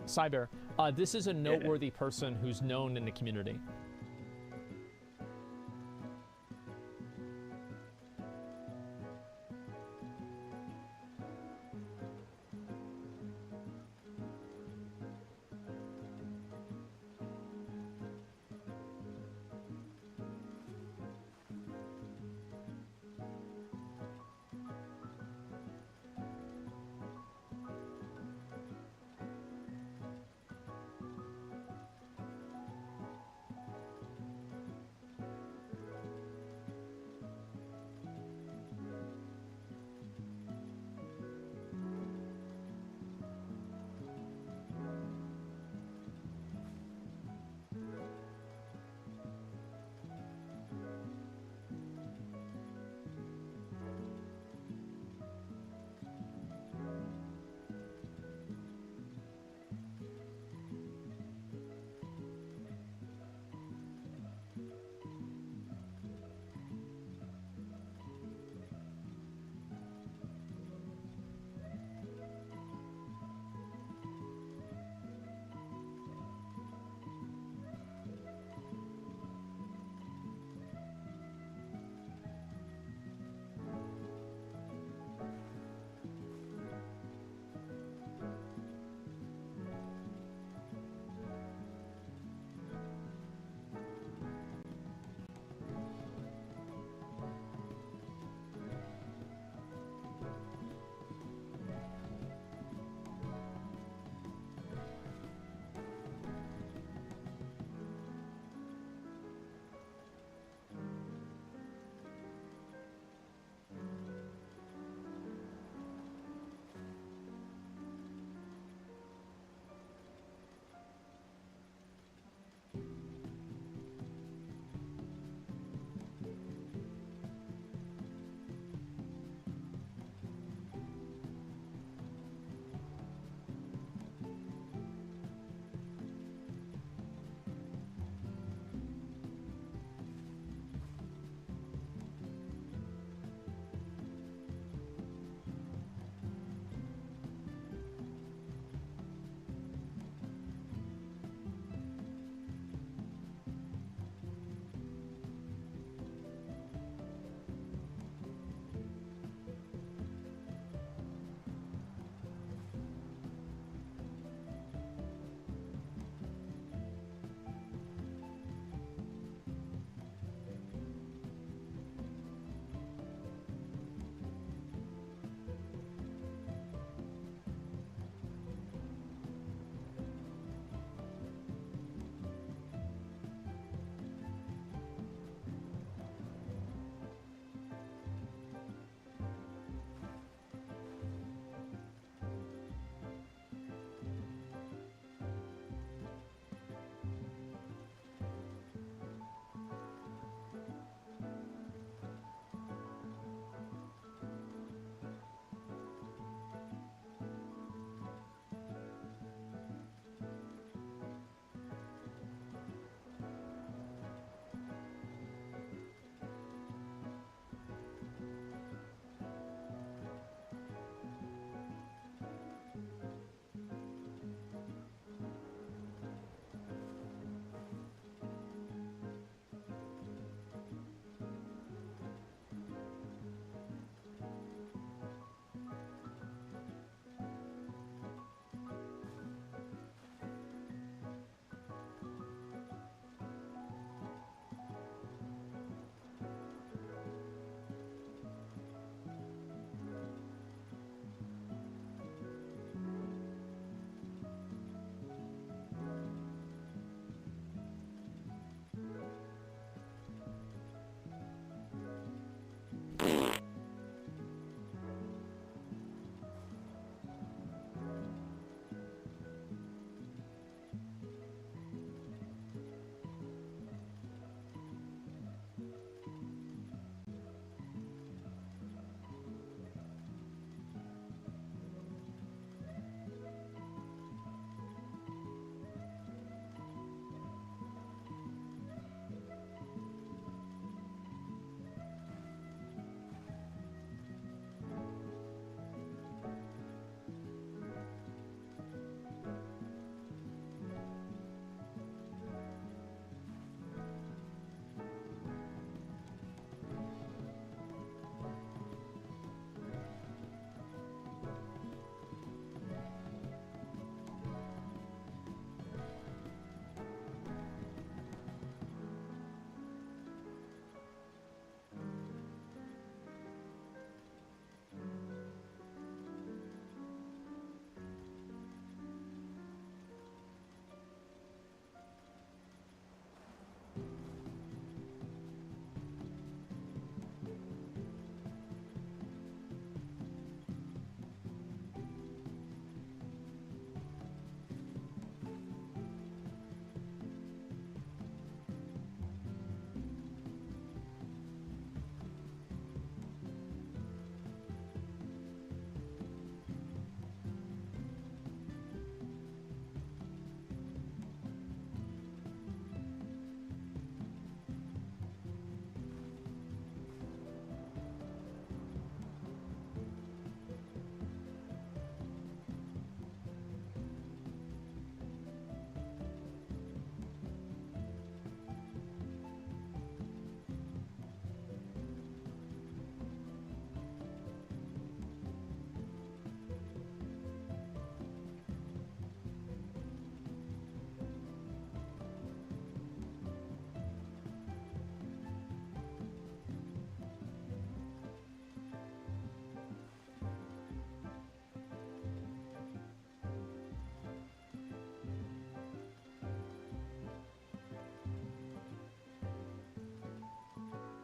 Cyber, this is a noteworthy person who's known in the community.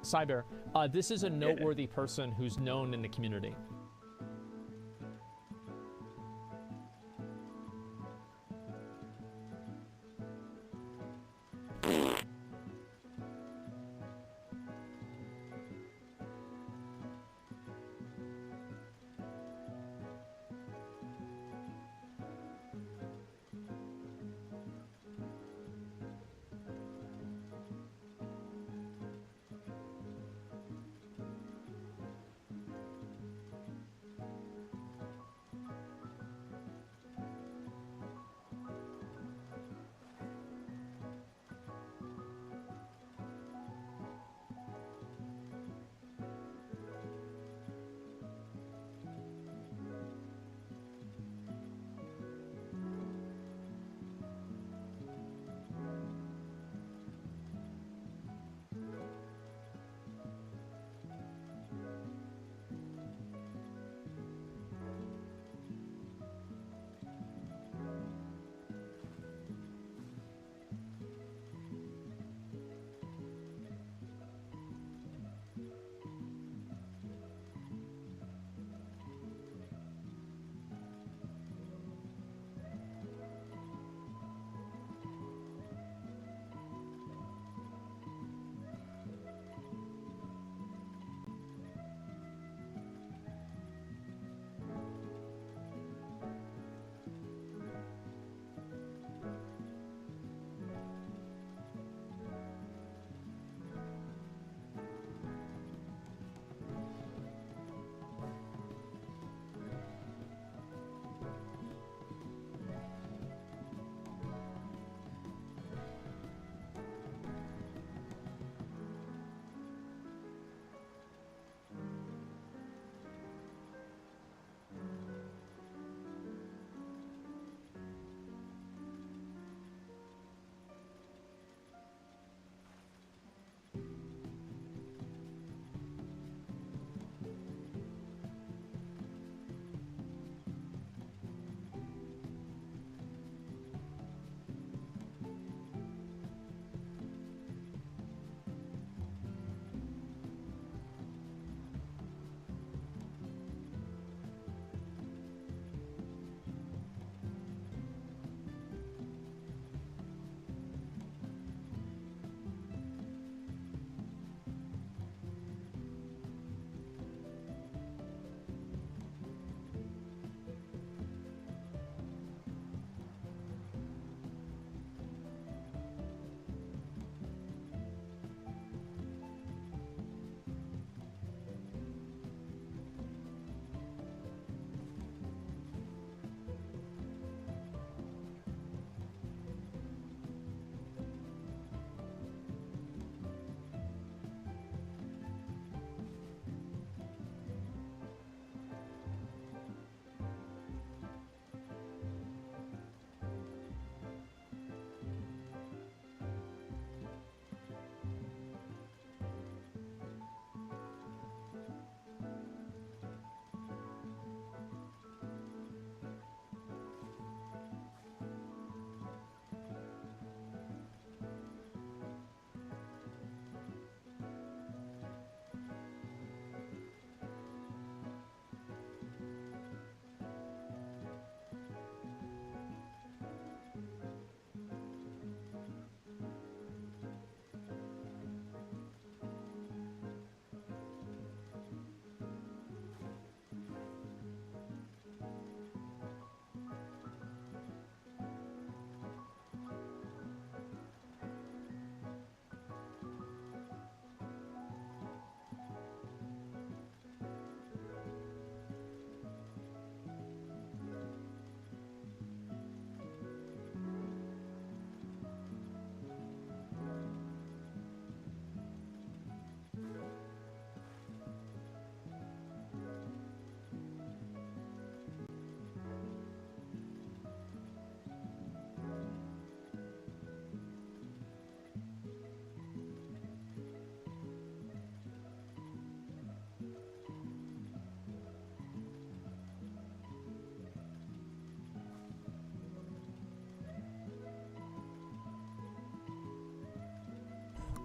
Cyber, this is a noteworthy person who's known in the community.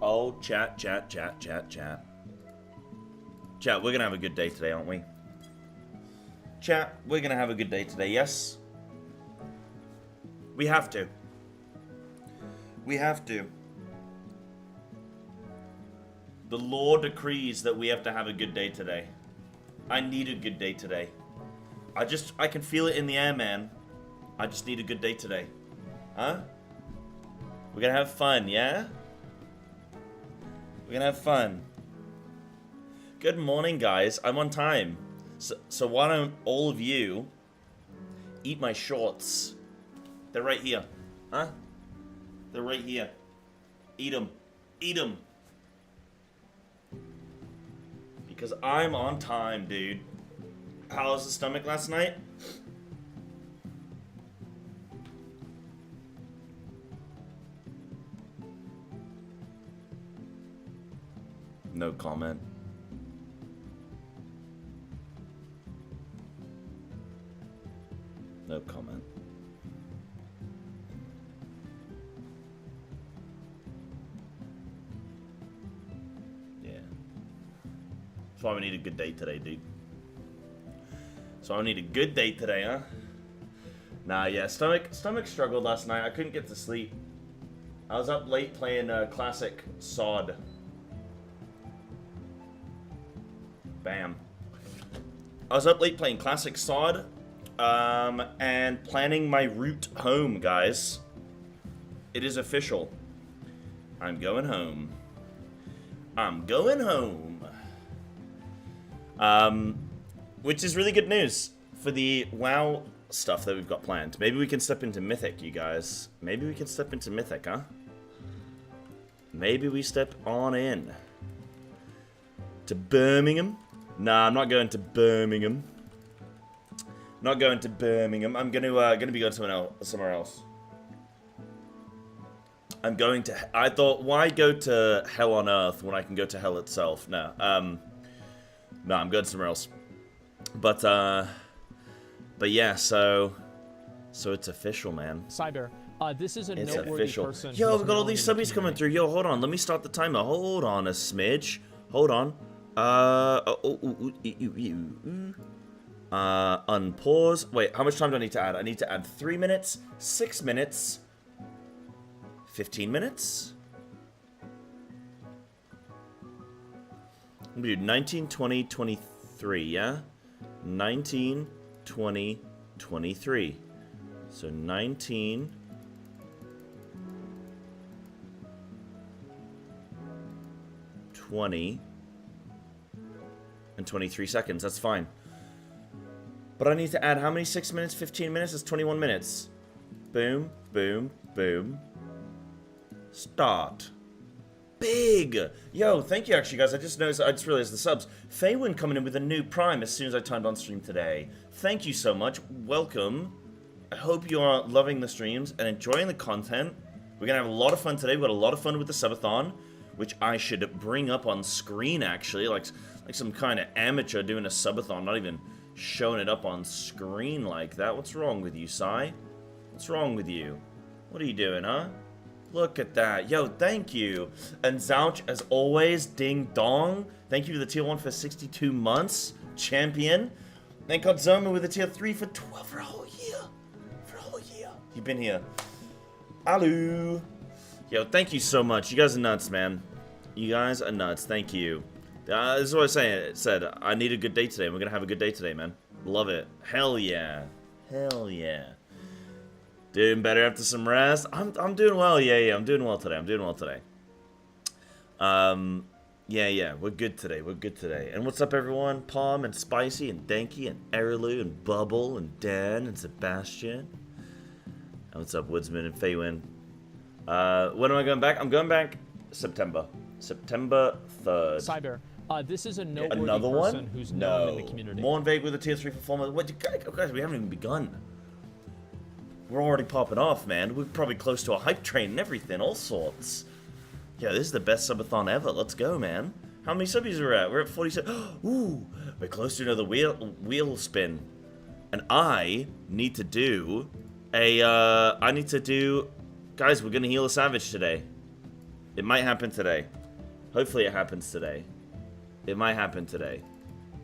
Oh, chat. Chat, we're gonna have a good day today, aren't we? Chat, we're gonna have a good day today, yes? We have to. We have to. The law decrees that we have to have a good day today. I need a good day today. I can feel it in the air, man. I just need a good day today. Huh? We're gonna have fun, yeah? We're gonna have fun. Good morning, guys. I'm on time. So why don't all of you eat my shorts? They're right here. Huh? They're right here. Eat them. Eat them. Because I'm on time, dude. How was the stomach last night? No comment. No comment. Yeah. That's why we need a good day today, dude. So I need a good day today, huh? Nah, yeah, stomach struggled last night. I couldn't get to sleep. I was up late playing classic SOD. Bam. I was up late playing classic SOD, and planning my route home, guys. It is official. I'm going home. I'm going home. Which is really good news for the WoW stuff that we've got planned. Maybe we can step into Mythic, you guys. Maybe we can step into Mythic, huh? Maybe we step on in. To Birmingham? Nah, I'm not going to Birmingham. Not going to Birmingham. I'm gonna be going somewhere else. I'm going to. I thought, why go to hell on earth when I can go to hell itself? No, no, I'm going somewhere else. But yeah, so it's official, man. Cyber, this is a It's noteworthy official. person. Yo, who's we've got all known these in the subbies coming community. through. Yo, hold on. Let me start the timer. Hold on a smidge. Hold on. Unpause. Wait, how much time do I need to add? I need to add 3 minutes, 6 minutes, 15 minutes. I'm gonna do 19, 20, 23, yeah? 19, 20, 23. So 19, 20, and 23 seconds. That's fine. But I need to add how many? 6 minutes, 15 minutes? That's 21 minutes. Boom, boom, boom. Start. Big! Yo, thank you actually, guys. I just realized the subs. Faywin coming in with a new Prime as soon as I turned on stream today. Thank you so much. Welcome. I hope you are loving the streams and enjoying the content. We're gonna have a lot of fun today. We've got a lot of fun with the Subathon, which I should bring up on screen actually, like some kind of amateur doing a Subathon, not even showing it up on screen like that. What's wrong with you, Psy? What's wrong with you? What are you doing, huh? Look at that. Yo, thank you. And Zouch, as always, ding dong. Thank you to the tier 1 for 62 months. Champion. Thank God Zoma with a tier 3 for 12 for a whole year. For a whole year. You've been here. Hello. Yo, thank you so much. You guys are nuts, man. You guys are nuts. Thank you. This is what I was saying. It said, I need a good day today. We're going to have a good day today, man. Love it. Hell yeah. Hell yeah. Doing better after some rest. I'm doing well. Yeah. I'm doing well today. Yeah. We're good today. And what's up, everyone? Palm and Spicy and Danky and Erilu and Bubble and Dan and Sebastian. And what's up, Woodsman and Faywin? When am I going back? I'm going back September 3rd. Cyber, this is a noteworthy Another person one? who's known in the community. Mournvague with a tier 3 performance. What, guys, we haven't even begun. We're already popping off, man. We're probably close to a hype train and everything, all sorts. Yeah, this is the best subathon ever. Let's go, man. How many subbies are we at? We're at 47. Ooh, we're close to another wheel spin. And I need to do guys, we're gonna heal a savage today. It might happen today. Hopefully it happens today. It might happen today.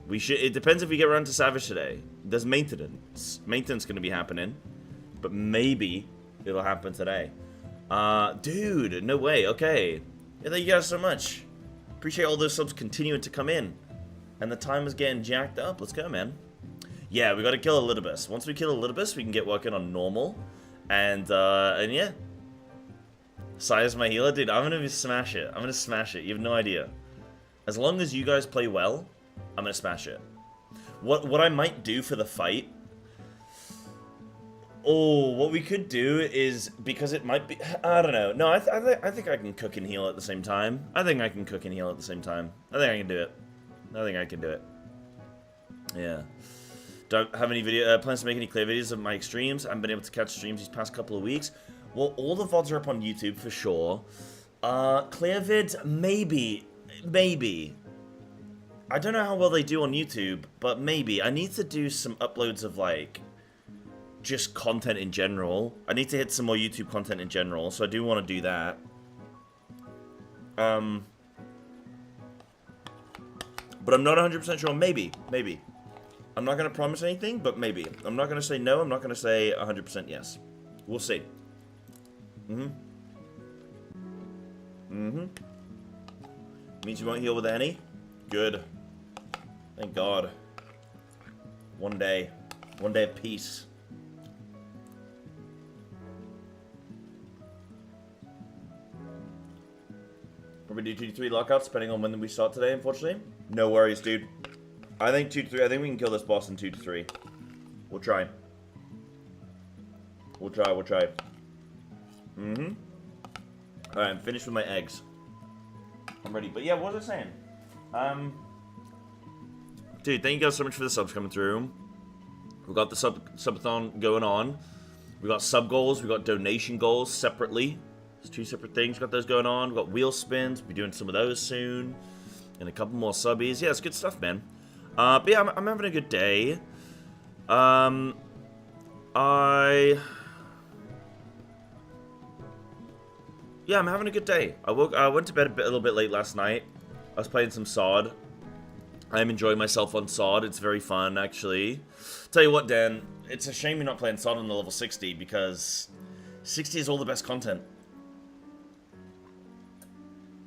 We should. It depends if we get around to Savage today. There's maintenance. Maintenance going to be happening. But maybe it'll happen today. Dude, no way. Okay. Yeah, thank you guys so much. Appreciate all those subs continuing to come in. And the time is getting jacked up. Let's go, man. Yeah, we got to kill Elidibus. Once we kill Elidibus, we can get working on normal. And yeah. Sire's my healer. Dude, I'm going to smash it. I'm going to smash it. You have no idea. As long as you guys play well, I'm going to smash it. What I might do for the fight... Oh, what we could do is, because it might be... I don't know. No, I think I can cook and heal at the same time. I think I can cook and heal at the same time. I think I can do it. I think I can do it. Yeah. Don't have any plans to make any clear videos of my extremes. I haven't been able to catch streams these past couple of weeks. Well, all the VODs are up on YouTube for sure. Clear vids, maybe. Maybe. I don't know how well they do on YouTube, but maybe. I need to do some uploads of, like, just content in general. I need to hit some more YouTube content in general, so I do want to do that. But I'm not 100% sure. Maybe. Maybe. I'm not going to promise anything, but maybe. I'm not going to say no. I'm not going to say 100% yes. We'll see. Means you won't heal with any? Good. Thank God. One day. One day of peace. Probably do 2-3 lockouts depending on when we start today, unfortunately. No worries, dude. I think 2-3. I think we can kill this boss in 2-3. We'll try. We'll try. Alright, I'm finished with my eggs. I'm ready. But yeah, what was I saying? Dude, thank you guys so much for the subs coming through. We got the subathon going on. We got sub goals. We got donation goals separately. It's two separate things. We got those going on. We got wheel spins. We'll be doing some of those soon. And a couple more subbies. Yeah, it's good stuff, man. But yeah, I'm having a good day. Yeah, I'm having a good day. I went to bed a little bit late last night. I was playing some SOD. I'm enjoying myself on SOD. It's very fun, actually. Tell you what, Dan, it's a shame you're not playing SOD on the level 60, because 60 is all the best content.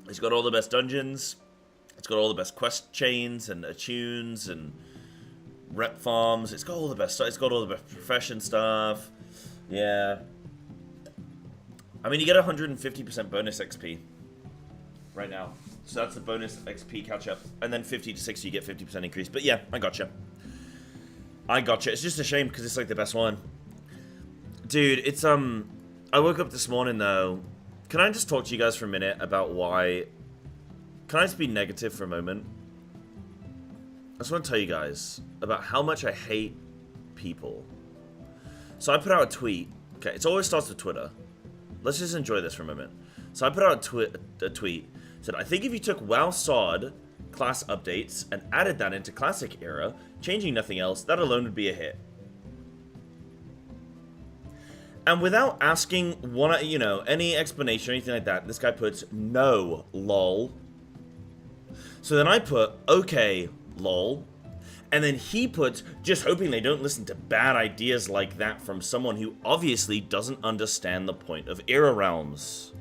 It's got all the best dungeons. It's got all the best quest chains and attunes and rep farms. It's got all the best stuff. It's got all the best profession stuff. Yeah. I mean, you get 150% bonus XP right now. So that's the bonus XP catch up. And then 50 to 60, you get 50% increase. But yeah, I gotcha. It's just a shame because it's like the best one. Dude, it's, I woke up this morning though. Can I just talk to you guys for a minute about why... Can I just be negative for a moment? I just want to tell you guys about how much I hate people. So I put out a tweet. Okay, it always starts with Twitter. Let's just enjoy this for a moment. So I put out a tweet. Said, I think if you took WoW SOD class updates and added that into Classic era, changing nothing else, that alone would be a hit. And without asking any explanation or anything like that, this guy puts, no, lol. So then I put, okay, lol. And then he puts, just hoping they don't listen to bad ideas like that from someone who obviously doesn't understand the point of era realms.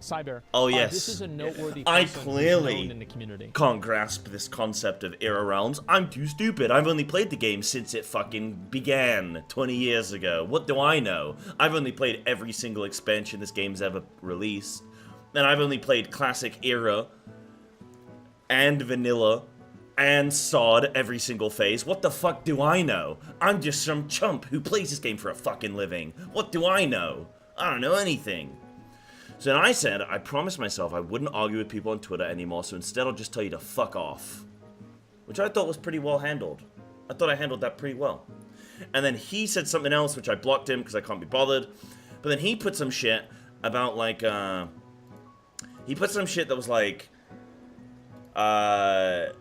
Cyber. Oh, yes. This is a noteworthy I person clearly who's known in the community. Can't grasp this concept of era realms. I'm too stupid. I've only played the game since it fucking began 20 years ago. What do I know? I've only played every single expansion this game's ever released. And I've only played Classic Era and Vanilla and SOD every single phase. What the fuck do I know? I'm just some chump who plays this game for a fucking living. What do I know? I don't know anything. So then I said, I promised myself I wouldn't argue with people on Twitter anymore, so instead I'll just tell you to fuck off. Which I thought was pretty well handled. I thought I handled that pretty well. And then he said something else, which I blocked him because I can't be bothered. But then he put some shit about, like, he put some shit that was like, yeah,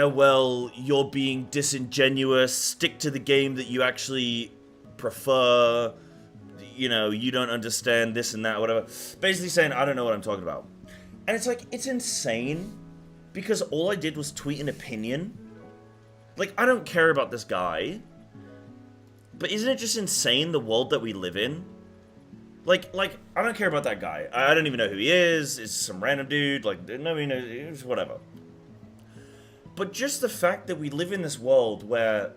well, you're being disingenuous, stick to the game that you actually prefer, you know, you don't understand this and that, whatever. Basically saying, I don't know what I'm talking about. And it's like, it's insane because all I did was tweet an opinion. Like, I don't care about this guy. But isn't it just insane, the world that we live in? Like, I don't care about that guy. I don't even know who he is. It's some random dude. Like, nobody knows, whatever. But just the fact that we live in this world where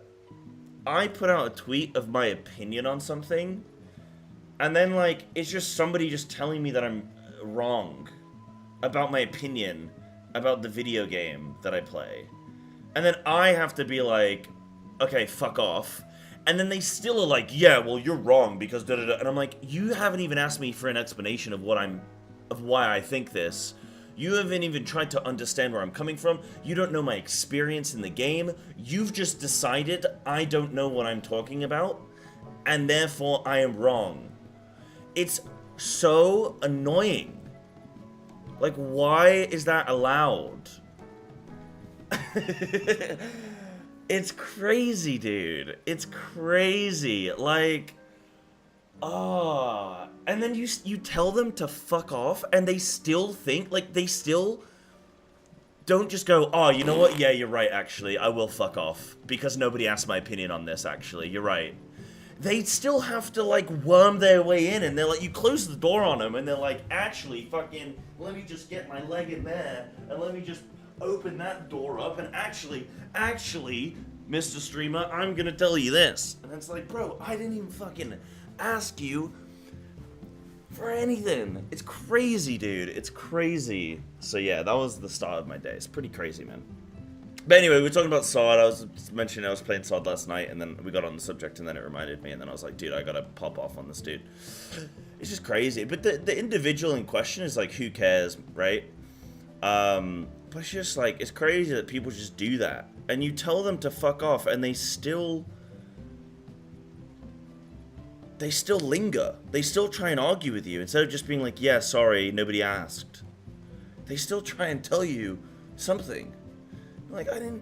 I put out a tweet of my opinion on something, and then, like, it's just somebody just telling me that I'm wrong about my opinion about the video game that I play. And then I have to be like, okay, fuck off. And then they still are like, yeah, well, you're wrong because da-da-da. And I'm like, you haven't even asked me for an explanation of why I think this. You haven't even tried to understand where I'm coming from. You don't know my experience in the game. You've just decided I don't know what I'm talking about, and therefore I am wrong. It's so annoying. Like, why is that allowed? It's crazy, dude. It's crazy. Like, and then you tell them to fuck off, and they still think, like, they still don't just go, oh, you know what? Yeah, you're right, actually. I will fuck off. Because nobody asked my opinion on this, actually. You're right. They still have to, like, worm their way in, and they're like, you close the door on them, and they're like, actually, fucking, let me just get my leg in there, and let me just open that door up, and actually, Mr. Streamer, I'm gonna tell you this. And it's like, bro, I didn't even fucking ask you for anything. It's crazy, dude. It's crazy. So yeah, that was the start of my day. It's pretty crazy, man. But anyway, we were talking about SOD. I was mentioning I was playing SOD last night, and then we got on the subject, and then it reminded me, and then I was like, dude, I gotta pop off on this dude. It's just crazy. But the individual in question is like, who cares, right? But it's just like, it's crazy that people just do that. And you tell them to fuck off, and they still linger. They still try and argue with you. Instead of just being like, yeah, sorry, nobody asked. They still try and tell you something. Like, I don't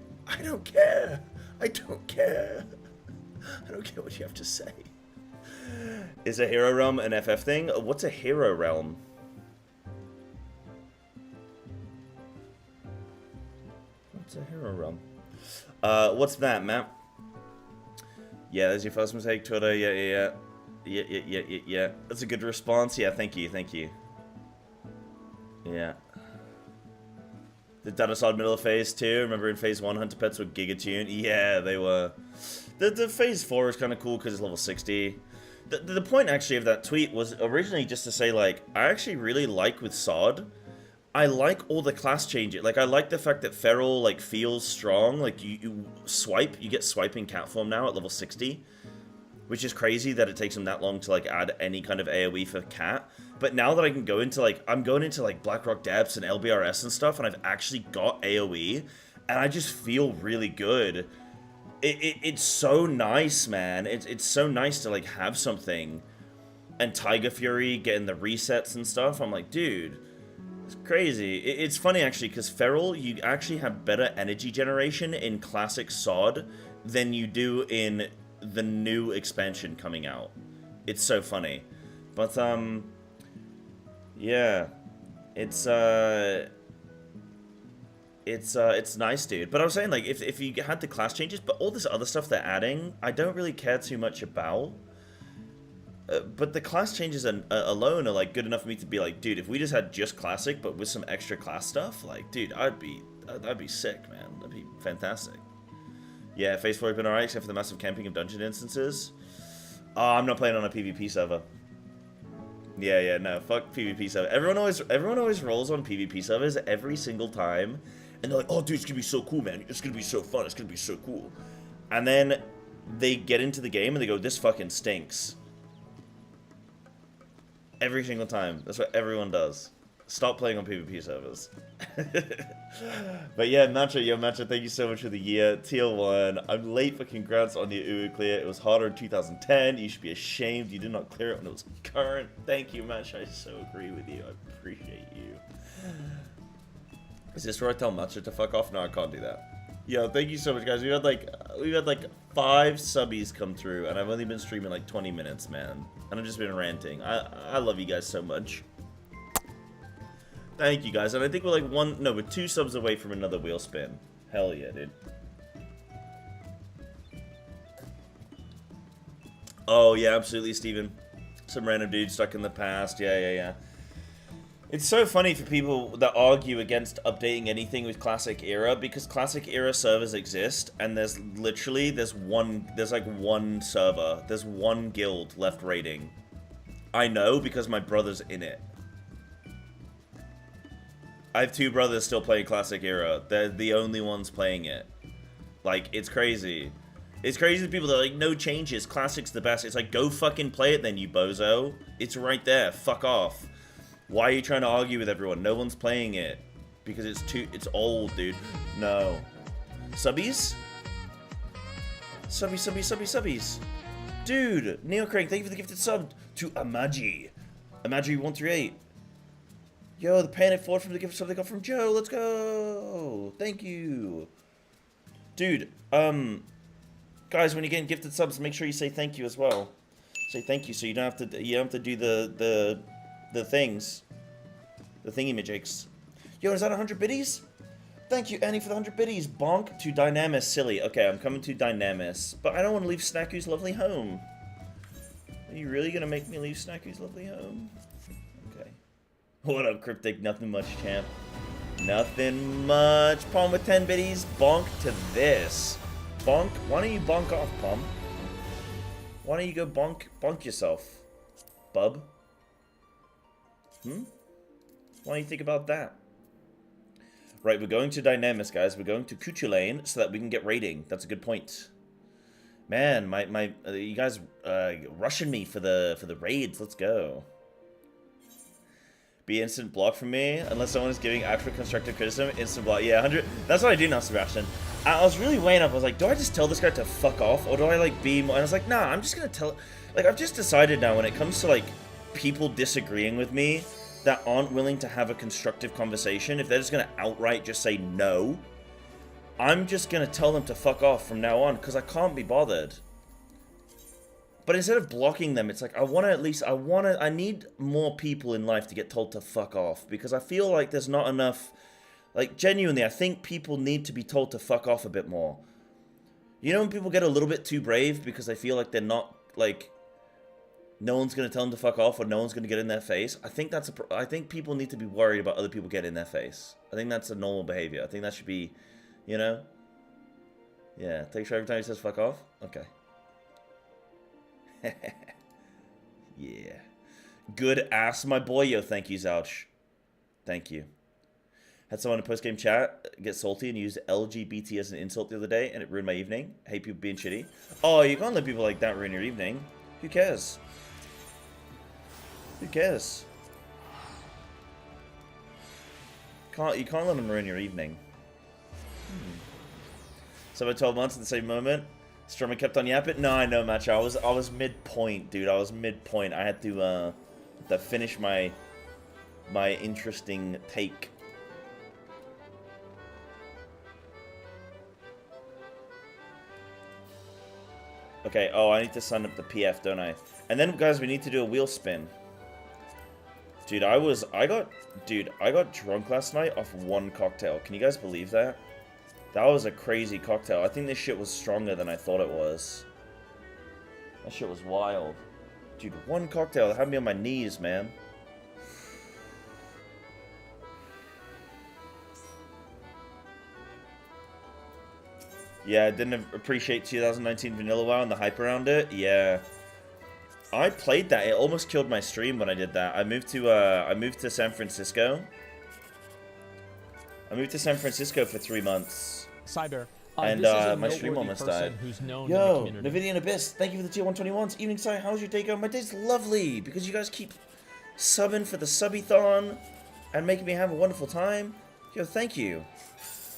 care. I don't care. I don't care what you have to say. Is a hero realm an FF thing? What's a hero realm? What's a hero realm? What's that, Matt? Yeah, that's your first mistake, Twitter. Yeah. That's a good response. Yeah, thank you. Yeah. The Dinosaur middle of phase 2. Remember in phase 1, Hunter Pets were Gigatune? Yeah, they were. The phase 4 is kind of cool because it's level 60. The point, actually, of that tweet was originally just to say, like, I actually really like with SOD, I like all the class changes. Like, I like the fact that Feral, like, feels strong. Like, you swipe, you get swiping cat form now at level 60. Which is crazy that it takes them that long to, like, add any kind of AoE for cat. But now that I can go into, like, I'm going into, like, Blackrock Depths and LBRS and stuff, and I've actually got AoE, and I just feel really good. It's so nice, man. It's so nice to, like, have something. And Tiger Fury getting the resets and stuff, I'm like, dude, it's crazy. It's funny, actually, because Feral, you actually have better energy generation in classic SOD than you do in the new expansion coming out. It's so funny. But, yeah. It's nice, dude. But I was saying, like, if you had the class changes, but all this other stuff they're adding, I don't really care too much about. But the class changes alone are, like, good enough for me to be like, dude, if we just had just classic, but with some extra class stuff, like, dude, that'd be sick, man. That'd be fantastic. Yeah, phase 4 has been alright, except for the massive camping of dungeon instances. Oh, I'm not playing on a PvP server. Yeah, no, fuck PvP server. Everyone always rolls on PvP servers every single time, and they're like, oh, dude, it's gonna be so cool, man. It's gonna be so fun. It's gonna be so cool. And then they get into the game and they go, this fucking stinks. Every single time. That's what everyone does. Stop playing on PvP servers. But yeah, Nacho, thank you so much for the year. TL1, I'm late for congrats on your UU clear. It was harder in 2010. You should be ashamed you did not clear it when it was current. Thank you, Match. I so agree with you. I appreciate you. Is this where I tell Matcha to fuck off? No, I can't do that. Yo, thank you so much, guys. We've had like 5 subbies come through, and I've only been streaming like 20 minutes, man. And I've just been ranting. I love you guys so much. Thank you, guys. And I think we're like we're 2 subs away from another wheel spin. Hell yeah, dude. Oh, yeah, absolutely, Steven. Some random dude stuck in the past. Yeah. It's so funny for people that argue against updating anything with Classic Era, because Classic Era servers exist, and there's like one server, there's one guild left raiding. I know because my brother's in it. I have 2 brothers still playing Classic Era. They're the only ones playing it. Like, it's crazy. It's crazy to people that are like, no changes, Classic's the best. It's like, go fucking play it then, you bozo. It's right there, fuck off. Why are you trying to argue with everyone? No one's playing it. Because it's old, dude. No. Subbies? Subbies. Dude, Neocrank, thank you for the gifted sub to Amaji. Amaji138. Yo, the paying it forward from the gift sub they got from Joe. Let's go. Thank you. Dude, guys, when you're getting gifted subs, make sure you say thank you as well. Say thank you so you don't have to do the things. The thingy-majigs. Yo, is that 100 biddies? Thank you, Annie, for the 100 biddies. Bonk to Dynamis. Silly. Okay, I'm coming to Dynamis. But I don't want to leave Snacku's lovely home. Are you really going to make me leave Snacku's lovely home? Okay. What up, Cryptic? Nothing much, champ. Nothing much. Palm with 10 biddies. Bonk to this. Bonk. Why don't you bonk off, Palm? Why don't you go bonk yourself, bub? Why don't you think about that? Right, we're going to Dynamis, guys. We're going to Kuchulain so that we can get raiding. That's a good point. Man, you guys rushing me for the raids. Let's go. Be instant block from me unless someone is giving actual constructive criticism. Instant block. Yeah, 100. That's what I do now, Sebastian. I was really weighing up. I was like, do I just tell this guy to fuck off, or do I like be more? And I was like, nah, I'm just gonna tell. Like, I've just decided now when it comes to like people disagreeing with me that aren't willing to have a constructive conversation, if they're just gonna outright just say no, I'm just gonna tell them to fuck off from now on because I can't be bothered. But instead of blocking them, it's like I need more people in life to get told to fuck off, because I feel like there's not enough. Like, genuinely, I think people need to be told to fuck off a bit more. You know when people get a little bit too brave because they feel like they're not, like, no one's going to tell them to fuck off or no one's going to get in their face? I think I think people need to be worried about other people getting in their face. I think that's a normal behavior. I think that should be, you know? Yeah, take sure every time he says fuck off? Okay. Yeah. Good ass, my boy. Yo, thank you, Zouch. Thank you. Had someone in post-game chat get salty and use LGBT as an insult the other day, and it ruined my evening. Hate people being shitty. Oh, you can't let people like that ruin your evening. Who cares? Who cares? You can't let them ruin your evening. So at 12 months at the same moment, Strummer kept on yapping. No, I know, Match. I was mid-point, dude. I was mid-point. I had to finish my interesting take. Okay, oh, I need to sign up the PF, don't I? And then, guys, we need to do a wheel spin. Dude, I got drunk last night off one cocktail. Can you guys believe that? That was a crazy cocktail. I think this shit was stronger than I thought it was. That shit was wild. Dude, one cocktail that had me on my knees, man. Yeah, I didn't appreciate 2019 Vanilla WoW and the hype around it. Yeah. I played that. It almost killed my stream when I did that. I moved to San Francisco. I moved to San Francisco for 3 months. Cyber. And my stream almost died. Yo, Nvidian Abyss, thank you for the tier 121s. Evening, Sai, how's your day going? My day's lovely, because you guys keep subbing for the Subathon and making me have a wonderful time. Yo, thank you.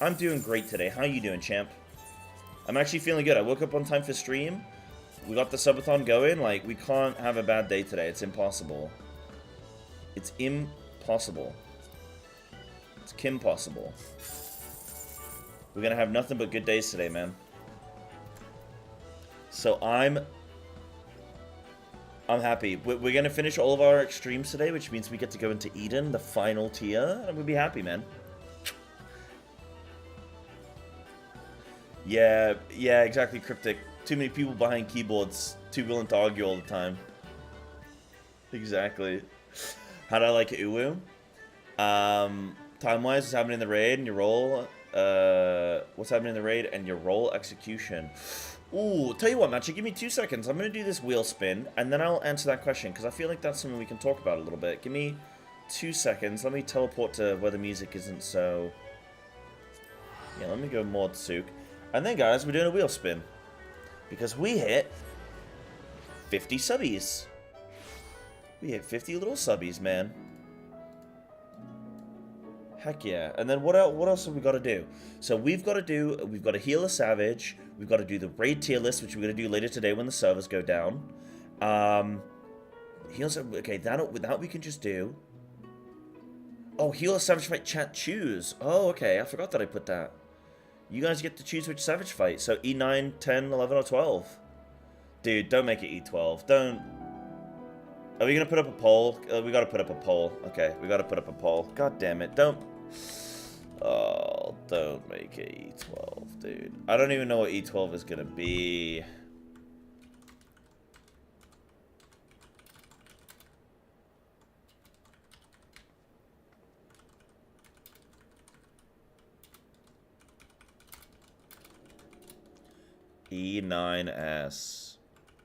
I'm doing great today. How you doing, champ? I'm actually feeling good. I woke up on time for stream. We got the Subathon going. Like, we can't have a bad day today. It's impossible. It's impossible. It's Kim-possible. We're gonna have nothing but good days today, man. So I'm I'm happy. We're gonna finish all of our extremes today, which means we get to go into Eden, the final tier, and we'll be happy, man. Yeah, exactly, Cryptic. Too many people behind keyboards, too willing to argue all the time. Exactly. How do I like Uwu? Time-wise, what's happening in the raid and your roll? What's happening in the raid and your roll execution? Ooh, tell you what, Matcha, give me 2 seconds. I'm gonna do this wheel spin, and then I'll answer that question, because I feel like that's something we can talk about a little bit. Give me 2 seconds. Let me teleport to where the music isn't so... Yeah, let me go more Tsook. And then, guys, we're doing a wheel spin. Because we hit 50 subbies. We hit 50 little subbies, man. Heck yeah. And then what else have we got to do? So we've got to heal a savage. We've got to do the raid tier list, which we're going to do later today when the servers go down. Okay, that we can just do. Oh, heal a savage fight, chat, choose. Oh, okay, I forgot that I put that. You guys get to choose which savage fight. So E9, 10, 11, or 12. Dude, don't make it E12. Don't. Are we going to put up a poll? We got to put up a poll. Okay, we got to put up a poll. God damn it. Don't. Oh, don't make it E12, dude. I don't even know what E12 is going to be. E9S,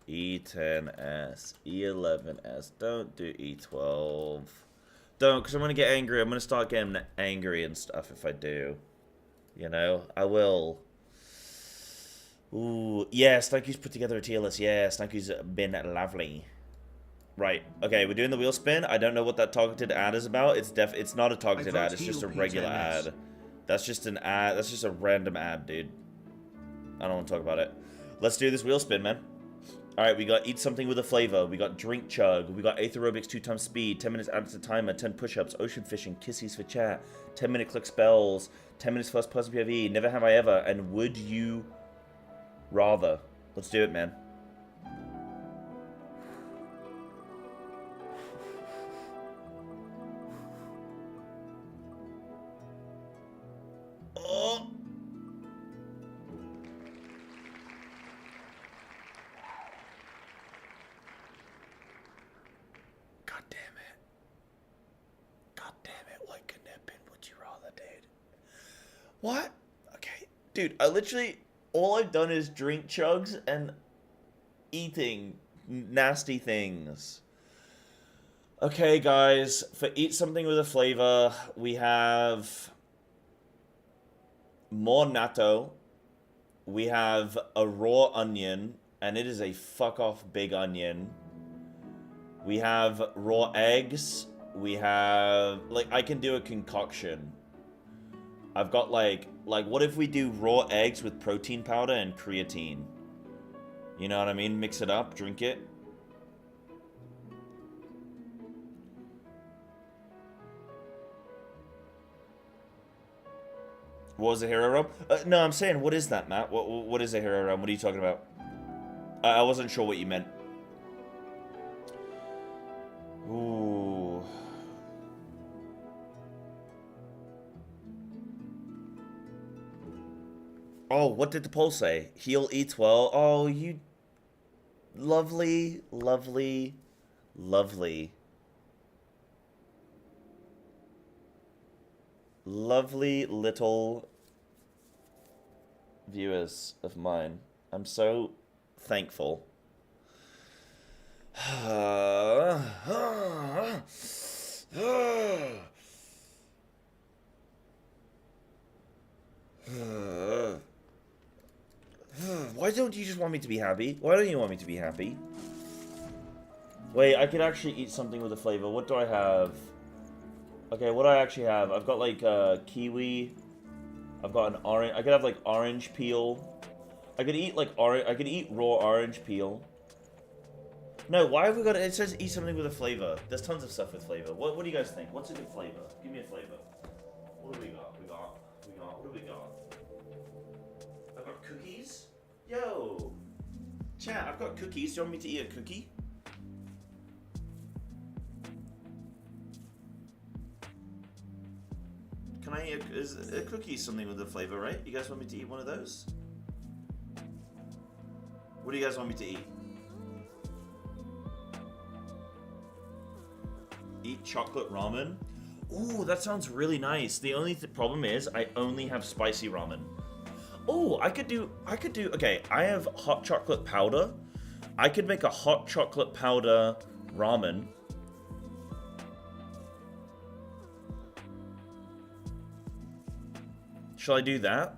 E10S, E11S. Don't do E12. Don't, because I'm going to get angry. I'm going to start getting angry and stuff if I do. You know, I will. Ooh, yes, thank you's put together a tier list. Yes, thank you's been lovely. Right, okay, we're doing the wheel spin. I don't know what that targeted ad is about. It's not a targeted ad, it's just a regular ad. That's just an ad, that's just a random ad, dude. I don't want to talk about it. Let's do this wheel spin, man. Alright, we got eat something with a flavor. We got drink chug. We got eighth aerobics 2x speed. 10 minutes added to timer. 10 push-ups. Ocean fishing. Kissies for chat. 10-minute click spells. 10 minutes first person POV. Never have I ever. And would you rather? Let's do it, man. Oh! God damn it. God damn it. What couldn't have been would you rather, dude? What? Okay. Dude, I literally... all I've done is drink chugs and eating nasty things. Okay, guys. For eat something with a flavor, we have... more natto. We have a raw onion, and it is a fuck-off big onion. We have raw eggs. We have... like, I can do a concoction. I've got, like, what if we do raw eggs with protein powder and creatine? You know what I mean? Mix it up, drink it. What was the hero realm? No, I'm saying, what is that, Matt? What is a hero realm? What are you talking about? I wasn't sure what you meant. Ooh. Oh, what did the poll say? Heal eats well. Oh, you... lovely, lovely, lovely. Lovely little viewers of mine. I'm so thankful. Why don't you just want me to be happy? Why don't you want me to be happy? Wait, I could actually eat something with a flavor. What do I have? Okay, what do I actually have? I've got like kiwi. I've got an orange. I could have like orange peel. I could eat like orange. I could eat raw orange peel. No, why have we got it? It says eat something with a flavor. There's tons of stuff with flavor. What do you guys think? What's a good flavor? Give me a flavor. What do we got? What do we got? I've got cookies. Yo, chat. I've got cookies. Do you want me to eat a cookie? Is a cookie something with a flavor, right? You guys want me to eat one of those? What do you guys want me to eat? Eat chocolate ramen? Ooh, that sounds really nice. The only problem is I only have spicy ramen. Oh, I could do, okay, I have hot chocolate powder. I could make a hot chocolate powder ramen. Shall I do that?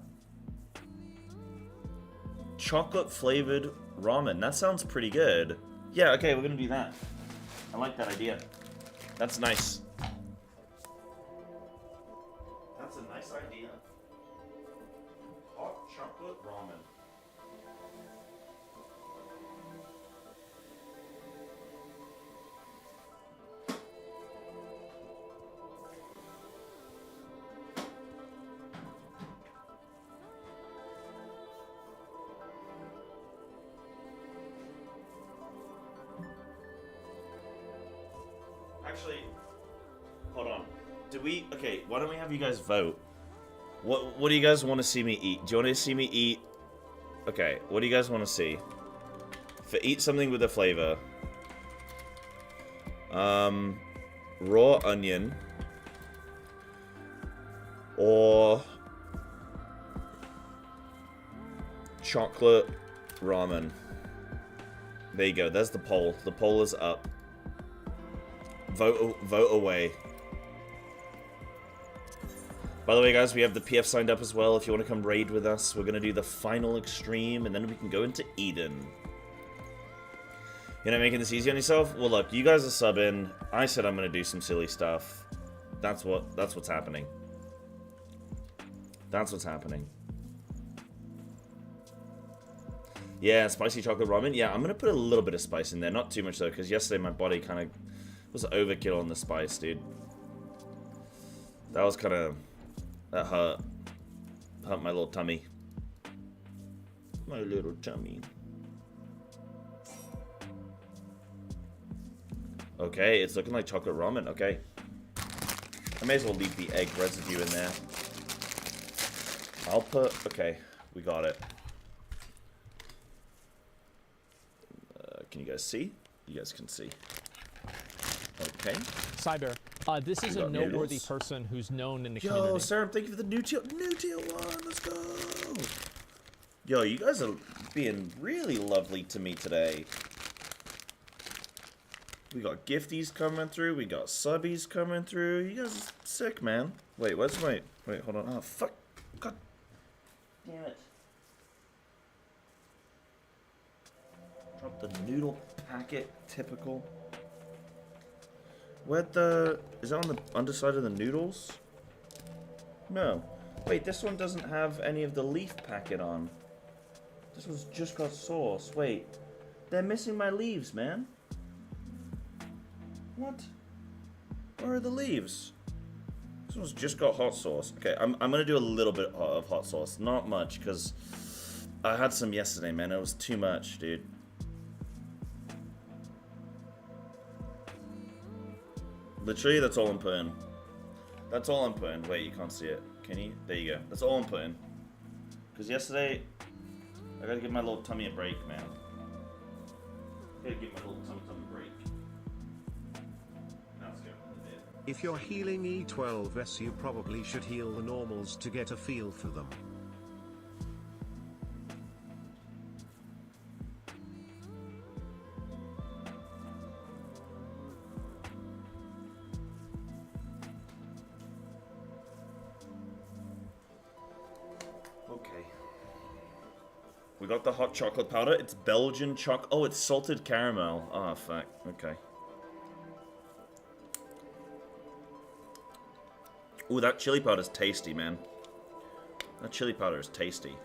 Chocolate flavored ramen. That sounds pretty good. Yeah, okay, we're gonna do that. I like that idea. That's nice. That's a nice idea. Hot chocolate ramen. Actually, hold on. Okay, why don't we have you guys vote? What do you guys want to see me eat? Do you want to see me eat? Okay, what do you guys want to see? Eat something with a flavor. Raw onion. Or chocolate ramen. There you go, there's the poll. The poll is up. Vote away. By the way, guys, we have the PF signed up as well. If you want to come raid with us, we're going to do the final extreme, and then we can go into Eden. You're not making this easy on yourself? Well, look, you guys are subbing. I said I'm going to do some silly stuff. That's what's happening. That's what's happening. Yeah, spicy chocolate ramen. Yeah, I'm going to put a little bit of spice in there. Not too much, though, because yesterday my body kind of was overkill on the spice, dude. That was kind of... That hurt. Hurt my little tummy. My little tummy. Okay, it's looking like chocolate ramen. Okay. I may as well leave the egg residue in there. I'll put... Okay, we got it. Can you guys see? You guys can see. Okay. Cyber, this is a noteworthy person who's known in the community. Yo, Sarah, thank you for the new tier 1. Let's go. Yo, you guys are being really lovely to me today. We got gifties coming through. We got subbies coming through. You guys are sick, man. Wait, where's my... Wait, hold on. Oh, fuck. God damn it. Drop the noodle packet. Typical. Where'd the... Is that on the underside of the noodles? No. Wait, this one doesn't have any of the leaf packet on. This one's just got sauce. Wait. They're missing my leaves, man. What? Where are the leaves? This one's just got hot sauce. Okay, I'm gonna do a little bit of hot sauce. Not much, because I had some yesterday, man. It was too much, dude. Literally, that's all I'm putting. That's all I'm putting. Wait, you can't see it. Can you? There you go. That's all I'm putting. Because yesterday, I gotta give my little tummy a break, man. I gotta give my little tummy a break. Now let's go. If you're healing E12S, you probably should heal the normals to get a feel for them. We got the hot chocolate powder. It's Belgian choc. Oh, it's salted caramel. Oh, fuck. Okay. Ooh, that chili powder's tasty, man. That chili powder is tasty.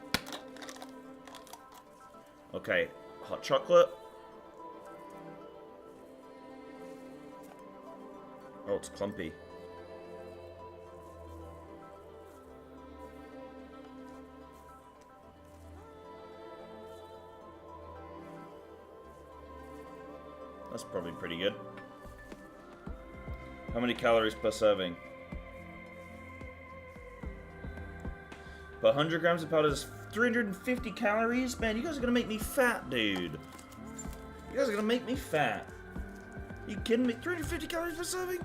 Okay, hot chocolate. Oh, it's clumpy. That's probably pretty good. How many calories per serving? But 100 grams of powder is 350 calories? Man, you guys are gonna make me fat, dude. You guys are gonna make me fat. You kidding me? 350 calories per serving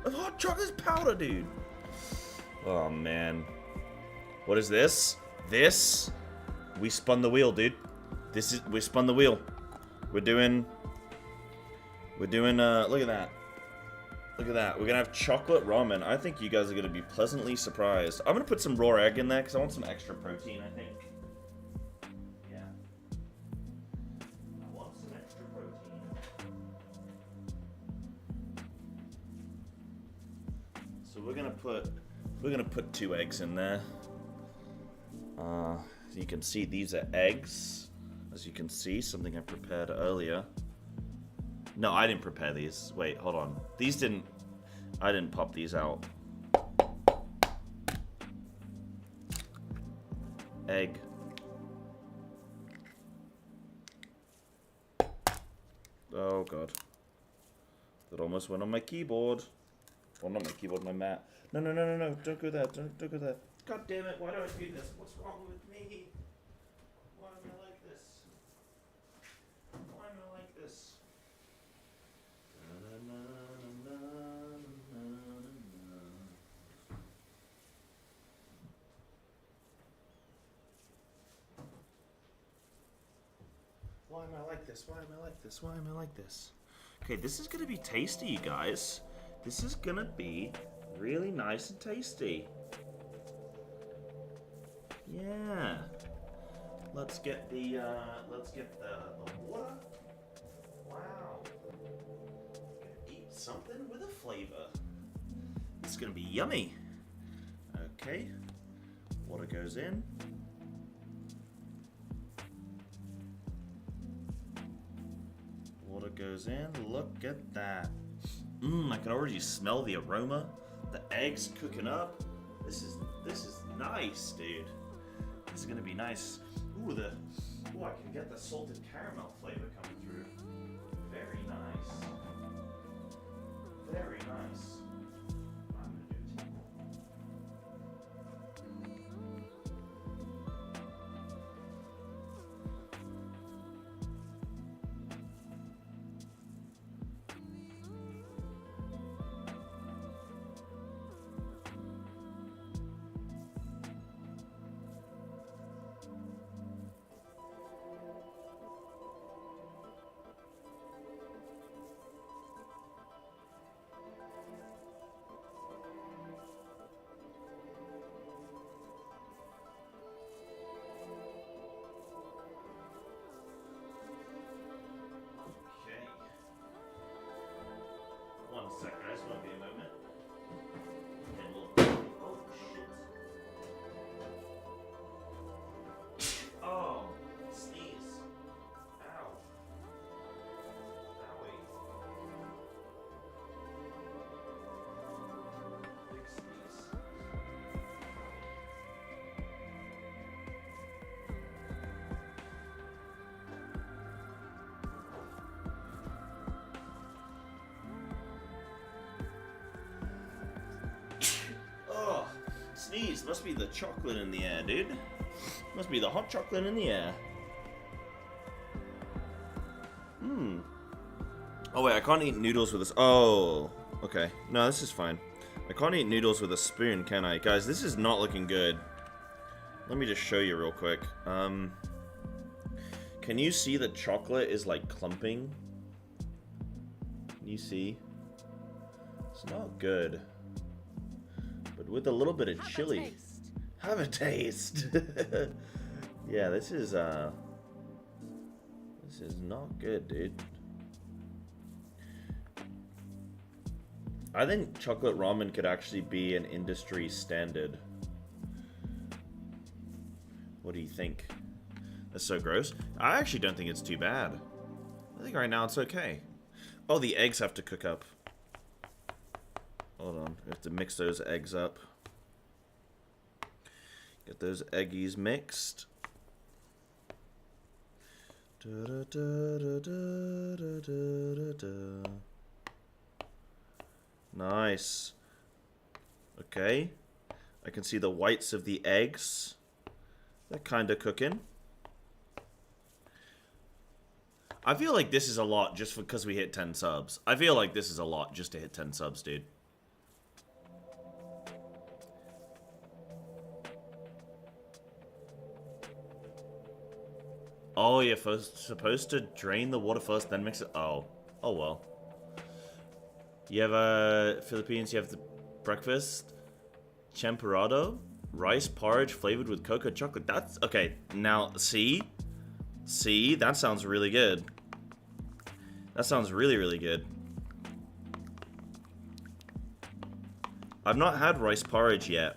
of hot chocolate powder, dude. Oh, man. What is this? This? We spun the wheel, dude. We spun the wheel. We're doing, look at that. Look at that. We're gonna have chocolate ramen. I think you guys are gonna be pleasantly surprised. I'm gonna put some raw egg in there because I want some extra protein, I think. Yeah. I want some extra protein. So we're gonna put 2 eggs in there. So you can see these are eggs. As you can see, something I prepared earlier. No, I didn't prepare these. Wait, hold on. I didn't pop these out. Egg. Oh, God. That almost went on my keyboard. Well, not my keyboard, my mat. No. Don't go there. Don't go there. God damn it. Why do I do this? What's wrong with me? Why am I like this? Why am I like this? Why am I like this? Why am I like this? Why am I like this? Okay, this is gonna be tasty, you guys. This is gonna be really nice and tasty. Yeah. Let's get the water. Wow. Eat something with a flavor. It's gonna be yummy. Okay. Water goes in. Water goes in. Look at that. I can already smell the aroma. The eggs cooking up. This is nice, dude. This is gonna be nice. Ooh, I can get the salted caramel flavor coming through. Very nice. Very nice. I'm gonna do it. One second, I just want to be a moment. And oh shit. Oh, sneeze. Ow. Owie. Big sneeze. Oh, sneeze. Must be the chocolate in the air, dude. Must be the hot chocolate in the air. Oh, wait, I can't eat noodles with this. Oh, okay. No, this is fine. I can't eat noodles with a spoon, can I? Guys, this is not looking good. Let me just show you real quick. Can you see the chocolate is, like, clumping? Can you see? It's not good. But with a little bit of chili. Have a taste. Yeah, this is not good, dude. I think chocolate ramen could actually be an industry standard. What do you think? That's so gross. I actually don't think it's too bad. I think right now it's okay. Oh, the eggs have to cook up. Hold on, we have to mix those eggs up. Get those eggies mixed. Nice. Okay. I can see the whites of the eggs. They're kind of cooking. I feel like this is a lot just because we hit 10 subs. I feel like this is a lot just to hit 10 subs, dude. Oh, you're supposed to drain the water first, then mix it. Oh. Oh, well. You have, Philippines, you have the breakfast. Champorado. Rice porridge flavored with cocoa chocolate. That's, okay. Now, see? See? That sounds really good. That sounds really, really good. I've not had rice porridge yet.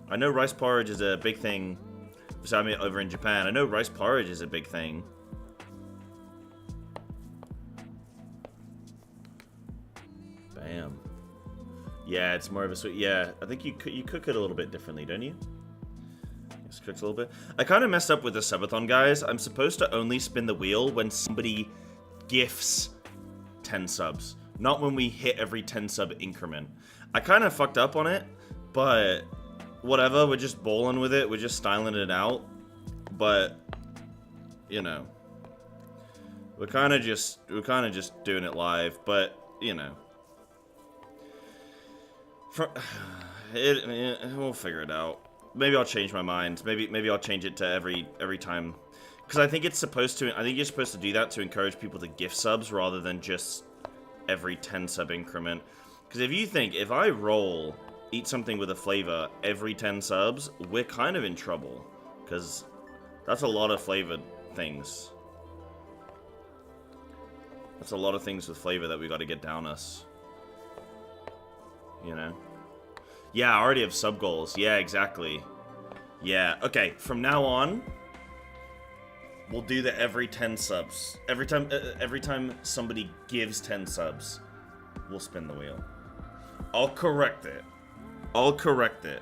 I know rice porridge is a big thing. So I mean, over in Japan. I know rice porridge is a big thing. Bam. Yeah, it's more of a sweet. Yeah, I think you cook it a little bit differently, don't you? It's cooked a little bit. I kind of messed up with the Subathon, guys. I'm supposed to only spin the wheel when somebody gifts 10 subs, not when we hit every 10 sub increment. I kind of fucked up on it, but whatever. We're just bowling with it. We're just styling it out. But you know, we're kind of just doing it live. But you know. We'll figure it out. Maybe I'll change my mind. Maybe I'll change it to every time, because I think it's supposed to. I think you're supposed to do that to encourage people to gift subs rather than just every 10 sub increment. Because if I roll eat something with a flavor every 10 subs, we're kind of in trouble, because that's a lot of flavored things. That's a lot of things with flavor that we got to get down us. You know? Yeah, I already have sub goals. Yeah, exactly. Yeah, okay. From now on, we'll do the every 10 subs. Every time somebody gives 10 subs, we'll spin the wheel. I'll correct it. I'll correct it.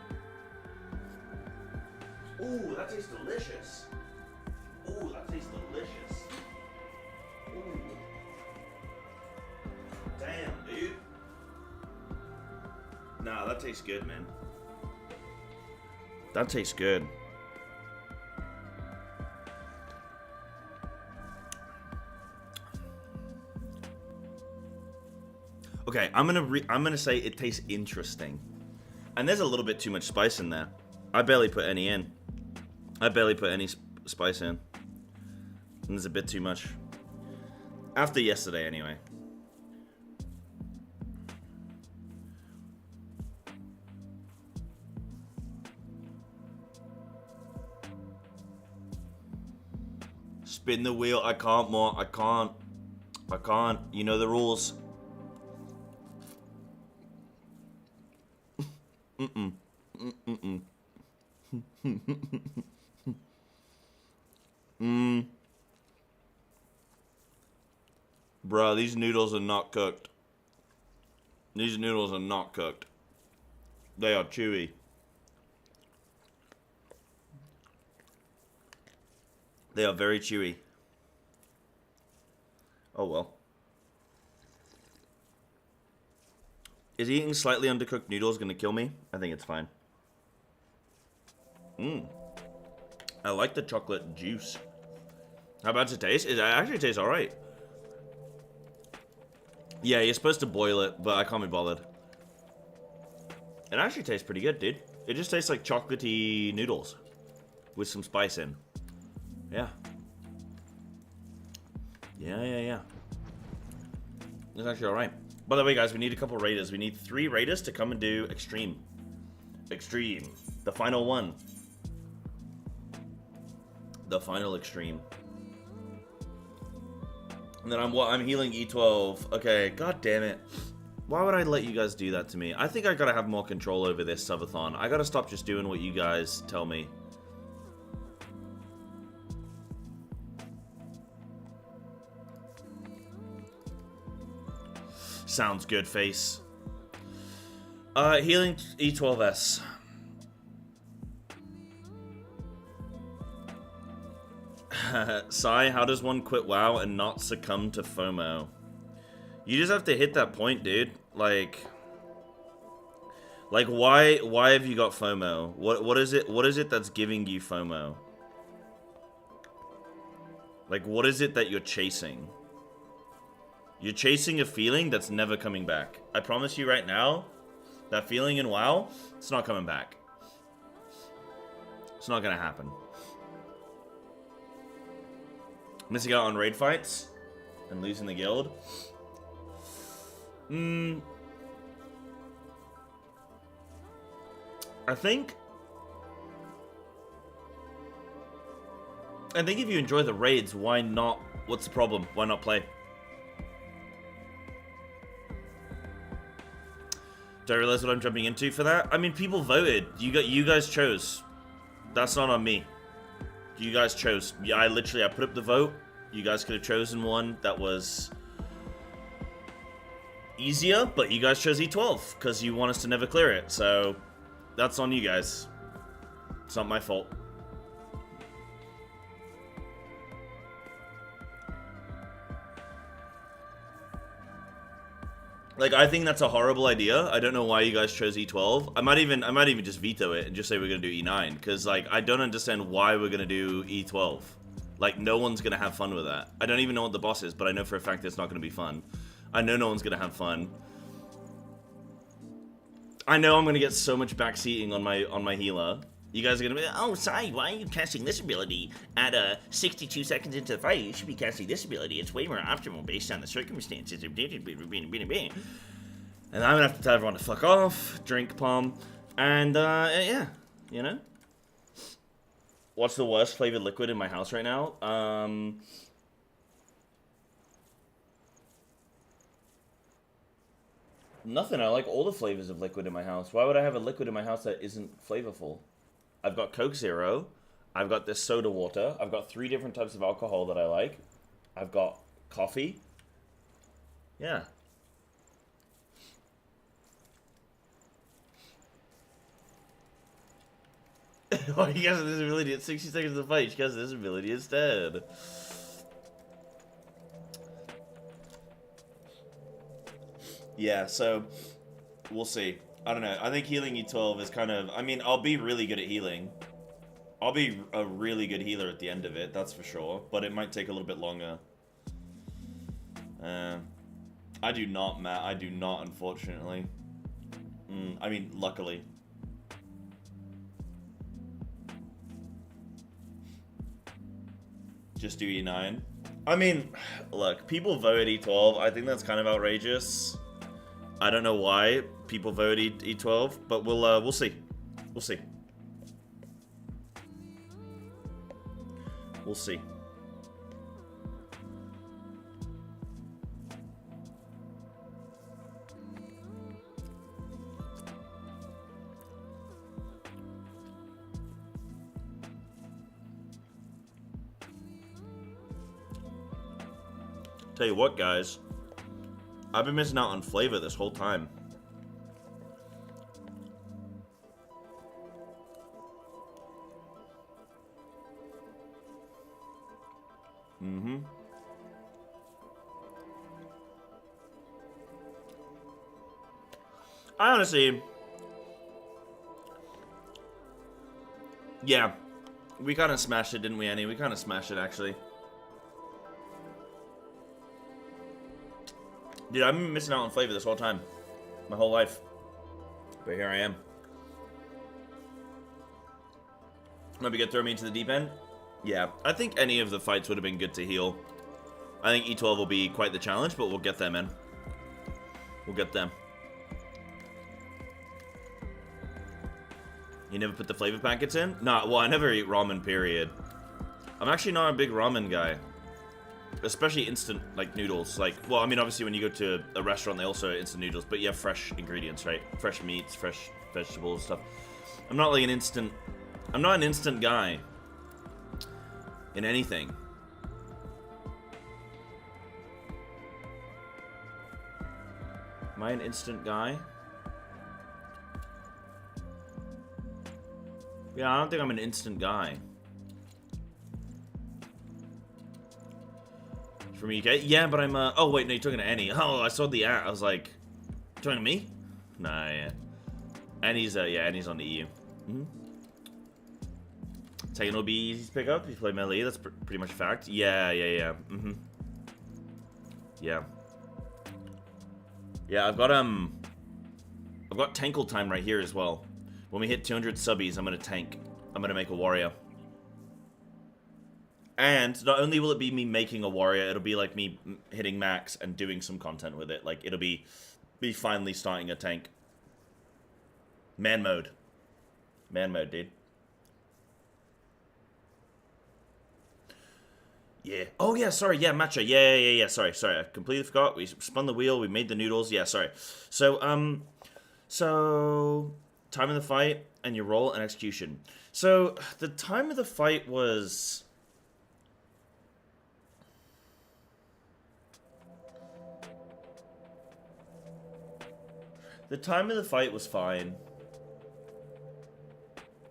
Ooh, that tastes delicious. Ooh, that tastes delicious. Ooh. Damn, dude. Nah, that tastes good, man. That tastes good. Okay, I'm gonna say it tastes interesting. And there's a little bit too much spice in there. I barely put any in. I barely put any spice in. And there's a bit too much. After yesterday, anyway. Spin the wheel. I can't more. I can't. I can't. You know the rules. Mm-mm. Mm-mm. Bruh, these noodles are not cooked. These noodles are not cooked. They are chewy. They are very chewy. Oh well. Is eating slightly undercooked noodles gonna kill me? I think it's fine. I like the chocolate juice. How about it taste? It actually tastes alright. Yeah, you're supposed to boil it, but I can't be bothered. It actually tastes pretty good, dude. It just tastes like chocolatey noodles with some spice in. Yeah. Yeah. It's actually alright. By the way, guys, we need a couple raiders. We need 3 raiders to come and do Extreme. Extreme. The final one. The final Extreme. And then I'm healing E12. Okay, god damn it. Why would I let you guys do that to me? I think I gotta have more control over this subathon. I gotta stop just doing what you guys tell me. Sounds good, face. Healing E12S. Sai, how does one quit WoW and not succumb to FOMO? You just have to hit that point, dude. Like why have you got FOMO? What is it that's giving you FOMO? Like, what is it that you're chasing? You're chasing a feeling that's never coming back. I promise you right now, that feeling in WoW, it's not coming back. It's not gonna happen. Missing out on raid fights and losing the guild. I think if you enjoy the raids, why not? What's the problem? Why not play? Do I realize what I'm jumping into for that? I mean, people voted. You guys chose. That's not on me. You guys chose. Yeah, I put up the vote. You guys could have chosen one that was easier, but you guys chose E12 because you want us to never clear it. So that's on you guys. It's not my fault. Like, I think that's a horrible idea. I don't know why you guys chose E12. I might even just veto it and just say we're gonna do E9, because like I don't understand why we're gonna do E12. Like, no one's gonna have fun with that. I don't even know what the boss is, but I know for a fact it's not gonna be fun. I know no one's gonna have fun. I know I'm gonna get so much backseating on my healer. You guys are gonna be, oh, Sai, why are you casting this ability at 62 seconds into the fight? You should be casting this ability. It's way more optimal based on the circumstances. And I'm gonna have to tell everyone to fuck off, drink palm, and yeah, you know. What's the worst flavored liquid in my house right now? Nothing. I like all the flavors of liquid in my house. Why would I have a liquid in my house that isn't flavorful? I've got Coke Zero. I've got this soda water. I've got 3 different types of alcohol that I like. I've got coffee. Yeah. Oh, you guys have this ability at 60 seconds of the fight. You guys have this ability instead. Yeah, so we'll see. I don't know. I think healing E12 is kind of... I mean, I'll be really good at healing. I'll be a really good healer at the end of it, that's for sure. But it might take a little bit longer. I do not, Matt. I do not, unfortunately. I mean, luckily. Just do E9. I mean, look, people vote E12. I think that's kind of outrageous. I don't know why people vote E12, but we'll see. We'll see. We'll see. Tell you what, guys. I've been missing out on flavor this whole time. I honestly... Yeah. We kind of smashed it, didn't we, Annie? We kind of smashed it, actually. Dude, I've been missing out on flavor this whole time. My whole life. But here I am. Might be good to throw me into the deep end? Yeah, I think any of the fights would have been good to heal. I think E12 will be quite the challenge, but we'll get them, man. We'll get them. You never put the flavor packets in? Nah, well, I never eat ramen, period. I'm actually not a big ramen guy. Especially instant, like, noodles. Like, well, I mean, obviously when you go to a restaurant, they also have instant noodles, but you have fresh ingredients, right? Fresh meats, fresh vegetables, stuff. I'm not like an instant... I'm not an instant guy. In anything. Am I an instant guy? Yeah, I don't think I'm an instant guy. From UK? Yeah, but I'm, oh, wait, no, you're talking to Annie. Oh, I saw the ad. I was like, talking to me? Nah, yeah. Annie's, yeah, Annie's on the EU. Titan will be easy to pick up if you play melee. That's pretty much a fact. Yeah. Yeah. Yeah, I've got tankle time right here as well. When we hit 200 subbies, I'm gonna tank. I'm gonna make a warrior. And not only will it be me making a warrior, it'll be like me hitting max and doing some content with it. Like, it'll be finally starting a tank. Man mode. Man mode, dude. Yeah. Oh, yeah, sorry. Yeah, matcha. Yeah. Sorry. I completely forgot. We spun the wheel. We made the noodles. Yeah, sorry. So, time of the fight and your roll and execution. So, the time of the fight was... The time of the fight was fine.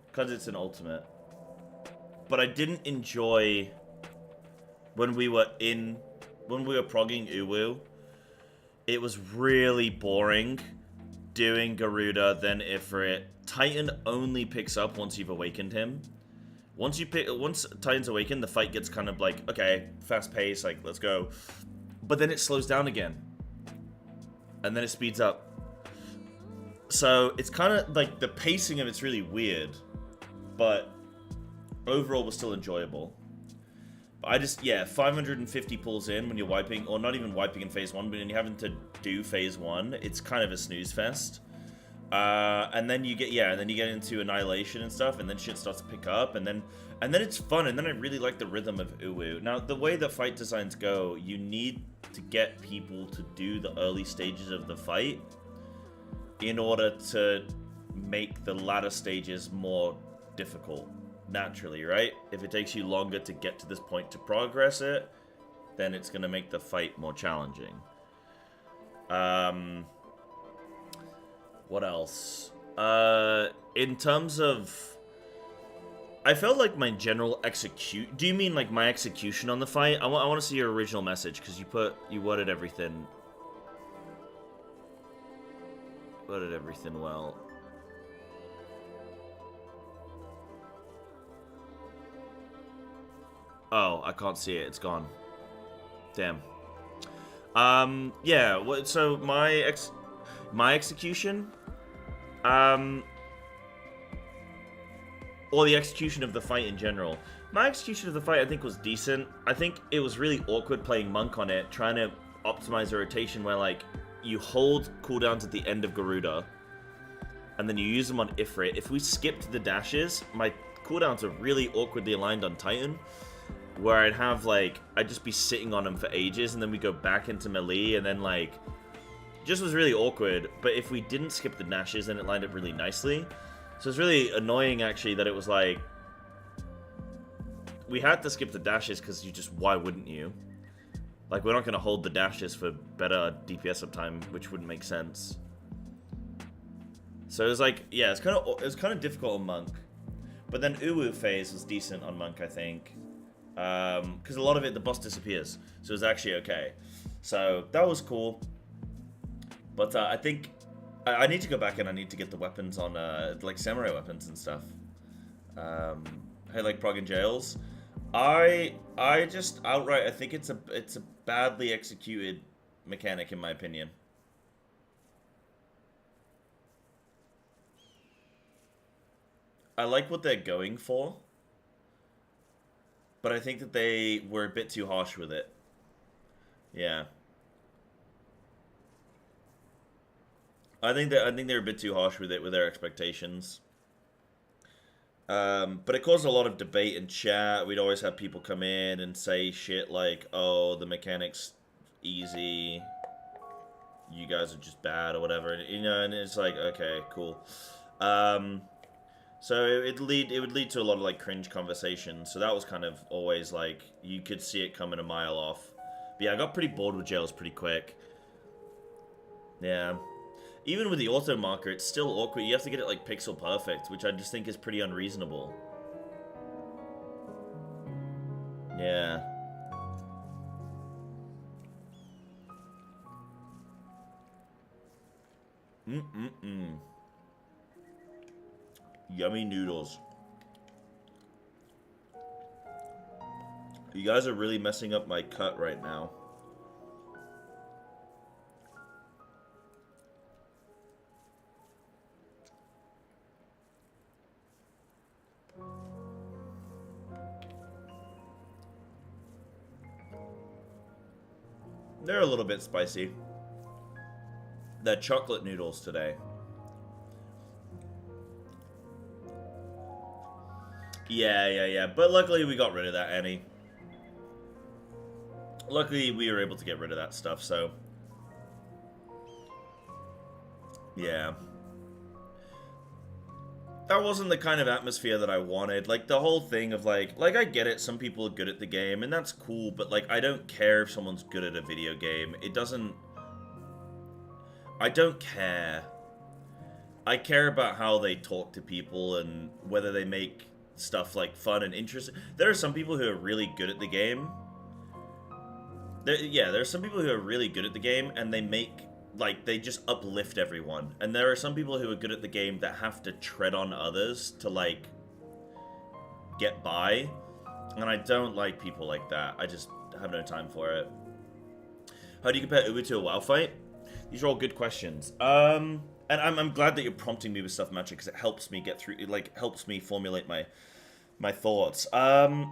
Because it's an ultimate. But I didn't enjoy... When we were progging Uwu, it was really boring doing Garuda, then Ifrit. Titan only picks up once you've awakened him. Once Titan's awakened, the fight gets kind of like, okay, fast pace, like, let's go. But then it slows down again. And then it speeds up. So it's kind of like the pacing of it's really weird, but overall was still enjoyable. I just, yeah, 550 pulls in when you're wiping, or not even wiping in phase 1, but when you're having to do phase 1, it's kind of a snooze fest. And then you get, and then you get into Annihilation and stuff, and then shit starts to pick up, and then it's fun, and then I really like the rhythm of Uwu. Now, the way that fight designs go, you need to get people to do the early stages of the fight in order to make the latter stages more difficult. Naturally, right? If it takes you longer to get to this point to progress it, then it's going to make the fight more challenging. What else? In terms of... I felt like my general execute... Do you mean like my execution on the fight? I want to see your original message, because you worded everything... Worded everything well. Oh, I can't see it. It's gone. Damn. Yeah. So my execution, or the execution of the fight in general. My execution of the fight, I think, was decent. I think it was really awkward playing Monk on it, trying to optimize the rotation where, like, you hold cooldowns at the end of Garuda, and then you use them on Ifrit. If we skipped the dashes, my cooldowns are really awkwardly aligned on Titan, where I'd have, like, I'd just be sitting on him for ages, and then we go back into melee, and then, like, just was really awkward. But if we didn't skip the dashes, then it lined up really nicely. So it's really annoying, actually, that it was, like, we had to skip the dashes, because why wouldn't you? Like, we're not going to hold the dashes for better DPS uptime, which wouldn't make sense. So it was like, yeah, it was kind of difficult on Monk. But then Uwu phase was decent on Monk, I think. Because a lot of it, the boss disappears, so it was actually okay. So that was cool. But I think I need to go back and I need to get the weapons on, like samurai weapons and stuff. Hey, like Prog and Jails. I just outright, I think it's a badly executed mechanic, in my opinion. I like what they're going for, but I think that they were a bit too harsh with it. Yeah. I think they're a bit too harsh with it, with their expectations. But it caused a lot of debate in chat. We'd always have people come in and say shit like, oh, the mechanic's easy, you guys are just bad, or whatever. You know, and it's like, okay, cool. So it would lead to a lot of, like, cringe conversations. So that was kind of always, like, you could see it coming a mile off. But yeah, I got pretty bored with Jails pretty quick. Yeah. Even with the auto marker, it's still awkward. You have to get it, like, pixel perfect, which I just think is pretty unreasonable. Yeah. Yummy noodles. You guys are really messing up my cut right now. They're a little bit spicy. They're chocolate noodles today. Yeah. But luckily we got rid of that, Annie. Luckily we were able to get rid of that stuff, so... Yeah. That wasn't the kind of atmosphere that I wanted. Like, the whole thing of, like, I get it, some people are good at the game, and that's cool, but, like, I don't care if someone's good at a video game. It doesn't... I don't care. I care about how they talk to people and whether they make stuff, like, fun and interesting. There are some people who are really good at the game. There are some people who are really good at the game, and they make... Like, they just uplift everyone. And there are some people who are good at the game that have to tread on others to, like, get by. And I don't like people like that. I just have no time for it. How do you compare Ubu to a WoW fight? These are all good questions. And I'm glad that you're prompting me with stuff, Matcha, because it helps me get through, it, like, helps me formulate my thoughts. You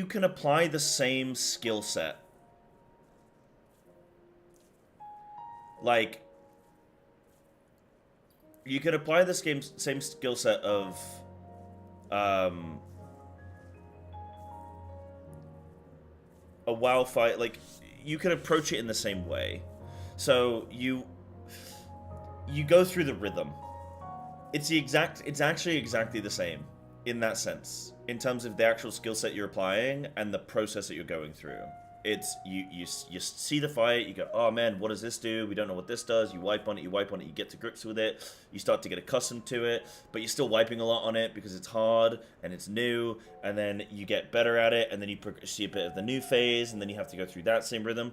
can apply the same skill set. Like, you can apply the same skill set of, a WoW fight. Like, you can approach it in the same way. So, you go through the rhythm. It's actually exactly the same, in that sense. In terms of the actual skill set you're applying, and the process that you're going through. It's, you see the fight, you go, oh man, what does this do? We don't know what this does. You wipe on it, you get to grips with it. You start to get accustomed to it, but you're still wiping a lot on it because it's hard and it's new, and then you get better at it, and then you see a bit of the new phase, and then you have to go through that same rhythm.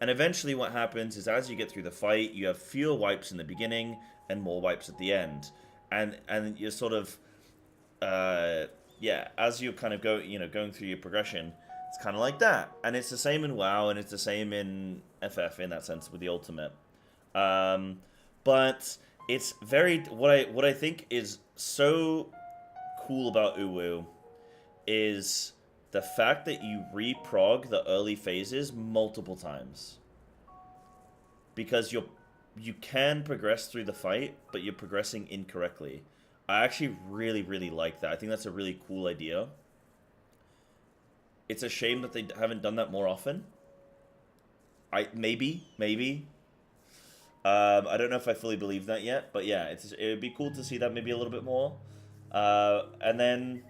And eventually what happens is as you get through the fight, you have fewer wipes in the beginning and more wipes at the end. And you're sort of, as you kind of going through your progression, it's kind of like that. And it's the same in WoW, and it's the same in FF in that sense with the ultimate. But it's very... What I think is so cool about Uwu is the fact that you reprog the early phases multiple times. Because you can progress through the fight, but you're progressing incorrectly. I actually really, really like that. I think that's a really cool idea. It's a shame that they haven't done that more often. Maybe. I don't know if I fully believe that yet, but yeah, it would be cool to see that maybe a little bit more. And then,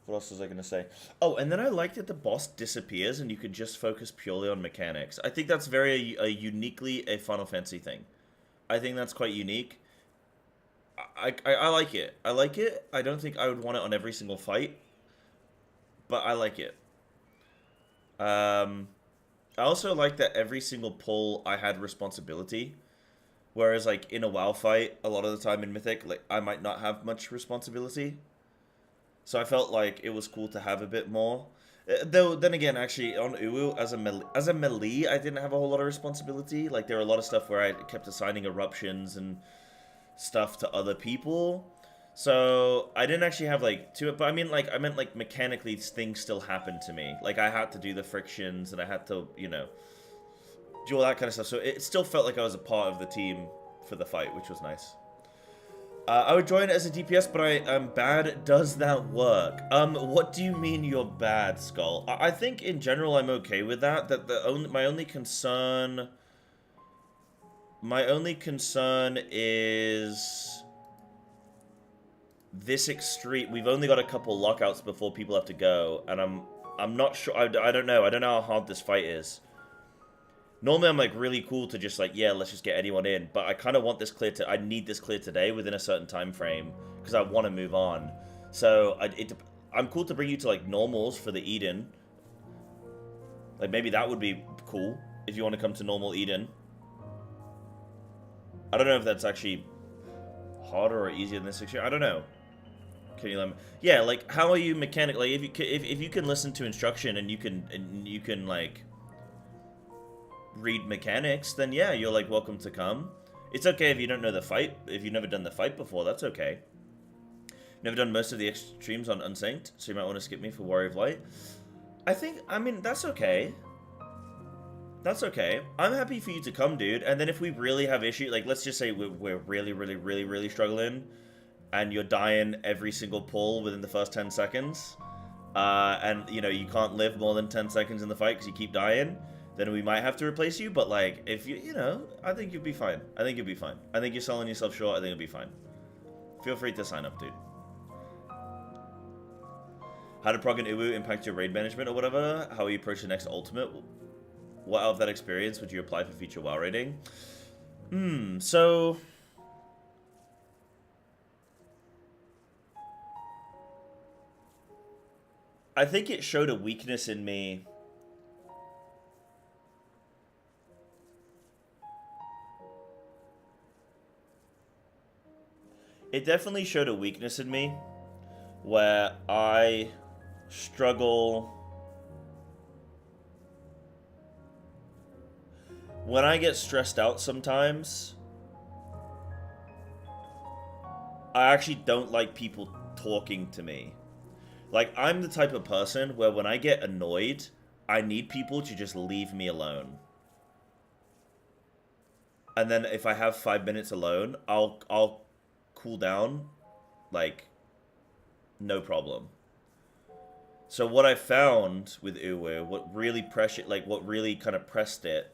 what else was I going to say? Oh, and then I like that the boss disappears and you can just focus purely on mechanics. I think that's very uniquely a Final Fantasy thing. I think that's quite unique. I like it. I like it. I don't think I would want it on every single fight, but I like it. I also like that every single pull I had responsibility, whereas like in a WoW fight, a lot of the time in Mythic, like I might not have much responsibility. So I felt like it was cool to have a bit more. Though then again, actually on Uwu as a melee, I didn't have a whole lot of responsibility. Like there were a lot of stuff where I kept assigning eruptions and stuff to other people, so I didn't actually have like but I meant like mechanically things still happened to me. Like I had to do the frictions and I had to do all that kind of stuff, so it still felt like I was a part of the team for the fight, which was nice. I would join as a DPS, but I'm bad. Does that work? What do you mean you're bad, Skull? I think in general I'm okay with that. My only concern is this extreme. We've only got a couple lockouts before people have to go, and I'm not sure. I don't know. I don't know how hard this fight is. Normally, I'm like really cool to just like, yeah, let's just get anyone in. But I kind of want this clear. I need this clear today within a certain time frame because I want to move on. So I'm cool to bring you to like normals for the Eden. Like maybe that would be cool if you want to come to normal Eden. I don't know if that's actually harder or easier than this extreme. I don't know. Can you let me? Yeah, like how are you mechanic? Like if you can listen to instruction and you can like read mechanics, then yeah, you're like welcome to come. It's okay if you don't know the fight. If you've never done the fight before, that's okay. Never done most of the extremes on Unsynced, so you might want to skip me for Warrior of Light. I mean, that's okay. That's okay. I'm happy for you to come, dude. And then if we really have issues, like let's just say we're really struggling, and you're dying every single pull within the first 10 seconds, and you know you can't live more than 10 seconds in the fight because you keep dying, then we might have to replace you. But like, if you know, I think you'll be fine. I think you'll be fine. I think you're selling yourself short. I think you'll be fine. Feel free to sign up, dude. How did Prog and Uwu impact your raid management or whatever? How you approach the next ultimate? What out of that experience would you apply for future WoW raiding? So... I think it showed a weakness in me. It definitely showed a weakness in me where I struggle. When I get stressed out sometimes, I actually don't like people talking to me. Like, I'm the type of person where when I get annoyed, I need people to just leave me alone. And then if I have 5 minutes alone, I'll cool down, like, no problem. So what I found with Uwu, what really kind of pressed it,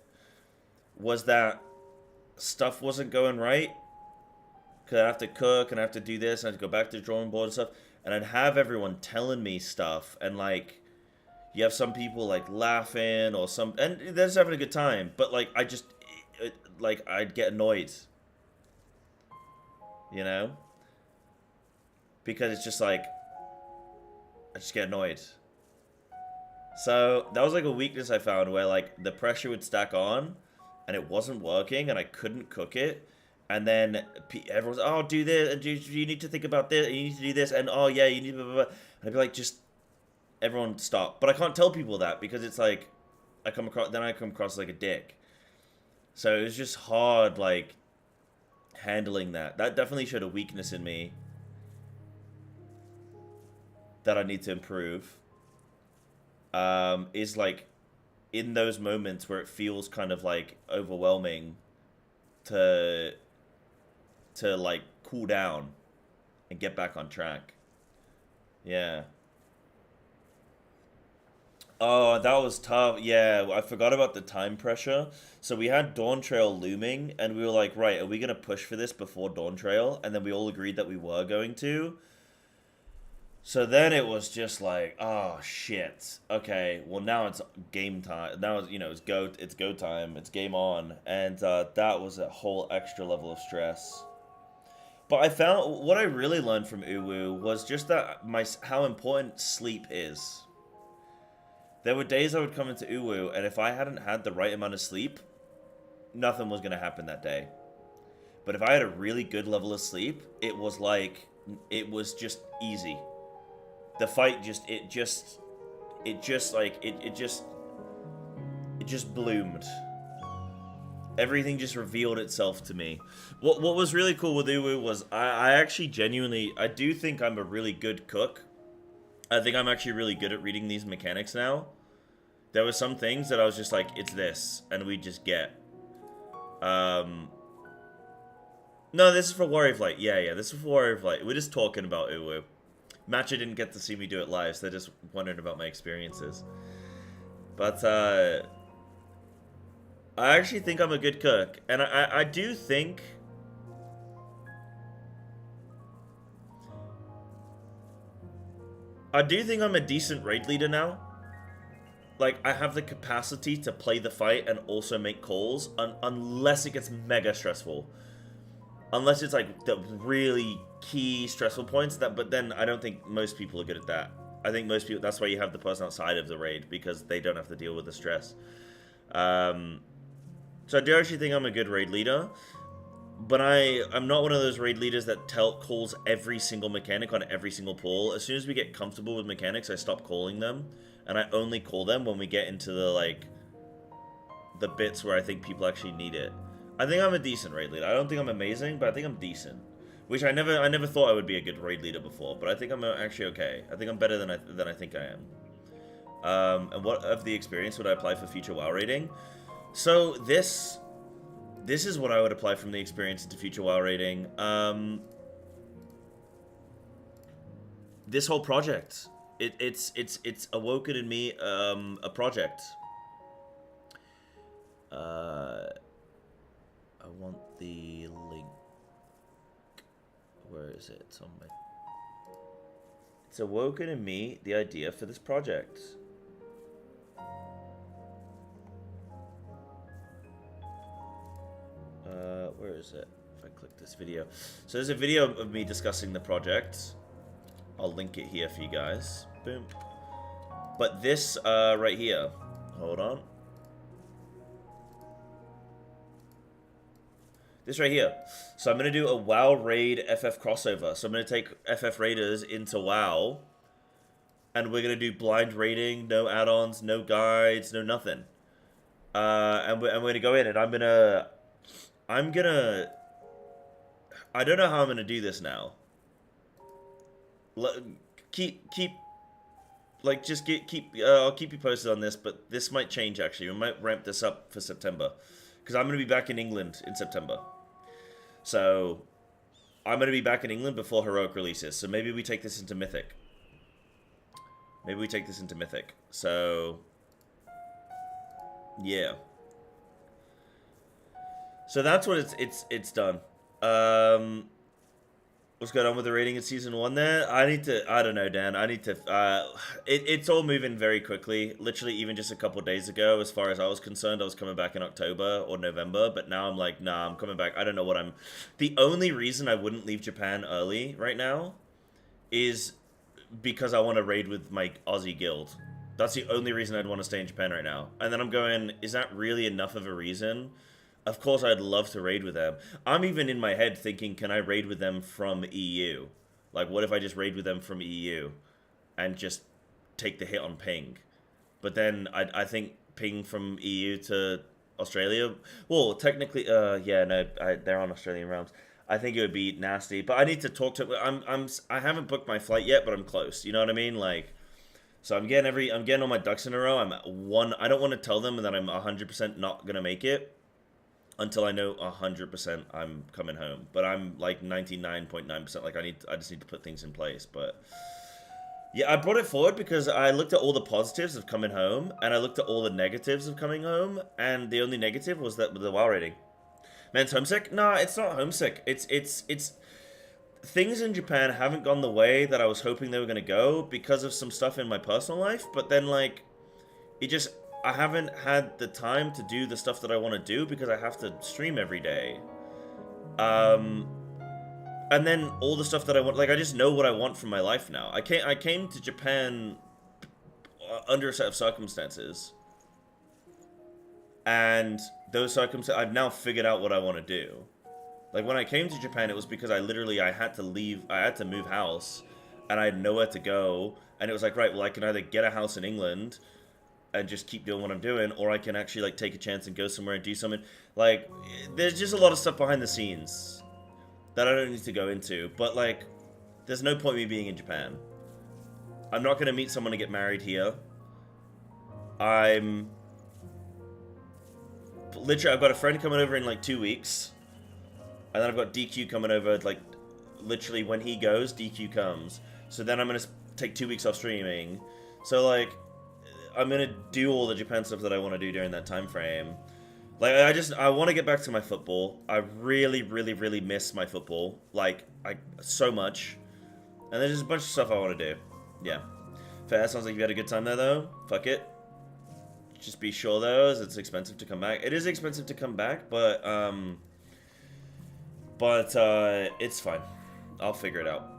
was that stuff wasn't going right. Because I'd have to cook, and I have to do this, and I have to go back to the drawing board and stuff. And I'd have everyone telling me stuff, and like, you have some people like laughing or some, and they're just having a good time. But like, I'd get annoyed, you know, because it's just like, I just get annoyed. So that was like a weakness I found where like the pressure would stack on, and it wasn't working, and I couldn't cook it. And then everyone's, oh, do this, and you need to think about this, and you need to do this, and oh yeah, you need blah, blah, blah. And I'd be like, just, everyone stop. But I can't tell people that, because it's like, I come across like a dick. So it was just hard, like, handling that. That definitely showed a weakness in me that I need to improve. Is like, in those moments where it feels kind of like overwhelming to like cool down and get back on track. Yeah. Oh, that was tough. Yeah, I forgot about the time pressure. So we had Dawn Trail looming, and we were like, right, are we going to push for this before Dawn Trail? And then we all agreed that we were going to. So then it was just like, oh shit. Okay, well now it's game time. Now it's, you know, it's go time. It's game on. And that was a whole extra level of stress. But I found what I really learned from Uwu was just that how important sleep is. There were days I would come into Uwu, and if I hadn't had the right amount of sleep, nothing was going to happen that day. But if I had a really good level of sleep, it was like, it was just easy. The fight just bloomed. Everything just revealed itself to me. What was really cool with Uwu was I actually genuinely, I do think I'm a really good cook. I think I'm actually really good at reading these mechanics now. There were some things that I was just like, it's this, and we just get. No, this is for Warrior of Light. Yeah, this is for Warrior of Light. We're just talking about Uwu. Matcha didn't get to see me do it live, so they're just wondering about my experiences. But, I actually think I'm a good cook. And I do think... I do think I'm a decent raid leader now. Like, I have the capacity to play the fight and also make calls, unless it gets mega stressful. Unless it's like the really key stressful points, but then I don't think most people are good at that. I think most people, that's why you have the person outside of the raid, because they don't have to deal with the stress. So I do actually think I'm a good raid leader, But I'm not one of those raid leaders that calls every single mechanic on every single pull. As soon as we get comfortable with mechanics, I stop calling them, and I only call them when we get into the like the bits where I think people actually need it. I think I'm a decent raid leader. I don't think I'm amazing, but I think I'm decent. Which I never thought I would be a good raid leader before, but I think I'm actually okay. I think I'm better than I think I am. And what of the experience would I apply for future WoW rating? So this is what I would apply from the experience into future WoW rating. This whole project, it's awoken in me a project. I want the link. Where is it? It's on my. It's awoken in me the idea for this project. Where is it? If I click this video. So there's a video of me discussing the project. I'll link it here for you guys. Boom. But this right here. Hold on. This right here. So I'm going to do a WoW Raid FF crossover. So I'm going to take FF Raiders into WoW. And we're going to do blind raiding. No add-ons, no guides, no nothing. And we're going to go in and I'm going to... I don't know how I'm going to do this now. I'll keep you posted on this, but this might change actually. We might ramp this up for September. Because I'm going to be back in England in September. So, I'm going to be back in England before Heroic releases. So maybe we take this into Mythic. So, yeah. So that's what it's done. What's going on with the rating in Season 1 there? I don't know, Dan. It's all moving very quickly. Literally, even just a couple days ago, as far as I was concerned, I was coming back in October or November, but now I'm like, nah, I'm coming back. I don't know what I'm... The only reason I wouldn't leave Japan early right now is because I want to raid with my Aussie guild. That's the only reason I'd want to stay in Japan right now. And then I'm going, is that really enough of a reason? Of course, I'd love to raid with them. I'm even in my head thinking, can I raid with them from EU? Like, what if I just raid with them from EU and just take the hit on ping? But then I think ping from EU to Australia. Well, technically, yeah, no, they're on Australian realms. I think it would be nasty. But I need to talk to. I haven't booked my flight yet, but I'm close. You know what I mean? Like, so I'm getting all my ducks in a row. I'm at one. I don't want to tell them that I'm 100% not gonna make it until I know 100% I'm coming home. But I'm like 99.9%. Like I just need to put things in place. But yeah, I brought it forward because I looked at all the positives of coming home and I looked at all the negatives of coming home, and the only negative was that the WoW rating. Man, it's homesick? Nah, it's not homesick. It's things in Japan haven't gone the way that I was hoping they were gonna go because of some stuff in my personal life. But then like I haven't had the time to do the stuff that I want to do because I have to stream every day. And then all the stuff that I want, like I just know what I want from my life now. I came to Japan under a set of circumstances. And those circumstances, I've now figured out what I want to do. Like when I came to Japan, it was because I had to leave, I had to move house and I had nowhere to go. And it was like, right, well, I can either get a house in England and just keep doing what I'm doing, or I can actually like take a chance and go somewhere and do something. Like, there's just a lot of stuff behind the scenes that I don't need to go into, but like, there's no point me being in Japan. I'm not gonna meet someone to get married here. Literally, I've got a friend coming over in like 2 weeks, and then I've got DQ coming over, like, literally when he goes, DQ comes. So then I'm gonna take 2 weeks off streaming. So like, I'm gonna do all the Japan stuff that I want to do during that time frame. Like, I want to get back to my football. I really, really, really miss my football. Like, so much. And there's just a bunch of stuff I want to do. Yeah. Fair, sounds like you had a good time there, though. Fuck it. Just be sure, though, as it's expensive to come back. It is expensive to come back, but it's fine. I'll figure it out.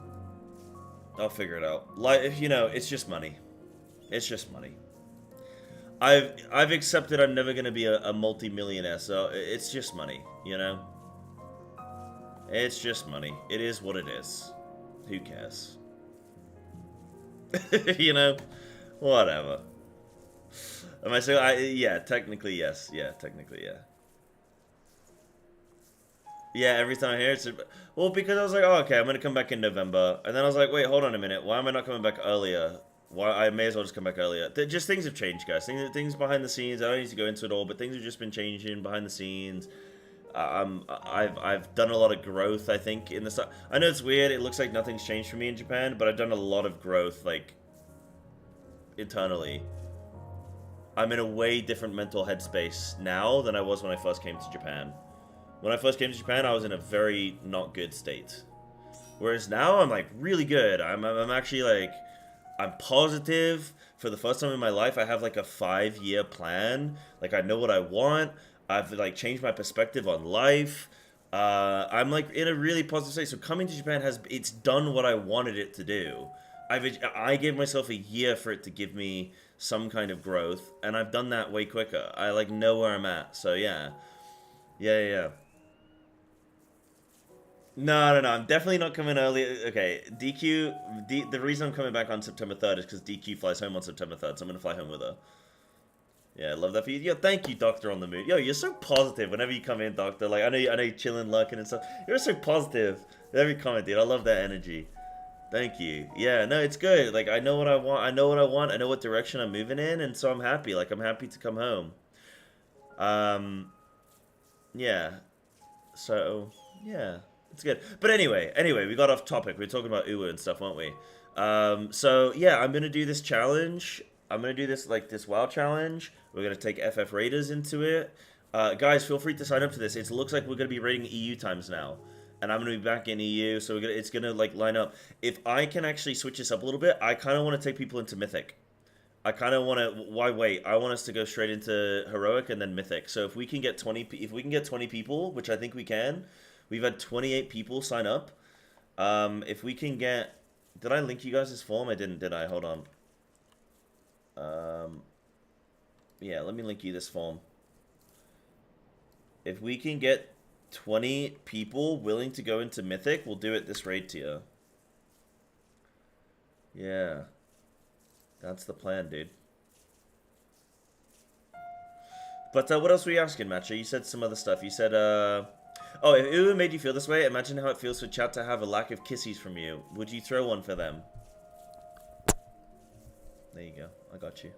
Like, you know, it's just money. It's just money. I've accepted I'm never gonna be a multi-millionaire, so it's just money, you know? It's just money. It is what it is. Who cares? You know? Whatever. Am I saying? Yeah, technically yes. Yeah, technically yeah. Yeah, every time I hear it, well, because I was like, oh, okay, I'm gonna come back in November, and then I was like, wait, hold on a minute, why am I not coming back earlier? Why I may as well just come back earlier. Just things have changed, guys. Things behind the scenes. I don't need to go into it all, but things have just been changing behind the scenes. I've done a lot of growth, I think, in the. I know it's weird. It looks like nothing's changed for me in Japan, but I've done a lot of growth, like internally. I'm in a way different mental headspace now than I was when I first came to Japan. When I first came to Japan, I was in a very not good state. Whereas now, I'm like really good. I'm actually like, I'm positive. For the first time in my life, I have like a 5-year plan. Like I know what I want. I've like changed my perspective on life. I'm like in a really positive state. So coming to Japan it's done what I wanted it to do. I gave myself a year for it to give me some kind of growth, and I've done that way quicker. I like know where I'm at. So yeah. Yeah. No, I'm definitely not coming early. Okay, the reason I'm coming back on September 3rd is because DQ flies home on September 3rd, so I'm going to fly home with her. Yeah, I love that for you. Yo, thank you, Doctor on the Moon. Yo, you're so positive whenever you come in, Doctor. Like, I know you're chilling, lurking and stuff. You're so positive with every comment, dude. I love that energy. Thank you. Yeah, no, it's good. Like, I know what I want. I know what direction I'm moving in, and so I'm happy. Like, I'm happy to come home. Yeah. So, yeah. It's good. But anyway, we got off topic. We were talking about Uwu and stuff, weren't we? So, yeah, I'm going to do this challenge. I'm going to do this, like, this WoW challenge. We're going to take FF Raiders into it. Guys, feel free to sign up to this. It looks like we're going to be raiding EU times now. And I'm going to be back in EU, so it's going to, like, line up. If I can actually switch this up a little bit, I kind of want to take people into Mythic. I kind of want to... Why wait? I want us to go straight into Heroic and then Mythic. So if we can get 20 people, which I think we can... We've had 28 people sign up. If we can get... Did I link you guys this form? I didn't, did I? Hold on. Yeah, let me link you this form. If we can get 20 people willing to go into Mythic, we'll do it this raid tier. Yeah. That's the plan, dude. But what else were you asking, Matcha? You said some other stuff. You said, oh, if Uwu made you feel this way, imagine how it feels for chat to have a lack of kissies from you. Would you throw one for them? There you go. I got you.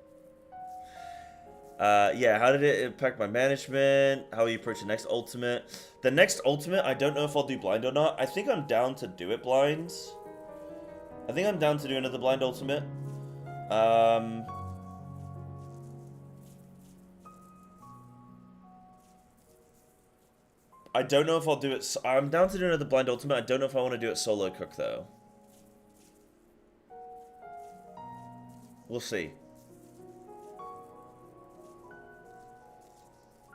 Yeah, how did it impact my management? How will you approach the next ultimate? The next ultimate, I don't know if I'll do blind or not. I think I'm down to do it blinds. I think I'm down to do another blind ultimate. I don't know if I'll do it. I'm down to do another blind ultimate. I don't know if I want to do it solo cook though. We'll see.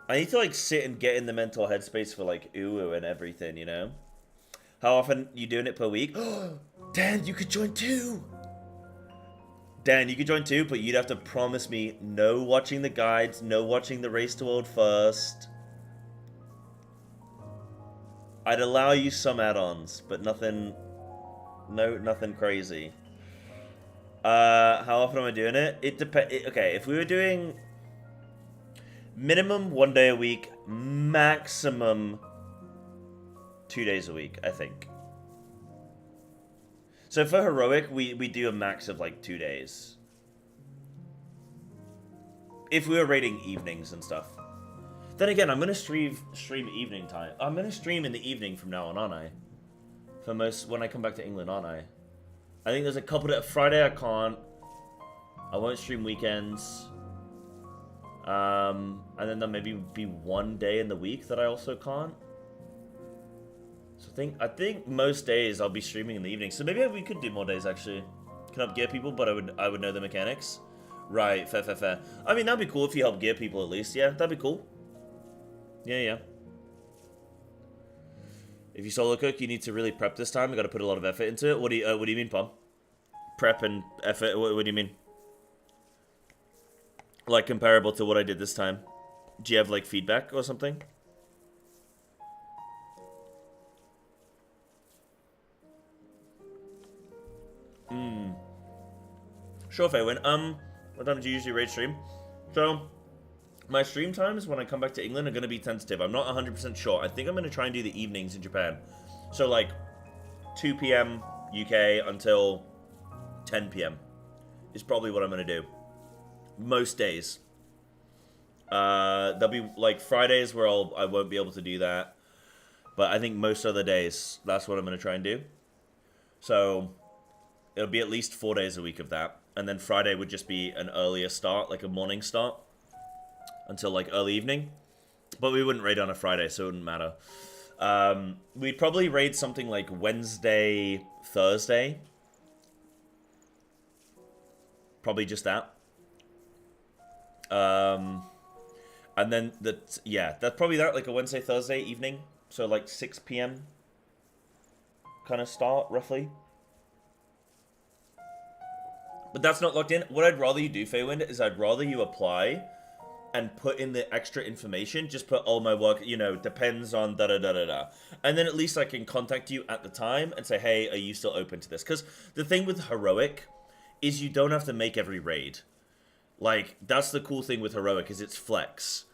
I need to like sit and get in the mental headspace for like Uwu and everything, you know? How often you doing it per week? Dan, you could join too. Dan, you could join too, but you'd have to promise me no watching the guides, no watching the Race to World first. I'd allow you some add-ons, but nothing crazy. How often am I doing it? It depends. Okay, if we were doing minimum 1 day a week, maximum 2 days a week, I think. So for Heroic, we do a max of like 2 days. If we were rating evenings and stuff. Then again, I'm going to stream evening time. I'm going to stream in the evening from now on, aren't I? For most, when I come back to England, aren't I? I think there's a couple that Friday I can't. I won't stream weekends. And then there'll maybe be 1 day in the week that I also can't. So I think most days I'll be streaming in the evening. So maybe we could do more days actually. Can help gear people, but I would know the mechanics. Right, fair. I mean, that'd be cool if you help gear people at least. Yeah, that'd be cool. Yeah. If you solo cook, you need to really prep this time. You got to put a lot of effort into it. What do you mean, Pom? Prep and effort. What do you mean? Like comparable to what I did this time? Do you have like feedback or something? Sure, Faywin. What time do you usually raid stream? So, my stream times when I come back to England are going to be tentative. I'm not 100% sure. I think I'm going to try and do the evenings in Japan. So, like, 2 p.m. UK until 10 p.m. is probably what I'm going to do. Most days. There'll be, like, Fridays where I won't be able to do that. But I think most other days, that's what I'm going to try and do. So, it'll be at least 4 days a week of that. And then Friday would just be an earlier start, like a morning start. Until, like, early evening. But we wouldn't raid on a Friday, so it wouldn't matter. We'd probably raid something like Wednesday, Thursday. Probably just that. And then, that's probably that, like a Wednesday, Thursday evening. So, like, 6 p.m. kind of start, roughly. But that's not locked in. What I'd rather you do, Feywind, is I'd rather you apply and put in the extra information. Just put, oh, my work, you know, depends on da-da-da-da-da. And then at least I can contact you at the time and say, hey, are you still open to this? Because the thing with Heroic is you don't have to make every raid. Like, that's the cool thing with Heroic, is it's flex.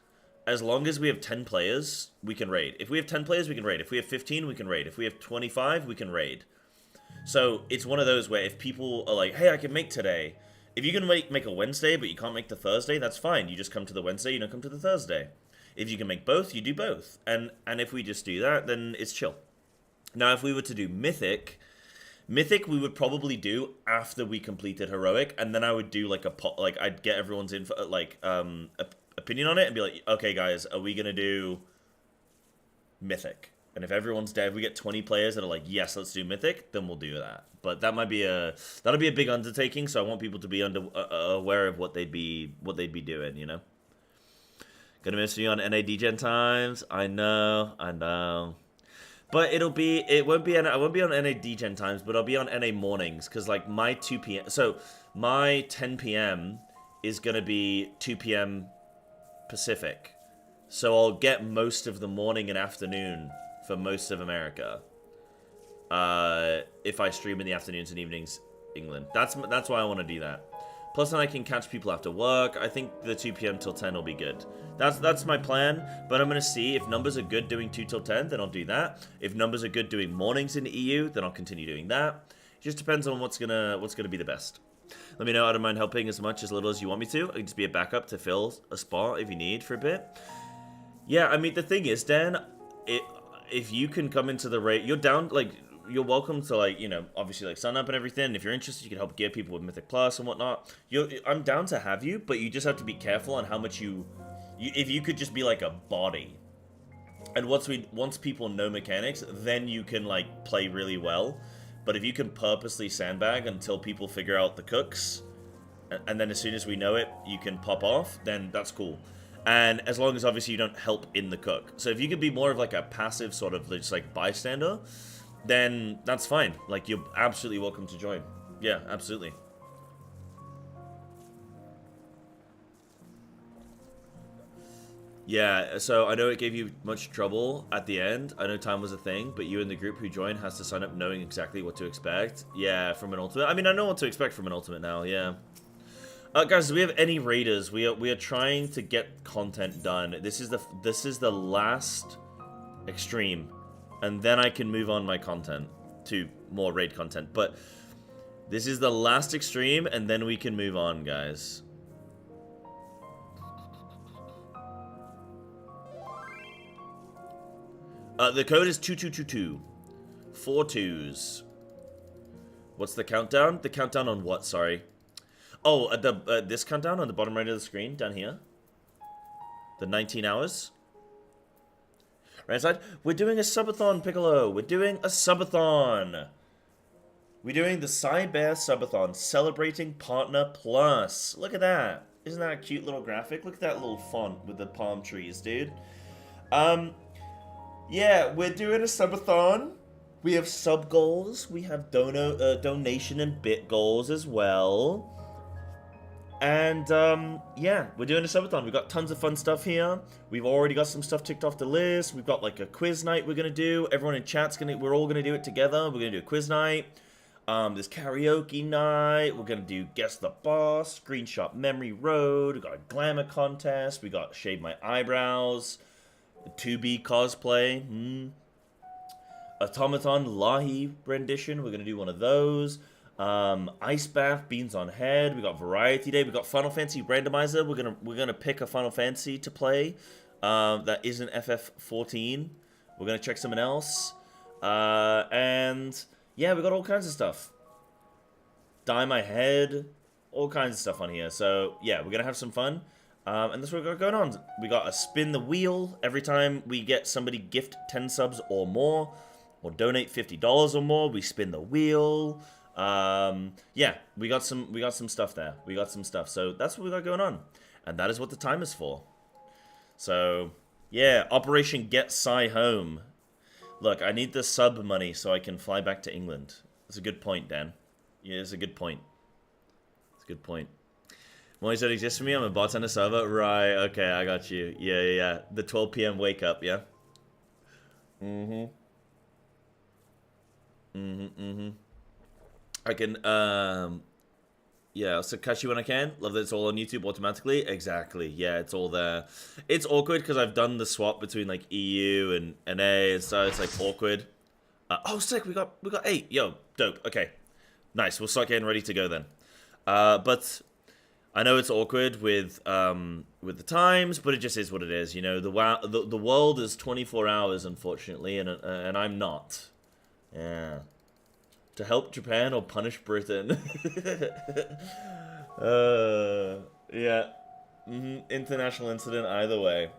As long as we have 10 players, we can raid. If we have 10 players, we can raid. If we have 15, we can raid. If we have 25, we can raid. So, it's one of those where if people are like, hey, I can make today. If you can make a Wednesday, but you can't make the Thursday, that's fine. You just come to the Wednesday, you don't come to the Thursday. If you can make both, you do both. And if we just do that, then it's chill. Now, if we were to do Mythic we would probably do after we completed Heroic, and then I would do like I'd get everyone's info, opinion on it and be like, okay, guys, are we gonna do Mythic? And if everyone's dead, if we get 20 players that are like, yes, let's do Mythic, then we'll do that. But that'll be a big undertaking, so I want people to be aware of what they'd be doing, you know. Gonna miss you on NA Gen times. I know. But I won't be on NA Gen times, but I'll be on NA mornings, because like my 2 p.m. So my 10 p.m. is gonna be 2 p.m. Pacific. So I'll get most of the morning and afternoon for most of America. If I stream in the afternoons and evenings, England. That's why I want to do that. Plus, then I can catch people after work. I think the 2 p.m. till 10 will be good. That's my plan. But I'm gonna see if numbers are good doing 2 till 10, then I'll do that. If numbers are good doing mornings in the EU, then I'll continue doing that. It just depends on what's gonna be the best. Let me know. I don't mind helping as much, as little as you want me to. I can just be a backup to fill a spot if you need for a bit. Yeah, I mean, the thing is, Dan, if you can come into the raid, you're down, like, you're welcome to, like, you know, obviously, like, sign up and everything. If you're interested, you can help gear people with Mythic Plus and whatnot. I'm down to have you, but you just have to be careful on how much if you could just be, like, a body. And once people know mechanics, then you can, like, play really well. But if you can purposely sandbag until people figure out the cooks, and then as soon as we know it, you can pop off, then that's cool. And as long as, obviously, you don't help in the cook. So if you could be more of, like, a passive sort of, just, like, bystander, then that's fine. Like, you're absolutely welcome to join. Yeah, absolutely. Yeah, so I know it gave you much trouble at the end. I know time was a thing, but you and the group who joined has to sign up knowing exactly what to expect. Yeah, from an ultimate. I mean, I know what to expect from an ultimate now, yeah. Guys, do we have any raiders? We are trying to get content done. This is the last extreme, and then I can move on my content to more raid content. But this is the last extreme, and then we can move on, guys. The code is 2222. 4 2s. What's the countdown? The countdown on what? Sorry. Oh, this countdown on the bottom right of the screen, down here. The 19 hours. Right side. We're doing a subathon, Piccolo. We're doing a subathon. We're doing the Psybearslat subathon, celebrating Partner Plus. Look at that. Isn't that a cute little graphic? Look at that little font with the palm trees, dude. Yeah, we're doing a subathon. We have sub goals. We have donation and bit goals as well. And, yeah, we're doing a subathon. We've got tons of fun stuff here. We've already got some stuff ticked off the list. We've got, like, a quiz night we're going to do. Everyone in chat's we're all going to do it together. We're going to do a quiz night. There's karaoke night. We're gonna do guess the boss, screenshot memory road. We got a glamour contest. We got shave my eyebrows, 2B cosplay. Automaton Lahi rendition. We're gonna do one of those. Ice bath, beans on head. We got variety day. We got Final Fantasy randomizer. We're gonna pick a Final Fantasy to play. That isn't FF14. We're gonna check someone else. And yeah, we got all kinds of stuff. Dye my head, all kinds of stuff on here. So yeah, we're gonna have some fun. And that's what we got going on. We got a spin the wheel every time we get somebody gift 10 subs or more, or donate $50 or more. We spin the wheel. Yeah, we got some stuff there. We got some stuff. So that's what we got going on, and that is what the time is for. So yeah, Operation Get Psy Home. Look, I need the sub money so I can fly back to England. That's a good point, Dan. Yeah, it's a good point. It's a good point. Moise don't exist for me. I'm a bartender server. Right. Okay, I got you. Yeah. The 12 p.m. wake up. Yeah. I can. Yeah, so catch you when I can. Love that it's all on YouTube automatically. Exactly. Yeah, it's all there. It's awkward because I've done the swap between like EU and NA and so it's like awkward. Oh, sick. We got 8. Yo, dope. Okay, nice. We'll start getting ready to go then. But I know it's awkward with the times, but it just is what it is. You know, the world is 24 hours, unfortunately, and I'm not. Yeah. To help Japan or punish Britain. Yeah. International incident either way.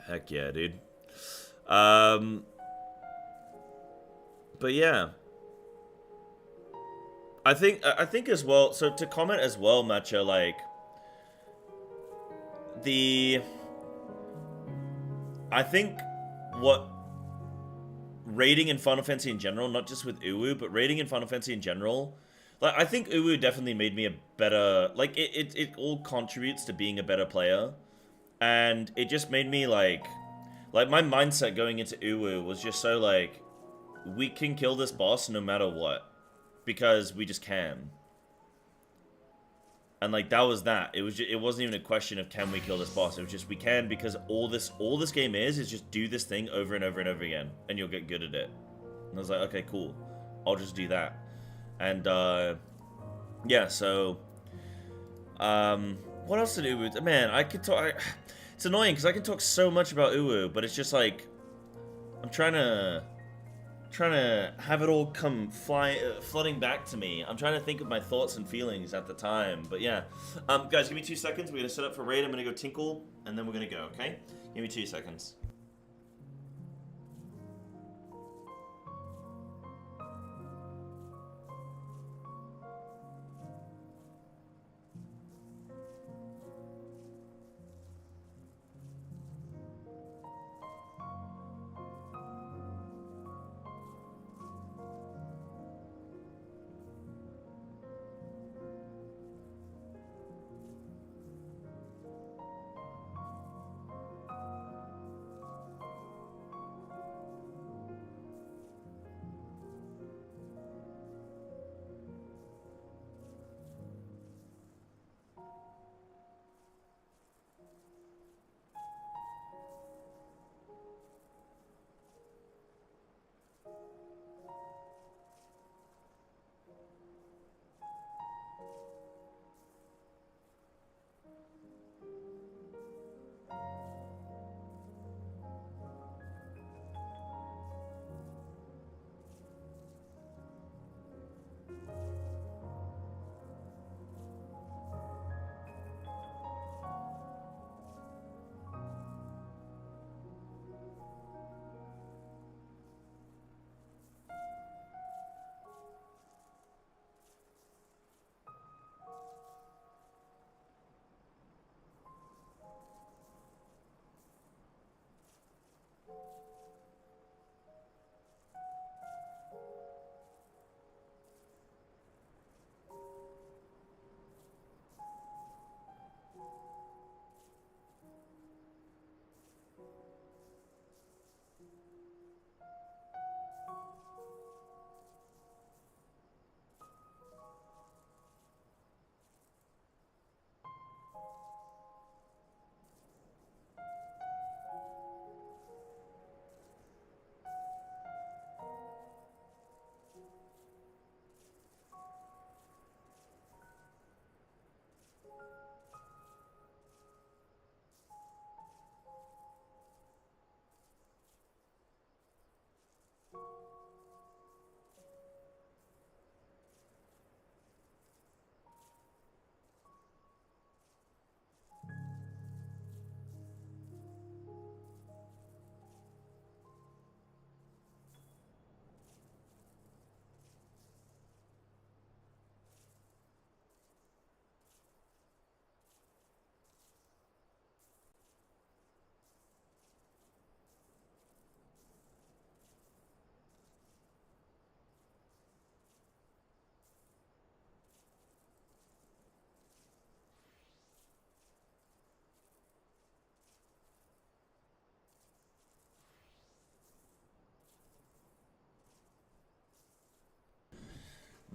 Heck yeah, dude. But yeah. I think as well, so to comment as well, Matcha, like I think what raiding in Final Fantasy in general, not just with Uwu, but raiding in Final Fantasy in general, like I think Uwu definitely made me a better, like it all contributes to being a better player, and it just made me like my mindset going into Uwu was just so like, we can kill this boss no matter what, because we just can. And like that was that. It wasn't even a question of can we kill this boss. It was just we can, because all this game is just do this thing over and over and over again, and you'll get good at it. And I was like, okay, cool, I'll just do that. And yeah, so what else did Uwu? Man, I could talk. It's annoying because I can talk so much about Uwu, but it's just like I'm trying to have it all come flooding back to me. I'm trying to think of my thoughts and feelings at the time. But yeah. Guys, give me 2 seconds. We're going to set up for raid. I'm going to go tinkle, and then we're going to go, okay? Give me 2 seconds.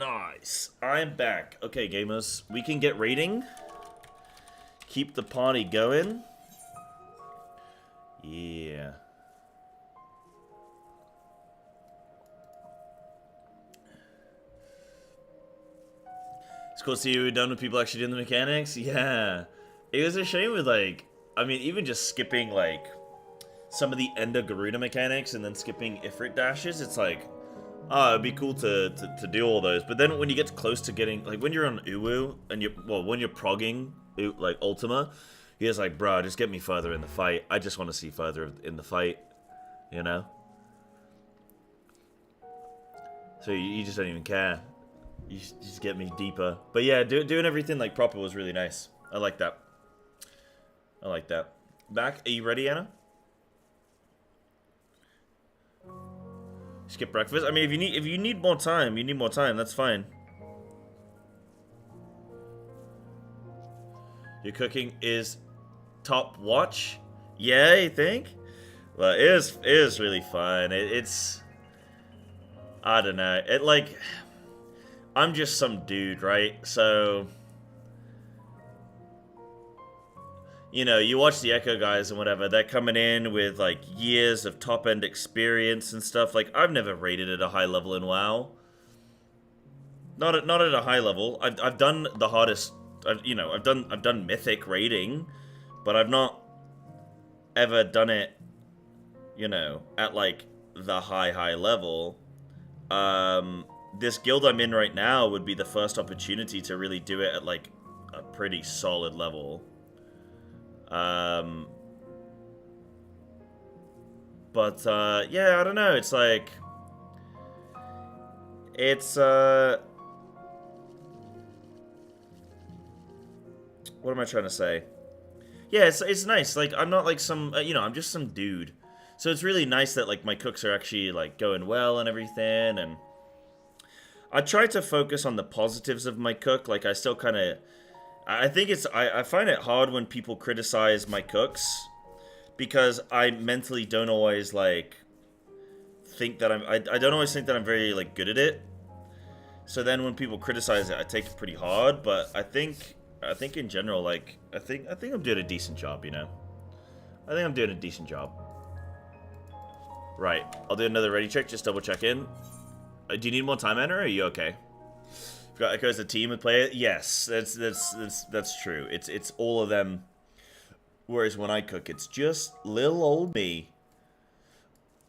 Nice. I'm back. Okay, gamers. We can get raiding. Keep the party going. Yeah. It's cool to see you done with people actually doing the mechanics. Yeah. It was a shame with, like, I mean, even just skipping, like, some of the Ender Garuda mechanics and then skipping Ifrit dashes, it's like, it'd be cool to do all those. But then when you get close to getting, like, when you're on Uwu, and when you're progging, like, Ultima, you're just like, bro, just get me further in the fight. I just want to see further in the fight, you know? So you just don't even care. You just get me deeper. But yeah, doing everything, like, proper was really nice. I like that. I like that. Back, are you ready, Anna? Skip breakfast. I mean, if you need more time, you need more time. That's fine. Your cooking is top watch. Yeah, you think? Well, it is really fun. It's I don't know. It like I'm just some dude, right? So you know, you watch the Echo guys and whatever, they're coming in with, like, years of top-end experience and stuff. Like, I've never rated at a high level in WoW. Not at a high level. I've done the hardest, you know, I've done Mythic raiding, but I've not ever done it, you know, at, like, the high level. This guild I'm in right now would be the first opportunity to really do it at, like, a pretty solid level. Yeah, I don't know, it's like, it's, what am I trying to say? Yeah, it's nice, like, I'm not like some, you know, I'm just some dude. So it's really nice that, like, my cooks are actually, like, going well and everything, and I try to focus on the positives of my cook, like, I still kind of, I think it's, I find it hard when people criticize my cooks, because I mentally don't always, like, think that I don't always think that I'm very, like, good at it. So then when people criticize it, I take it pretty hard, but I think in general, like, I think I'm doing a decent job, you know? I think I'm doing a decent job. Right, I'll do another ready check, just double check in. Do you need more time, Anna, or are you okay? Got Echo as a team and play it? Yes, that's true. It's all of them. Whereas when I cook, it's just little old me.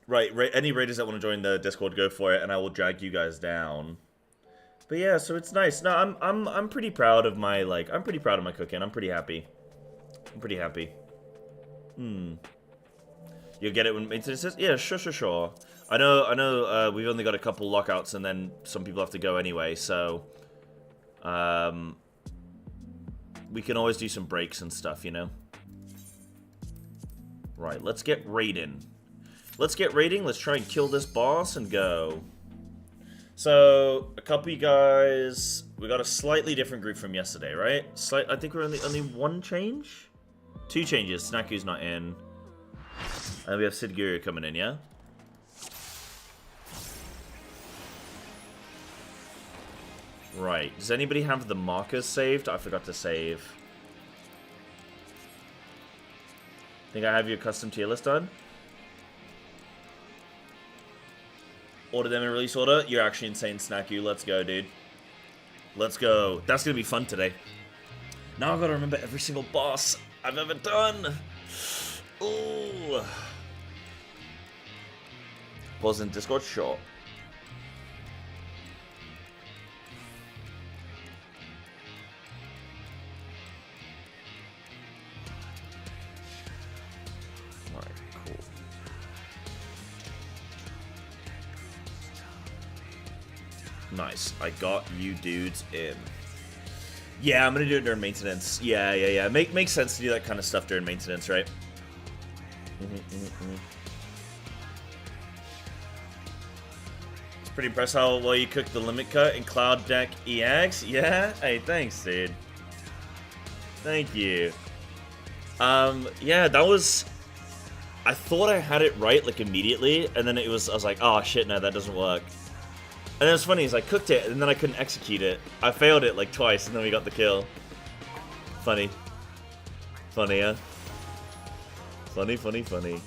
Right, any raiders that want to join the Discord, go for it, and I will drag you guys down. But yeah, so it's nice. No, I'm pretty proud of my, like, I'm pretty proud of my cooking. I'm pretty happy. I'm pretty happy. You'll get it when maintenance says? Yeah, sure. I know, we've only got a couple lockouts, and then some people have to go anyway, so we can always do some breaks and stuff, you know? Right, let's get raiding. Let's try and kill this boss and go. So, a couple of you guys, we got a slightly different group from yesterday, right? I think we're only one change? 2 changes, Snacku's not in. And we have Sidguru coming in, yeah? Right. Does anybody have the markers saved? I forgot to save. Think I have your custom tier list done? Order them in release order? You're actually insane, Snacku. Let's go, dude. Let's go. That's gonna be fun today. Now I've got to remember every single boss I've ever done. Ooh. Pause in Discord? Sure. Alright, cool. Nice. I got you dudes in. Yeah, I'm gonna do it during maintenance. Yeah. Makes sense to do that kind of stuff during maintenance, right? It's pretty impressive how well you cooked the limit cut in Cloud Deck EX. Yeah? Hey, thanks, dude. Thank you. Yeah, that was... I thought I had it right, like, immediately, and then I was like, oh, shit, no, that doesn't work. And then it's funny is I cooked it and then I couldn't execute it. I failed it like twice and then we got the kill. Funny. Funny, huh? Funny, funny, funny.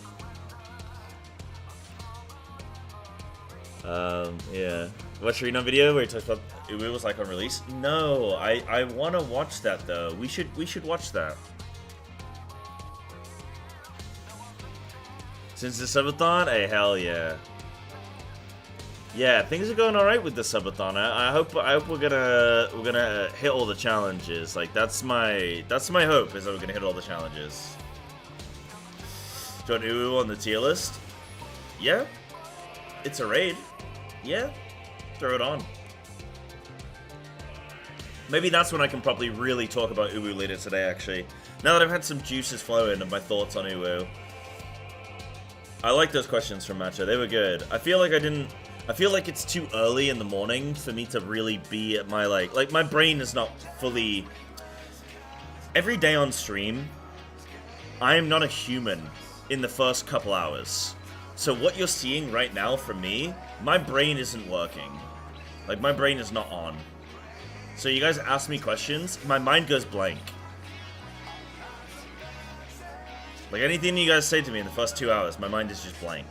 Yeah. Watch your E9 video where he talks about it was like on release? No, I want to watch that though. We should watch that. Since the subathon? Hey, hell yeah. Yeah, things are going all right with the subathon. I hope we're gonna hit all the challenges. Like that's my hope is that we're gonna hit all the challenges. Do you want Uwu on the tier list? Yeah. It's a raid. Yeah. Throw it on. Maybe that's when I can probably really talk about Uwu later today, actually. Now that I've had some juices flowing of my thoughts on Uwu. I like those questions from Matcha. They were good. I feel like it's too early in the morning for me to really be at my, like my brain is not fully... Every day on stream, I am not a human in the first couple hours. So what you're seeing right now from me, my brain isn't working. Like, my brain is not on. So you guys ask me questions, my mind goes blank. Like, anything you guys say to me in the first 2 hours, my mind is just blank.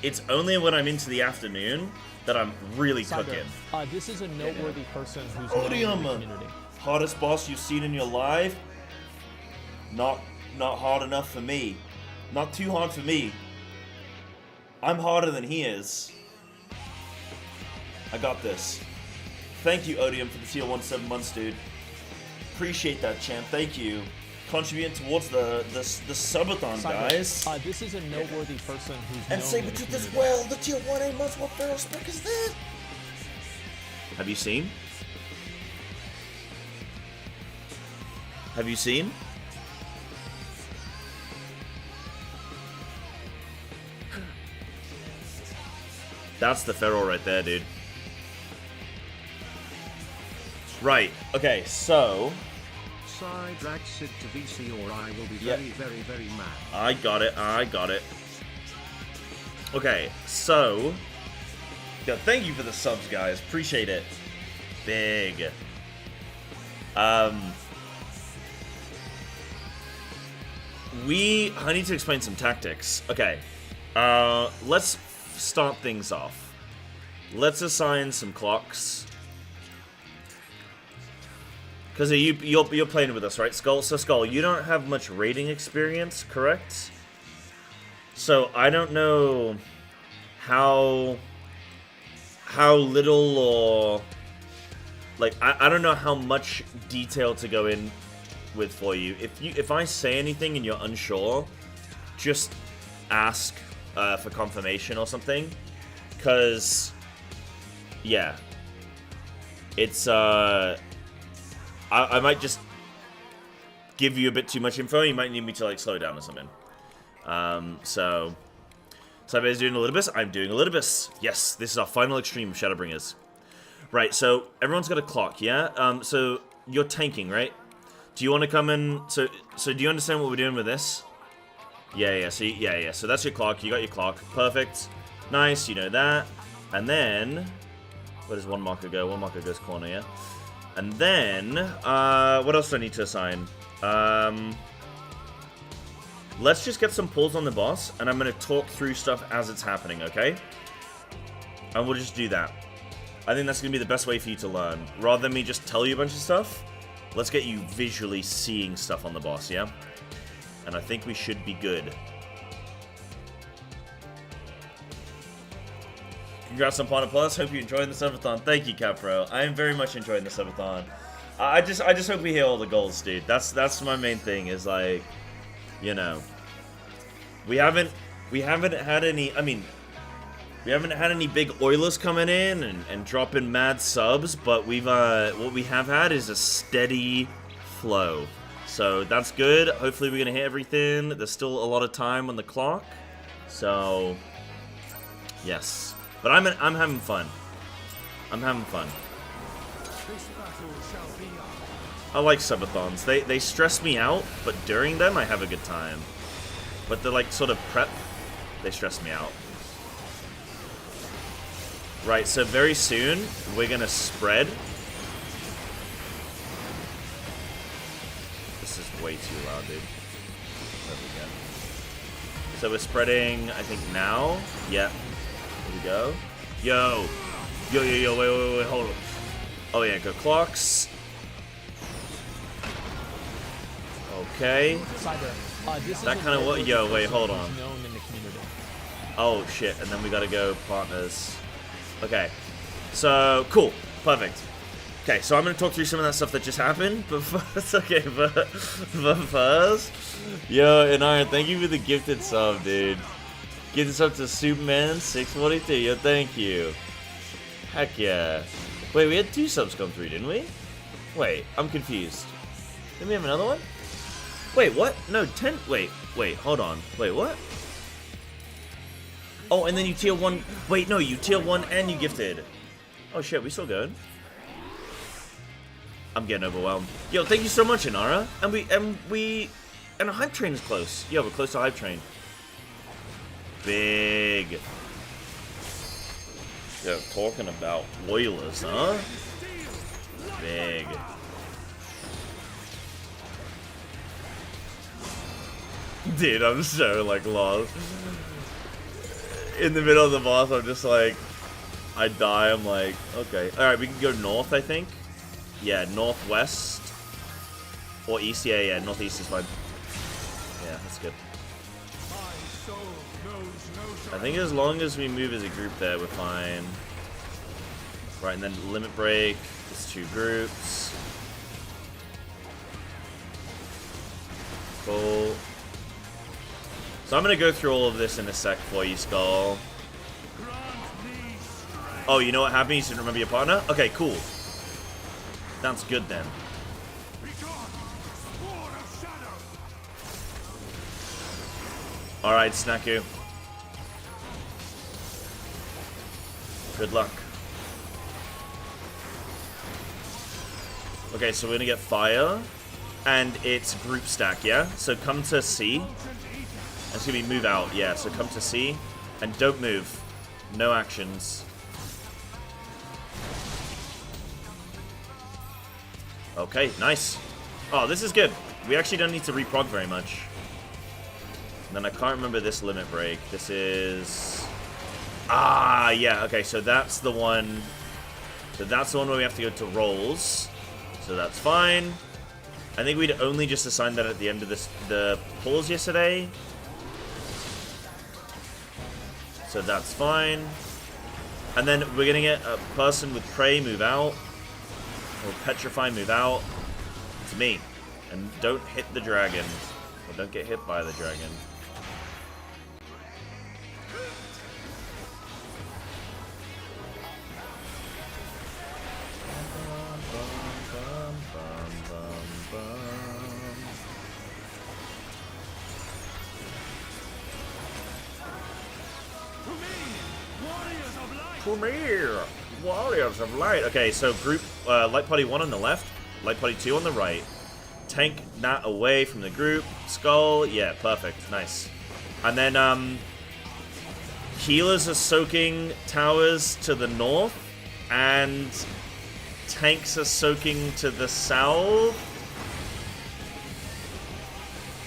It's only when I'm into the afternoon that I'm really cooking. This is a noteworthy person who's known in the community. Hardest boss you've seen in your life? Not hard enough for me. Not too hard for me. I'm harder than he is. I got this. Thank you, Odium, for the tier 1 7 months, dude. Appreciate that, champ. Thank you. Contributing towards the subathon, guys. This is a noteworthy person who's and Sabretooth as well. The tier 1 8 months. What feral spec is that? Have you seen? Have you seen? That's the feral right there, dude. Right. Okay, so... Drag Sid to VC or I will be very, very, very mad. I got it. I got it. Okay, so... Yeah, thank you for the subs, guys. Appreciate it. Big. I need to explain some tactics. Okay. Let's start things off. Let's assign some clocks. Because you're playing with us, right, Skull? So, Skull, you don't have much raiding experience, correct? So, I don't know how little or... Like, I don't know how much detail to go in with for you. If I say anything and you're unsure, just ask for confirmation or something. Because, yeah. It's, I might just give you a bit too much info. You might need me to, like, slow down or something. So Psybearslat's doing Elidibus. I'm doing Elidibus. Yes, this is our final extreme of Shadowbringers. Right, so everyone's got a clock, yeah? So you're tanking, right? Do you want to come in? So do you understand what we're doing with this? Yeah. So that's your clock. You got your clock. Perfect. Nice. You know that. And then, where does one marker go? One marker goes corner, yeah. And then, what else do I need to assign? Let's just get some pulls on the boss, and I'm going to talk through stuff as it's happening, okay? And we'll just do that. I think that's going to be the best way for you to learn. Rather than me just tell you a bunch of stuff, let's get you visually seeing stuff on the boss, yeah? And I think we should be good. Congrats on Partner Plus. Hope you enjoyed the subathon. Thank you, Capro. I am very much enjoying the subathon. I just hope we hit all the goals, dude. That's my main thing. Is like, you know, we haven't had any. I mean, we haven't had any big Oilers coming in and dropping mad subs, but what we have had is a steady flow. So that's good. Hopefully we're gonna hit everything. There's still a lot of time on the clock. So yes. But I'm having fun. I'm having fun. I like subathons. They stress me out, but during them I have a good time. But the like sort of prep, they stress me out. Right, so very soon, we're gonna spread. This is way too loud, dude. There we go. So we're spreading, I think now. Yeah. Here we go. Yo, wait, hold on. Oh yeah, go clocks. Okay. Cyber. This That is kind of what? Yo, wait, hold on. known in the community. Oh shit, and then we gotta go partners. Okay. So, cool. Perfect. Okay, so I'm gonna talk through some of that stuff that just happened, but first, but first, yo, and Iron, thank you for the gifted sub, dude. Gifted sub to Superman 642. Yo, thank you. Heck yeah. Wait, we had 2 subs come through, didn't we? Wait, I'm confused. Didn't we have another one? Wait, what? No, 10. Wait, hold on. Wait, what? Oh, and then you tier 1. Wait, no, you tier 1 and you gifted. Oh shit, we still good. I'm getting overwhelmed. Yo, thank you so much, Inara. And a hype train is close. Yo, we're close to hype train. Big. Yo, talking about Oilers, huh? Big. Dude, I'm so, like, lost. In the middle of the boss, I'm just like, I die, I'm like, okay. Alright, we can go north, I think. Yeah, northwest. Or east, yeah, northeast is fine. Yeah, that's good. I think as long as we move as a group there, we're fine. Right, and then limit break. It's 2 groups. Cool. So I'm gonna go through all of this in a sec for you, Skull. Oh, you know what happened? You didn't remember your partner? Okay, cool. Sounds good then. Alright, Snaku. Good luck. Okay, so we're gonna get fire. And it's group stack, yeah? So come to C. It's gonna be move out, yeah. So come to C. And don't move. No actions. Okay, nice. Oh, this is good. We actually don't need to reprog very much. And then I can't remember this limit break. This is... Ah, yeah, okay, so that's the one... So that's the one where we have to go to rolls. So that's fine. I think we'd only just assigned that at the end of the polls yesterday. So that's fine. And then we're gonna get a person with prey move out. Or petrify move out. It's me. And don't hit the dragon. Or don't get hit by the dragon. Come here, Warriors of Light. Okay, so group Light Party 1 on the left, Light Party 2 on the right. Tank that away from the group. Skull, yeah, perfect, nice. And then healers are soaking towers to the north, and tanks are soaking to the south.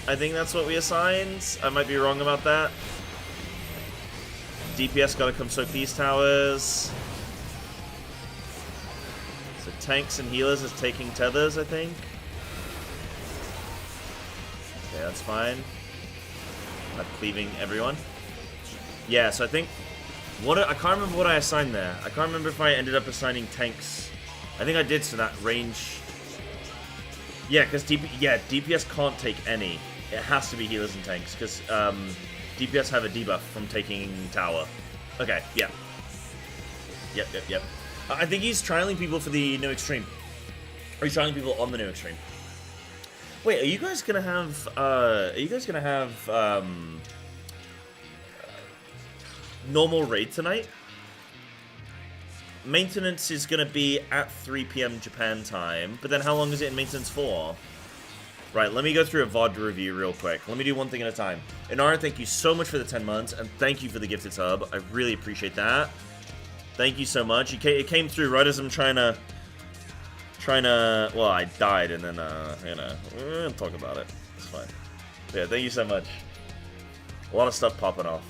I think that's what we assigned. I might be wrong about that. DPS gotta come soak these towers. So tanks and healers is taking tethers, I think. Okay, that's fine. Not cleaving everyone. Yeah, so I think... I can't remember what I assigned there. I can't remember if I ended up assigning tanks. I think I did, so that range... Yeah, because DPS can't take any. It has to be healers and tanks, because... DPS have a debuff from taking tower. Okay, yeah. Yep. I think he's trialing people for the new extreme. Or he's trialing people on the new extreme. Wait, are you guys gonna have normal raid tonight? Maintenance is gonna be at 3 PM Japan time, but then how long is it in maintenance for? Right, let me go through a VOD review real quick. Let me do one thing at a time. Inara, thank you so much for the 10 months, and thank you for the gifted sub. I really appreciate that. Thank you so much. It came through right as I'm trying to... Well, I died, and then, you know, we're gonna talk about it. It's fine. Yeah, thank you so much. A lot of stuff popping off.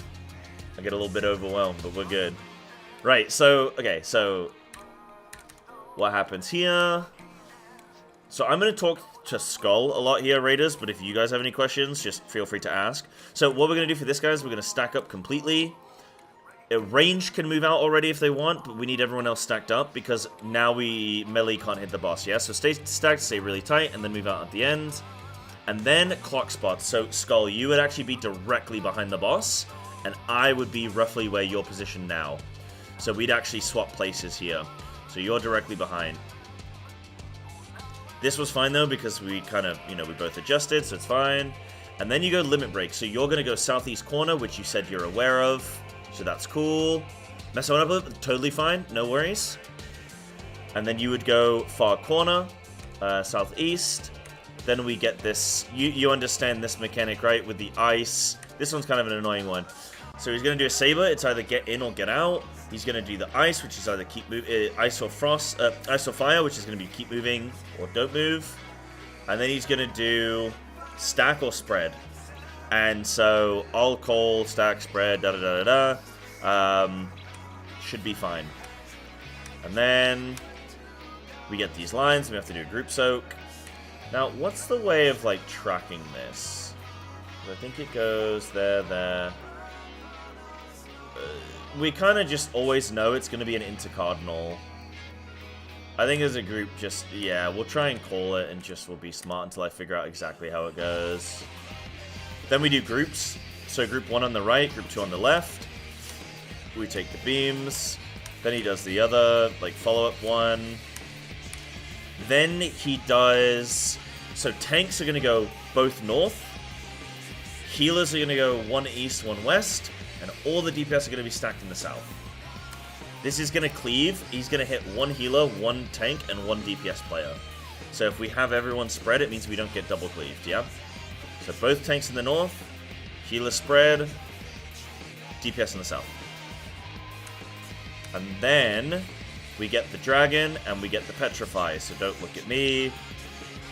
I get a little bit overwhelmed, but we're good. Right, so, okay, so... What happens here? So I'm going to talk to Skull a lot here, Raiders, but if you guys have any questions, just feel free to ask. So what we're going to do for this, guys, we're going to stack up completely. Range can move out already if they want, but we need everyone else stacked up because now melee can't hit the boss, yeah? So stay stacked, stay really tight, and then move out at the end. And then clock spots. So Skull, you would actually be directly behind the boss, and I would be roughly where you're positioned now. So we'd actually swap places here. So you're directly behind. This was fine though because we kind of, you know, we both adjusted, so it's fine. And then you go limit break. So you're going to go southeast corner, which you said you're aware of. So that's cool. Mess it up a little, totally fine, no worries. And then you would go far corner, southeast. Then we get this, you understand this mechanic, right? With the ice. This one's kind of an annoying one. So he's going to do a saber, it's either get in or get out. He's going to do the ice, which is either keep moving, ice or frost, ice or fire, which is going to be keep moving or don't move. And then he's going to do stack or spread. And so all call, stack, spread, da da da da da. Should be fine. And then we get these lines, and we have to do a group soak. Now, what's the way of like tracking this? I think it goes there, there. We kind of just always know it's going to be an intercardinal. I think as a group, just, yeah, we'll try and call it and just we'll be smart until I figure out exactly how it goes. Then we do groups. So group 1 on the right, group 2 on the left. We take the beams. Then he does the other, like, follow-up one. Then he does... So tanks are going to go both north. Healers are going to go one east, one west. And all the DPS are going to be stacked in the south. This is going to cleave. He's going to hit one healer, one tank, and one DPS player. So if we have everyone spread, it means we don't get double cleaved, yeah? So both tanks in the north, healer spread, DPS in the south. And then we get the dragon and we get the petrify. So don't look at me.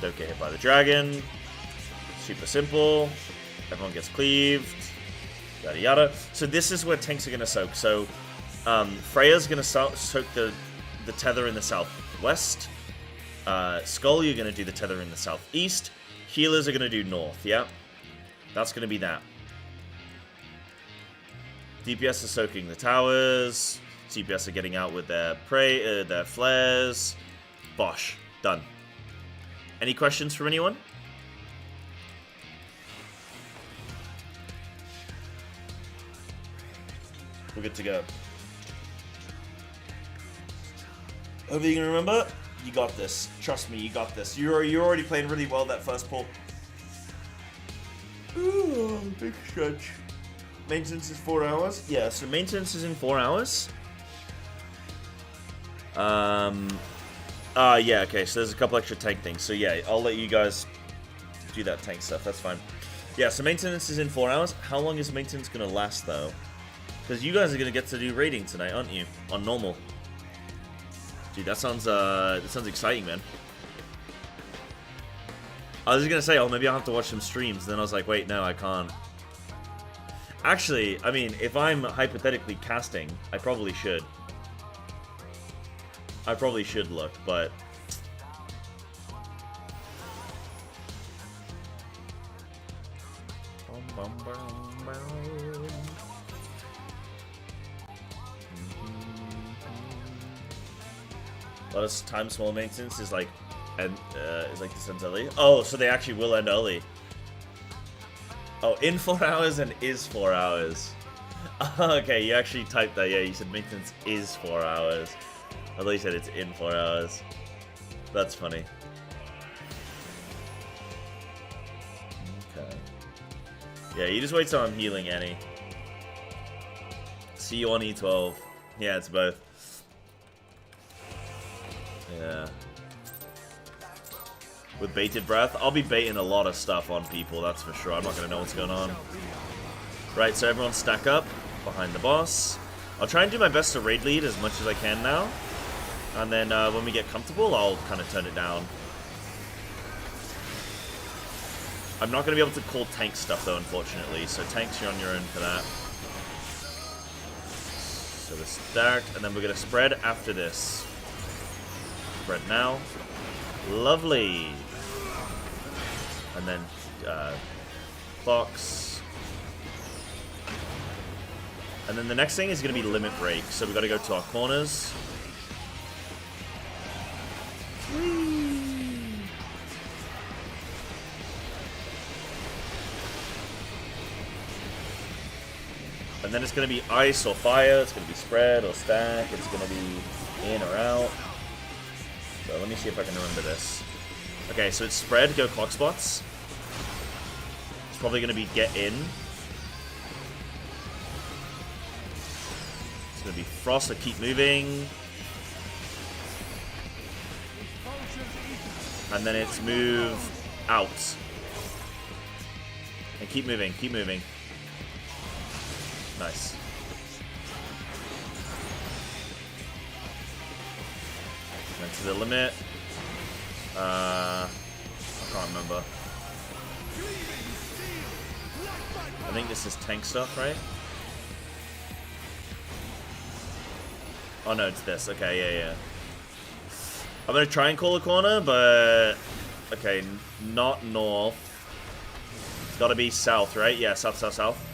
Don't get hit by the dragon. Super simple. Everyone gets cleaved. Yada yada. So this is where tanks are going to soak. So Freya's going to soak the tether in the southwest. Skull, you're going to do the tether in the southeast. Healers are going to do north, yeah? That's going to be that. DPS are soaking the towers. CPS are getting out with their their flares. Bosh. Done. Any questions from anyone? We're good to go. Hopefully you can remember. You got this. Trust me, you got this. You're already playing really well that first pull. Ooh, big stretch. Maintenance is 4 hours? Yeah, so maintenance is in 4 hours. Yeah, okay, so there's a couple extra tank things. So yeah, I'll let you guys do that tank stuff, that's fine. Yeah, so maintenance is in 4 hours. How long is maintenance gonna last though? Because you guys are gonna get to do raiding tonight, aren't you? On normal. Dude, that sounds exciting, man. I was gonna say, oh, maybe I'll have to watch some streams. Then I was like, wait, no, I can't. Actually, I mean, if I'm hypothetically casting, I probably should. I probably should look, but... Let us time small maintenance is like, is like this ends early. Oh, so they actually will end early. Oh, in 4 hours and is 4 hours. Okay, you actually typed that. Yeah, you said maintenance is 4 hours. I thought you said it's in 4 hours. That's funny. Okay. Yeah, you just wait till I'm healing, Annie. See you on E12. Yeah, it's both. Yeah. With baited breath, I'll be baiting a lot of stuff on people, that's for sure. I'm not going to know what's going on. Right, so everyone stack up behind the boss. I'll try and do my best to raid lead as much as I can now. And then when we get comfortable, I'll kind of turn it down. I'm not going to be able to call tank stuff, though, unfortunately. So tanks, you're on your own for that. So we're stacked, and then we're going to spread after this. Spread now. Lovely. And then clocks. And then the next thing is going to be limit break. So we've got to go to our corners. And then it's going to be ice or fire, it's going to be spread or stack, it's going to be in or out. So let me see if I can remember this. Okay, so it's spread, go clock spots. It's probably going to be get in. It's going to be frost or keep moving. And then it's move out. And keep moving, keep moving. Nice. And to the limit. I can't remember. I think this is tank stuff, right? Oh no, it's this. Okay, yeah. I'm gonna try and call a corner, but okay, not north. It's gotta be south, right? Yeah, south, south, south.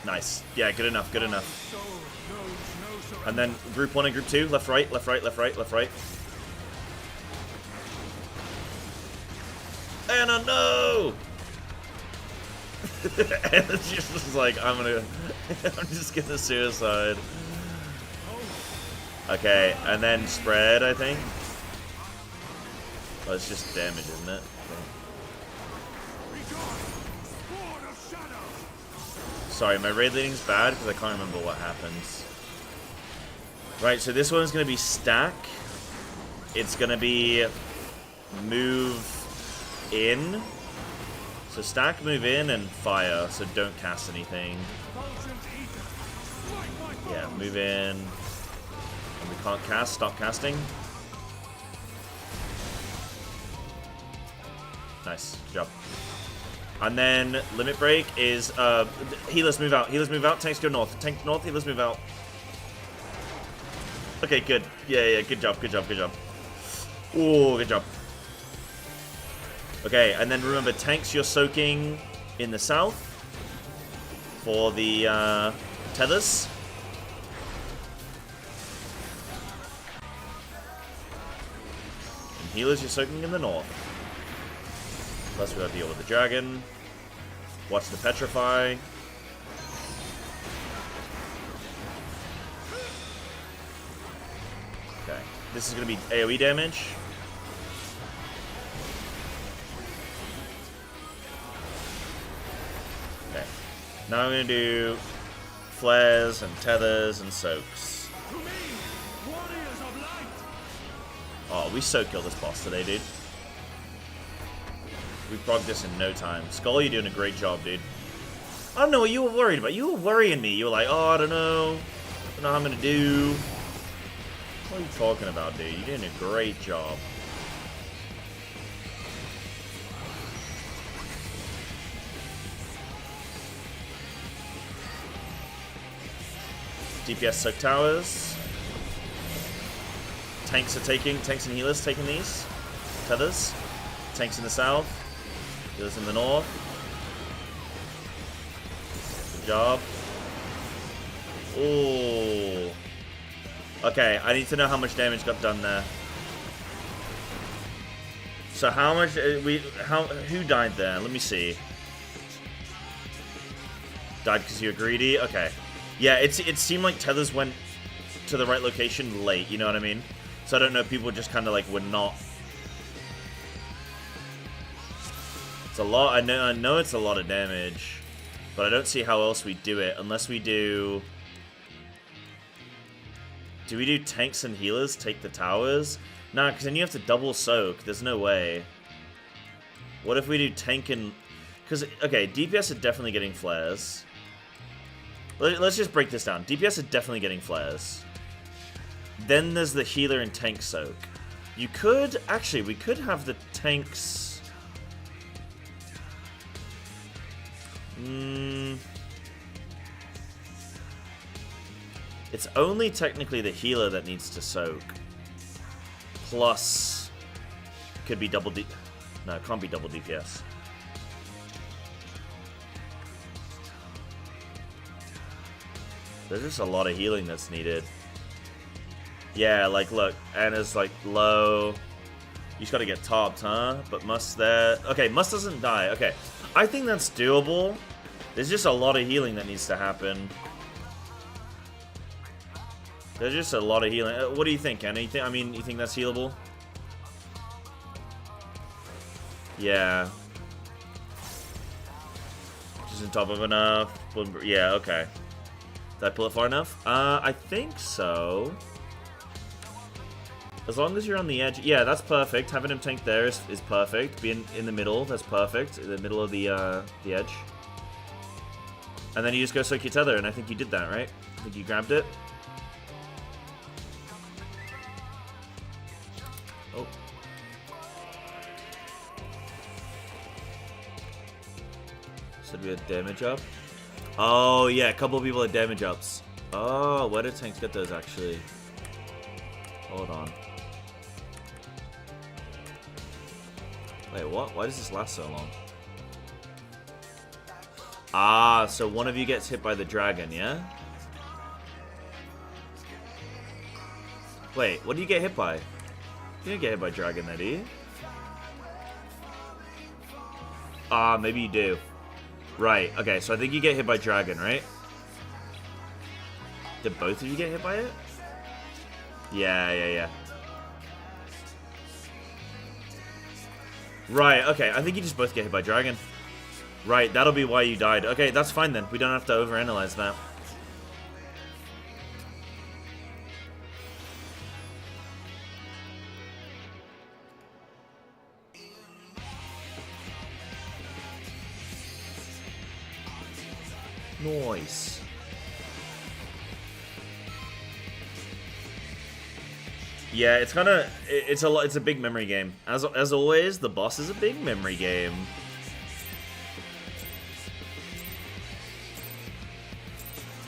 Nice. Yeah, good enough, good enough. And then group 1 and group 2, left, right, left, right, left, right, left, right. Anna, no! Anna's just like, I'm just gonna suicide. Okay, and then spread, I think. Oh, it's just damage, isn't it? Okay. Sorry, my raid leading's bad because I can't remember what happens. Right, so this one's going to be stack. It's going to be move in. So stack, move in, and fire. So don't cast anything. Yeah, move in. And we can't cast, stop casting. Nice, good job. And then limit break is healers move out. Healers move out. Tanks go north. Tank north. Healers move out. Okay, good. Yeah. Good job. Good job. Good job. Ooh, good job. Okay, and then remember, tanks you're soaking in the south for the tethers. And healers you're soaking in the north. Plus we gotta deal with the dragon. Watch the petrify. Okay. This is gonna be AoE damage. Okay. Now I'm gonna do flares and tethers and soaks. Oh, we so killed this boss today, dude. We progged this in no time. Skull, you're doing a great job, dude. I don't know what you were worried about. You were worrying me. You were like, oh, I don't know. I don't know how I'm going to do. What are you talking about, dude? You're doing a great job. DPS soak towers. Tanks and healers taking these. Tethers. Tanks in the south. Healers in the north. Good job. Ooh. Okay, I need to know how much damage got done there. So how much who died there? Let me see. Died because you're greedy? Okay. Yeah, it seemed like tethers went to the right location late, you know what I mean? So I don't know, people just kind of like were not. It's a lot. I know it's a lot of damage, but I don't see how else we do it unless we do. Do we do tanks and healers take the towers? Nah, because then you have to double soak. There's no way. What if we do tank and? Because, okay, DPS are definitely getting flares. Let's just break this down. DPS are definitely getting flares. Then there's the healer and tank soak. You could, actually, we could have the tanks... It's only technically the healer that needs to soak. Plus, could be double D... No, it can't be double DPS. There's just a lot of healing that's needed. Yeah, like, look, Anna's, like, low. You just gotta get topped, huh? But Must there... Okay, Must doesn't die. Okay, I think that's doable. There's just a lot of healing that needs to happen. There's just a lot of healing. What do you think, Anna? You think that's healable? Yeah. Just on top of enough. Yeah, okay. Did I pull it far enough? I think so. As long as you're on the edge. Yeah, that's perfect. Having him tank there is perfect. Being in the middle, that's perfect. In the middle of the edge. And then you just go soak your tether, and I think you did that, right? I think you grabbed it. Oh. Said we had damage up. Oh, yeah, a couple of people had damage ups. Oh, where did tanks get those, actually? Hold on. Wait, what? Why does this last so long? Ah, so one of you gets hit by the dragon, yeah? Wait, what do you get hit by? You didn't get hit by dragon there, do you? Ah, maybe you do. Right, okay, so I think you get hit by dragon, right? Did both of you get hit by it? Yeah. Right, okay, I think you just both get hit by dragon. Right, that'll be why you died. Okay, that's fine then. We don't have to overanalyze that. Nice. Yeah, it's kind of it's a big memory game. As always, the boss is a big memory game.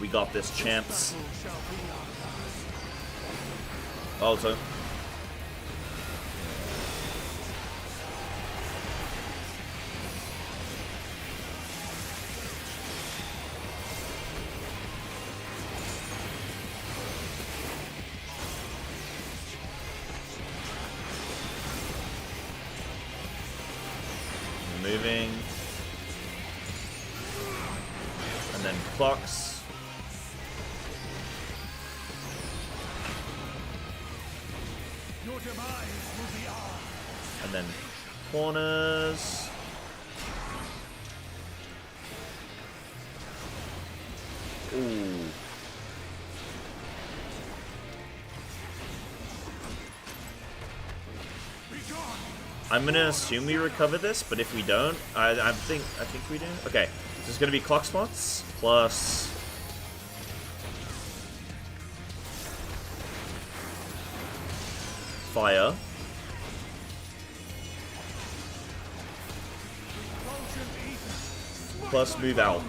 We got this, champs. Also. Moving. And then clocks. And then corners. Ooh. I'm gonna assume we recover this, but if we don't, I think we do. Okay, so it's gonna be clock spots plus fire. Plus move out.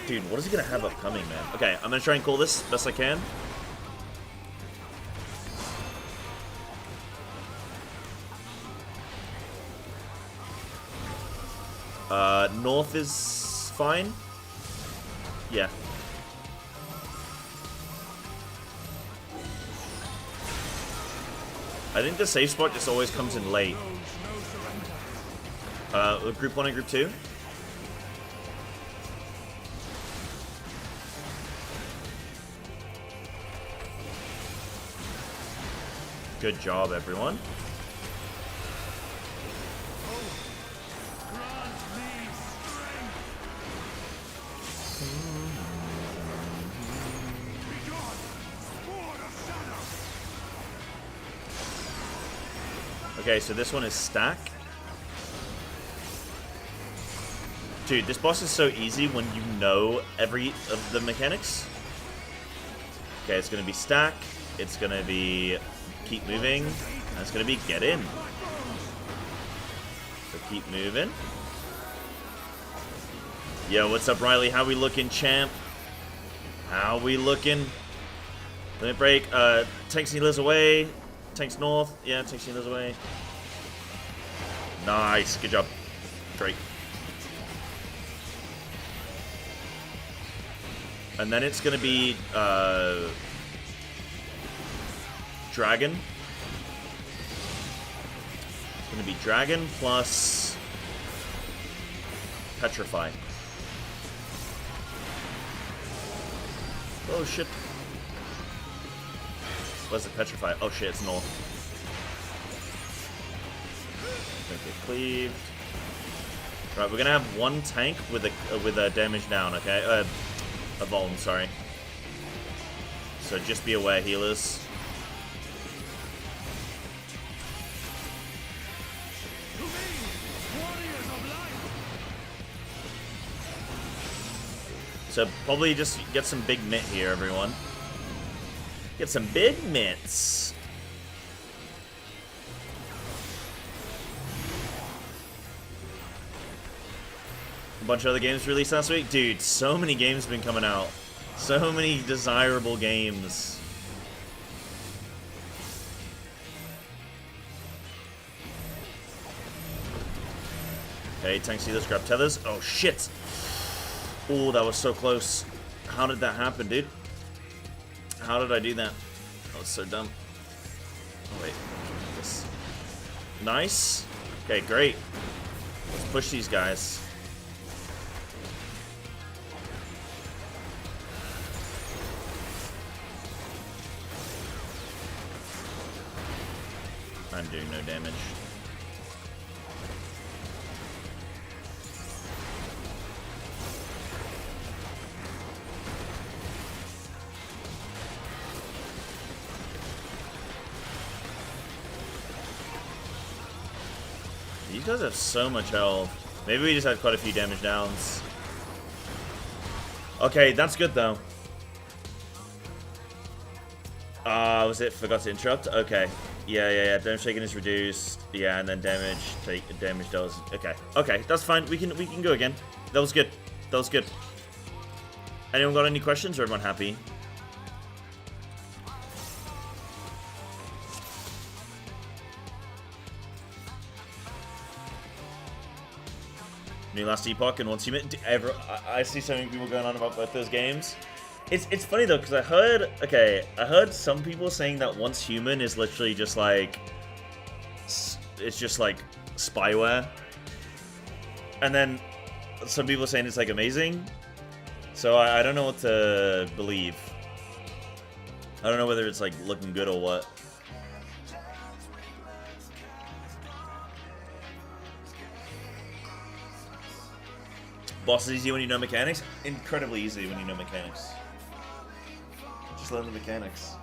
Dude, what is he gonna have upcoming, man? Okay, I'm gonna try and call this best I can. North is fine. Yeah. I think the safe spot just always comes in late. Group 1 and Group 2. Good job, everyone. Okay, so this one is stack. Dude, this boss is so easy when you know every of the mechanics. Okay, it's gonna be stack. It's gonna be keep moving. And it's gonna be get in. So keep moving. Yo, what's up, Riley? How we looking, champ? How we looking? Limit break. Tanks healers away. Tanks north. Yeah, tanks healers away. Nice. Good job. Great. And then it's gonna be dragon. It's gonna be dragon plus petrify. Oh shit. Where's the petrify? Oh shit, it's north. Don't get cleaved. Right, we're gonna have one tank with a damage down, okay? A Voln, sorry. So just be aware, healers. So probably just get some big mitt here, everyone. Get some big mitts. A bunch of other games released last week. Dude, so many games have been coming out. So many desirable games. Okay, tank sealers, grab tethers. Oh shit! Oh, that was so close. How did that happen, dude? How did I do that? That was so dumb. Oh wait. This. Nice. Okay, great. Let's push these guys. I'm doing no damage. These guys have so much health. Maybe we just had quite a few damage downs. Okay, that's good though. Was it forgot to interrupt? Okay. Yeah. Damage taken is reduced. Yeah, and then damage does. Okay, that's fine. We can go again. That was good. That was good. Anyone got any questions, or everyone happy? New Last Epoch and Once Human. I see so many people going on about both those games. It's funny though, because I heard some people saying that Once Human is literally just like, it's just like spyware, and then some people saying it's like amazing. So I don't know what to believe. I don't know whether it's like looking good or what. Boss is easy when you know mechanics. Incredibly easy when you know mechanics. Just learn the mechanics.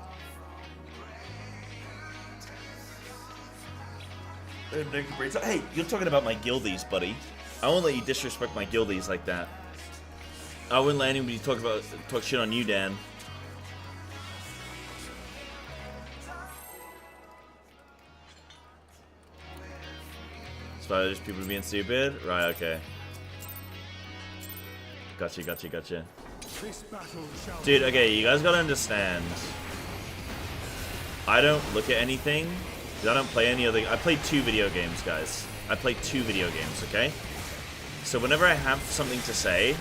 Hey, you're talking about my guildies, buddy. I won't let you disrespect my guildies like that. I wouldn't let anybody talk shit on you, Dan. So just people being stupid? Right, okay. Gotcha. Dude, okay, you guys gotta understand. I don't look at anything, because I don't play any other... I play 2 video games, guys. I play 2 video games, okay? So whenever I have something to say,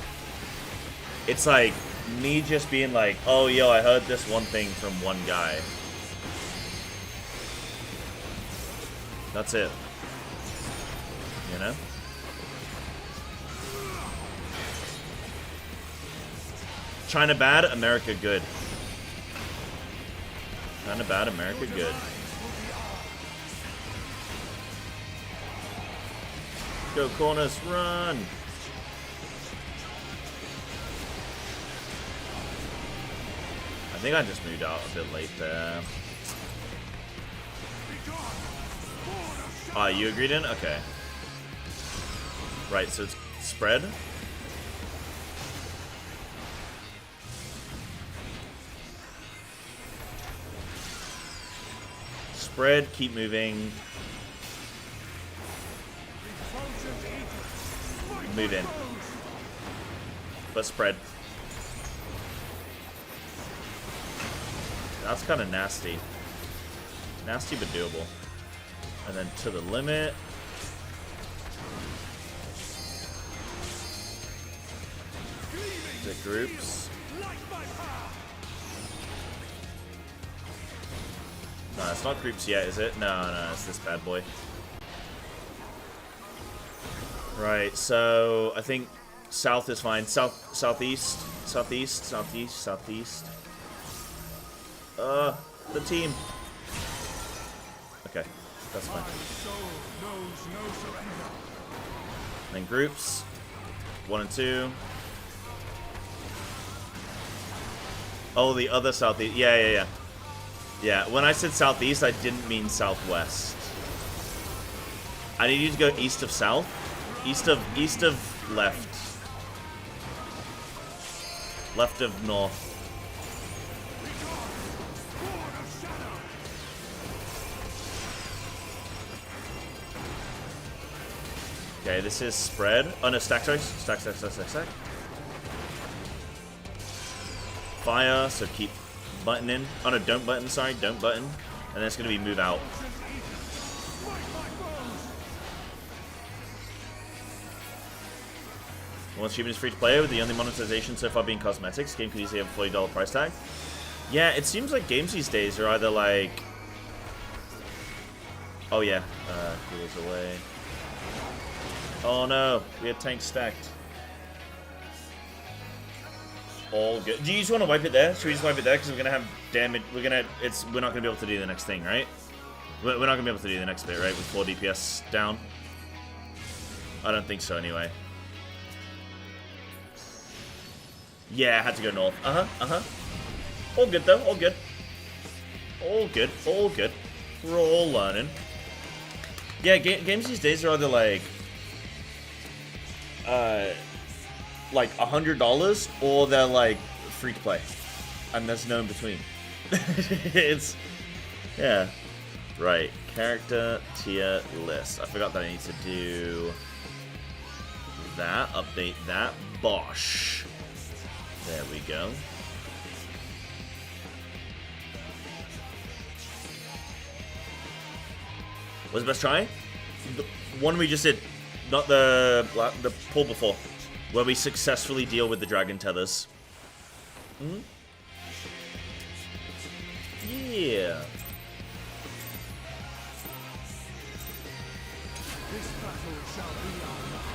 it's like me just being like, oh, yo, I heard this one thing from one guy. That's it. You know? China bad, America good. China bad, America good. Go corners, run! I think I just moved out a bit late there. Ah, you agreed in? Okay. Right, so it's spread. Spread, keep moving. Move in. But spread. That's kind of nasty. Nasty but doable. And then to the limit. The groups. No, it's not groups yet, is it? No, it's this bad boy. Right, so I think south is fine. Southeast. The team. Okay, that's fine. And then groups. 1 and 2. Oh, the other southeast. Yeah. Yeah, when I said southeast, I didn't mean southwest. I need you to go east of south. East of left. Left of north. Okay, this is spread. Oh no, stack. Fire, so keep buttoning. Oh no, don't button, sorry, don't button. And then it's gonna be move out. Once achievement is free to play, with the only monetization so far being cosmetics, game could easily have a $40 price tag. Yeah, it seems like games these days are either like... Oh yeah, heals away. Oh no, we had tanks stacked. All good. Do you just want to wipe it there? Should we just wipe it there? Because we're gonna have damage. We're not gonna be able to do the next thing, right? We're not gonna be able to do the next bit, right? With 4 DPS down. I don't think so, anyway. Yeah, I had to go north. All good though. All good. We're all learning. Yeah, games these days are either like $100 or they're like free to play, and there's no in between. It's yeah, right. Character tier list. I forgot that I need to do that. Update that. Bosh. There we go. What's the best try? The one we just did, not the pull before, where we successfully deal with the dragon tethers. Yeah. This battle shall be our last.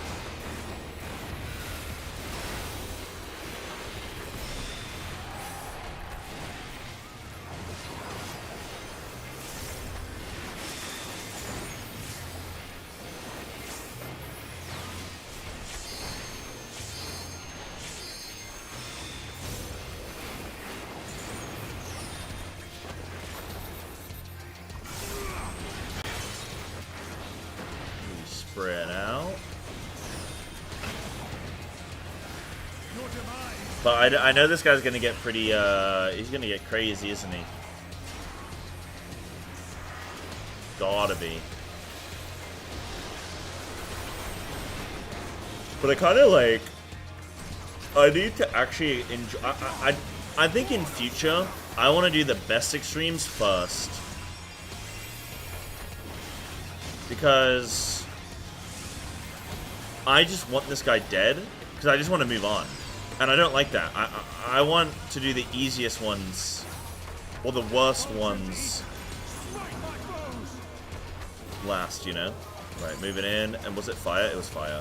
Spread out. But I know this guy's gonna get pretty, he's gonna get crazy, isn't he? Gotta be. But I kinda like, I need to actually enjoy, I think in future, I wanna do the best extremes first. Because I just want this guy dead, because I just want to move on. And I don't like that. I want to do the easiest ones, or the worst ones, last, you know? Right, moving in, and was it fire? It was fire.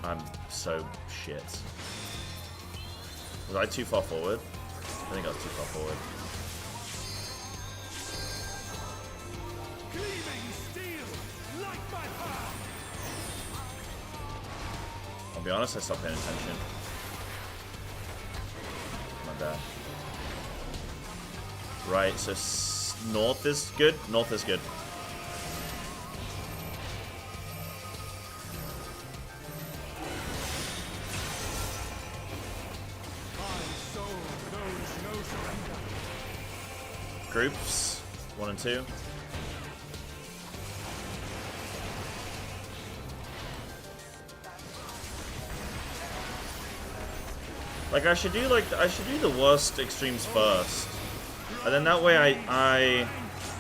I'm so shit. Was I too far forward? I think I was too far forward. I'll be honest, I stopped paying attention. My bad. Right, so north is good? North is good. groups. 1 and 2. Like I should do the worst extremes first, and then that way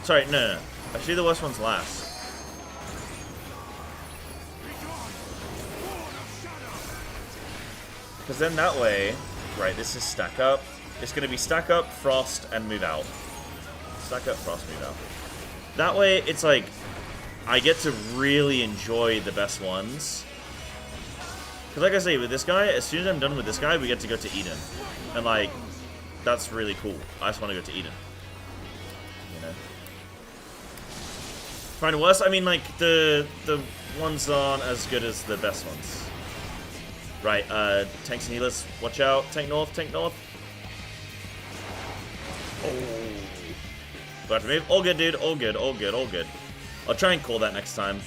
sorry, no. I should do the worst ones last. Because then that way, right? This is stack up. It's gonna be stack up, frost, and move out. Stack up, frost, move out. That way, it's like I get to really enjoy the best ones. Because like I say, with this guy, as soon as I'm done with this guy, we get to go to Eden. And like, that's really cool. I just want to go to Eden. You know? Find the worst? I mean, like, the ones aren't as good as the best ones. Right, tanks and healers, watch out. Tank north, tank north. Oh. Got to move. All good, dude. All good, all good, all good. I'll try and call that next time.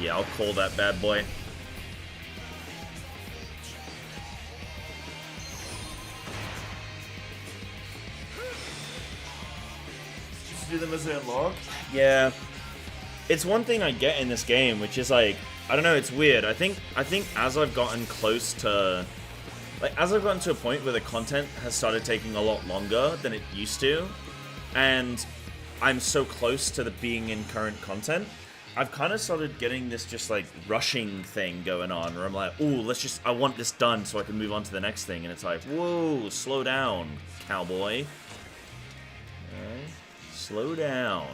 Yeah, I'll call that bad boy. Just do them as they unlock? Yeah. It's one thing I get in this game, which is like, I don't know, it's weird. I think as I've gotten close to, like, as I've gotten to a point where the content has started taking a lot longer than it used to, and I'm so close to the being in current content, I've kind of started getting this just like rushing thing going on where I'm like, ooh, I want this done so I can move on to the next thing. And it's like, whoa, slow down, cowboy. Okay. Slow down.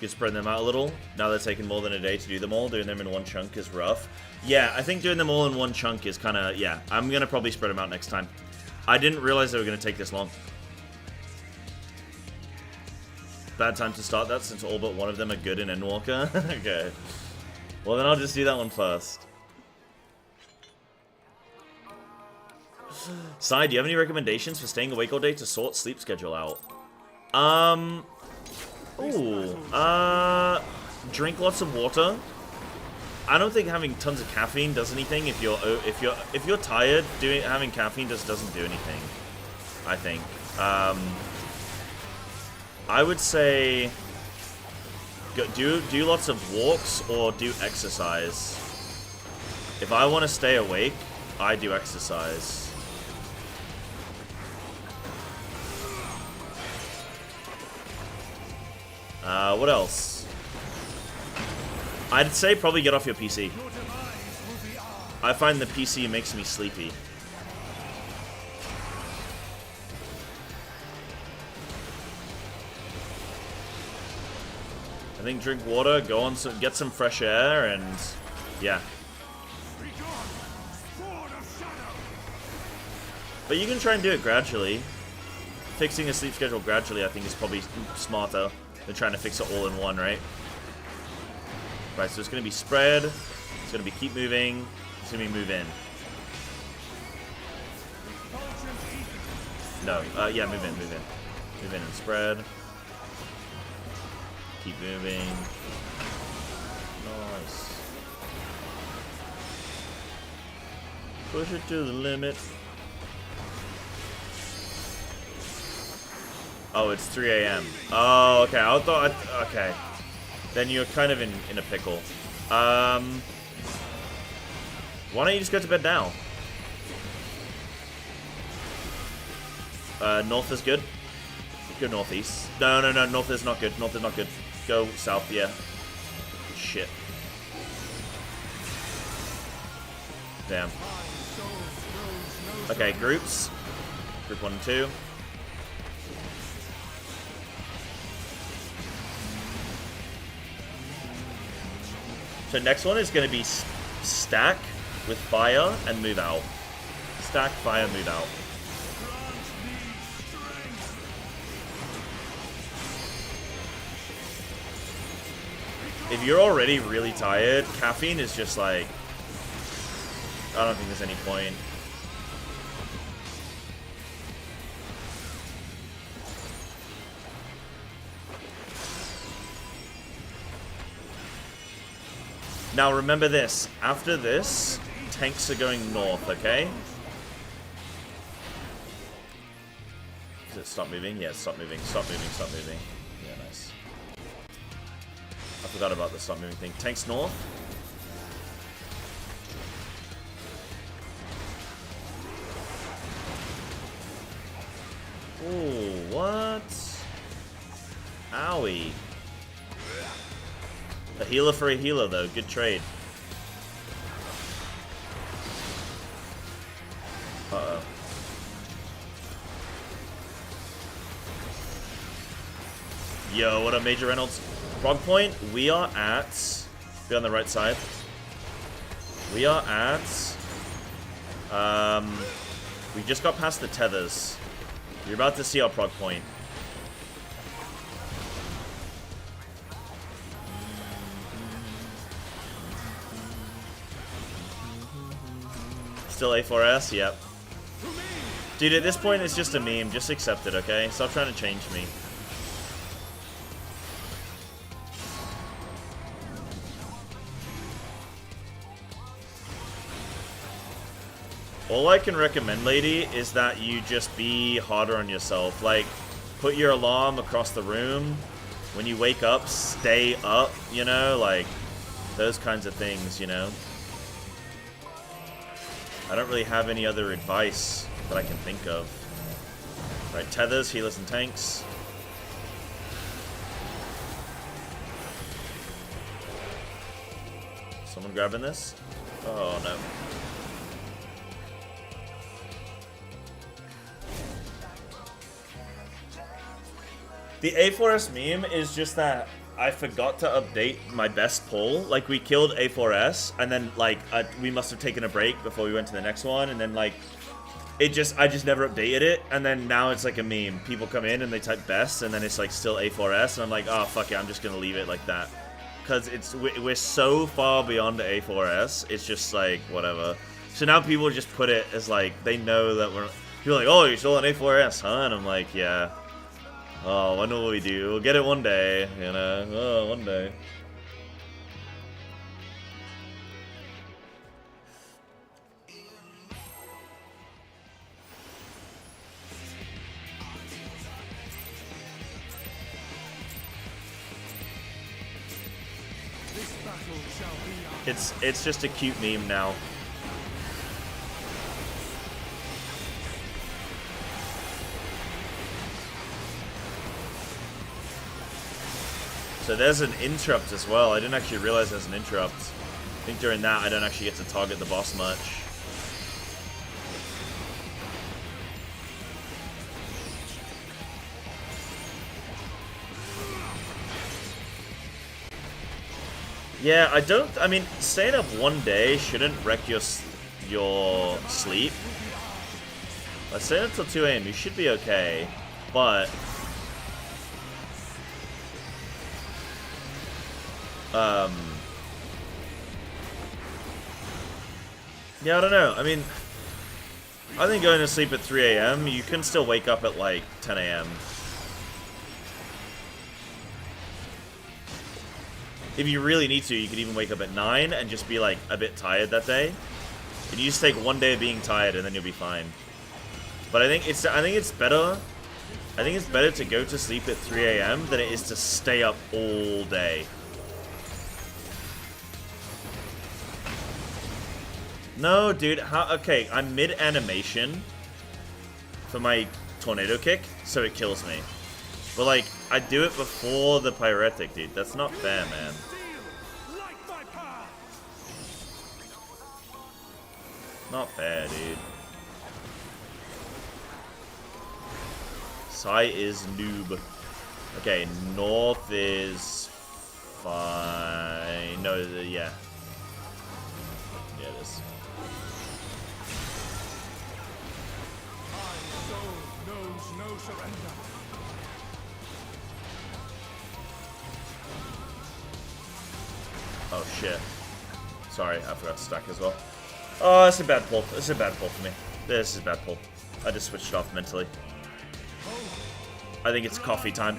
You spread them out a little. Now they're taking more than a day to do them all. Doing them in one chunk is rough. Yeah, I think doing them all in one chunk is kind of, yeah. I'm going to probably spread them out next time. I didn't realize they were going to take this long. Bad time to start that since all but one of them are good in Endwalker. Okay. Well, then I'll just do that one first. Sai, do you have any recommendations for staying awake all day to sort sleep schedule out? Drink lots of water. I don't think having tons of caffeine does anything. If you're tired, having caffeine just doesn't do anything, I think. I would say do lots of walks or do exercise. If I want to stay awake, I do exercise. What else? I'd say probably get off your PC. I find the PC makes me sleepy. I think drink water, go on some, get some fresh air, and yeah. But you can try and do it gradually. Fixing a sleep schedule gradually, I think, is probably smarter than trying to fix it all in one, right? Right, so it's going to be spread. It's going to be keep moving. It's going to be move in. No, yeah, move in, move in. Move in and spread. Keep moving. Nice. Push it to the limit. Oh, it's 3 a.m. Oh, okay. I thought. Okay. Then you're kind of in a pickle. Why don't you just go to bed now? North is good. Go northeast. No, no, no. North is not good. North is not good. Go south, yeah. Shit. Damn. Okay, groups. Group 1 and 2. So next one is going to be stack with fire and move out. Stack, fire, move out. If you're already really tired, caffeine is just like, I don't think there's any point. Now remember this. After this, tanks are going north, okay? Does it stop moving? Yeah, stop moving, stop moving, stop moving. Yeah, nice. I forgot about the stop moving thing. Tanks north. Ooh, what? Owie. A healer for a healer, though. Good trade. Uh-oh. Yo, what up, Major Reynolds? Frog Point, we are at... Be on the right side. We are at... We just got past the tethers. You're about to see our prog point. Still A4S? Yep. Dude, at this point, it's just a meme. Just accept it, okay? Stop trying to change me. All I can recommend, lady, is that you just be harder on yourself. Like, put your alarm across the room. When you wake up, stay up, you know? Like, those kinds of things, you know? I don't really have any other advice that I can think of. Right, tethers, healers, and tanks. Someone grabbing this? Oh, no. The A4S meme is just that I forgot to update my best pull. Like, we killed A4S, and then, like, we must have taken a break before we went to the next one, and then, like, I just never updated it, and then now it's like a meme. People come in and they type best, and then it's, like, still A4S, and I'm like, oh, fuck it, I'm just gonna leave it like that. Because we're so far beyond the A4S, it's just, like, whatever. So now people just put it as, like, they know that we're... People are like, oh, you're still on A4S, huh? And I'm like, yeah. Oh, when will we do? We'll get it one day, you know? Oh, one day. This battle shall be ours. It's just a cute meme now. So there's an interrupt as well. I didn't actually realize there's an interrupt. I think during that I don't actually get to target the boss much. Yeah, I mean, staying up one day shouldn't wreck your sleep. Like, staying up till 2 AM, you should be okay. But... yeah, I don't know. I mean, I think going to sleep at 3 AM, you can still wake up at like 10 AM. If you really need to, you could even wake up at 9 and just be like a bit tired that day. And you just take one day of being tired and then you'll be fine. But I think it's better. I think it's better to go to sleep at 3 AM than it is to stay up all day. No, dude, okay, I'm mid-animation for my tornado kick, so it kills me. But, like, I do it before the pyretic, dude. That's not fair, man. Not fair, dude. Psy is noob. Okay, north is fine. No, yeah. Yeah, it is. No surrender. Oh shit. Sorry, I forgot to stack as well. Oh, that's a bad pull. This is a bad pull for me. This is a bad pull. I just switched it off mentally. I think it's coffee time.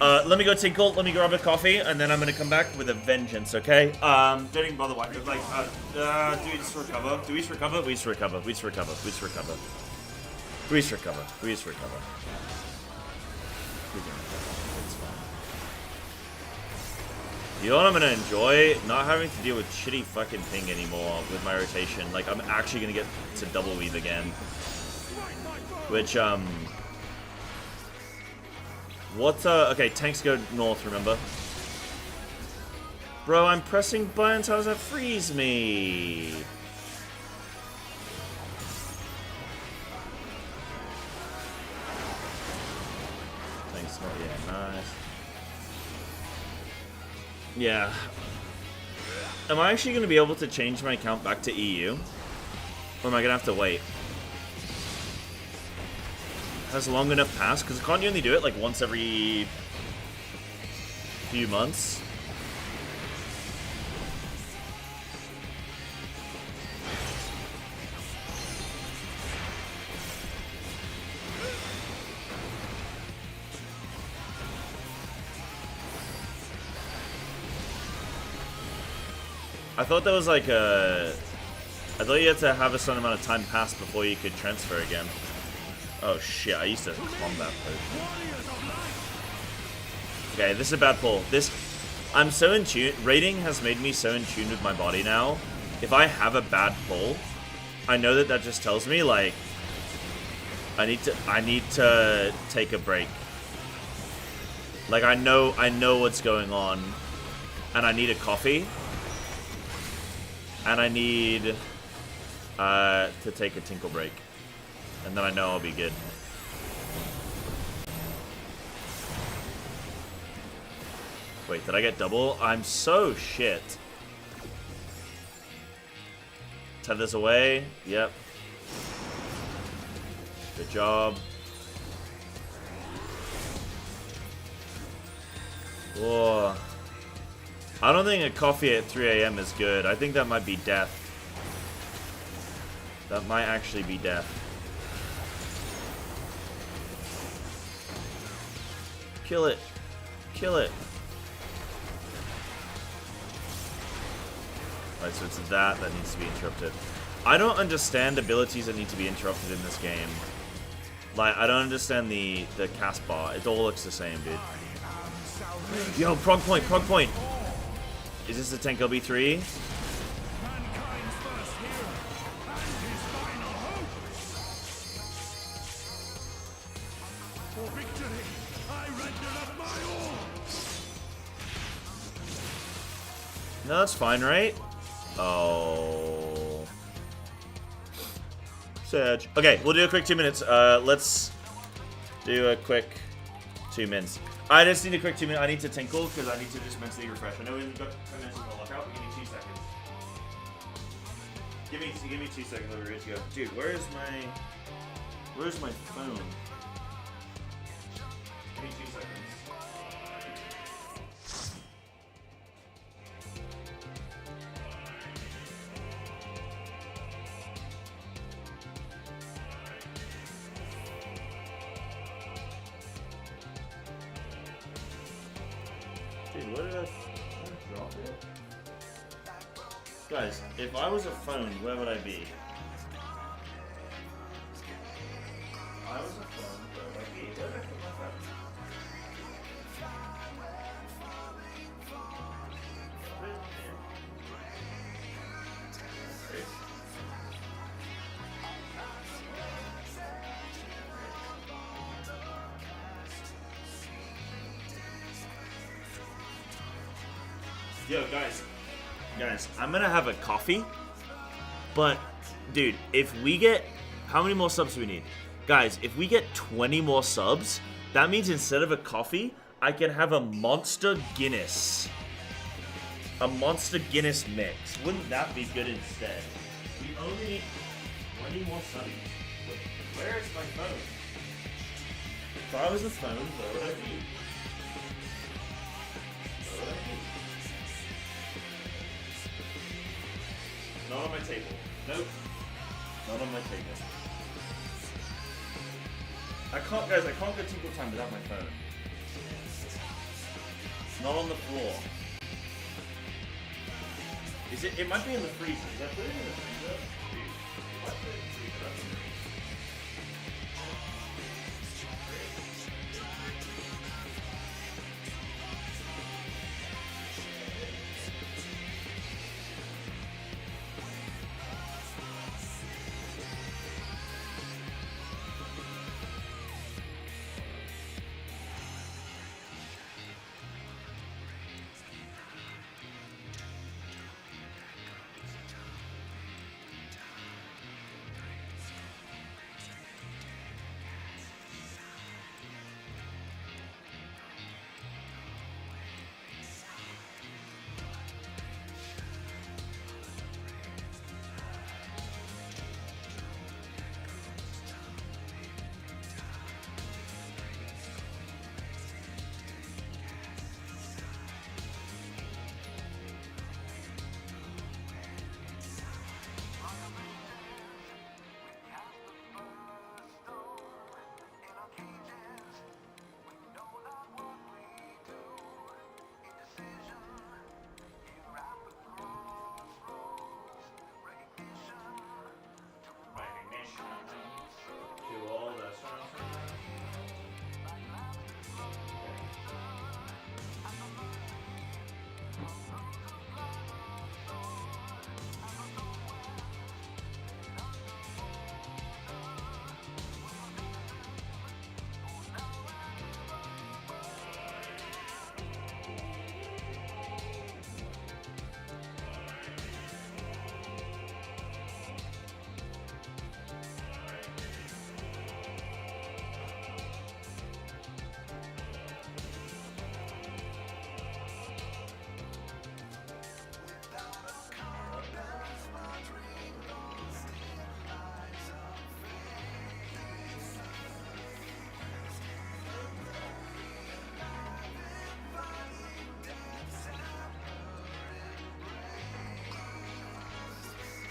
Let me go tinkle, let me grab a coffee, and then I'm gonna come back with a vengeance, okay? Don't even bother watching. Like, do we just recover? Do we just recover? We just recover. We just recover. We just recover. We just recover. We just recover. It's fine. You know what I'm gonna enjoy? Not having to deal with shitty fucking ping anymore with my rotation. Like, I'm actually gonna get to double weave again. Which, okay, tanks go north, remember? Bro, I'm pressing buttons, how does that freeze me? Thanks, yeah, nice. Yeah. Am I actually going to be able to change my account back to EU? Or am I going to have to wait? Has long enough passed? Because can't you only do it like once every few months? I thought there was like a... I thought you had to have a certain amount of time pass before you could transfer again. Oh shit, I used to combat potion. Okay, this is a bad pull. I'm so in tune. Raiding has made me so in tune with my body now. If I have a bad pull, I know that just tells me like I need to take a break. Like I know what's going on, and I need a coffee, and I need to take a tinkle break. And then I know I'll be good. Wait, did I get double? I'm so shit. Tethers away. Yep. Good job. Whoa. I don't think a coffee at 3 AM is good. I think that might be death. That might actually be death. Kill it. Kill it. Alright, so it's that needs to be interrupted. I don't understand abilities that need to be interrupted in this game. Like, I don't understand the cast bar. It all looks the same, dude. Yo, prog point, prog point! Is this the tank LB3? No, that's fine, right? Oh. Sad. Okay, we'll do a quick 2 minutes. Let's do a quick 2 minutes. I just need a quick 2 minutes. I need to tinkle because I need to just mentally refresh. I know we've got 10 minutes in the lockout, but give me 2 seconds. Give me 2 seconds. We're ready to go. Dude, where's my phone? Give me 2 seconds. Dude, what did I drop it? Guys, if I was a phone, where would I be? If I was a phone, where would I be? Where did I put my phone? Yo, guys, I'm gonna have a coffee, but, dude, if we get, how many more subs do we need? Guys, if we get 20 more subs, that means instead of a coffee, I can have a Monster Guinness. A Monster Guinness mix. Wouldn't that be good instead? We only need 20 more subs. Where is my phone? If I was a phone, where would I be? Not on my table. Nope. Not on my table. I can't go tinkle time without my phone. Not on the floor. Is it? It might be in the freezer. Did I put it in the freezer? Dude, if I put it in the freezer, that's amazing.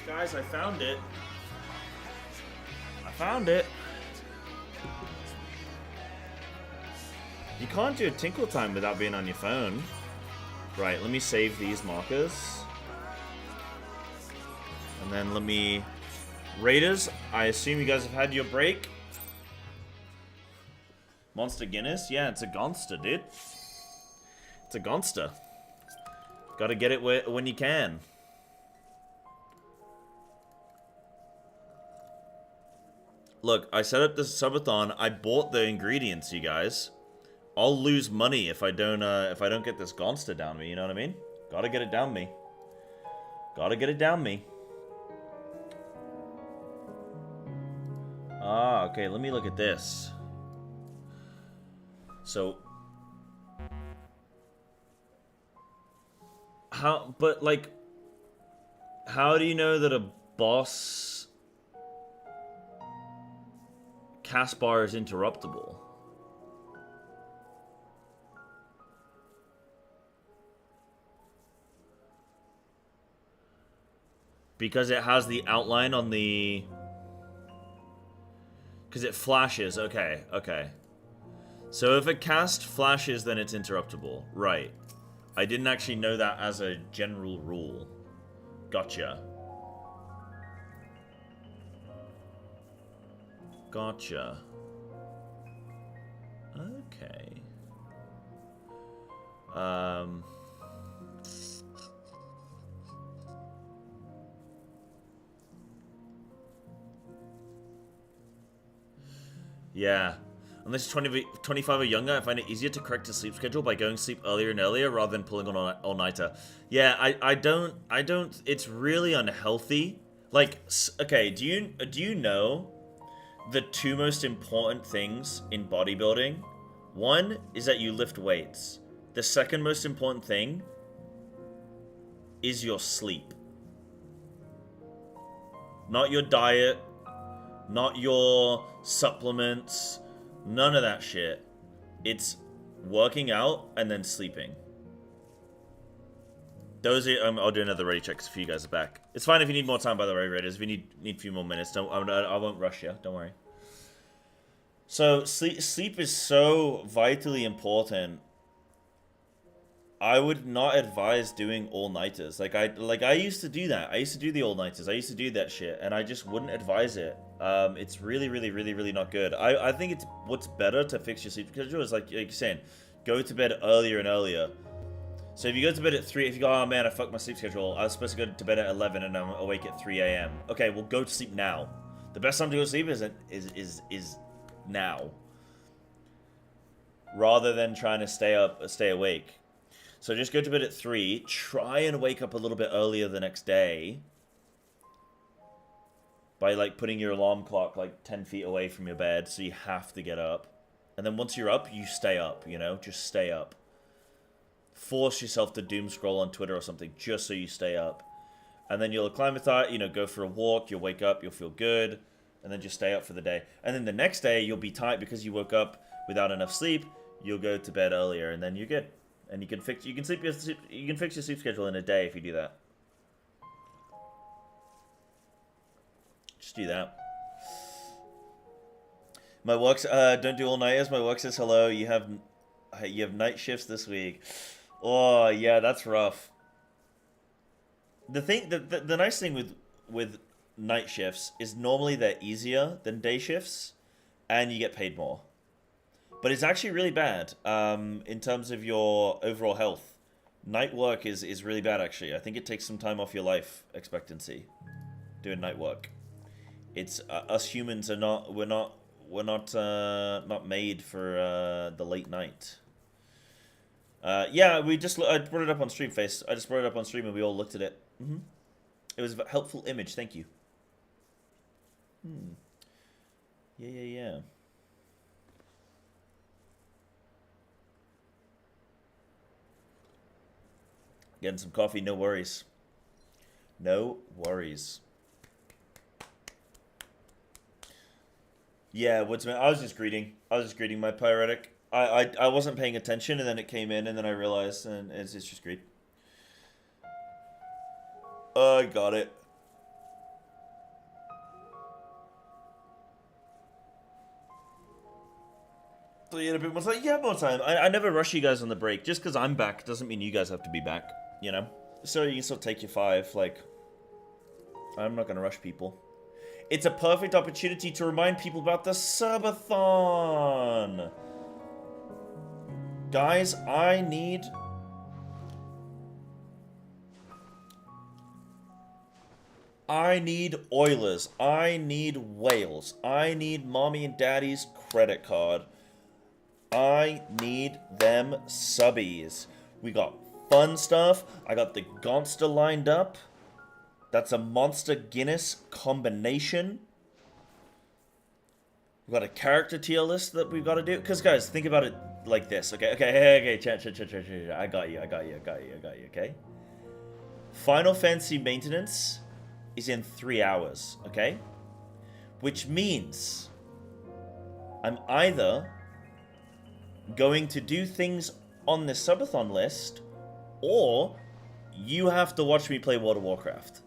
Guys, I found it. I found it. You can't do a tinkle time without being on your phone. Right, let me save these markers. And then let me... Raiders, I assume you guys have had your break. Monster Guinness? Yeah, it's a gonster, dude. It's a gonster. Gotta get it when you can. Look, I set up this subathon. I bought the ingredients, you guys. I'll lose money if I don't get this gonster down me. You know what I mean? Gotta get it down me. Gotta get it down me. Ah, okay. Let me look at this. So, how? But like, how do you know that a boss cast bar is interruptible? Because it has the outline on the... Because it flashes. Okay, okay. So if a cast flashes, then it's interruptible. Right. I didn't actually know that as a general rule. Gotcha. Gotcha. Okay. Yeah. Unless you're 25 or younger, I find it easier to correct a sleep schedule by going to sleep earlier and earlier rather than pulling on all-nighter. Yeah, I don't, it's really unhealthy. Like, okay, do you know the two most important things in bodybuilding? One is that you lift weights. The second most important thing is your sleep. Not your diet, not your supplements, none of that shit. It's working out and then sleeping. Those are, I'll do another ready check because a few guys are back. It's fine if you need more time, by the way, Raiders. If you need a few more minutes, I won't rush you. Don't worry. So sleep is so vitally important I would not advise doing all-nighters. Like I used to do that. I used to do the all-nighters. I used to do that shit, and I just wouldn't advise it. It's really not good. I think it's what's better to fix your sleep schedule is like you're saying, go to bed earlier and earlier. So if you go to bed at 3, if you go, oh man, I fucked my sleep schedule. I was supposed to go to bed at 11 and I'm awake at 3 a.m. Okay, well go to sleep now. The best time to go to sleep is now, rather than trying to stay awake. So just go to bed at 3. Try and wake up a little bit earlier the next day by like putting your alarm clock like 10 feet away from your bed, so you have to get up. And then once you're up, you stay up. You know, just stay up. Force yourself to doom scroll on Twitter or something just so you stay up. And then you'll acclimatize, you know, go for a walk, you'll wake up, you'll feel good, and then just stay up for the day. And then the next day, you'll be tired because you woke up without enough sleep, you'll go to bed earlier, and then you're good. And you can fix your sleep schedule in a day if you do that. Just do that. My work, don't do all-nighters. My work says hello. You have night shifts this week. Oh, yeah, that's rough. The nice thing with night shifts is normally they're easier than day shifts, and you get paid more. But it's actually really bad in terms of your overall health. Night work is really bad, actually. I think it takes some time off your life expectancy doing night work. It's us humans are not not made for the late night. Yeah, I brought it up on stream, Face. I just brought it up on stream and we all looked at it. It was a helpful image. Thank you. Yeah. Getting some coffee, no worries. No worries. Yeah, Woodsman, I was just greeting my pyretic. I wasn't paying attention, and then it came in, and then I realized, and it's just great. I got it. So you had a bit more time? Yeah, more time. I never rush you guys on the break. Just because I'm back doesn't mean you guys have to be back, you know? So you can still take your 5, like... I'm not gonna rush people. It's a perfect opportunity to remind people about the Subathon! Guys, I need Oilers. I need whales. I need mommy and daddy's credit card. I need them subbies. We got fun stuff. I got the Gonster lined up. That's a Monster Guinness combination. We've got a character tier list that we've got to do. Because, guys, think about it like this. Okay, chat. I got you, okay? Final Fantasy maintenance is in 3 hours, okay? Which means I'm either going to do things on this Subathon list, or you have to watch me play World of Warcraft.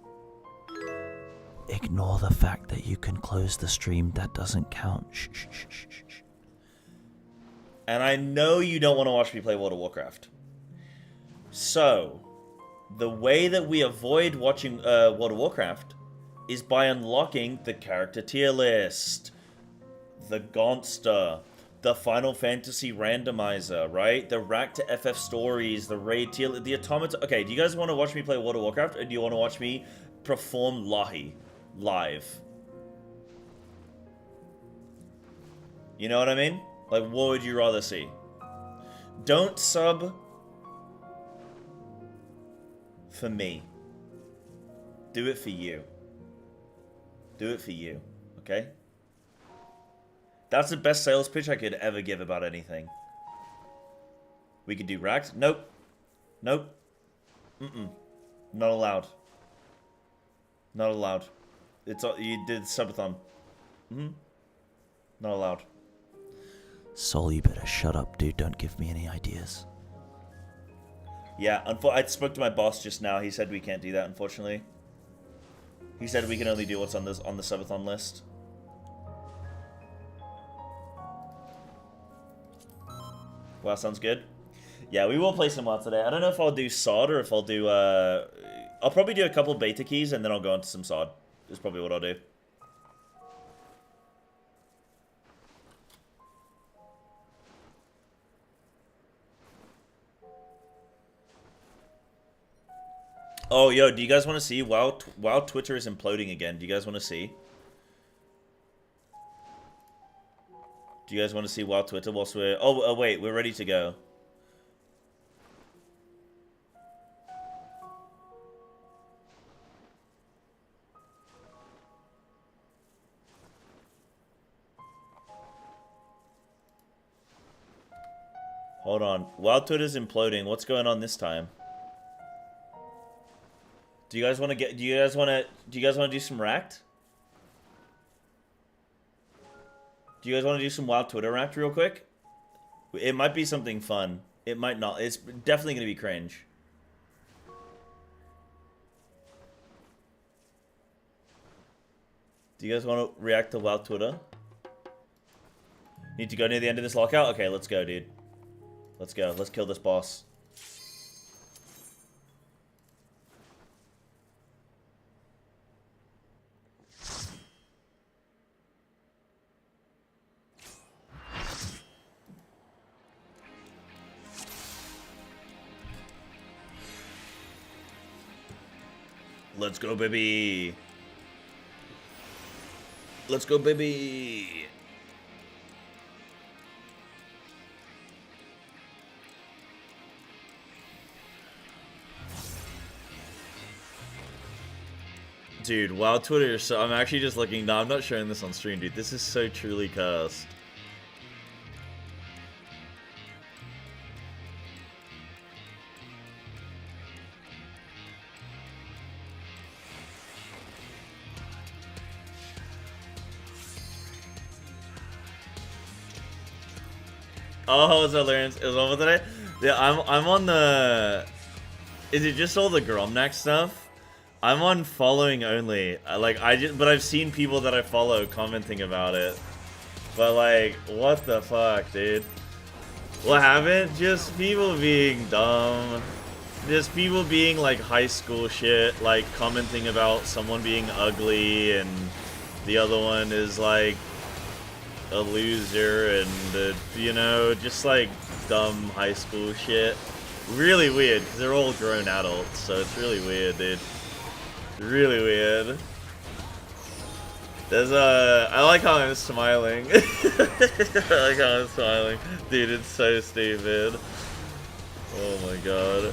Ignore the fact that you can close the stream. That doesn't count. Shh. And I know you don't want to watch me play World of Warcraft. So, the way that we avoid watching World of Warcraft is by unlocking the character tier list, the Gonster, the Final Fantasy randomizer, right? The Rack to FF stories, the raid tier, the automata. Okay, do you guys want to watch me play World of Warcraft, or do you want to watch me perform Lahi live? You know what I mean? Like, what would you rather see? Don't sub for me. Do it for you. Do it for you, okay? That's the best sales pitch I could ever give about anything. We could do racked. Nope. Not allowed. Not allowed. You did Subathon. Not allowed. Sol, you better shut up, dude. Don't give me any ideas. Yeah, I spoke to my boss just now. He said we can't do that, unfortunately. He said we can only do what's on the Subathon list. Wow, sounds good. Yeah, we will play some WoW today. I don't know if I'll do SOD or if I'll do, I'll probably do a couple beta keys and then I'll go into some SOD. Is probably what I'll do. Oh, yo, do you guys want to see WoW Twitter is imploding again? Do you guys want to see? Do you guys want to see WoW Twitter whilst we're... Oh, wait, we're ready to go. Hold on. WoW Twitter's imploding. What's going on this time? Do you guys want to get... Do you guys want to do some Racked? Do you guys want to do some WoW Twitter Racked real quick? It might be something fun. It might not. It's definitely going to be cringe. Do you guys want to react to WoW Twitter? Need to go near the end of this lockout? Okay, let's go, dude. Let's go. Let's kill this boss. Let's go, baby. Let's go, baby. Dude, WoW Twitter, so I'm actually just looking. No, I'm not showing this on stream, dude. This is so truly cursed. Oh, it's Lawrence. It was on today. Yeah, I'm on the. Is it just all the Gromnak stuff? I'm on following only. But I've seen people that I follow commenting about it. But like, what the fuck, dude? What happened? Just people being dumb. Just people being like high school shit, like commenting about someone being ugly, and the other one is like a loser, and you know, just like dumb high school shit. Really weird, because they're all grown adults, so it's really weird, dude. Really weird. There's I like how I'm smiling. I like how I'm smiling. Dude, it's so stupid. Oh my god.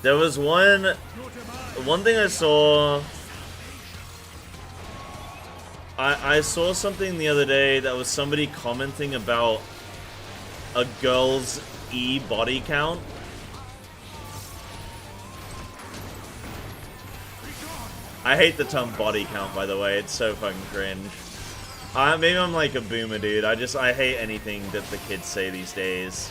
There was one thing I saw. I saw something the other day that was somebody commenting about a girl's E body count. I hate the term body count, by the way. It's so fucking cringe. Maybe I'm like a boomer, dude. I hate anything that the kids say these days.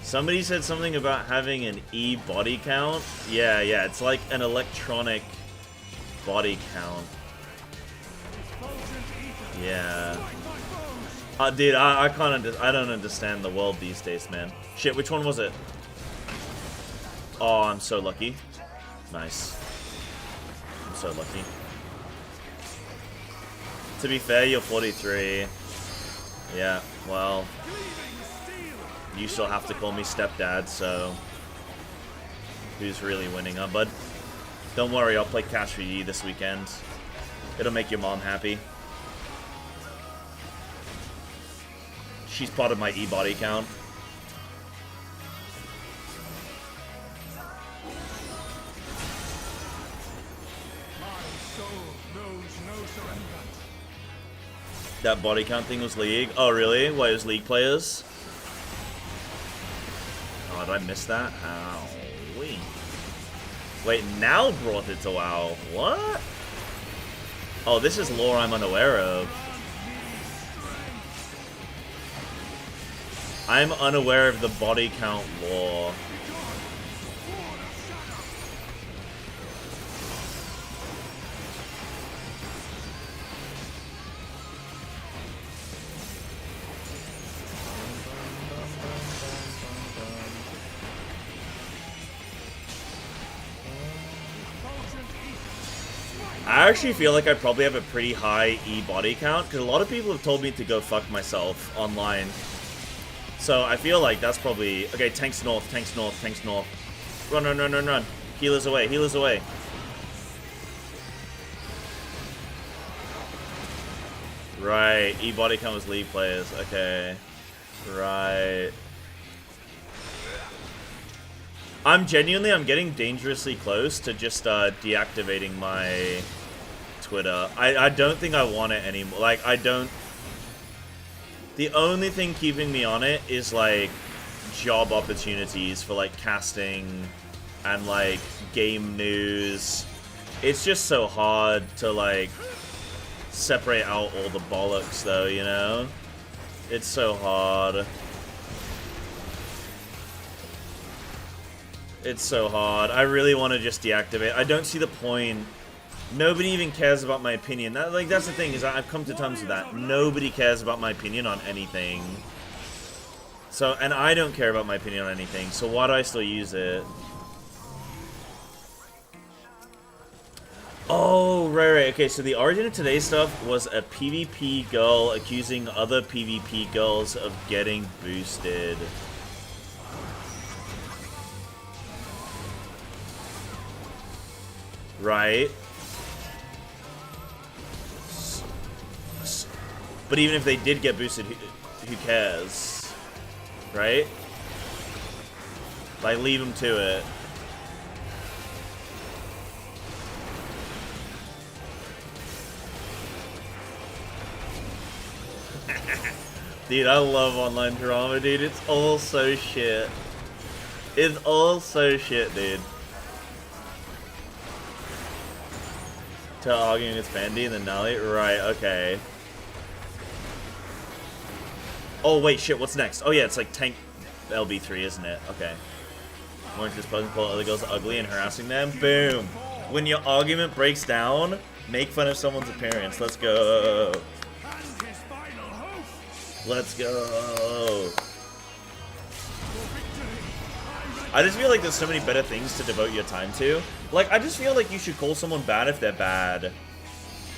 Somebody said something about having an E body count. Yeah, it's like an electronic body count. Yeah. Dude, I don't understand the world these days, man. Shit, which one was it? Oh, I'm so lucky. Nice. So lucky. To be fair, you're 43. Yeah, well, you still have to call me stepdad, so who's really winning, huh, bud? Don't worry, I'll play Cash for you this weekend. It'll make your mom happy. She's part of my E-body count. That body count thing was League. Oh, really? Why, it was League players? Oh, did I miss that? Ow. Wait, now brought it to WoW. What? Oh, this is lore I'm unaware of. I'm unaware of the body count lore. I actually feel like I probably have a pretty high E body count, because a lot of people have told me to go fuck myself online. So I feel like that's probably... Okay, tanks north, tanks north, tanks north. Run, run, run, run, run. Healers away, healers away. Right, E body count was league players. Okay. Right. I'm getting dangerously close to just deactivating my Twitter. I don't think I want it anymore. Like, I don't... The only thing keeping me on it is, like, job opportunities for, like, casting and, like, game news. It's just so hard to, like, separate out all the bollocks, though, you know? It's so hard. It's so hard. I really want to just deactivate. I don't see the point. Nobody even cares about my opinion. That's the thing, is I've come to terms with that. Nobody cares about my opinion on anything. So, and I don't care about my opinion on anything. So why do I still use it? Oh, right. Okay, so the origin of today's stuff was a PvP girl accusing other PvP girls of getting boosted. Right. But even if they did get boosted, who cares? Right? Like, leave them to it. Dude, I love online drama, dude. It's all so shit. It's all so shit, dude. Arguing against Bandy and then Nally? Right, okay. Oh, wait, shit, what's next? Oh, yeah, it's like tank LB3, isn't it? Okay. More into this person call other girls ugly and harassing them? Boom! When your argument breaks down, make fun of someone's appearance. Let's go! Let's go! I just feel like there's so many better things to devote your time to. Like, I just feel like you should call someone bad if they're bad.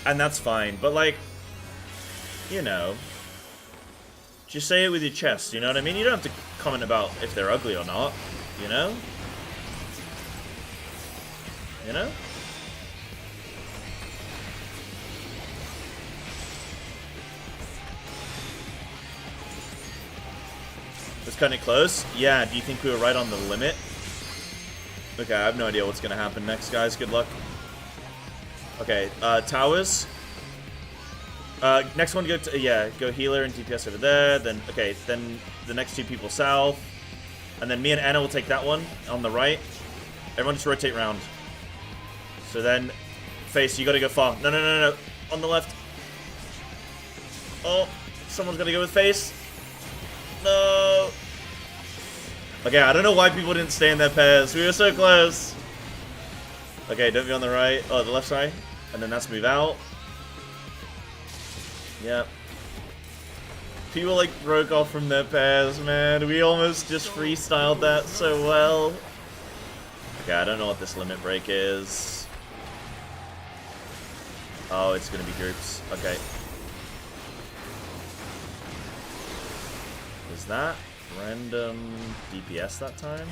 And that's fine. But, like, you know, just say it with your chest, you know what I mean? You don't have to comment about if they're ugly or not, you know? You know? It's kind of close. Yeah, do you think we were right on the limit? Okay, I have no idea what's going to happen next, guys. Good luck. Okay, towers. Next one, go healer and DPS over there. Then, okay, then the next two people south. And then me and Anna will take that one on the right. Everyone just rotate round. So then, Face, you got to go far. No, no, no, no, no. On the left. Oh, someone's going to go with Face. No. Okay, I don't know why people didn't stay in their pairs. We were so close. Okay, don't be on the right. Oh, the left side. And then that's move out. Yep. People like broke off from their pairs, man. We almost just freestyled that so well. Okay, I don't know what this limit break is. Oh, it's gonna be groups. Okay. Is that random DPS that time?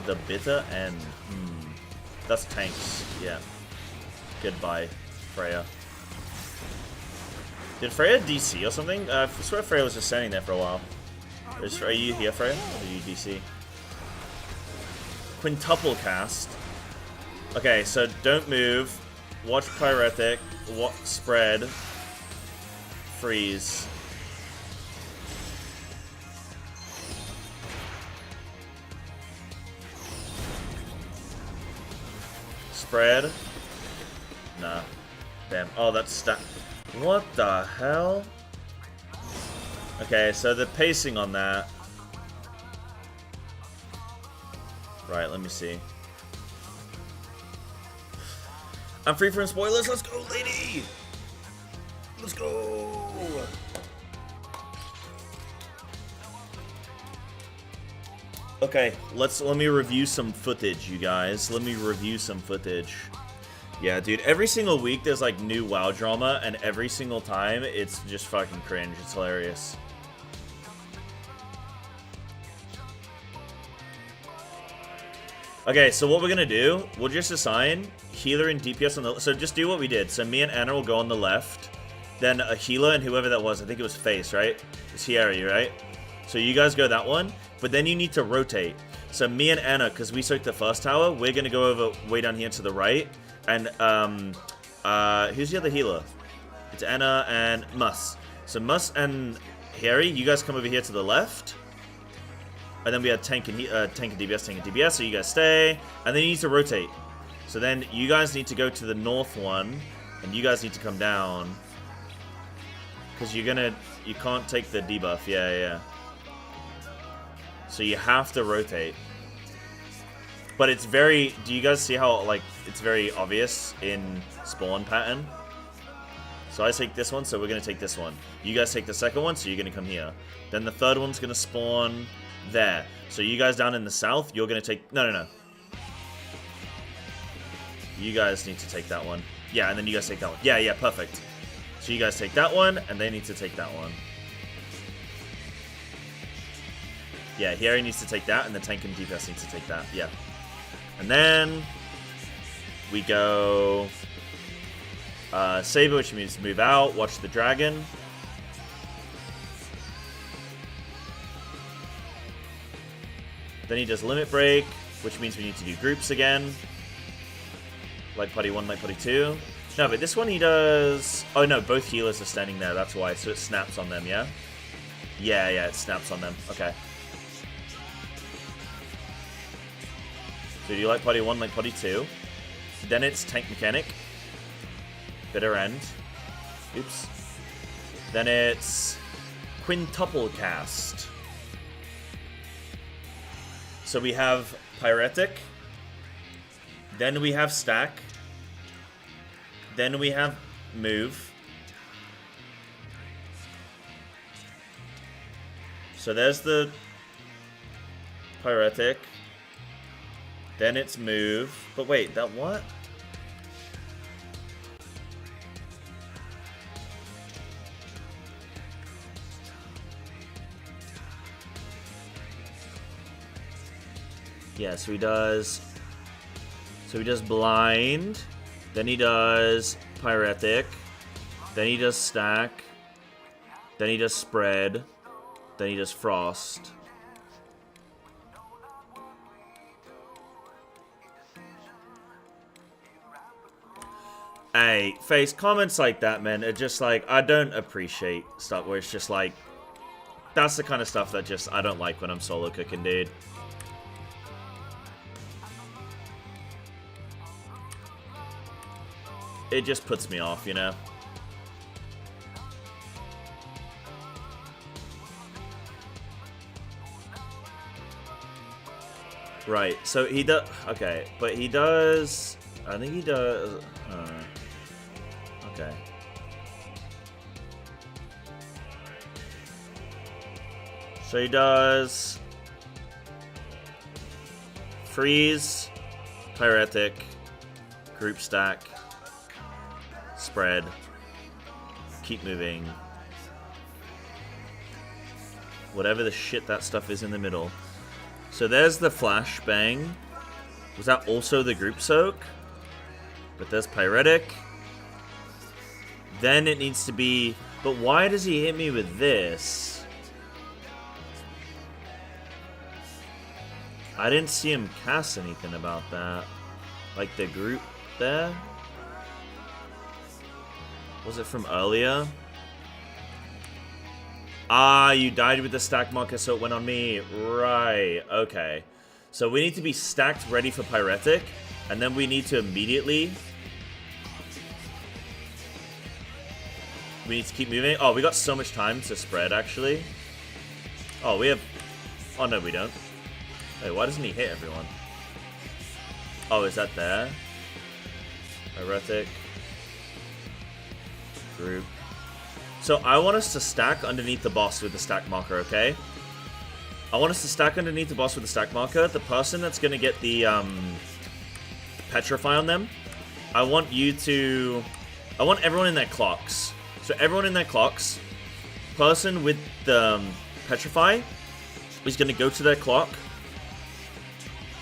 The bitter end. That's tanks. Yeah. Goodbye, Freya. Did Freya DC or something? I swear Freya was just standing there for a while. Are you here, Freya? Or are you DC? Quintuple cast. Okay, so don't move. Watch Pyretic. Spread. Freeze. Spread. Nah. Damn. Oh, that's stat. What the hell? Okay, so the pacing on that. Right, let me see. I'm free from spoilers. Let's go, lady. Let's go. Okay, let me review some footage, you guys. Let me review some footage. Yeah, dude, every single week there's like new WoW drama, and every single time it's just fucking cringe. It's hilarious. Okay, so what we're gonna do, we'll just assign healer and DPS on the... So just do what we did. So me and Anna will go on the left, then a healer and whoever that was, I think it was Face, right? It's Hieri, right? So you guys go that one, but then you need to rotate. So me and Anna, because we soaked the first tower, we're gonna go over way down here to the right. And, who's the other healer? It's Anna and Mus. So Mus and Hieri, you guys come over here to the left. And then we had tank and DBS, so you guys stay. And then you need to rotate. So then you guys need to go to the north one, and you guys need to come down. Because you can't take the debuff, yeah. So you have to rotate. But it's very, do you guys see how, like, it's very obvious in spawn pattern? So I take this one, so we're going to take this one. You guys take the second one, so you're going to come here. Then the third one's going to spawn there. So you guys down in the south, you're going to take... No. You guys need to take that one. Yeah, and then you guys take that one. Yeah, perfect. So you guys take that one, and they need to take that one. Yeah, Hieri needs to take that, and the tank and DPS need to take that. Yeah. And then we go Saber, which means move out, watch the dragon. Then he does limit break, which means we need to do groups again. Like party 1, like party 2. No, but this one he does... Oh no, both healers are standing there, that's why. So it snaps on them, yeah? Yeah, it snaps on them. Okay. So do you like party 1, like party 2? Then it's tank mechanic. Bitter end. Oops. Then it's quintuple cast. So we have Pyretic, then we have Stack, then we have Move. So there's the Pyretic, then it's Move, but wait, that what? Yeah, so he does blind, then he does pyretic, then he does stack, then he does spread, then he does frost. Hey, Face, comments like that, man, are just like, I don't appreciate stuff where it's just like, that's the kind of stuff that just, I don't like when I'm solo cooking, dude. It just puts me off, you know? Right, so he does... Okay, but he does... I think he does... okay. So he does... Freeze, Pyretic, Group Stack, Spread, Keep Moving, whatever the shit that stuff is in the middle. So there's the Flashbang. Was that also the Group Soak? But there's Pyretic. Then it needs to be... But why does he hit me with this? I didn't see him cast anything about that. Like the group there? Was it from earlier? Ah, you died with the stack marker, so it went on me. Right, okay. So we need to be stacked ready for Pyretic, and then we need to immediately... We need to keep moving. Oh, we got so much time to spread, actually. Oh, we have... Oh, no, we don't. Wait, why doesn't he hit everyone? Oh, is that there? Pyretic. Group. So I want us to stack underneath the boss with the stack marker, okay? I want us to stack underneath the boss with the stack marker. The person that's going to get the Petrify on them, I want everyone in their clocks. So everyone in their clocks, person with the Petrify is going to go to their clock,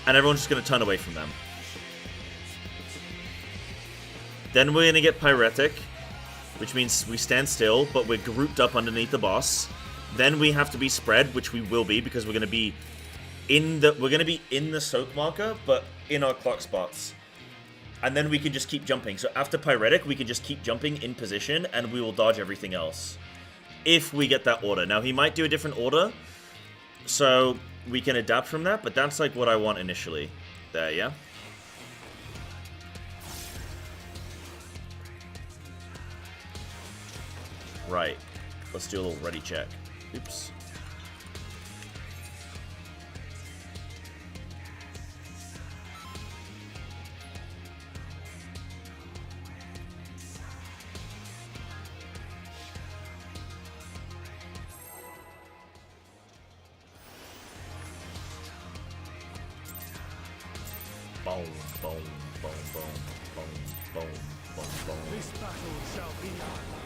and everyone's just going to turn away from them. Then we're going to get Pyretic, which means we stand still, but we're grouped up underneath the boss. Then we have to be spread, which we will be, because we're going to be in the soak marker, but in our clock spots. And then we can just keep jumping. So after Pyretic, we can just keep jumping in position, and we will dodge everything else. If we get that order. Now, he might do a different order, so we can adapt from that, but that's like what I want initially. There, yeah? Right. Let's do a little ready check. Oops. Boom, boom, boom, boom, boom, boom, boom, boom. This battle shall be our last.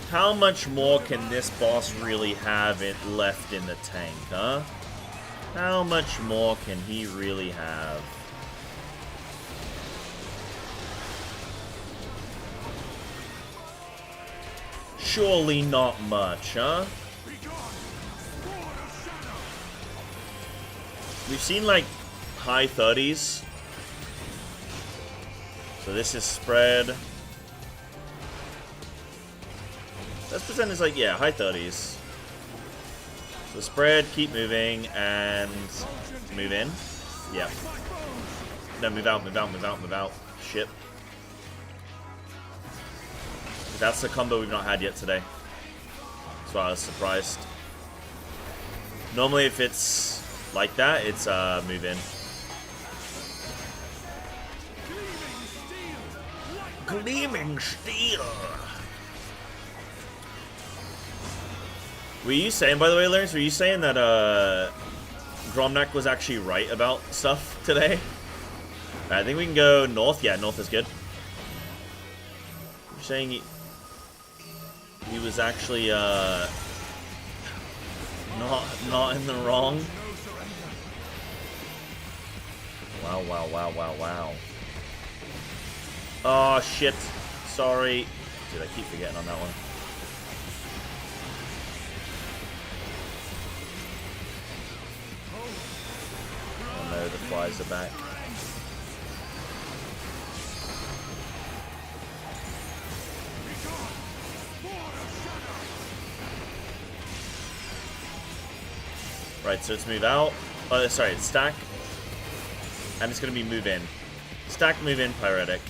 How much more can this boss really have it left in the tank, huh? How much more can he really have? Surely not much, huh? We've seen like high 30s. So this is spread. Let's pretend it's like, yeah, high 30s. So spread, keep moving, and move in. Yeah. No, move out, move out, move out, move out. Shit. That's the combo we've not had yet today. That's why I was surprised. Normally if it's like that, it's move in. Gleaming steel! Were you saying, by the way, Lawrence, were you saying that Gromnak was actually right about stuff today? I think we can go north. Yeah, north is good. You're saying he was actually not in the wrong. Wow, wow, wow, wow, wow. Oh shit. Sorry. Dude, I keep forgetting on that one. Oh no, the flies are back. Right, so it's move out. Oh, sorry, it's stack. And it's going to be move in. Stack, move in, Pyretic.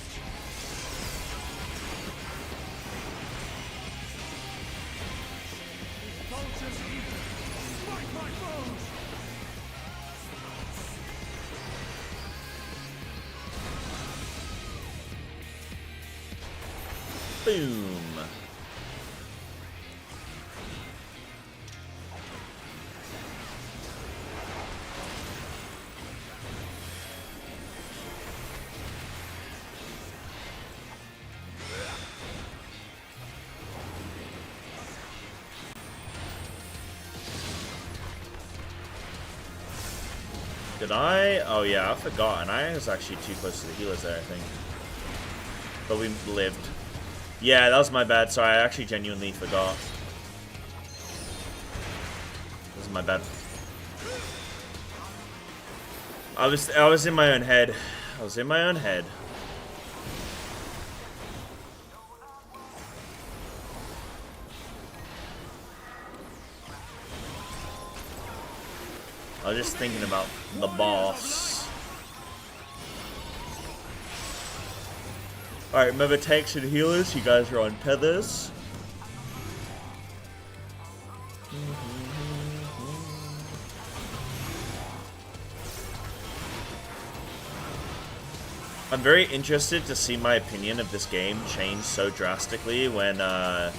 Boom. Did I? Oh yeah, I forgot. And I was actually too close to the healers there, I think. But we lived. Yeah, that was my bad. Sorry, I actually genuinely forgot. This is my bad. I was in my own head. I was in my own head. I was just thinking about the boss. Alright, remember tanks and healers, you guys are on tethers. I'm very interested to see my opinion of this game change so drastically when I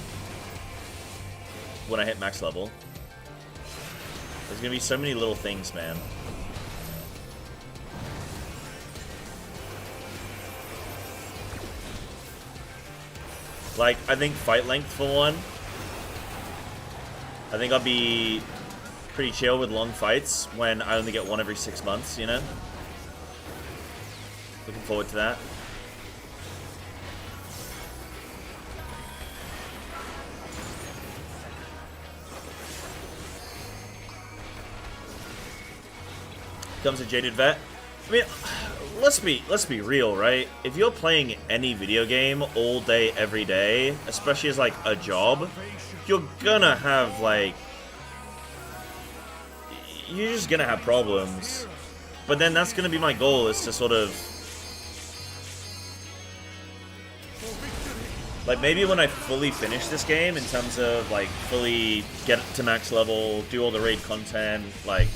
hit max level. There's gonna be so many little things, man. Like, I think fight length for one. I think I'll be pretty chill with long fights when I only get one every 6 months, you know? Looking forward to that. Comes a jaded vet. I mean, let's be real, right? If you're playing any video game all day, every day, especially as like a job, you're gonna have like, you're just gonna have problems. But then that's gonna be my goal, is to sort of, like, maybe when I fully finish this game, in terms of like fully get to max level, do all the raid content, like,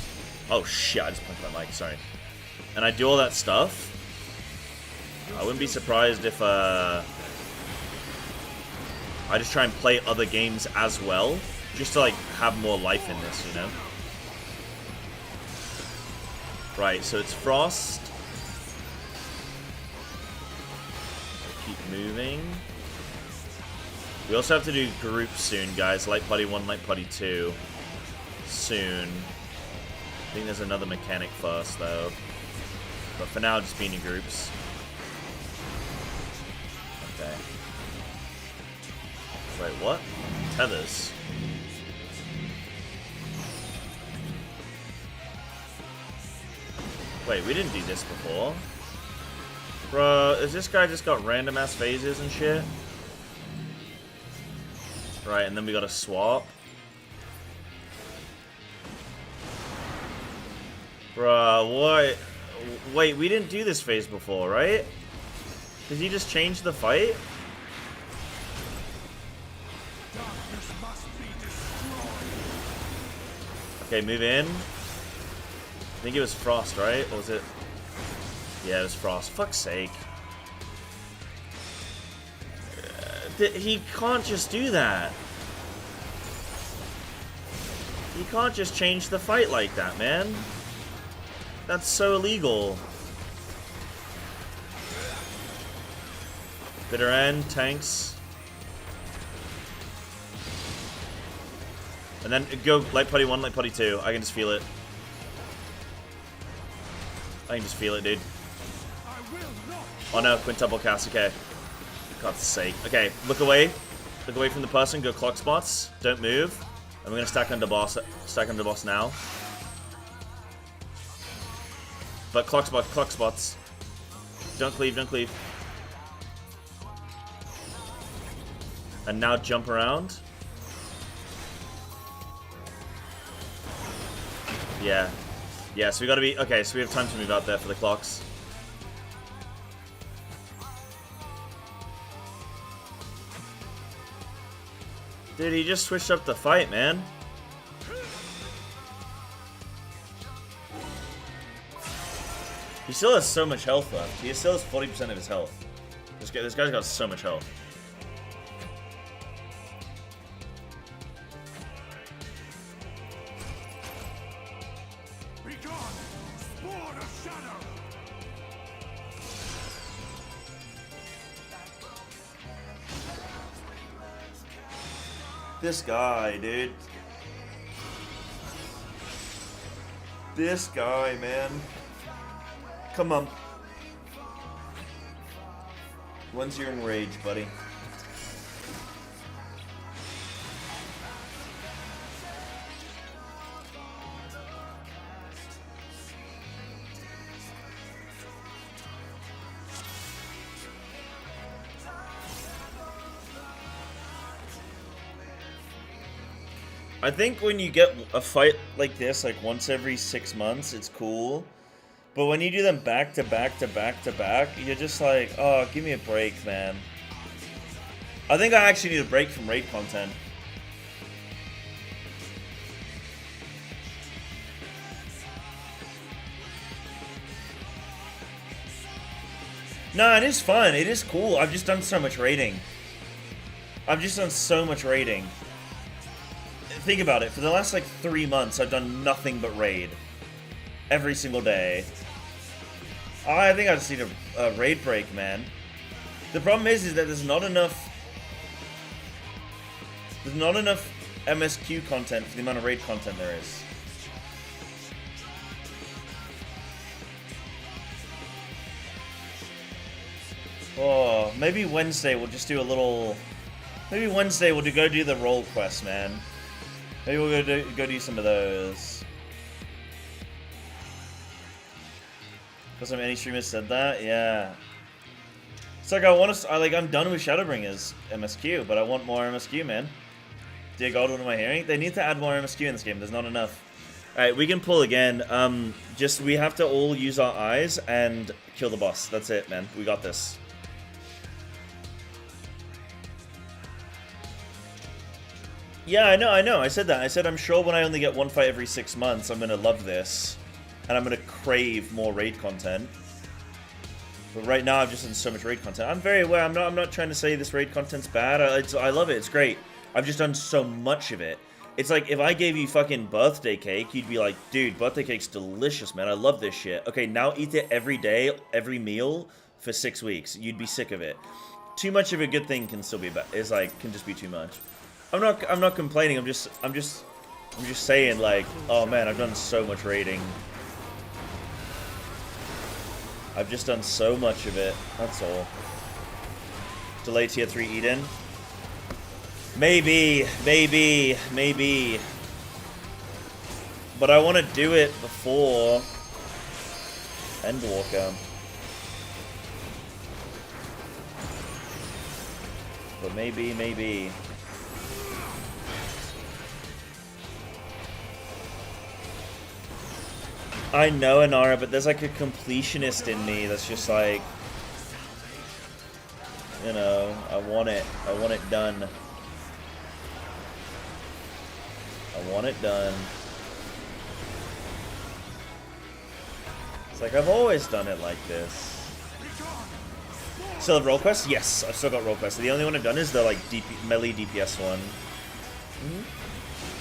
oh shit, I just punched my mic, sorry. And I do all that stuff, I wouldn't be surprised if I just try and play other games as well, just to like have more life in this, you know? Right, so it's Frost. Keep moving. We also have to do groups soon, guys. Light Party 1, Light Party 2. Soon. I think there's another mechanic first, though. But for now, just being in groups. Okay. Wait, what? Tethers. Wait, we didn't do this before. Bruh, has this guy just got random ass phases and shit? Right, and then we gotta swap. Bruh, what? Wait, we didn't do this phase before, right? Did he just change the fight? Okay, move in. I think it was Frost, right? Or was it? Yeah, it was Frost. Fuck's sake. He can't just do that. He can't just change the fight like that, man. That's so illegal. Bitter end, tanks. And then go Light Party 1, Light Party 2. I can just feel it. I can just feel it, dude. Oh no, quintuple cast, okay. For God's sake. Okay, look away. Look away from the person, go clock spots. Don't move. And we're gonna stack under boss now. But clock spots. Don't cleave, don't cleave. And now jump around. Yeah. Yeah, so we gotta be... Okay, so we have time to move out there for the clocks. Dude, he just switched up the fight, man. He still has so much health left. He still has 40% of his health. This guy's got so much health. This guy, dude. This guy, man. Come on. When's your enrage, buddy? I think when you get a fight like this, like once every 6 months, it's cool. But when you do them back to back to back to back, you're just like, oh, give me a break, man. I think I actually need a break from raid content. No, it is fun. It is cool. I've just done so much raiding. Think about it. For the last, like, 3 months, I've done nothing but raid. Every single day. I think I just need a raid break, man. The problem is that there's not enough MSQ content for the amount of raid content there is. Oh, maybe Wednesday we'll just do a little... Maybe Wednesday we'll go do the role quest, man. Maybe we'll go do some of those. Because any streamers said that? Yeah. It's like I'm done with Shadowbringers MSQ, but I want more MSQ, man. Dear God, what am I hearing? They need to add more MSQ in this game. There's not enough. Alright, we can pull again. We have to all use our eyes and kill the boss. That's it, man. We got this. Yeah, I know. I said that. I said I'm sure when I only get one fight every 6 months, I'm gonna love this. And I'm gonna crave more raid content. But right now, I've just done so much raid content. I'm very aware. I'm not trying to say this raid content's bad. I love it. It's great. I've just done so much of it. It's like if I gave you fucking birthday cake, you'd be like, dude, birthday cake's delicious, man. I love this shit. Okay, now eat it every day, every meal for 6 weeks. You'd be sick of it. Too much of a good thing can still be bad. It's like can just be too much. I'm not complaining. I'm just saying, like, oh man, I've done so much raiding. I've just done so much of it. That's all. Delay tier 3 Eden. Maybe. But I want to do it before Endwalker. But maybe. I know, Anara, but there's like a completionist in me that's just like, you know, I want it done. It's like I've always done it like this. Still have roll quest? Yes, I've still got roll quest. The only one I've done is the like melee DPS one.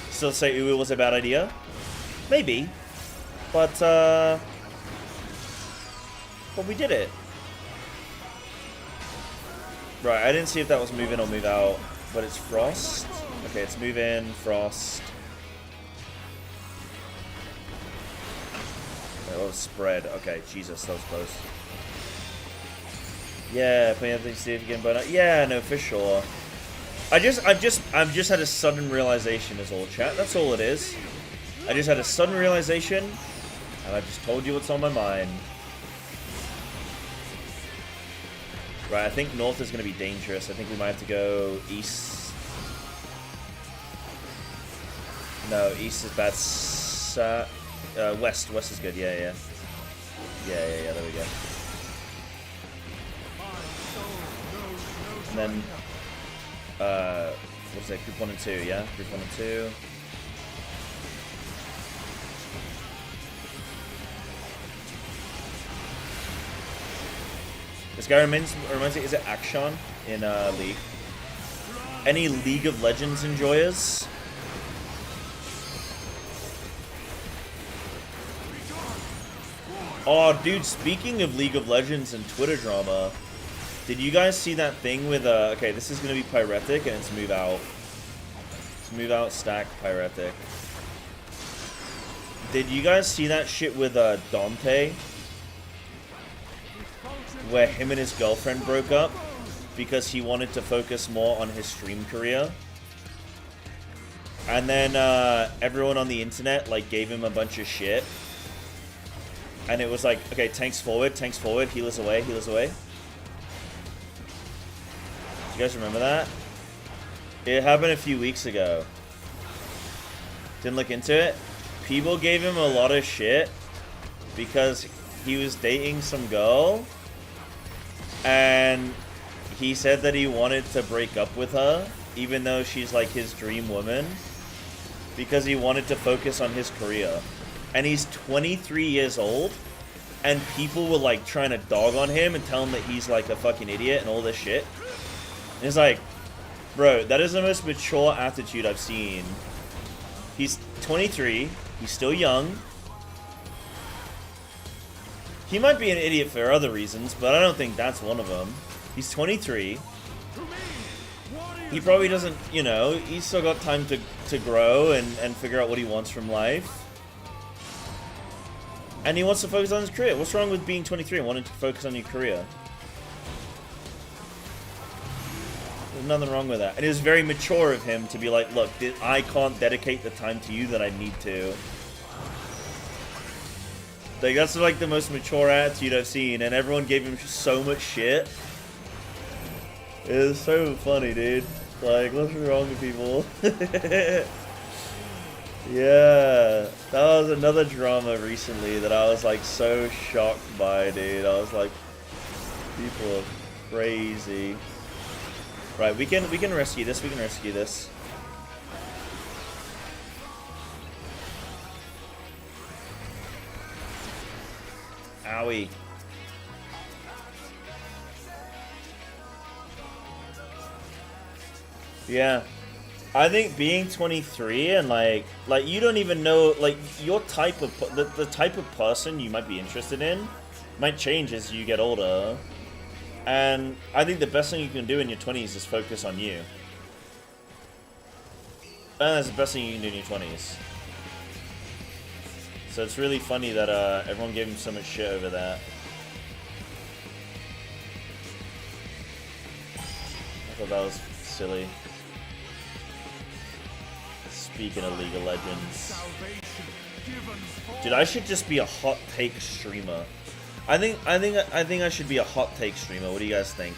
Still say Uwu was a bad idea? Maybe. But we did it. Right, I didn't see if that was move in or move out, but it's Frost. Okay, it's move in, Frost. Oh, spread. Okay, Jesus, that was close. Yeah, playing everything Steve again, but yeah, no, for sure. I've just had a sudden realization is all, chat. That's all it is. I just had a sudden realization. And I just told you what's on my mind. Right, I think north is going to be dangerous. I think we might have to go east. No, east is bad. West is good. Yeah, there we go. And then, what's that? Group 1 and 2, yeah? Group 1 and 2. This guy reminds me, is it Akshan in League? Any League of Legends enjoyers? Oh, dude, speaking of League of Legends and Twitter drama, did you guys see that thing with, okay, this is going to be Pyretic, and it's move out. It's move out, stack, Pyretic. Did you guys see that shit with, Dante? Where him and his girlfriend broke up because he wanted to focus more on his stream career. And then everyone on the internet like gave him a bunch of shit. And it was like, okay, tanks forward, healers away, healers away. Do you guys remember that? It happened a few weeks ago. Didn't look into it. People gave him a lot of shit because he was dating some girl, and he said that he wanted to break up with her, even though she's like his dream woman, because he wanted to focus on his career. And he's 23 years old, and people were like trying to dog on him and tell him that he's like a fucking idiot and all this shit. And it's like, bro, that is the most mature attitude I've seen. He's 23, he's still young. He might be an idiot for other reasons, but I don't think that's one of them. He's 23. He probably doesn't, you know, he's still got time to grow and figure out what he wants from life. And he wants to focus on his career. What's wrong with being 23 and wanting to focus on your career? There's nothing wrong with that. And it was very mature of him to be like, look, I can't dedicate the time to you that I need to. Like, that's like the most mature attitude I've seen, and everyone gave him so much shit. It was so funny, dude. Like, what's wrong with people? Yeah, that was another drama recently that I was like so shocked by, dude. I was like, people are crazy. Right, we can rescue this. We can rescue this. Owie. Yeah. I think being 23 and like you don't even know, like, your type of the type of person you might be interested in might change as you get older. And I think the best thing you can do in your 20s is focus on you. And that's the best thing you can do in your 20s. So it's really funny that everyone gave him so much shit over that. I thought that was silly. Speaking of League of Legends, dude, I should just be a hot take streamer. I think I should be a hot take streamer. What do you guys think?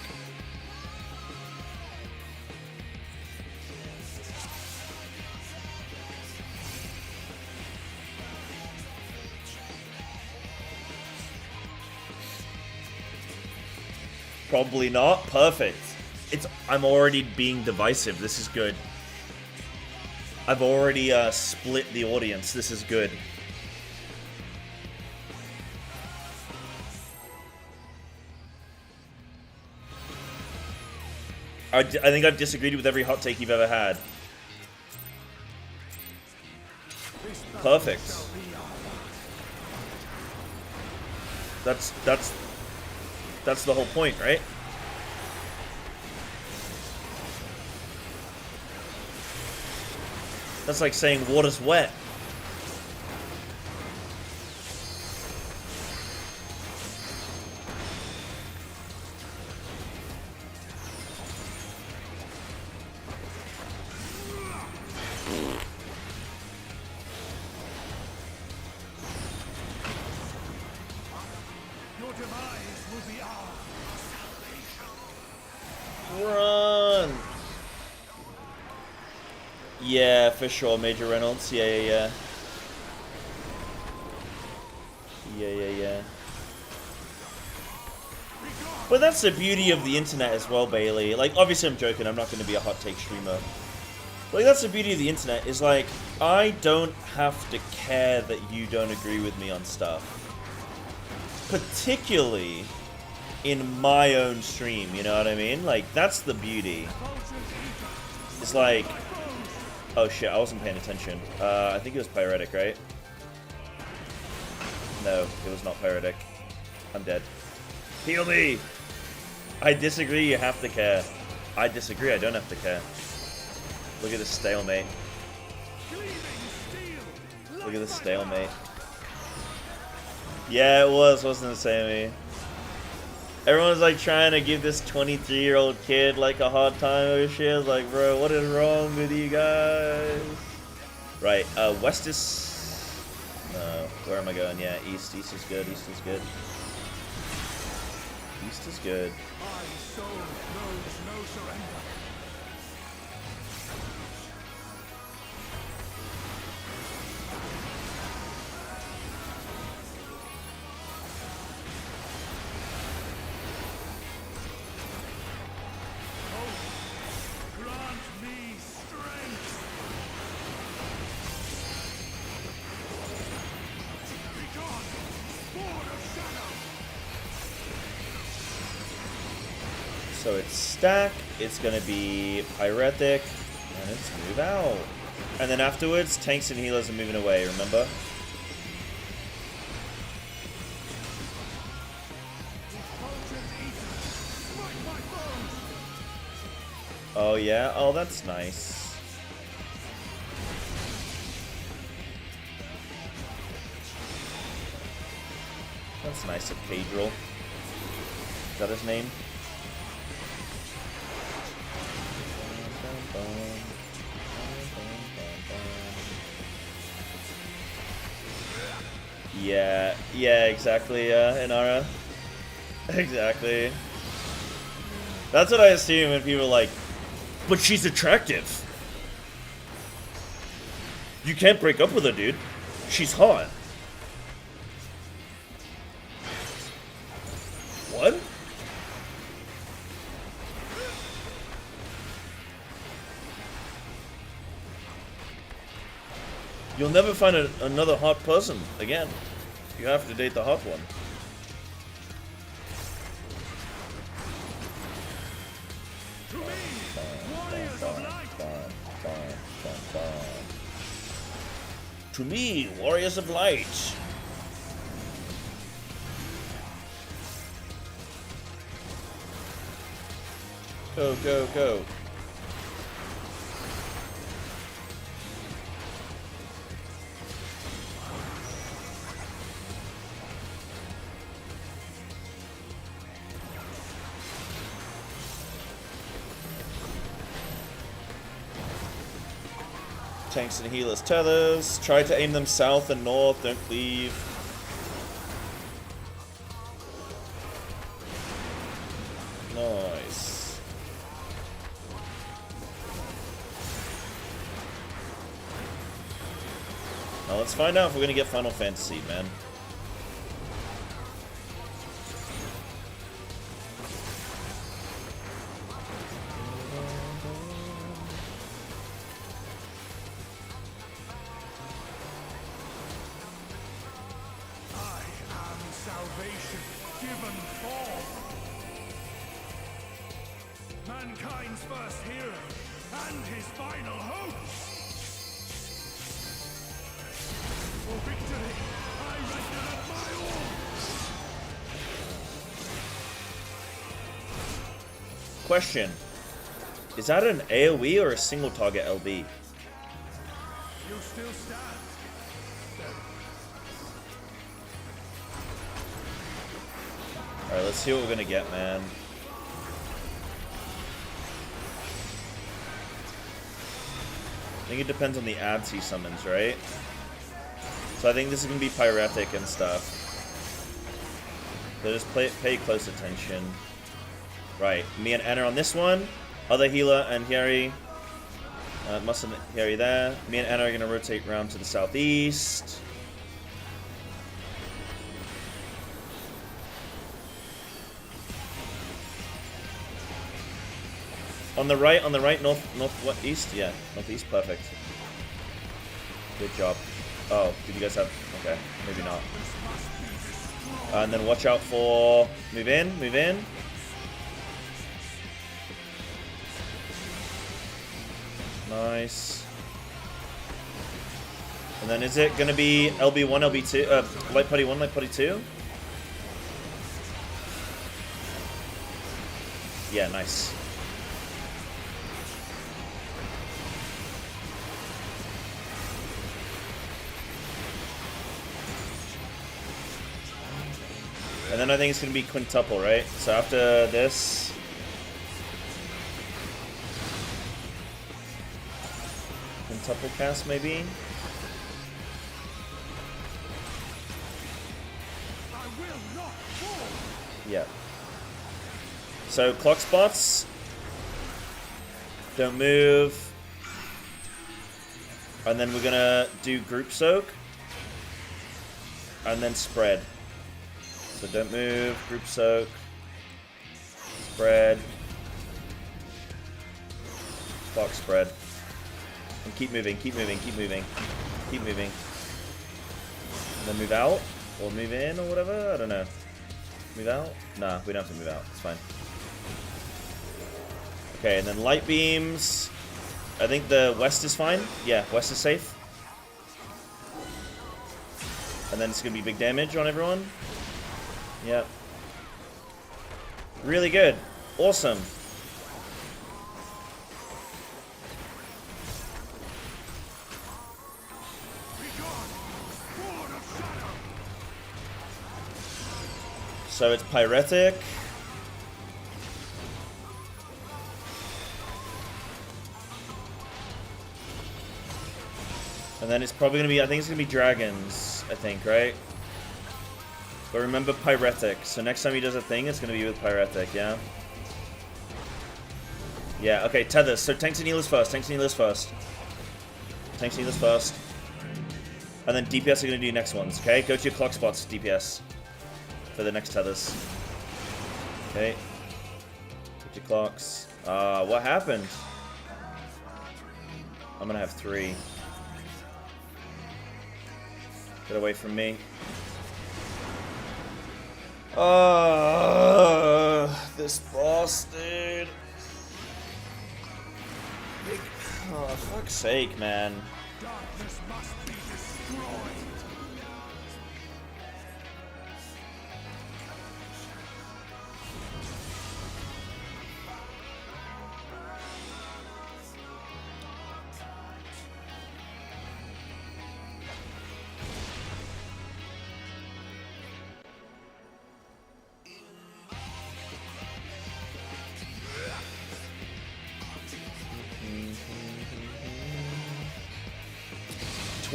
Probably not. Perfect. I'm already being divisive. This is good. I've already split the audience. This is good. I think I've disagreed with every hot take you've ever had. Perfect. That's the whole point, right? That's like saying water's wet. Your demise will be our salvation. Run! Yeah, for sure, Major Reynolds. Yeah. But that's the beauty of the internet as well, Bailey. Like, obviously I'm joking, I'm not going to be a hot take streamer. Like, that's the beauty of the internet, is like, I don't have to care that you don't agree with me on stuff. Particularly in my own stream, you know what I mean? Like, that's the beauty. It's like, oh shit, I wasn't paying attention. I think it was Pyretic, right? No, it was not Pyretic. I'm dead. Heal me! I disagree, you have to care. I disagree, I don't have to care. Look at this stalemate. Look at this stalemate. Yeah, it was, wasn't it, Sammy? Everyone's like trying to give this 23-year-old kid like a hard time over shit. I was like, bro, what is wrong with you guys? Right, west is... No, where am I going? Yeah, east. East is good, east is good. East is good. My soul knows no surrender. So it's stack, it's gonna be pyretic, and it's move out. And then afterwards, tanks and healers are moving away, remember? Oh yeah? Oh, that's nice. That's nice of Pedro. Is that his name? Yeah, exactly, Inara. Exactly. That's what I assume when people are like, but she's attractive. You can't break up with her, dude. She's hot. What? You'll never find another hot person again. You have to date the hot one. To me, warriors of light. To me, warriors of light. Go, go, go. Tanks and healers tethers. Try to aim them south and north. Don't leave. Nice. Now let's find out if we're gonna get Final Fantasy, man. Salvation given form. Mankind's first hero and his final hope. For victory, I render up my all. Question. Is that an AoE or a single target LB? You still stand. Alright, let's see what we're gonna get, man. I think it depends on the ads he summons, right? So I think this is gonna be pyretic and stuff. So just pay close attention. Right, me and Anna on this one. Other healer and Hyeri. Mustn't Hyeri there. Me and Anna are gonna rotate around to the southeast. On the right, northeast? Yeah, northeast, perfect. Good job. Oh, did you guys have... Okay, maybe not. And then watch out for... Move in, move in. Nice. And then is it going to be LB1, LB2, Light Putty 1, Light Putty 2? Yeah, nice. And then I think it's going to be quintuple, right? So after this... Quintuple cast, maybe? I will not fall. Yeah. So clock spots. Don't move. And then we're going to do group soak. And then spread. So don't move, group soak, spread, box spread, and keep moving, keep moving, keep moving, keep moving. And then move out, or move in, or whatever, I don't know. Move out? Nah, we don't have to move out, it's fine. Okay, and then light beams. I think the west is fine. Yeah, west is safe. And then it's going to be big damage on everyone. Yep. Really good. Awesome. So it's Pyretic. And then it's probably going to be, I think it's going to be dragons, I think, right? But remember Pyretic. So next time he does a thing, it's going to be with Pyretic, yeah? Yeah, okay, tethers. So tanks and healers first, tanks and healers first. Tanks and healers first. And then DPS are going to do next ones, okay? Go to your clock spots, DPS. For the next tethers. Okay. Get your clocks. What happened? I'm gonna have 3. Get away from me. This boss, dude. Oh, fuck's sake, man. Darkness must be destroyed.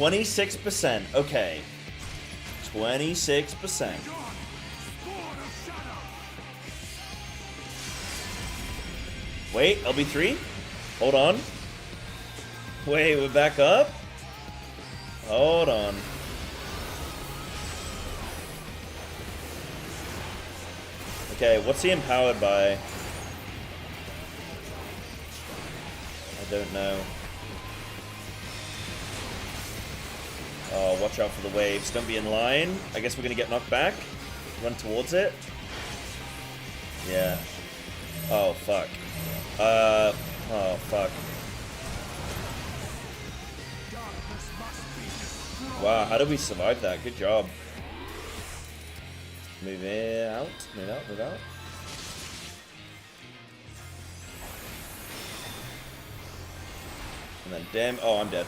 – 26%. Okay. 26%. Wait, LB3? Hold on. Wait, we're back up? Hold on. Okay, what's he empowered by? I don't know. Oh, watch out for the waves. Don't be in line. I guess we're gonna get knocked back. Run towards it. Yeah. Oh, fuck. Oh, fuck. Wow, how did we survive that? Good job. Move it out. Move out, move out. And then damn. Oh, I'm dead.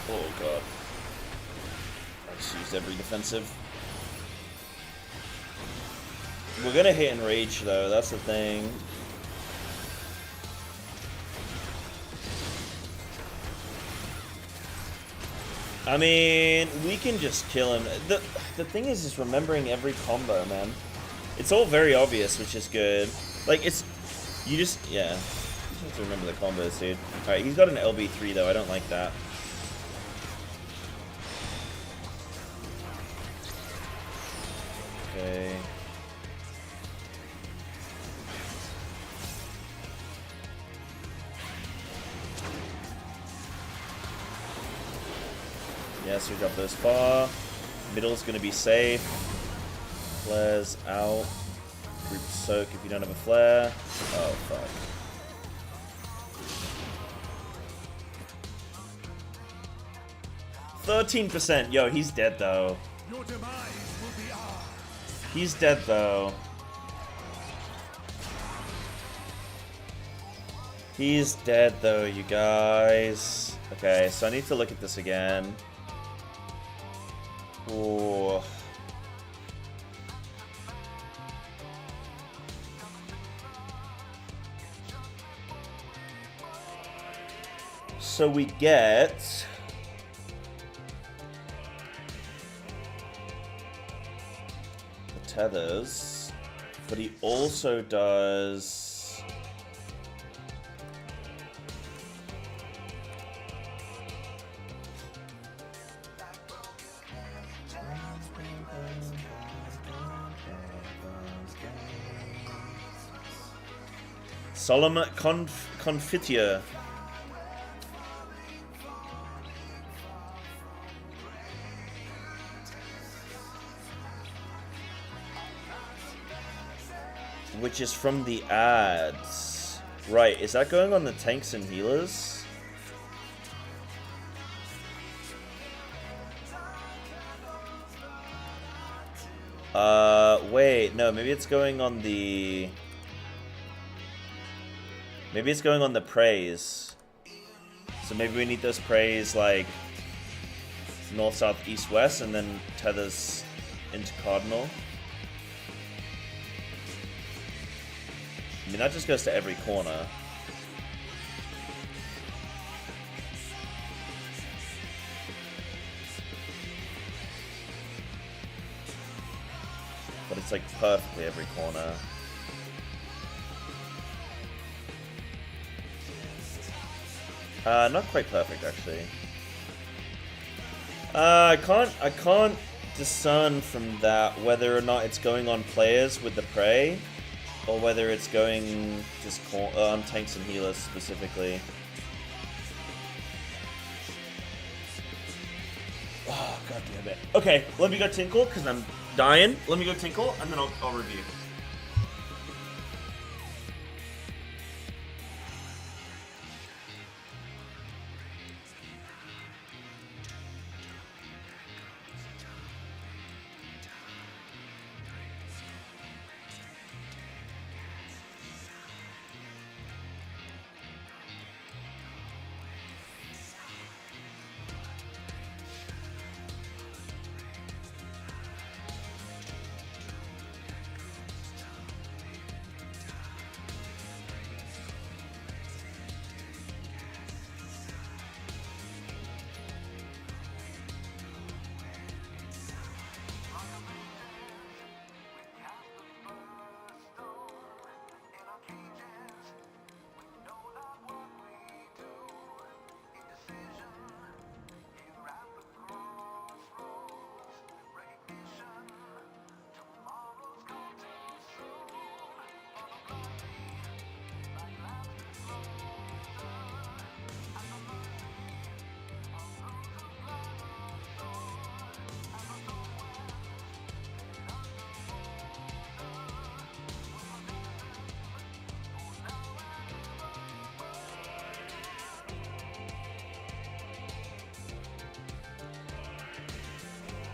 Oh, God. I just used every defensive. We're gonna hit and rage, though. That's the thing. I mean, we can just kill him. The thing is remembering every combo, man. It's all very obvious, which is good. Like, it's... You just... Yeah. You just have to remember the combos, dude. Alright, he's got an LB3, though. I don't like that. Okay. Yes, we got those far. Middle's gonna be safe. Flares out. Group soak if you don't have a flare. Oh, fuck. %. Yo, he's dead though. Your demise will be ours. He's dead though. He's dead though, you guys. Okay, so I need to look at this again. Ooh. So we get... the tethers, but he also does... Solemn Confiture. which is from the ads. Right, is that going on the tanks and healers? Wait, no, maybe it's going on the... Maybe it's going on the praise. So maybe we need those praise, like, north, south, east, west, and then tethers into cardinal. I mean, that just goes to every corner. But it's like perfectly every corner. Not quite perfect, actually. I can't discern from that whether or not it's going on players with the prey, or whether it's going just on tanks and healers specifically. Oh, god damn it. Okay, let me go tinkle, because I'm dying. Let me go tinkle, and then I'll review.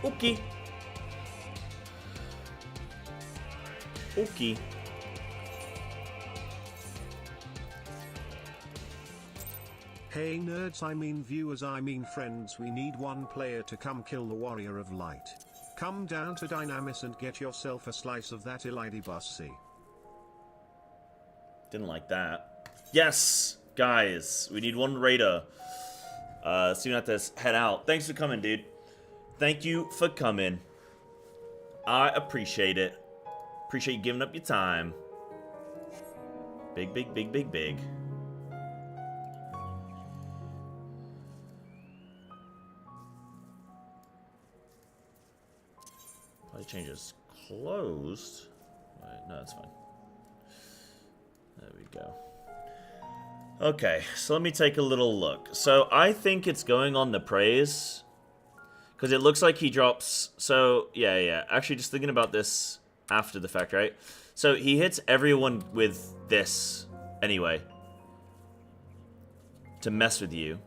Okay. Okay. Hey nerds, I mean viewers, I mean friends, we need one player to come kill the Warrior of Light. Come down to Dynamis and get yourself a slice of that Elide bussy. Didn't like that. Yes, guys, we need one raider. Soon have to head out. Thanks for coming, dude. Thank you for coming. I appreciate it. Appreciate you giving up your time. Big, big, big, big, big. Play changes closed. Wait, no, that's fine. There we go. Okay, so let me take a little look. So I think it's going on the praise. Because it looks like he drops... So, yeah. Actually, just thinking about this after the fact, right? So he hits everyone with this anyway. To mess with you.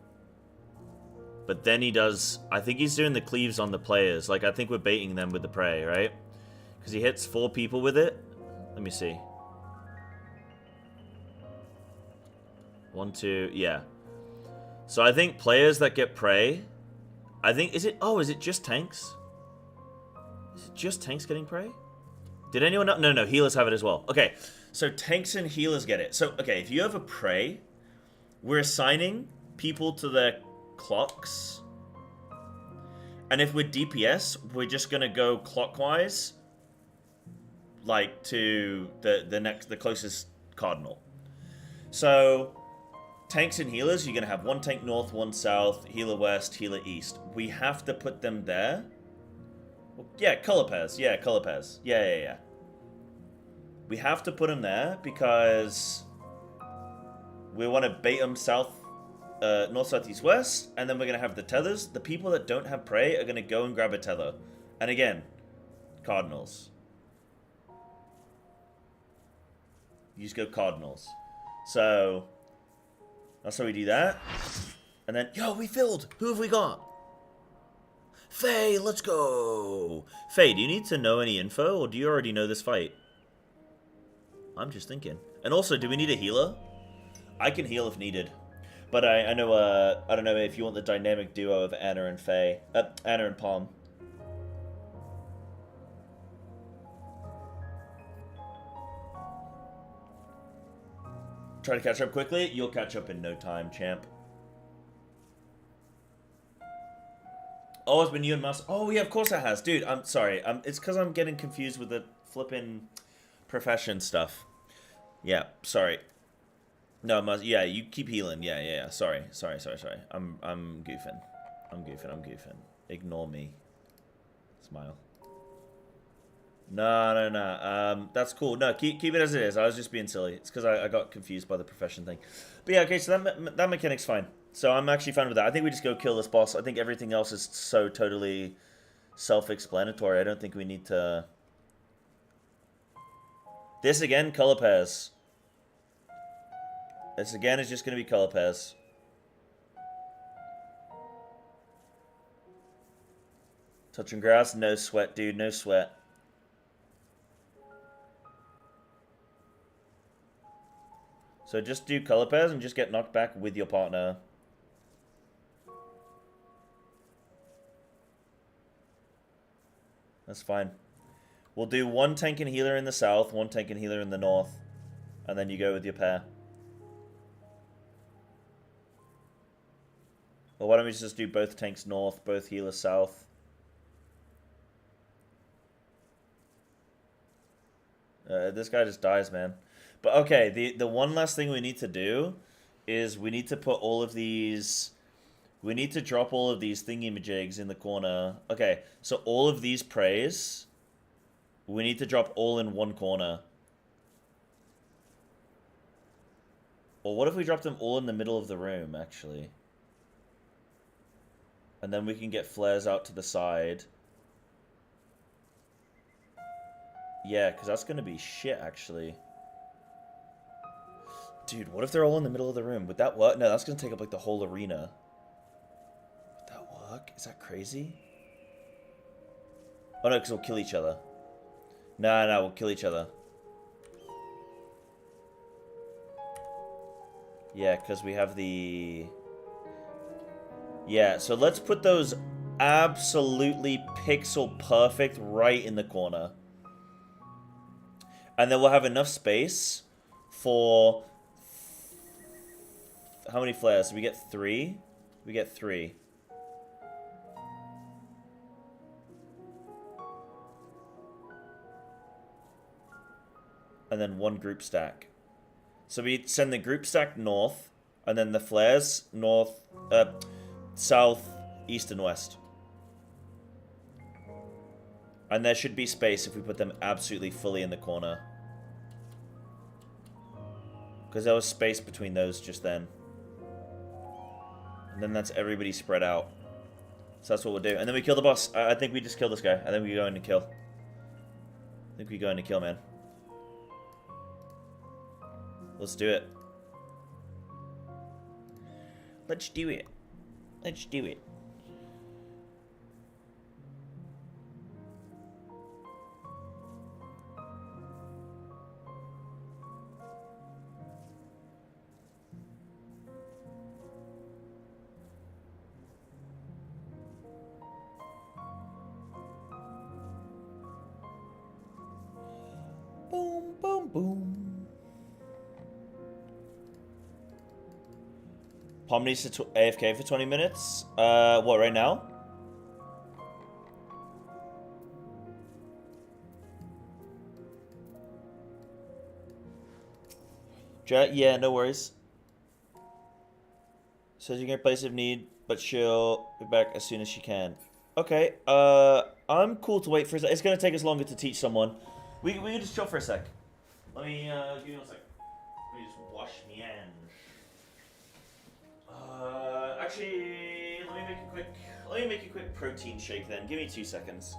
But then he does... I think he's doing the cleaves on the players. Like, I think we're baiting them with the prey, right? Because he hits 4 people with it. Let me see. 1, 2... Yeah. So I think players that get prey... I think... Is it... Oh, is it just tanks? Is it just tanks getting prey? Did anyone... No, healers have it as well. Okay. So tanks and healers get it. So, okay, if you have a prey, we're assigning people to their clocks. And if we're DPS, we're just going to go clockwise, like, to the closest cardinal. So, tanks and healers, you're going to have 1 tank north, 1 south, healer west, healer east. We have to put them there. Well, yeah, color pairs. Yeah, color pairs. Yeah. We have to put them there because we want to bait them south, north, south, east, west, and then we're going to have the tethers. The people that don't have prey are going to go and grab a tether. And again, cardinals. You just go Cardinals. So, that's how we do that. And then, yo, we filled! Who have we got? Faye, let's go! Faye, do you need to know any info, or do you already know this fight? I'm just thinking. And also, do we need a healer? I can heal if needed. But I know, I don't know if you want the dynamic duo of Anna and Faye. Anna and Palm. Try to catch up quickly? You'll catch up in no time, champ. Oh, it's been you and Mus. Oh, yeah, of course it has. Dude, I'm sorry. It's because I'm getting confused with the flipping profession stuff. Yeah, sorry. No, yeah, you keep healing. Yeah. Sorry. I'm goofing. I'm goofing. Ignore me. Smile. No. That's cool. No, keep it as it is. I was just being silly. It's because I got confused by the profession thing. But yeah, okay, so that mechanic's fine. So I'm actually fine with that. I think we just go kill this boss. I think everything else is so totally self-explanatory. I don't think we need to... This again, color pairs. This again is just going to be color pairs. Touching grass, no sweat, dude, no sweat. So just do color pairs and just get knocked back with your partner. That's fine. We'll do one tank and healer in the south, one tank and healer in the north. And then you go with your pair. Or why don't we just do both tanks north, both healers south? This guy just dies, man. But okay, the one last thing we need to do is we need to put all of these... We need to drop all of these thingy-majigs in the corner. Okay, so all of these prays, we need to drop all in one corner. Or what if we drop them all in the middle of the room, actually? And then we can get flares out to the side. Yeah, because that's going to be shit, actually. Dude, what if they're all in the middle of the room? Would that work? No, that's going to take up, like, the whole arena. Would that work? Is that crazy? Oh, no, because we'll kill each other. No, we'll kill each other. Yeah, because we have the... Yeah, so let's put those absolutely pixel perfect right in the corner. And then we'll have enough space for... How many flares? We get 3? We get 3. And then one group stack. So we send the group stack north, and then the flares north, south, east, and west. And there should be space if we put them absolutely fully in the corner. Because there was space between those just then. And then that's everybody spread out. So that's what we'll do. And then we kill the boss. I think we just kill this guy. I think we go in to kill. I think we go in to kill, man. Let's do it. Let's do it. Let's do it. Boom, boom, boom. Palm needs to AFK for 20 minutes. What, right now? Yeah, no worries. Says you can replace if need, but she'll be back as soon as she can. Okay, I'm cool to wait for a sec. It's gonna take us longer to teach someone. We can just chill for a sec. Let me, give me 1 sec. Let me just wash my hands. Actually, let me make a quick protein shake then. Give me 2 seconds.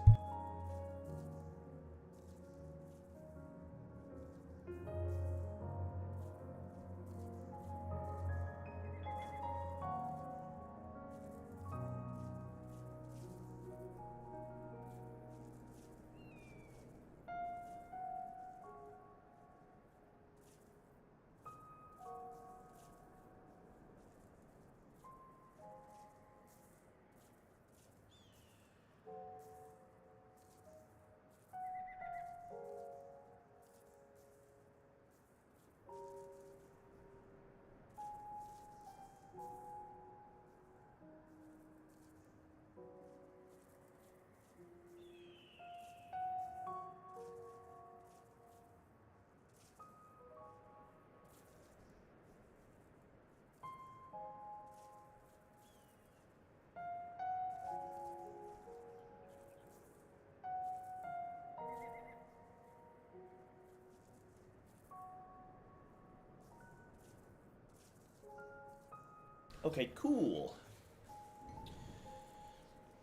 Okay, cool.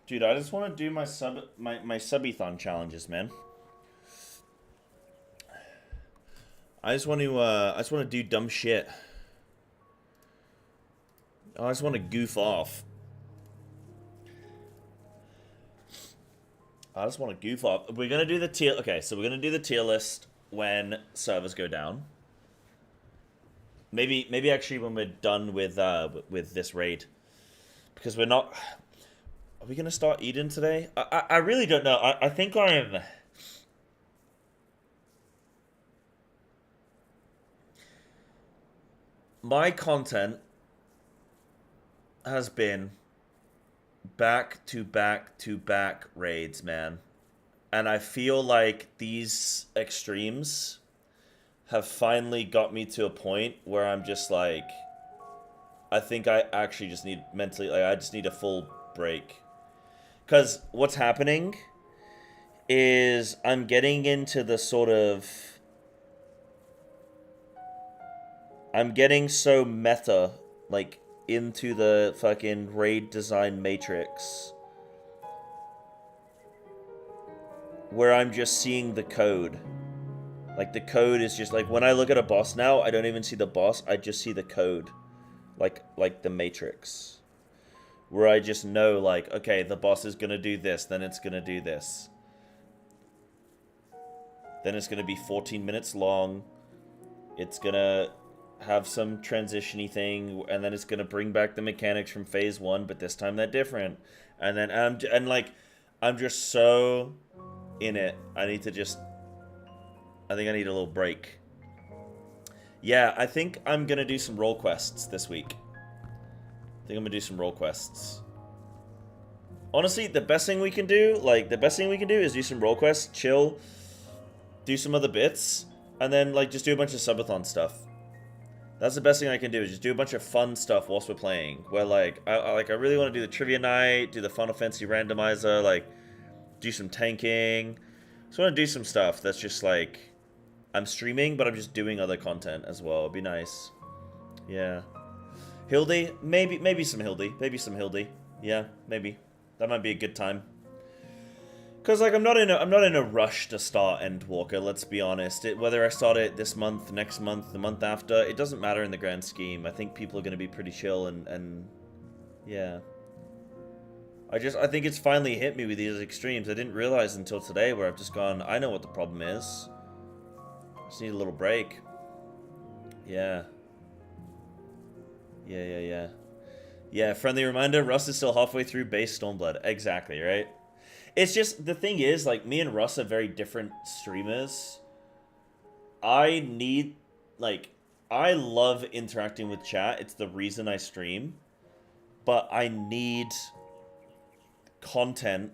Dude, I just want to do my Subathon challenges, man. I just want to do dumb shit. I just want to goof off. I just want to goof off. We're gonna do the tier. Okay, so we're gonna do the tier list when servers go down. Maybe actually when we're done with this raid, because we're not. Are we gonna start Eden today? I really don't know. I think I am. My content has been back to back to back raids, man. And I feel like these extremes have finally got me to a point where I'm just like, I think I actually just need mentally, like, I just need a full break. Because what's happening is I'm getting into the sort of, I'm getting so meta, like, into the fucking raid design matrix, where I'm just seeing the code. Like, the code is just, like, when I look at a boss now, I don't even see the boss, I just see the code. Like the matrix. Where I just know, like, okay, the boss is gonna do this, then it's gonna do this. Then it's gonna be 14 minutes long. It's gonna have some transition-y thing, and then it's gonna bring back the mechanics from phase 1, but this time they're different. And then I'm just so in it. I think I need a little break. Yeah, I think I'm gonna do some role quests this week. Honestly, the best thing we can do is do some role quests, chill, do some other bits, and then, like, just do a bunch of subathon stuff. That's the best thing I can do, is just do a bunch of fun stuff whilst we're playing. Where, like, I really want to do the trivia night, do the Final Fantasy randomizer, like, do some tanking. Just want to do some stuff that's just, like, I'm streaming, but I'm just doing other content as well. It'd be nice. Yeah. Hildy? Maybe some Hildy. Yeah, maybe. That might be a good time. Because, like, I'm not in a rush to start Endwalker, let's be honest. Whether I start it this month, next month, the month after, it doesn't matter in the grand scheme. I think people are going to be pretty chill and yeah. I think it's finally hit me with these extremes. I didn't realize until today, where I've just gone, I know what the problem is. Just need a little break. Yeah. Yeah, friendly reminder, Russ is still halfway through base Stormblood. Exactly, right? It's just, the thing is, like, me and Russ are very different streamers. I love interacting with chat. It's the reason I stream. But I need content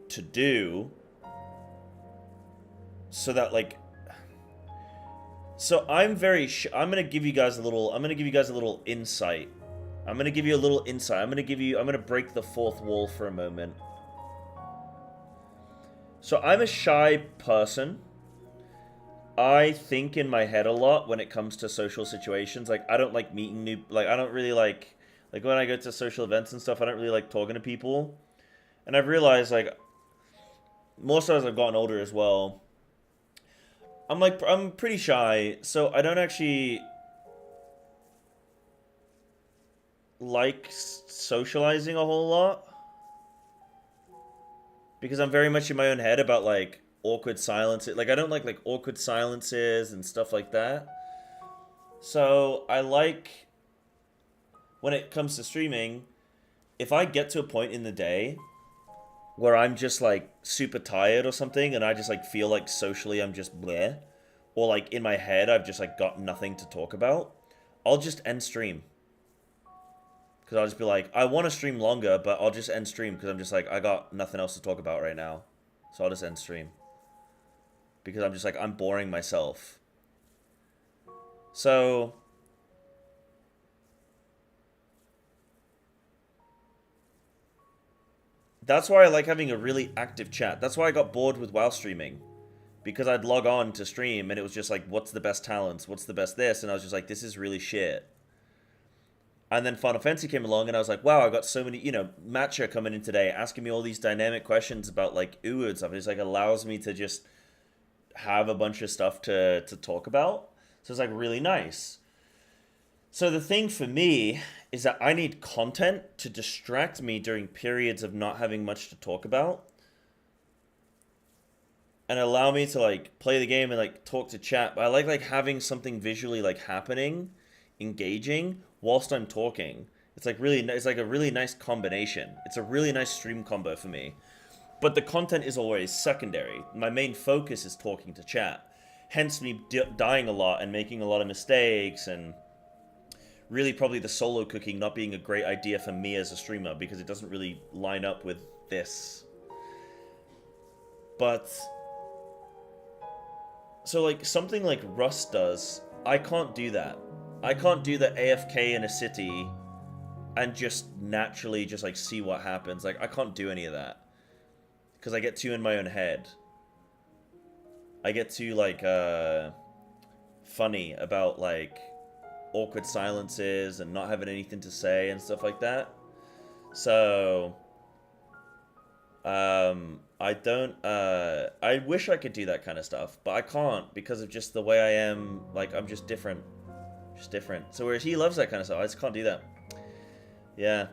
to do so that, like, so I'm gonna give you guys a little insight. I'm gonna give you a little insight. I'm gonna break the fourth wall for a moment. So I'm a shy person. I think in my head a lot when it comes to social situations. Like, I don't like meeting new, like, I don't really like when I go to social events and stuff, I don't really like talking to people. And I've realized, like, more so as I've gotten older as well, I'm pretty shy, so I don't actually like socializing a whole lot. Because I'm very much in my own head about, like, awkward silences. Like, I don't like awkward silences and stuff like that. So, I like, when it comes to streaming, if I get to a point in the day where I'm just, like, super tired or something, and I just, like, feel like socially I'm just bleh, or, like, in my head I've just, like, got nothing to talk about, I'll just end stream. Because I'll just be like, I want to stream longer, but I'll just end stream, because I'm just like, I got nothing else to talk about right now. So I'll just end stream. Because I'm just like, I'm boring myself. So that's why I like having a really active chat. That's why I got bored with WoW streaming. Because I'd log on to stream and it was just like, what's the best talents? What's the best this? And I was just like, this is really shit. And then Final Fantasy came along, and I was like, wow, I got so many, you know, Matcha coming in today, asking me all these dynamic questions about, like, UU and stuff. It's like, allows me to just have a bunch of stuff to talk about. So it's, like, really nice. So the thing for me is that I need content to distract me during periods of not having much to talk about. And allow me to, like, play the game and, like, talk to chat. But I like, having something visually, like, happening, engaging, whilst I'm talking. It's like it's like a really nice combination. It's a really nice stream combo for me. But the content is always secondary. My main focus is talking to chat. Hence me dying a lot and making a lot of mistakes, and really probably the solo cooking not being a great idea for me as a streamer because it doesn't really line up with this. But so, like, something like Rust does, I can't do that. I can't do the AFK in a city and just naturally just, like, see what happens. Like, I can't do any of that. Because I get too in my own head. I get too, like, funny about, like, awkward silences and not having anything to say and stuff like that. So, I don't, I wish I could do that kind of stuff, but I can't because of just the way I am. Like, I'm just different. Just different. So whereas he loves that kind of stuff, I just can't do that. Yeah.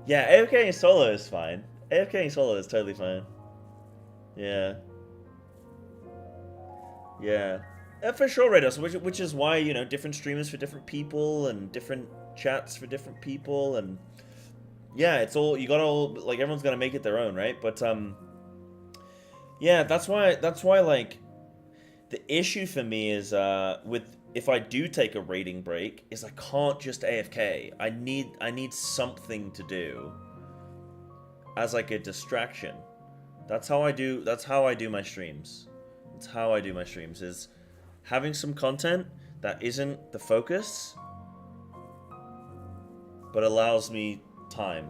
Yeah, AFKing solo is fine. AFKing solo is totally fine. Yeah. Yeah. For sure, Rados, which is why, you know, different streamers for different people and different chats for different people, and yeah, it's all, you gotta all, like, everyone's gonna make it their own, right? But yeah, that's why like the issue for me is with, if I do take a raiding break, is I can't just AFK. I need something to do as, like, a distraction. That's how I do my streams. That's how I do my streams, is having some content that isn't the focus, but allows me time.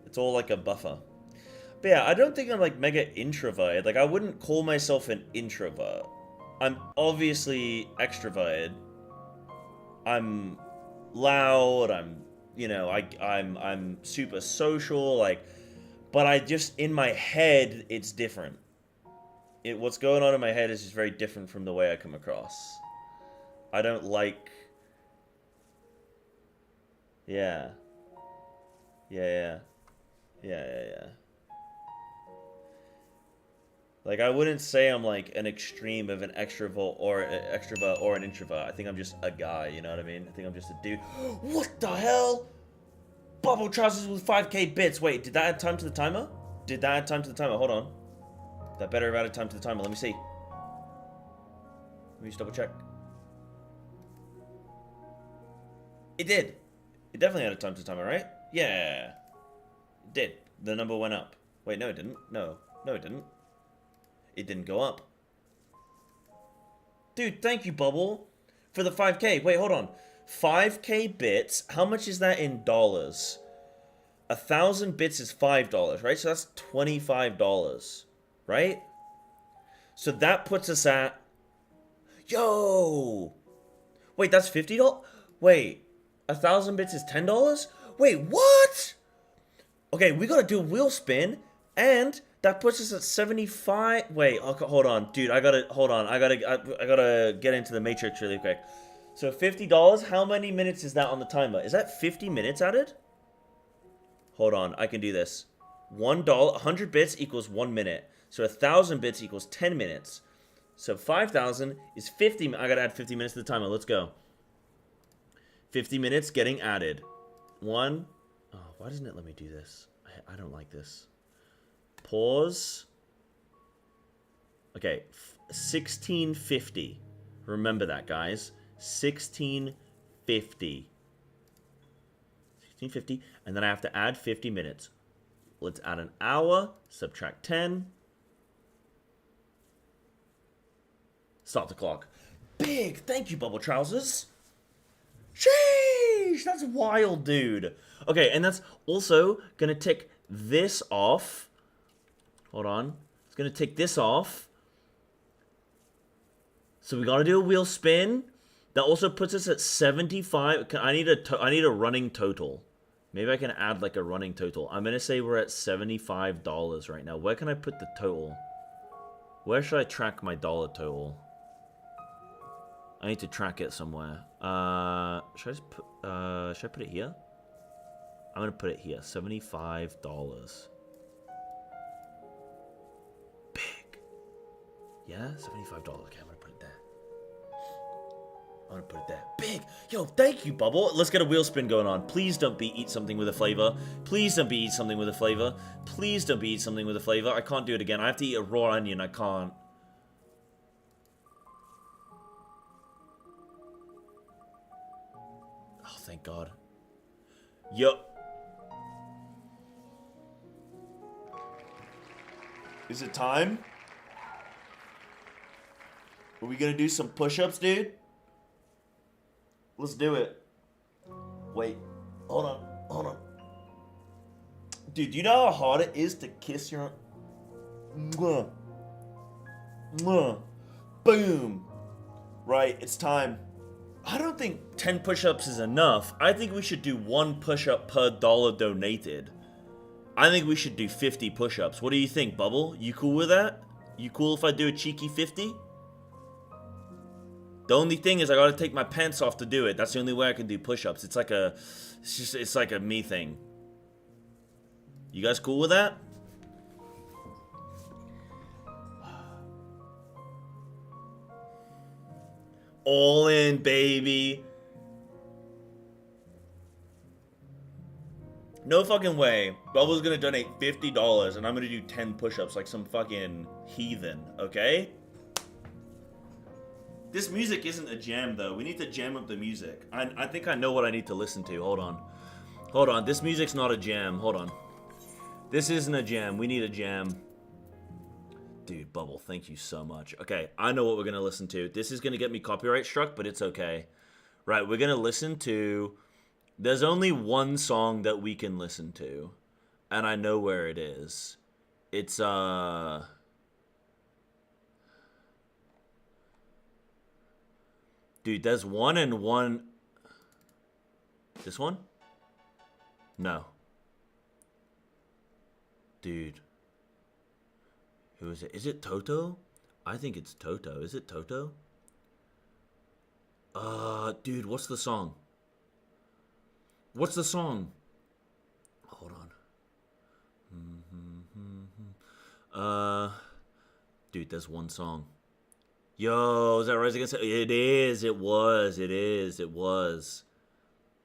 It's all like a buffer. But yeah, I don't think I'm, like, mega introverted. Like, I wouldn't call myself an introvert. I'm obviously extroverted. I'm loud. I'm, you know, I'm super social. Like, but I just, in my head, it's different. What's going on in my head is just very different from the way I come across. I don't like. Yeah. Yeah. Like, I wouldn't say I'm, like, an extreme of an extrovert or an introvert. I think I'm just a guy, you know what I mean? I think I'm just a dude. What the hell? Bubble trousers with 5k bits. Wait, did that add time to the timer? Did that add time to the timer? Hold on. That better have added time to the timer. Let me see. Let me just double check. It did. It definitely added time to the timer, right? Yeah. It did. The number went up. Wait, no it didn't. No, it didn't. It didn't go up. Dude, thank you, Bubble, for the 5k. Wait, hold on. 5k bits, how much is that in dollars? 1,000 bits is $5, right? So that's $25, right? So that puts us at... Yo! Wait, that's $50? Wait, 1,000 bits is $10? Wait, what? Okay, we gotta do a wheel spin, and... that puts us at 75. Wait, okay, hold on, dude. I gotta get into the matrix really quick. So $50. How many minutes is that on the timer? Is that 50 minutes added? Hold on, I can do this. $1, 100 bits equals 1 minute. So 1,000 bits equals 10 minutes. So 5,000 is 50. I gotta add 50 minutes to the timer. Let's go. 50 minutes getting added. One. Oh, why doesn't it let me do this? I don't like this. Pause. Okay, 1650. Remember that, guys. 1650. 1650, and then I have to add 50 minutes. Let's add an hour, subtract 10. Start the clock. Big, thank you, Bubble Trousers. Sheesh, that's wild, dude. Okay, and that's also gonna tick this off. Hold on. It's going to tick this off. So we got to do a wheel spin. That also puts us at 75. I need a running total. Maybe I can add like a running total. I'm gonna say we're at $75 right now. Where can I put the total? Where should I track my dollar total? I need to track it somewhere. Should I put it here? I'm gonna put it here. $75. Big. Yeah, $75. Okay, I'm gonna put it there. I'm gonna put it there. Big. Yo, thank you, Bubble. Let's get a wheel spin going on. Please don't be eat something with a flavor. Please don't be eat something with a flavor. Please don't be eat something with a flavor. I can't do it again. I have to eat a raw onion. I can't. Oh, thank God. Yo. Is it time? Are we gonna do some push-ups, dude? Let's do it. Wait. Hold on. Dude, you know how hard it is to kiss your... Mwah. Mwah. Boom. Right, it's time. I don't think 10 push-ups is enough. I think we should do 1 push-up per dollar donated. I think we should do 50 push-ups. What do you think, Bubble? You cool with that? You cool if I do a cheeky 50? The only thing is I gotta take my pants off to do it. That's the only way I can do push-ups. It's like a me thing. You guys cool with that? All in, baby. No fucking way. Bubble's gonna donate $50 and I'm gonna do 10 push-ups like some fucking heathen, okay? This music isn't a jam, though. We need to jam up the music. I think I know what I need to listen to. Hold on. This music's not a jam. Hold on. This isn't a jam. We need a jam. Dude, Bubble, thank you so much. Okay, I know what we're going to listen to. This is going to get me copyright struck, but it's okay. Right, we're going to listen to... There's only one song that we can listen to. And I know where it is. It's, Dude, there's one and one... This one? No. Dude. Who is it? Is it Toto? I think it's Toto. Is it Toto? Dude, what's the song? What's the song? Hold on. Dude, there's one song. Yo, is that Rise Against it? It is. It was.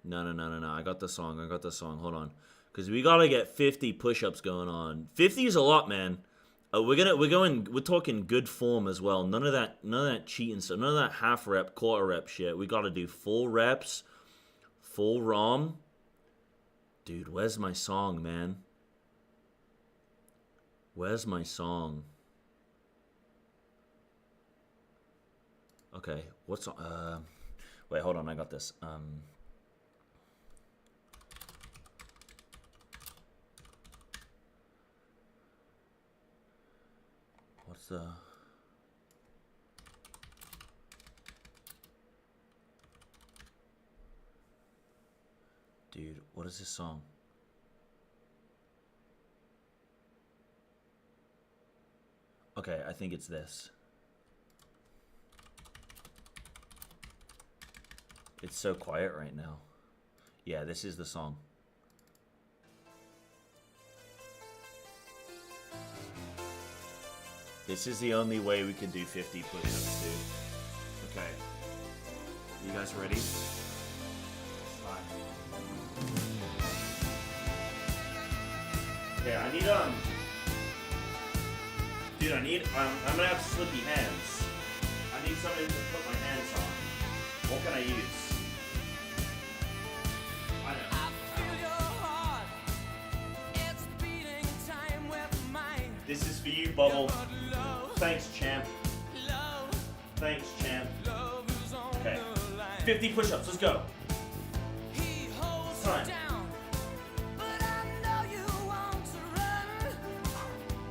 No. I got the song. Hold on. Because we got to get 50 push-ups going on. 50 is a lot, man. We're talking good form as well. None of that cheating stuff. None of that half rep, quarter rep shit. We got to do full reps, full ROM. Dude, where's my song, man? Where's my song? Okay, what's wait, hold on, I got this. What's the... Dude, what is this song? Okay, I think it's this. It's so quiet right now. Yeah, this is the song. This is the only way we can do 50 push-ups, dude. Okay. You guys ready? Okay, I need, dude, I'm gonna have slippy hands. I need something to put my hands on. What can I use? I know. This is for you, Bubble. Thanks, champ. Thanks, champ. Okay. 50 push-ups, let's go. It's time.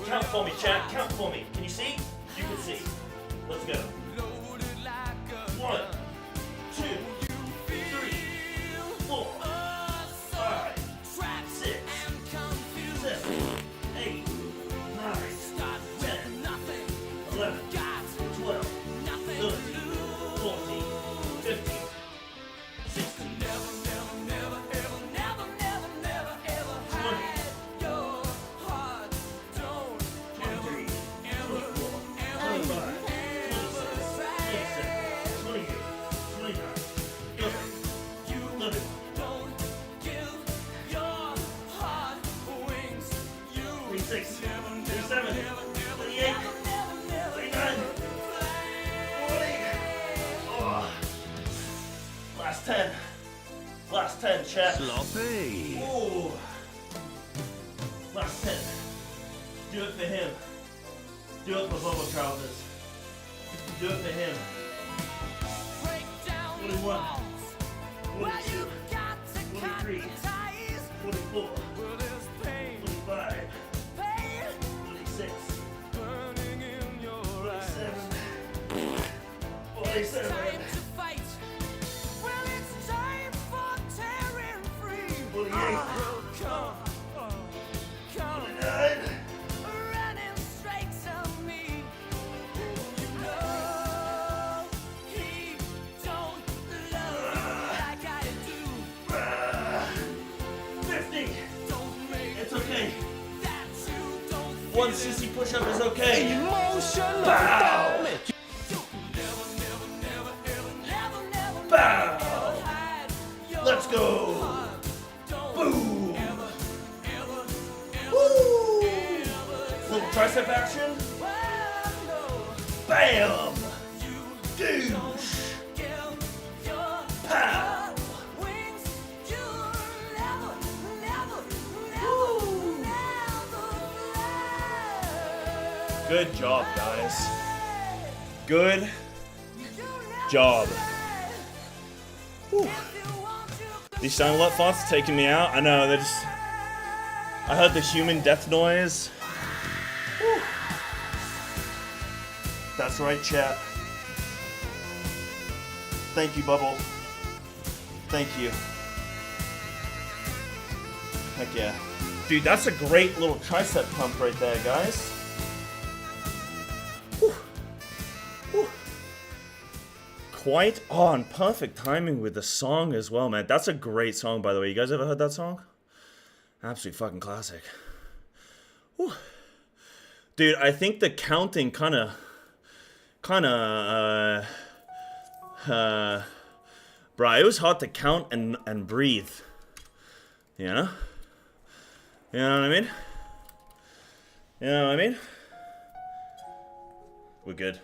Count for me, chat. Count for me. Can you see? You can see. Let's go. 1, 46, 47, 48, 49, 40. Oh. Last 10. Last 10, chat. Sloppy. Ooh. Last 10. Do it for him. Do it for Bubble Trousers. Do it for him. 41. 42. 43. 44. 45. 46. 47. 47. 48. 49. One sissy push-up is okay. Emotional damage. Bow. Let's go. Boom. Woo. Little tricep action. Bam. Douche. Pow. Good job, guys. Good job. Whew. These sound a lot fast taking me out. I know, they're just... I heard the human death noise. Whew. That's right, chat. Thank you, Bubble. Thank you. Heck yeah. Dude, that's a great little tricep pump right there, guys. Quite on. Perfect timing with the song as well, man. That's a great song, by the way. You guys ever heard that song? Absolute fucking classic. Whew. Dude, I think the counting kinda, bruh, it was hard to count and breathe. You know? You know what I mean? You know what I mean? We're good.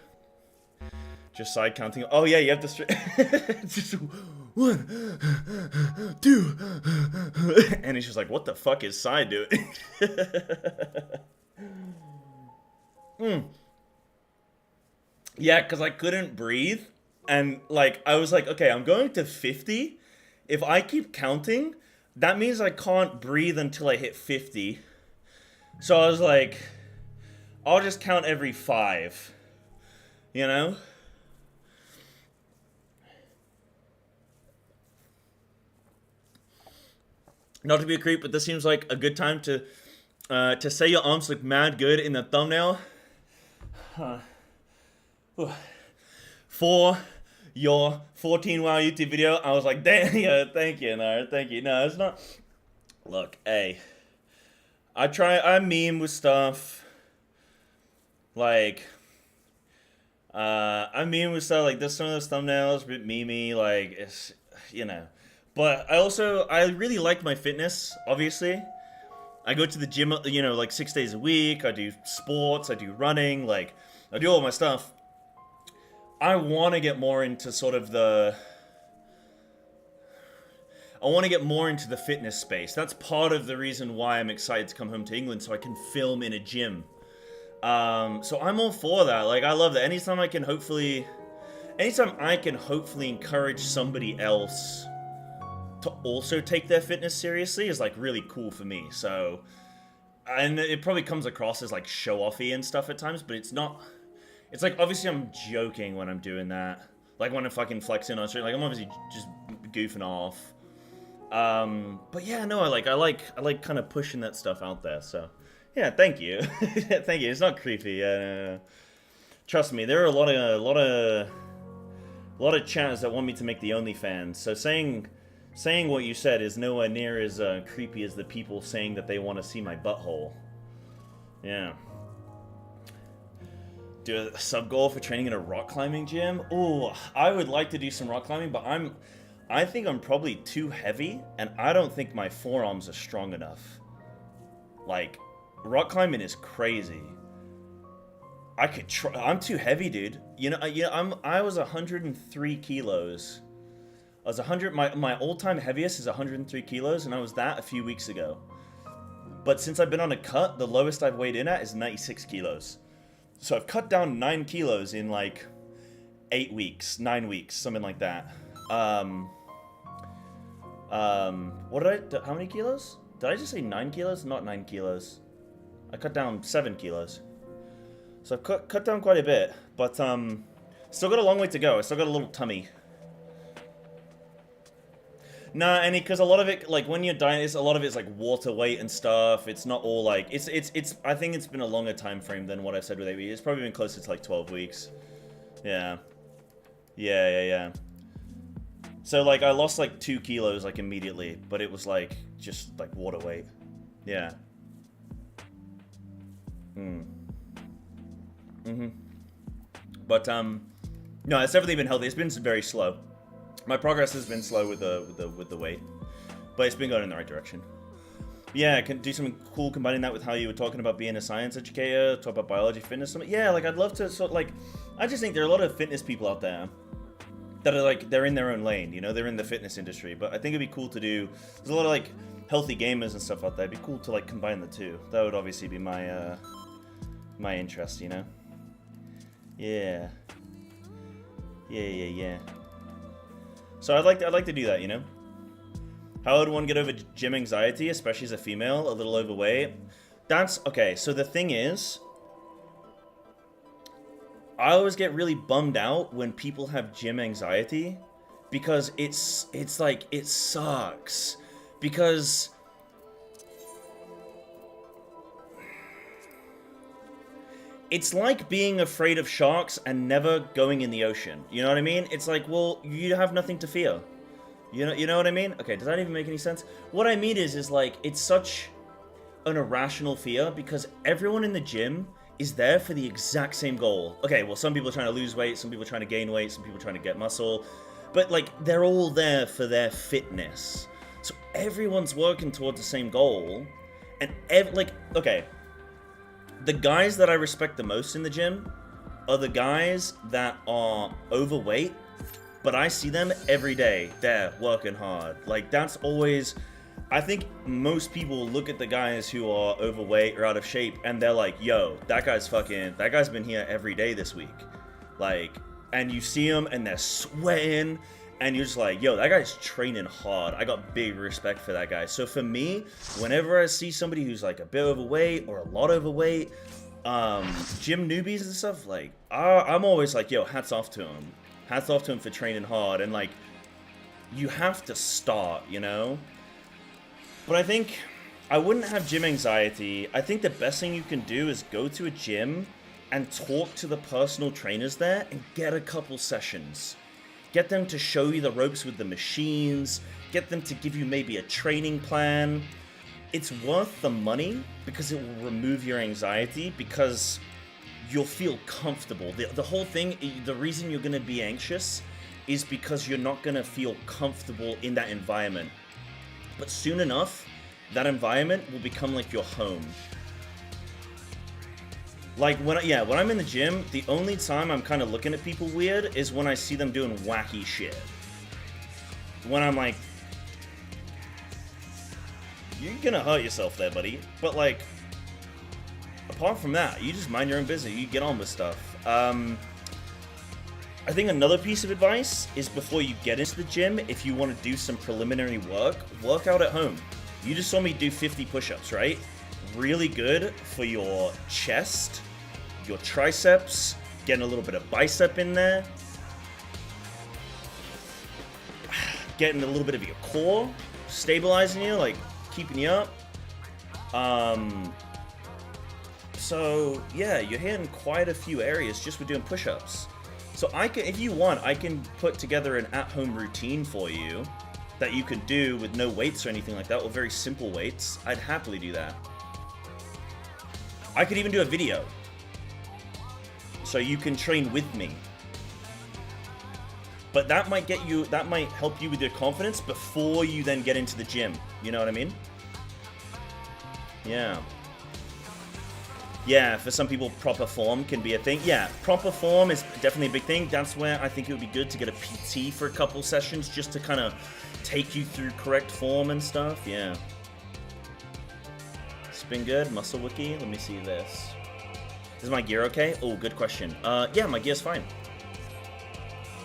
Just side counting. Oh yeah, you have to just 1, 2, and he's just like, what the fuck is side doing? Yeah, because I couldn't breathe, and like I was like, okay, I'm going to 50. If I keep counting, that means I can't breathe until I hit 50. So I was like, I'll just count every 5. You know? Not to be a creep, but this seems like a good time to say your arms look mad good in the thumbnail. For your 14 wow YouTube video, I was like, damn, yeah, thank you, no, thank you. No, it's not. Look, hey, I meme with stuff. Like, I meme with stuff like this. Some of those thumbnails, a bit memey, like it's, you know. But I really like my fitness, obviously. I go to the gym, you know, like 6 days a week. I do sports, I do running, like, I do all my stuff. I want to get more into sort of I want to get more into the fitness space. That's part of the reason why I'm excited to come home to England, so I can film in a gym. So I'm all for that. Like, I love that. Anytime I can hopefully encourage somebody else to also take their fitness seriously is like really cool for me. So, and it probably comes across as like show-offy and stuff at times, but it's not. It's like, obviously I'm joking when I'm doing that. Like when I'm fucking flexing on stream, like I'm obviously just goofing off. But yeah, no, I like kind of pushing that stuff out there. So yeah, thank you. Thank you. It's not creepy. Trust me, there are a lot of chatters that want me to make the OnlyFans. So saying what you said is nowhere near as creepy as the people saying that they want to see my butthole. Yeah. Do a sub goal for training in a rock climbing gym. Oh, I would like to do some rock climbing, but I think I'm probably too heavy, and I don't think my forearms are strong enough. Like, Rock climbing is crazy. I could try. I'm too heavy, dude. I was 103 kilos. I was 100. My all-time heaviest is 103 kilos, and I was that a few weeks ago. But since I've been on a cut, the lowest I've weighed in at is 96 kilos. So I've cut down 9 kilos in like 8 weeks, 9 weeks, something like that. How many kilos? Did I just say 9 kilos? Not 9 kilos. I cut down 7 kilos. So I've cut down quite a bit, but still got a long way to go. I still got a little tummy. Nah, and because a lot of it, like when you're dieting, a lot of it's like water weight and stuff. It's not all like it's. I think it's been a longer time frame than what I've said with 8 weeks. It's probably been closer to like 12 weeks. Yeah. Yeah. So like I lost like 2 kilos like immediately, but it was like just like water weight. Yeah. But no, it's definitely been healthy. It's been very slow. My progress has been slow with the weight, but it's been going in the right direction. Yeah, I can do something cool combining that with how you were talking about being a science educator, talk about biology, fitness, something. Yeah, like I'd love to sort of like, I just think there are a lot of fitness people out there that are like, they're in their own lane, you know, they're in the fitness industry, but I think it'd be cool to do, there's a lot of like healthy gamers and stuff out there. It'd be cool to like combine the two. That would obviously be my, my interest, you know? Yeah. Yeah. So I'd like to do that, you know? How would one get over gym anxiety, especially as a female, a little overweight? That's, okay, so the thing is, I always get really bummed out when people have gym anxiety, because it's like, it sucks. Because it's like being afraid of sharks and never going in the ocean. You know what I mean? It's like, well, you have nothing to fear. You know what I mean? Okay, does that even make any sense? What I mean is like, it's such an irrational fear because everyone in the gym is there for the exact same goal. Okay, well, some people are trying to lose weight, some people are trying to gain weight, some people are trying to get muscle, but like, they're all there for their fitness. So everyone's working towards the same goal, and okay, the guys that I respect the most in the gym are the guys that are overweight, but I see them every day. They're working hard. Like, that's always, I think most people look at the guys who are overweight or out of shape and they're like, yo, that guy's been here every day this week. Like, and you see them and they're sweating and you're just like, yo, that guy's training hard. I got big respect for that guy. So for me, whenever I see somebody who's like a bit overweight or a lot overweight, gym newbies and stuff, like, I'm always like, yo, hats off to him. Hats off to him for training hard. And like, you have to start, you know? But I think I wouldn't have gym anxiety. I think the best thing you can do is go to a gym and talk to the personal trainers there and get a couple sessions. Get them to show you the ropes with the machines. Get them to give you maybe a training plan. It's worth the money because it will remove your anxiety because you'll feel comfortable. The whole thing, the reason you're going to be anxious is because you're not going to feel comfortable in that environment. But soon enough, that environment will become like your home. Like, when I'm in the gym, the only time I'm kind of looking at people weird is when I see them doing wacky shit. When I'm like, you're gonna hurt yourself there, buddy. But like, apart from that, you just mind your own business. You get on with stuff. I think another piece of advice is before you get into the gym, if you want to do some preliminary work out at home. You just saw me do 50 push-ups, right? Really good for your chest, your triceps, getting a little bit of bicep in there, getting a little bit of your core, stabilizing you, like keeping you up. So yeah, you're hitting quite a few areas just with doing push-ups. So I can, if you want, I can put together an at-home routine for you that you could do with no weights or anything like that, or very simple weights. I'd happily do that. I could even do a video, so you can train with me. But that might help you with your confidence before you then get into the gym. You know what I mean? Yeah. Yeah, for some people, proper form can be a thing. Yeah, proper form is definitely a big thing. That's where I think it would be good to get a PT for a couple sessions just to kind of take you through correct form and stuff. Yeah. Spin good. Muscle wiki. Let me see this. Is my gear okay? Oh, good question. Yeah, my gear's fine.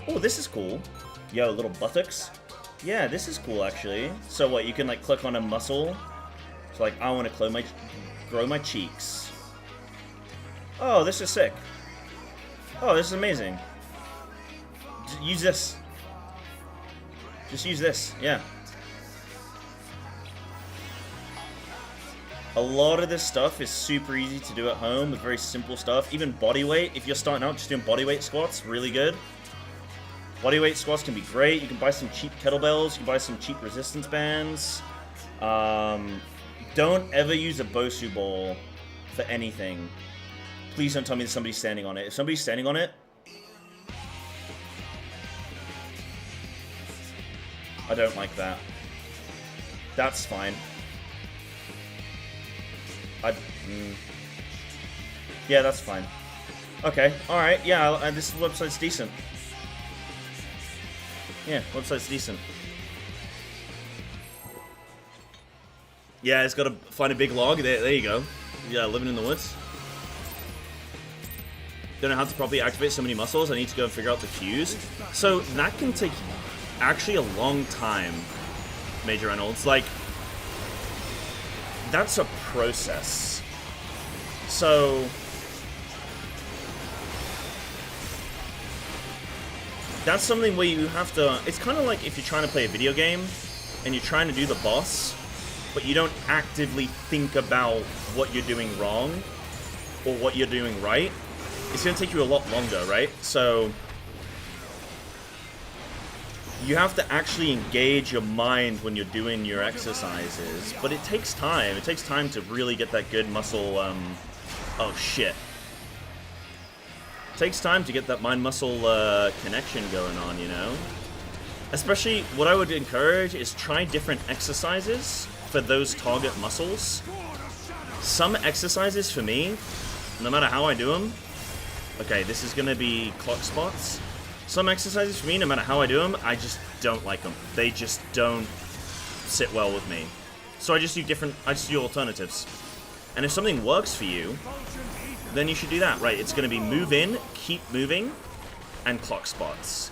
Oh, this is cool. Yo, little buttocks. Yeah, this is cool, actually. So what, you can, like, click on a muscle. So, like, I want to grow my cheeks. Oh, this is sick. Oh, this is amazing. Use this. Just use this, yeah. A lot of this stuff is super easy to do at home with very simple stuff. Even body weight, if you're starting out just doing body weight squats, really good. Body weight squats can be great. You can buy some cheap kettlebells. You can buy some cheap resistance bands. Don't ever use a Bosu ball for anything. Please don't tell me that somebody's standing on it. If somebody's standing on it, I don't like that. That's fine. Yeah, that's fine. Okay, alright, yeah, this website's decent. Yeah, website's decent. Yeah, it's gotta find a big log. There you go. Yeah, living in the woods. Don't know how to properly activate so many muscles. I need to go and figure out the cues. So, that can take actually a long time, Major Reynolds. Like, that's a process. So that's something where you have to, it's kind of like if you're trying to play a video game and you're trying to do the boss, but you don't actively think about what you're doing wrong or what you're doing right. It's going to take you a lot longer, right? So you have to actually engage your mind when you're doing your exercises, but it takes time. It takes time to really get that good muscle, oh shit. It takes time to get that mind-muscle connection going on, you know? Especially, what I would encourage is try different exercises for those target muscles. Some exercises for me, no matter how I do them, okay, this is going to be clock spots. Some exercises for me, no matter how I do them, I just don't like them. They just don't sit well with me. So I just do alternatives. And if something works for you, then you should do that. Right, it's going to be move in, keep moving, and clock spots.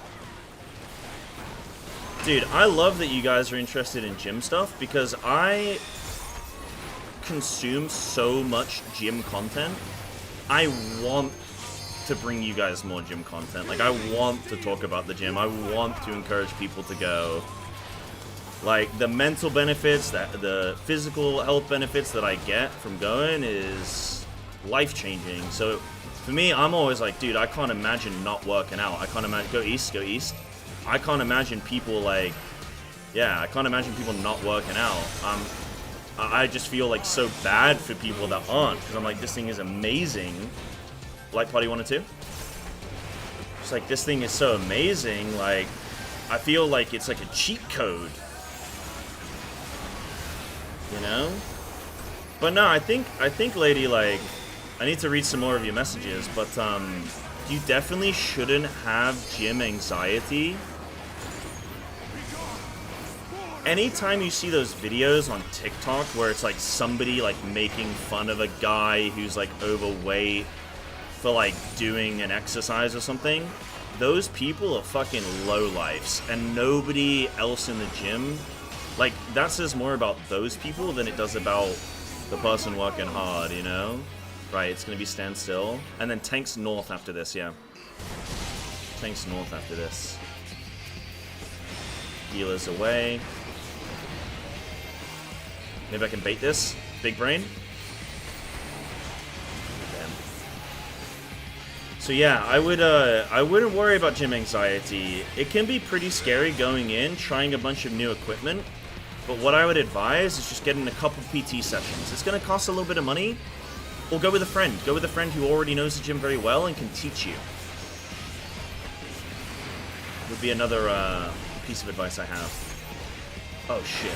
Dude, I love that you guys are interested in gym stuff because I consume so much gym content. I want to bring you guys more gym content. Like, I want to talk about the gym. I want to encourage people to go. Like, the mental benefits, the physical health benefits that I get from going is life-changing. So, for me, I'm always like, dude, I can't imagine not working out. I can't imagine... Go east. I can't imagine people, like... Yeah, I can't imagine people not working out. I just feel, like, so bad for people that aren't. Because I'm like, this thing is amazing. Like Party 1 and 2. It's like, this thing is so amazing, like, I feel like it's like a cheat code. You know? But no, I think, lady, like, I need to read some more of your messages, but, you definitely shouldn't have gym anxiety. Anytime you see those videos on TikTok where it's like somebody, like, making fun of a guy who's, like, overweight for, like, doing an exercise or something, those people are fucking lowlifes, and nobody else in the gym, like, that says more about those people than it does about the person working hard, you know? Right, it's gonna be stand still, and then tanks north after this, yeah. Tanks north after this. Healers away. Maybe I can bait this. Big brain. So yeah, I wouldn't worry about gym anxiety. It can be pretty scary going in, trying a bunch of new equipment, but what I would advise is just getting a couple PT sessions. It's going to cost a little bit of money, or go with a friend. Go with a friend who already knows the gym very well and can teach you. Would be another piece of advice I have. Oh shit.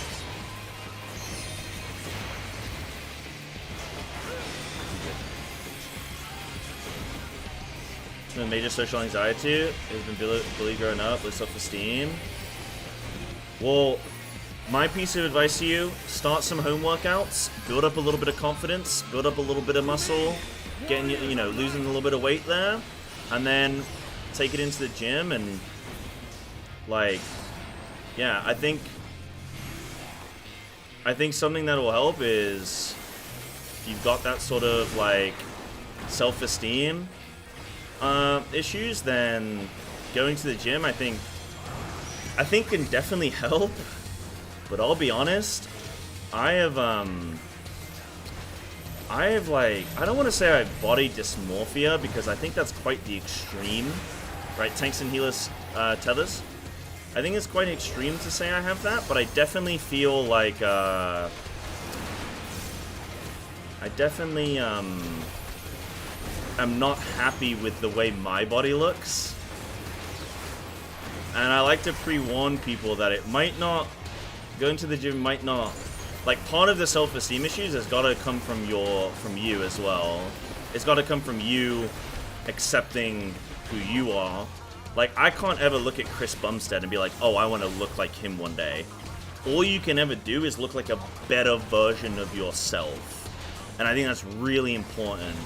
with major social anxiety, has been bullied growing up, with self-esteem. Well, my piece of advice to you, start some home workouts, build up a little bit of confidence, build up a little bit of muscle, getting, you know, losing a little bit of weight there, and then take it into the gym and, like, yeah, I think something that will help is if you've got that sort of, like, self-esteem issues, then going to the gym, I think can definitely help. But I'll be honest, I have like, I don't want to say I have body dysmorphia because I think that's quite the extreme, right? Tanks and healers tethers. I think it's quite extreme to say I have that, but I definitely feel like I definitely am not happy with the way my body looks. And I like to pre-warn people that it might not, going to the gym might not, like, part of the self-esteem issues has got to come from you as well. It's got to come from you accepting who you are. Like, I can't ever look at Chris Bumstead and be like, oh, I want to look like him one day. All you can ever do is look like a better version of yourself. And I think that's really important,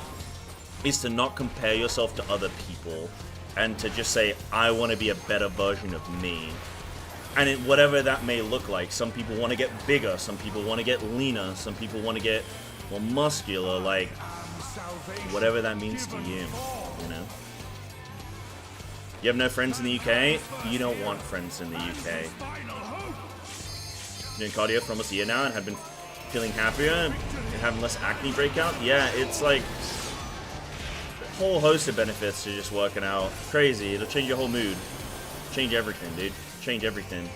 is to not compare yourself to other people and to just say, I want to be a better version of me. And whatever that may look like. Some people want to get bigger, some people want to get leaner, some people want to get more muscular, like, whatever that means to you, you know? You have no friends in the UK? You don't want friends in the UK. Doing cardio for almost a year now and have been feeling happier and having less acne breakout? Yeah, it's like a whole host of benefits to just working out. Crazy. It'll change your whole mood. Change everything, dude. Change everything.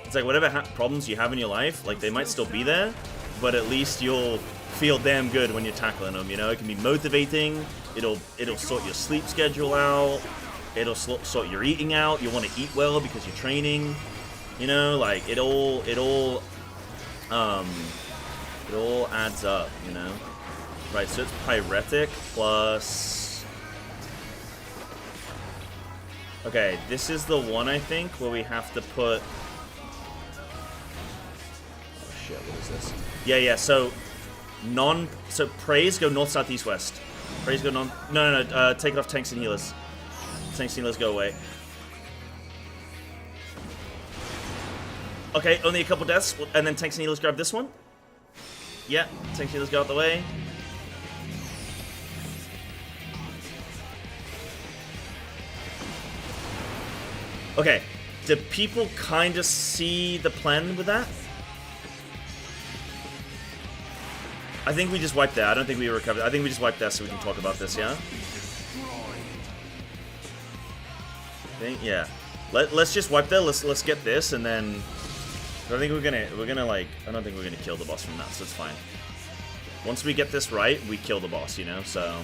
It's like whatever problems you have in your life, like, they might still be there, but at least you'll feel damn good when you're tackling them, you know? It can be motivating. It'll sort your sleep schedule out. It'll sort your eating out. You want to eat well because you're training. You know, like, it all adds up, you know? Right, so it's pyretic plus... Okay, this is the one, I think, where we have to put... Oh, shit, what is this? Yeah, so... So, praise, go north, south, east, west. Praise, go non... No, take it off tanks and healers. Tanks and healers, go away. Okay, only a couple deaths, and then tanks and healers grab this one. Yeah, tanks and healers go out the way. Okay, do people kind of see the plan with that? I think we just wiped that. I don't think we recovered. I think we just wiped that so we can talk about this, yeah? Yeah. Let's just wipe that. Let's get this, and then I think we're gonna like, I don't think we're gonna kill the boss from that, so it's fine. Once we get this right, we kill the boss, you know. So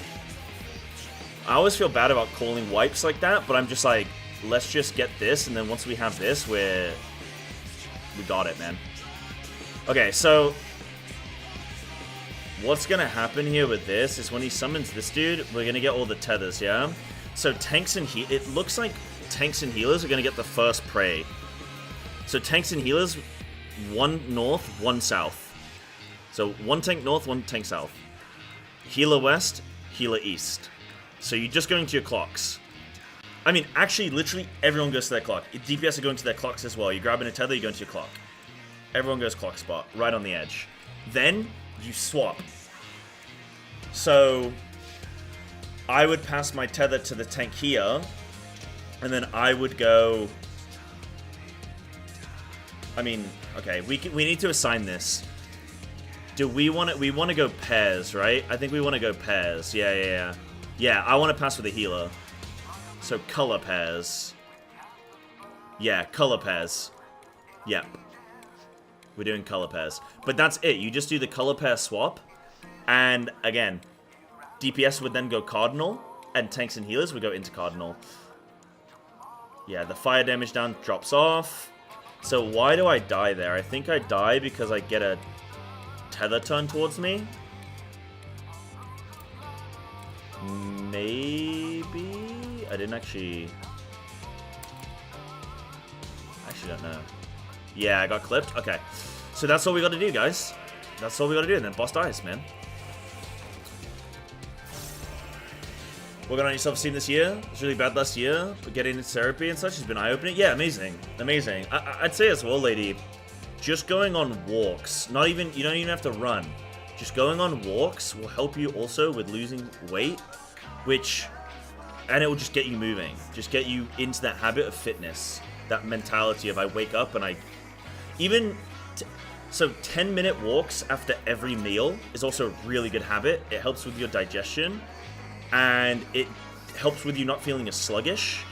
I always feel bad about calling wipes like that, but I'm just like, let's just get this, and then once we have this, we got it, man. Okay, so what's gonna happen here with this is when he summons this dude, we're gonna get all the tethers, yeah? So tanks and it looks like tanks and healers are gonna get the first prey. So tanks and healers, one north, one south. So one tank north, one tank south. Healer west, healer east. So you're just going to your clocks. I mean, actually, literally everyone goes to their clock. DPS are going to their clocks as well. You're grabbing a tether, you're going to your clock. Everyone goes clock spot, right on the edge. Then you swap. So I would pass my tether to the tank here, and then I would go... I mean, okay, we need to assign this. Do we want to... We want to go pairs, right? I think we want to go pairs. Yeah. Yeah, I want to pass with a healer. So color pairs. Yeah, color pairs. Yep. We're doing color pairs. But that's it. You just do the color pair swap. And again, DPS would then go cardinal, and tanks and healers would go into cardinal. Yeah, the fire damage down drops off. So why do I die there? I think I die because I get a tether turn towards me. Maybe? I didn't actually don't know. Yeah, I got clipped. Okay. So that's all we got to do, guys. That's all we got to do, and then boss dies, man. Working on yourself team this year. It was really bad last year, but getting into therapy and such has been eye-opening. Yeah, amazing. Amazing. I'd say as well, lady, just going on walks, you don't even have to run. Just going on walks will help you also with losing weight, and it will just get you moving. Just get you into that habit of fitness, that mentality of I wake up and so 10-minute walks after every meal is also a really good habit. It helps with your digestion, and it helps with you not feeling as sluggish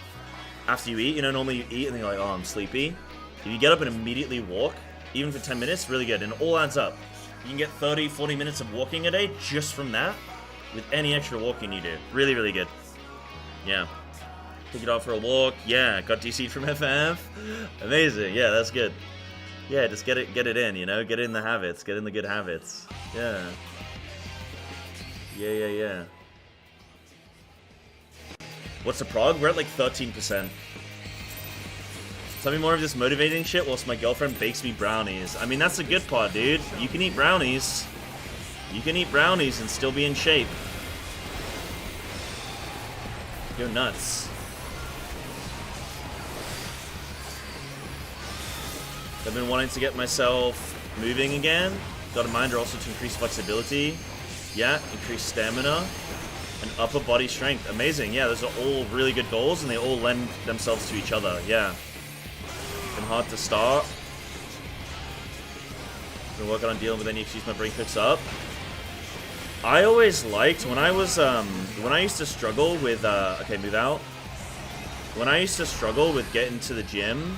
after you eat. You know, normally you eat and you're like, oh, I'm sleepy. If you get up and immediately walk, even for 10 minutes, really good, and it all adds up. You can get 30, 40 minutes of walking a day just from that, with any extra walking you do. Really, really good. Yeah. Took it out for a walk. Yeah, got DC'd from FF. Amazing. Yeah, that's good. Yeah, just get it in, you know? Get in the habits. Get in the good habits. Yeah. Yeah. What's the prog? We're at like 13%. Tell me more of this motivating shit whilst my girlfriend bakes me brownies. I mean, that's the good part, dude. You can eat brownies. You can eat brownies and still be in shape. Go nuts. I've been wanting to get myself moving again. Got a reminder also to increase flexibility. Yeah, increase stamina. And upper body strength. Amazing. Yeah, those are all really good goals, and they all lend themselves to each other. Yeah. Been hard to start. Been working on dealing with any excuse my brain cooks up. I always liked when I used to struggle with okay, move out. When I used to struggle with getting to the gym,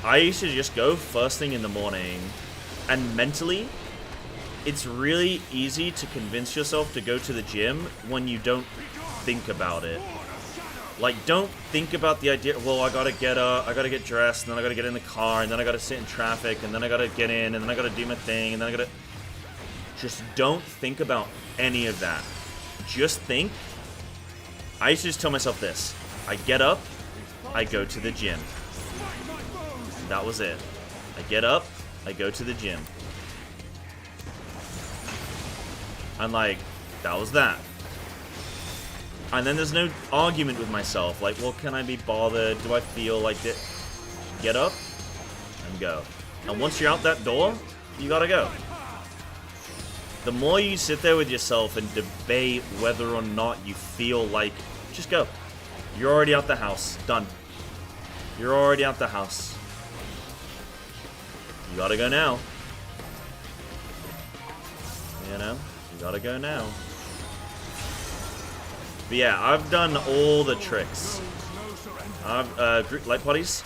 I used to just go first thing in the morning, and mentally, it's really easy to convince yourself to go to the gym when you don't think about it. Like, don't think about the idea, well, I gotta get dressed, and then I gotta get in the car, and then I gotta sit in traffic, and then I gotta get in, and then I gotta do my thing, and then I gotta... Just don't think about any of that. Just think. I used to just tell myself this. I get up, I go to the gym. That was it. I get up, I go to the gym. And like, that was that. And then there's no argument with myself. Like, well, can I be bothered? Do I feel like it? Get up and go. And once you're out that door, you gotta go. The more you sit there with yourself and debate whether or not you feel like, just go. You're already out the house. Done. You're already out the house. You gotta go now. You know? You gotta go now. But yeah, I've done all the tricks. Group light parties.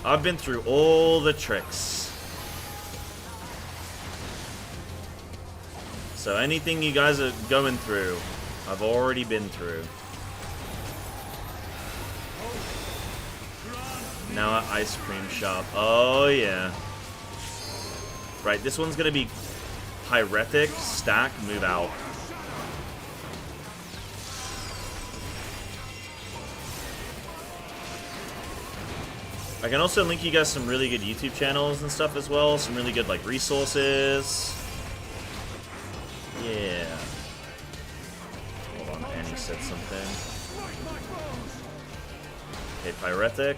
I've been through all the tricks. So anything you guys are going through, I've already been through. Now at ice cream shop. Oh yeah. Right, this one's gonna be Pyretic, stack, move out. I can also link you guys some really good YouTube channels and stuff as well. Some really good like resources. Yeah. Hold on, Annie said something. Okay, Pyretic.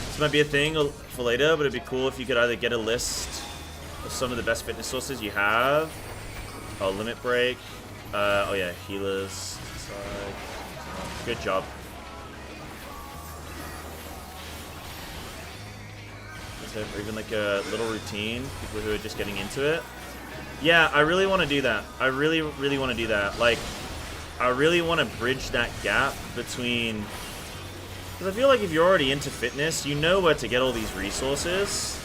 This might be a thing for later, but it'd be cool if you could either get a list of some of the best fitness sources you have. Oh, Limit Break. Oh yeah, healers. Good job. Or even like a little routine, people who are just getting into it. Yeah, I really want to do that. I really want to do that. Like, I really want to bridge that gap between... Because I feel like if you're already into fitness, you know where to get all these resources.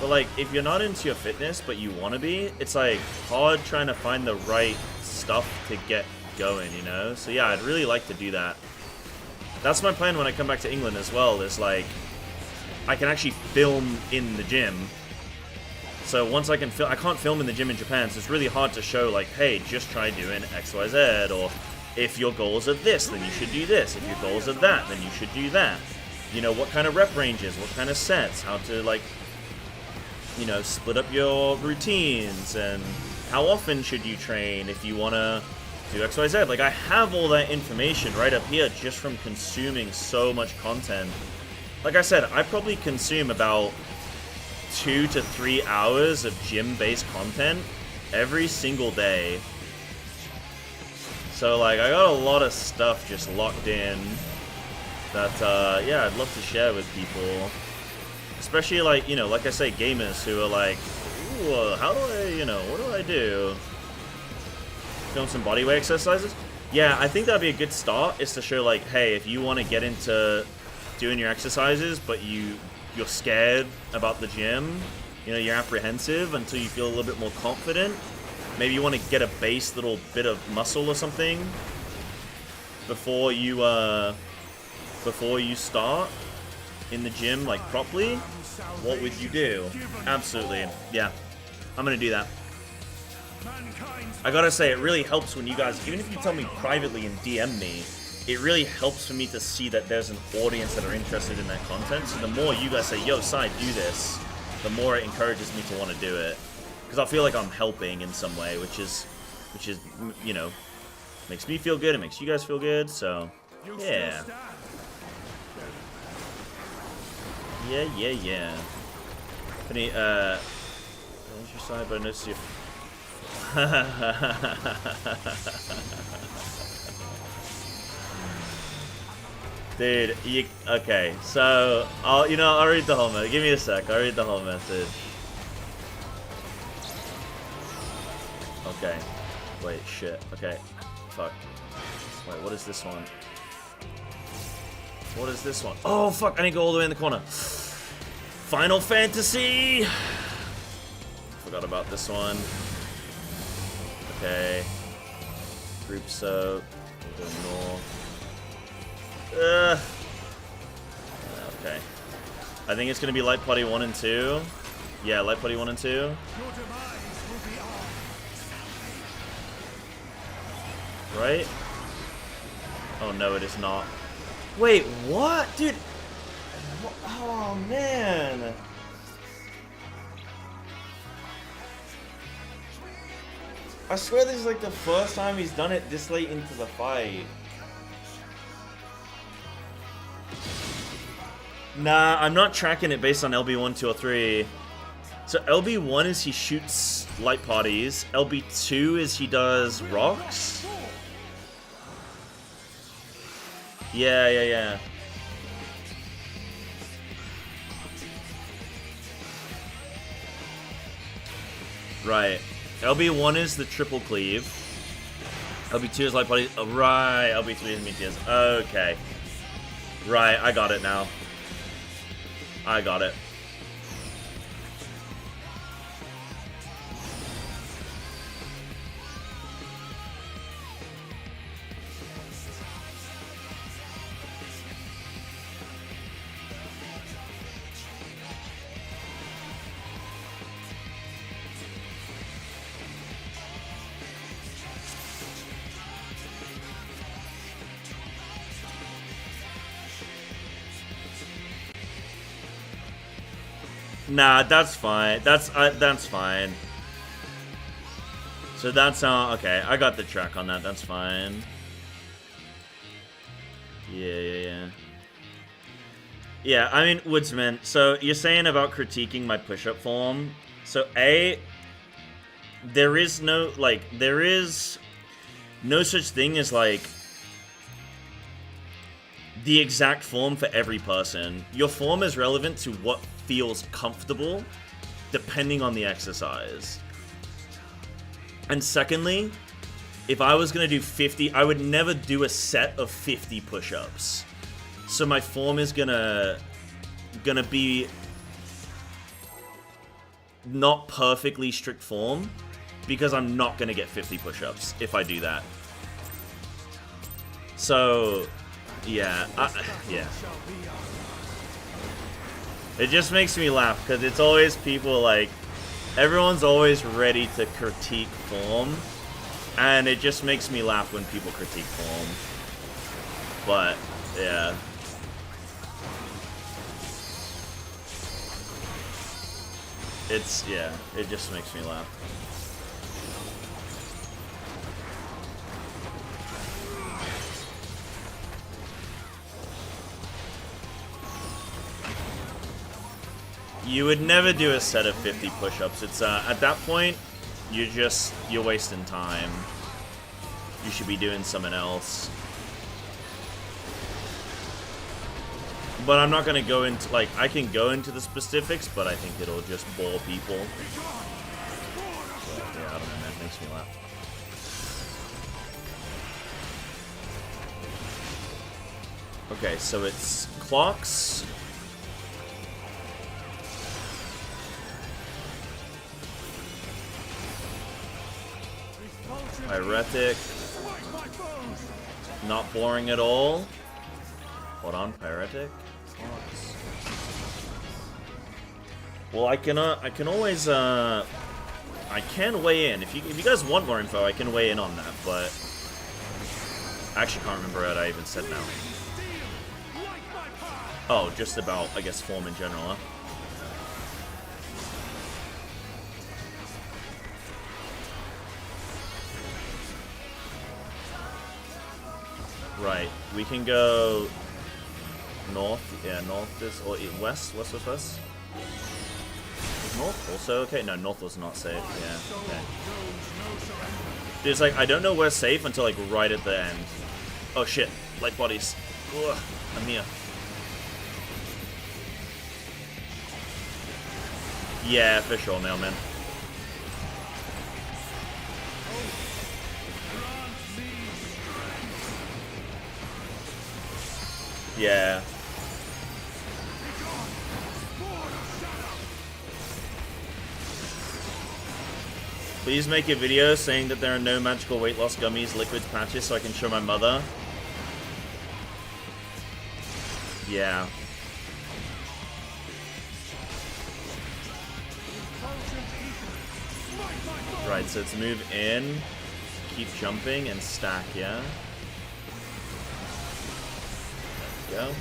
But like, if you're not into your fitness, but you want to be, it's like hard trying to find the right stuff to get going, you know? So yeah, I'd really like to do that. That's my plan when I come back to England as well, is like... I can actually film in the gym. So once I can film, I can't film in the gym in Japan, so it's really hard to show like, hey, just try doing XYZ, or if your goals are this, then you should do this. If your goals are that, then you should do that. You know, what kind of rep ranges, what kind of sets, how to, like, you know, split up your routines, and how often should you train if you want to do XYZ. Like, I have all that information right up here just from consuming so much content. Like I said, I probably consume about 2 to 3 hours of gym-based content every single day. So, like, I got a lot of stuff just locked in that, yeah, I'd love to share with people. Especially, like, you know, like I say, gamers who are like, ooh, how do I, you know, what do I do? Film some bodyweight exercises? Yeah, I think that'd be a good start, is to show, like, hey, if you want to get into doing your exercises, but you're scared about the gym, you know, you're apprehensive until you feel a little bit more confident. Maybe you want to get a base little bit of muscle or something before you start in the gym, like, properly. What would you do? Absolutely. Yeah. I'm gonna do that. I gotta say, it really helps when you guys, even if you tell me privately and DM me, it really helps for me to see that there's an audience that are interested in that content. So the more you guys say, yo, Psy, do this, the more it encourages me to want to do it. Because I feel like I'm helping in some way, which is, you know, makes me feel good, it makes you guys feel good, so, yeah. Yeah. Any, where's your side, but I noticed you. Dude, okay, so, I'll read the whole message. Give me a sec, I'll read the whole message. Okay. Wait, shit. Okay. Fuck. Wait, what is this one? What is this one? Oh, fuck, I need to go all the way in the corner. Final Fantasy! Forgot about this one. Okay. Group soap. Go north. Okay. I think it's gonna be Light Party 1 and 2. Yeah, Light Party 1 and 2. Right? Oh no, it is not. Wait, what? Dude. Oh man. I swear this is like the first time he's done it this late into the fight. Nah, I'm not tracking it based on LB1, 2, or 3. So LB1 is he shoots light parties. LB2 is he does rocks. Yeah. Right. LB1 is the triple cleave. LB2 is light party. Oh, right. LB3 is meteors. Okay. Right. I got it now. I got it. Nah, that's fine. That's fine. So that's okay. I got the track on that. That's fine. Yeah. Yeah, I mean, Woodsman. So you're saying about critiquing my push-up form. So there is no such thing as like the exact form for every person. Your form is relevant to what feels comfortable depending on the exercise. And secondly, if I was gonna do 50, I would never do a set of 50 push-ups. So my form is gonna be not perfectly strict form because I'm not gonna get 50 push-ups if I do that. So yeah, yeah. It just makes me laugh, because it's always people like, everyone's always ready to critique form, And it just makes me laugh when people critique form. But, yeah. Yeah, it just makes me laugh. You would never do a set of 50 push-ups. It's, at that point, you're wasting time. You should be doing something else. But I'm not gonna go into, like, I can go into the specifics, but I think it'll just bore people. But, yeah, I don't know, man. It makes me laugh. Okay, so it's clocks. Pyretic. Not boring at all. Hold on, Pyretic. Well, I can always, I can weigh in. If you guys want more info, I can weigh in on that, but I actually can't remember what I even said now. Oh, just about, I guess, form in general, huh? Right, we can go north, yeah, north is, or west. North also okay? No, north was not safe, yeah, okay. Dude, it's like, I don't know where's safe until, like, right at the end. Oh shit, light bodies. Ugh, I'm here. Yeah, for sure, mailman. Yeah. Please make a video saying that there are no magical weight loss gummies, liquids, patches so I can show my mother. Yeah. Right, so it's move in, keep jumping, and stack, yeah? Go.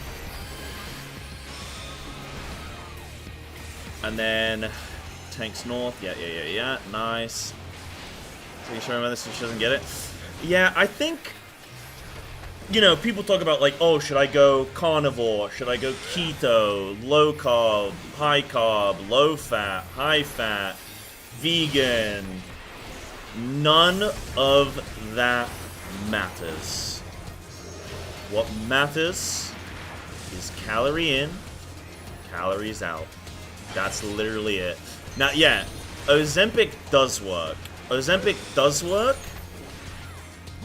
And then tanks north. Yeah. Nice. So you sure about this so she doesn't get it? Yeah, I think, you know, people talk about like, oh, should I go carnivore? Should I go keto, low carb, low fat, high fat, vegan? None of that matters. What matters is calorie in, calories out. That's literally it. Now, yeah, Ozempic does work.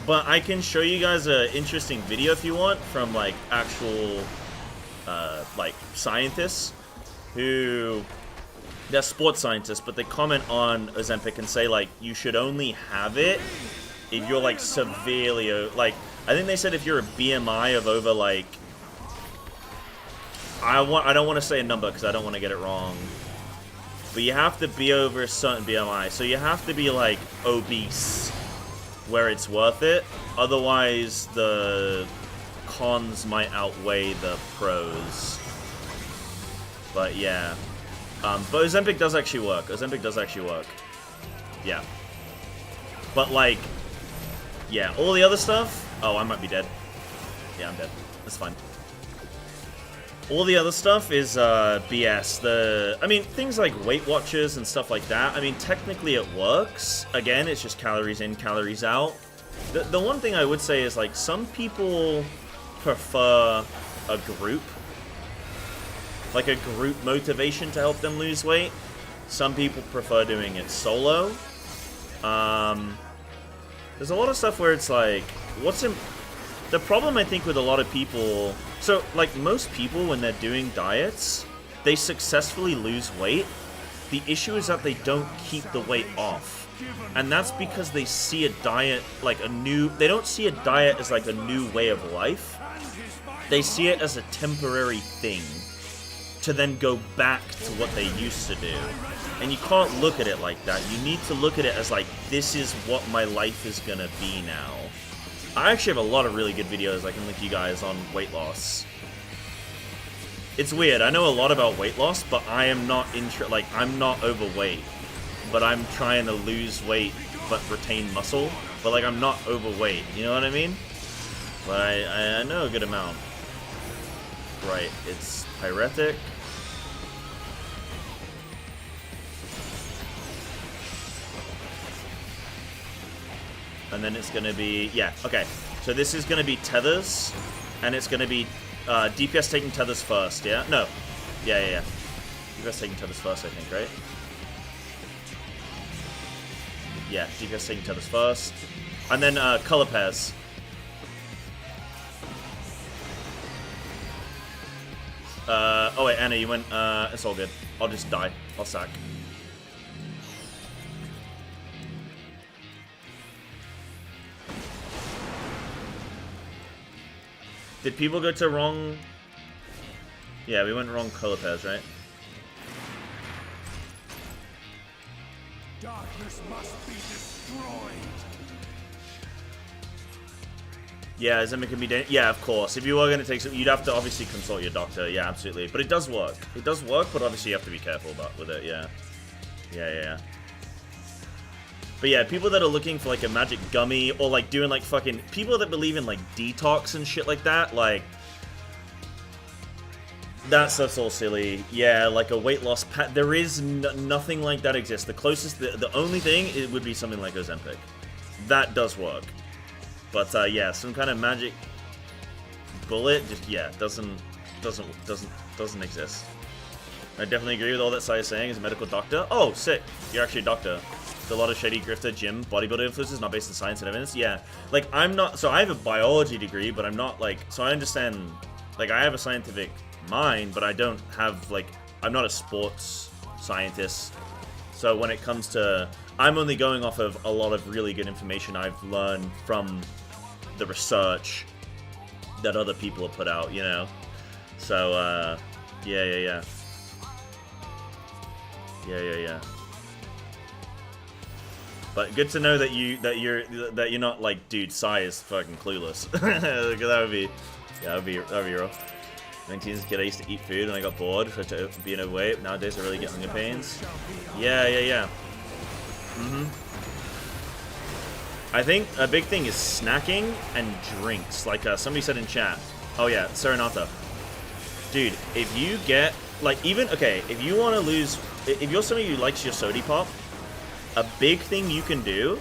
But I can show you guys an interesting video if you want from, like, actual, like, scientists who, they're sports scientists, but they comment on Ozempic and say, like, you should only have it if you're, like, severely, like, I think they said if you're a BMI of over, like, I don't want to say a number because I don't want to get it wrong, but you have to be over a certain BMI, so you have to be, like, obese where it's worth it, otherwise the cons might outweigh the pros. But yeah, but Ozempic does actually work. Yeah, but, like, yeah, all the other stuff, oh, I might be dead. Yeah, I'm dead. That's fine. All the other stuff is BS. I mean, things like Weight Watchers and stuff like that, I mean, technically it works. Again, it's just calories in, calories out. The one thing I would say is, like, some people prefer a group. Like a group motivation to help them lose weight. Some people prefer doing it solo. There's a lot of stuff where it's like, the problem I think with a lot of people, so, like, most people when they're doing diets, they successfully lose weight. The issue is that they don't keep the weight off. And that's because they see a diet like they don't see a diet as like a new way of life. They see it as a temporary thing to then go back to what they used to do. And you can't look at it like that. You need to look at it as like, this is what my life is gonna be now. I actually have a lot of really good videos I can link you guys on weight loss. It's weird, I know a lot about weight loss, but I am not I'm not overweight. But I'm trying to lose weight, but retain muscle. But like, I'm not overweight, you know what I mean? But I know a good amount. Right, it's Pyretic. And then it's going to be, yeah, okay. So this is going to be tethers, and it's going to be DPS taking tethers first, yeah? No. Yeah. DPS taking tethers first, I think, right? Yeah, DPS taking tethers first. And then color pairs. Oh wait, Anna, you went, it's all good. I'll just die. I'll sack. Did people go to wrong? Yeah, we went wrong color pairs, right? Darkness must be destroyed. Yeah, Zimmer can be yeah, of course. If you were going to take some, you'd have to obviously consult your doctor. Yeah, absolutely. But it does work. It does work, but obviously you have to be careful with it. Yeah. Yeah. But yeah, people that are looking for like a magic gummy or like doing like fucking people that believe in like detox and shit like that, like that stuff's all silly. Yeah, like a weight loss there is nothing like that exists. The closest, the only thing it would be something like Ozempic. That does work. But yeah, some kind of magic bullet just doesn't exist. I definitely agree with all that Sai is saying as a medical doctor. Oh, sick. You're actually a doctor. A lot of shady grifter, gym, bodybuilder influences, not based on science and evidence. Yeah, like I'm not. So I have a biology degree, but I'm not like. So I understand. Like I have a scientific mind, but I don't have like. I'm not a sports scientist. So when it comes to, I'm only going off of a lot of really good information I've learned from the research that other people have put out. You know. So yeah. But good to know that you're not like, dude, Sai is fucking clueless. that would be rough. 19's kid, I used to eat food and I got bored for being overweight. Nowadays I really get hunger pains. Yeah. I think a big thing is snacking and drinks. Like somebody said in chat. Oh yeah, Serenata. Dude, if you get like if you want to lose, if you're somebody who likes your sody pop. A big thing you can do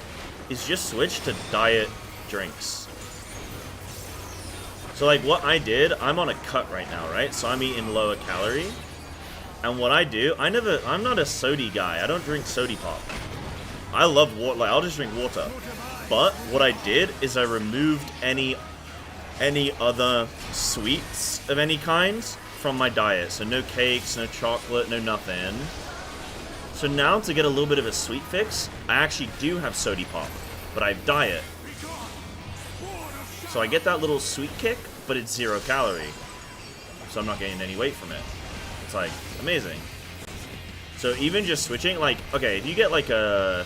is just switch to diet drinks. So like what I did, I'm on a cut right now, right? So I'm eating lower calorie. And what I do, I'm not a sody guy. I don't drink sody pop. I love water, like I'll just drink water. But what I did is I removed any other sweets of any kind from my diet. So no cakes, no chocolate, no nothing. So now, to get a little bit of a sweet fix, I actually do have sody pop, but I have diet. So I get that little sweet kick, but it's 0 calorie. So I'm not getting any weight from it. It's like, amazing. So even just switching, like, okay, if you get like a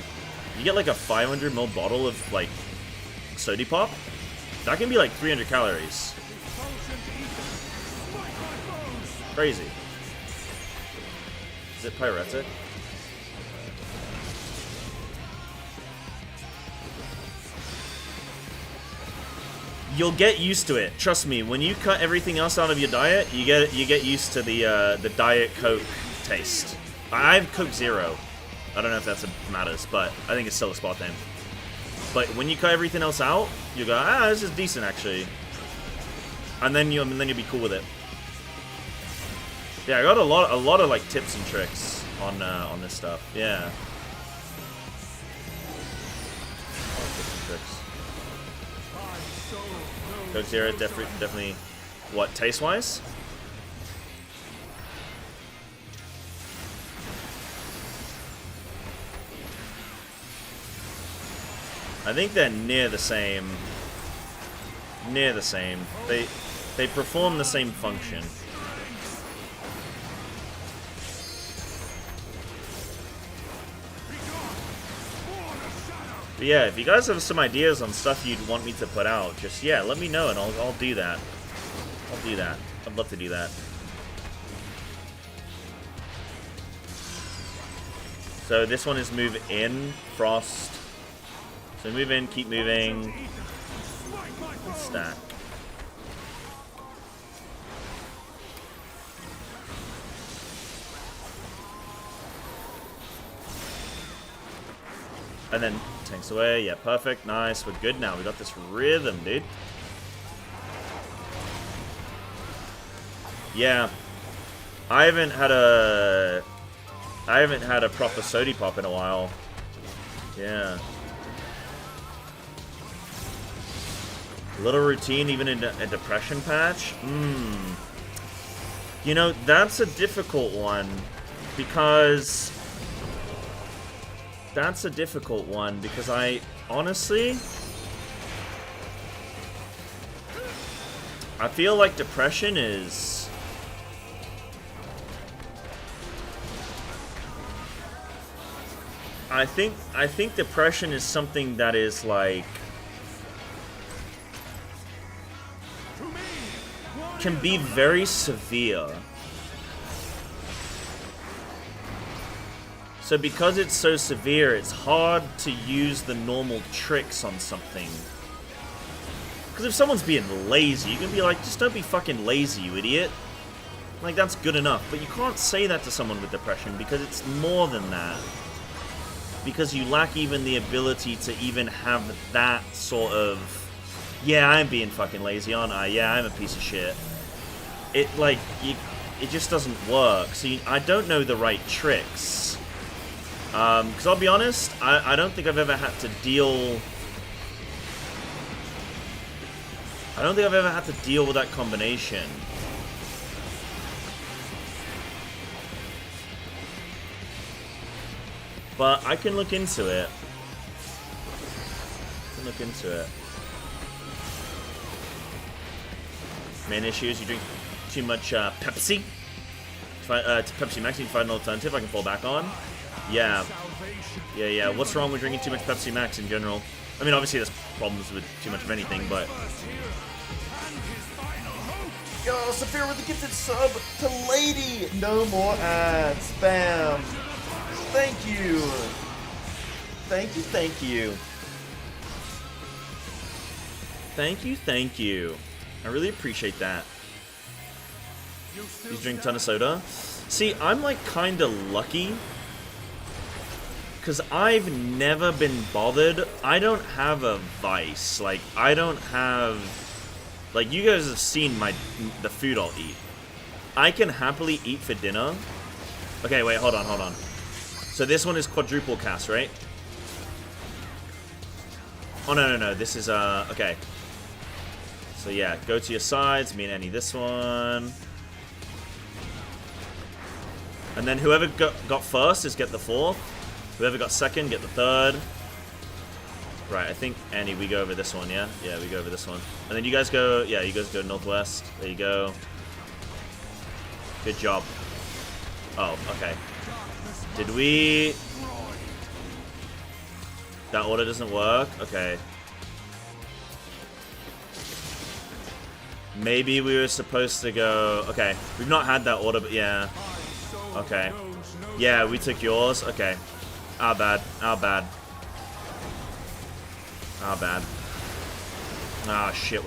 500ml bottle of like sody pop, that can be like 300 calories. Crazy. Is it Pyretic? You'll get used to it. Trust me. When you cut everything else out of your diet, you get used to the Diet Coke taste. I have Coke Zero. I don't know if that matters, but I think it's still a spot name. But when you cut everything else out, you go, this is decent actually, and then you'll be cool with it. Yeah, I got a lot of like tips and tricks on this stuff. Yeah. Coke Zero definitely, what, taste-wise? I think they're near the same. Near the same. They perform the same function. But yeah, if you guys have some ideas on stuff you'd want me to put out, just, yeah, let me know and I'll do that. I'll do that. I'd love to do that. So this one is move in, frost. So move in, keep moving, and stack. And then tanks away. Yeah, perfect. Nice. We're good now. We got this rhythm, dude. Yeah. I haven't had a proper Sody Pop in a while. Yeah. A little routine even in a depression patch? You know, that's a difficult one. Because I honestly, I feel like depression is, I think depression is something that is like, can be very severe. So because it's so severe, it's hard to use the normal tricks on something. Because if someone's being lazy, you can be like, just don't be fucking lazy, you idiot. Like, that's good enough. But you can't say that to someone with depression because it's more than that. Because you lack even the ability to even have that sort of, yeah, I'm being fucking lazy, aren't I? Yeah, I'm a piece of shit. It, like, it just doesn't work. So I don't know the right tricks. Because I'll be honest, I don't think I've ever had to deal... I don't think I've ever had to deal with that combination. But I can look into it. Main issue is you drink too much Pepsi. Pepsi Max, you can find an alternative I can fall back on. Yeah. What's wrong with drinking too much Pepsi Max in general? I mean, obviously there's problems with too much of anything, but... Yo, Saphir with the gifted sub to Lady! No more ads. Bam! Thank you! Thank you. I really appreciate that. You drink a ton of soda? See, I'm like kinda lucky. Because I've never been bothered. I don't have a vice. Like, I don't have... Like, you guys have seen the food I'll eat. I can happily eat for dinner. Okay, wait, hold on. So this one is quadruple cast, right? Oh, no. This is, okay. So, yeah, go to your sides. Me and Annie, this one. And then whoever got first is get the fourth. Whoever got second, get the third. Right, I think, Annie, we go over this one, yeah? Yeah, we go over this one. And then you guys go, yeah, you guys go northwest. There you go. Good job. Oh, okay. Did we... That order doesn't work? Okay. Maybe we were supposed to go... Okay, we've not had that order, but yeah. Okay. Yeah, we took yours. Okay. Our bad. Ah, shit.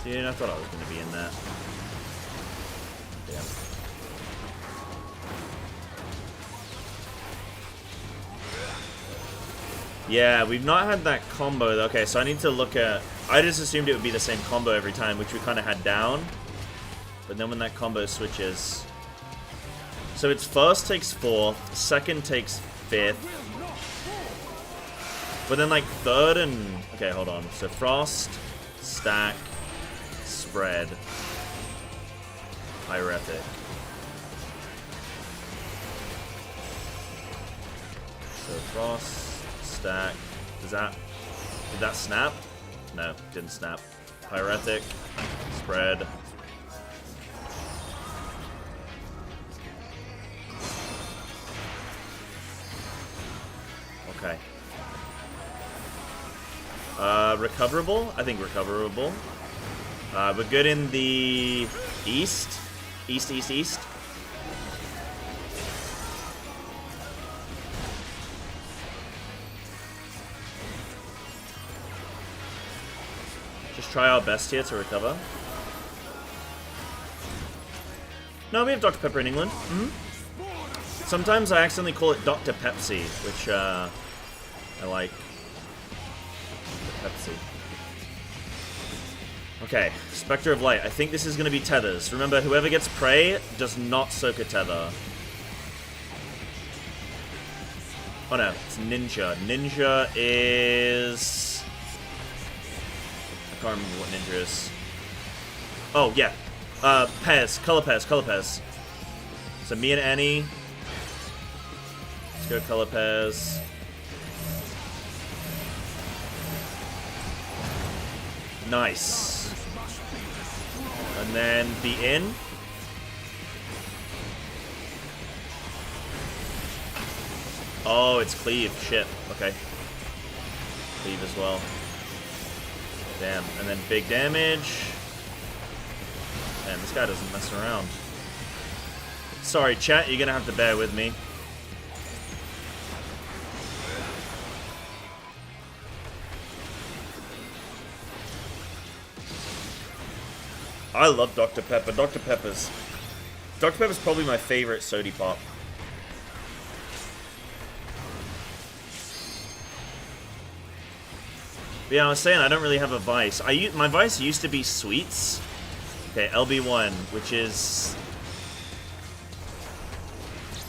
Dude, I thought I was going to be in there. Damn. Yeah, we've not had that combo. Okay, so I need to look at... I just assumed it would be the same combo every time, which we kind of had down. But then when that combo switches... So it's first takes fourth, second takes fifth. But then like third and... Okay, hold on. So frost, stack, spread, pyrethic. So frost, stack. Did that snap? No, didn't snap. Pyrethic, spread. Okay. Recoverable? I think recoverable. We're good in the east. East. Just try our best here to recover. No, we have Dr. Pepper in England. Sometimes I accidentally call it Dr. Pepsi, which I like. Pepsi. Okay, Spectre of Light. I think this is going to be tethers. Remember, whoever gets prey does not soak a tether. Oh no, it's Ninja. Ninja is... I can't remember what Ninja is. Oh, yeah. Pez. Color Pez. So me and Annie. Let's go Color Pez. Nice. And then be in. Oh, it's cleave. Shit. Okay. Cleave as well. Damn. And then big damage. Man, this guy doesn't mess around. Sorry, chat. You're gonna have to bear with me. I love Dr. Pepper. Dr. Pepper's probably my favorite sody pop. But yeah, I was saying I don't really have a vice. My vice used to be sweets. Okay, LB1, which is...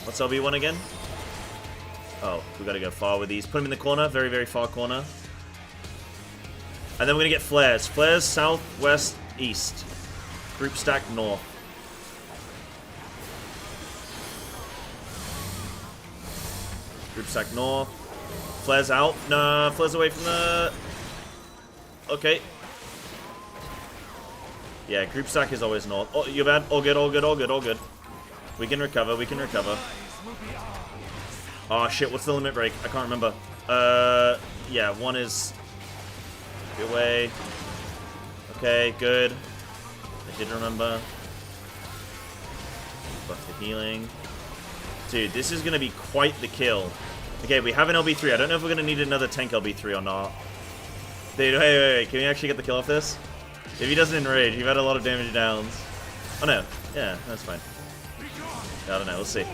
What's LB1 again? Oh, we gotta go far with these. Put them in the corner, very, very far corner. And then we're gonna get flares. Flares, south, west, east. Group stack, north. Group stack, north. Flares out. No, flares away from the... Okay. Yeah, group stack is always north. Oh, you're bad. All good. We can recover. Oh, shit. What's the limit break? I can't remember. Yeah, one is... away. Okay, good. I did remember. Buff the healing. Dude, this is going to be quite the kill. Okay, we have an LB3. I don't know if we're going to need another tank LB3 or not. Dude, wait. Can we actually get the kill off this? If he doesn't enrage, you've had a lot of damage downs. Oh, no. Yeah, that's fine. I don't know. We'll see.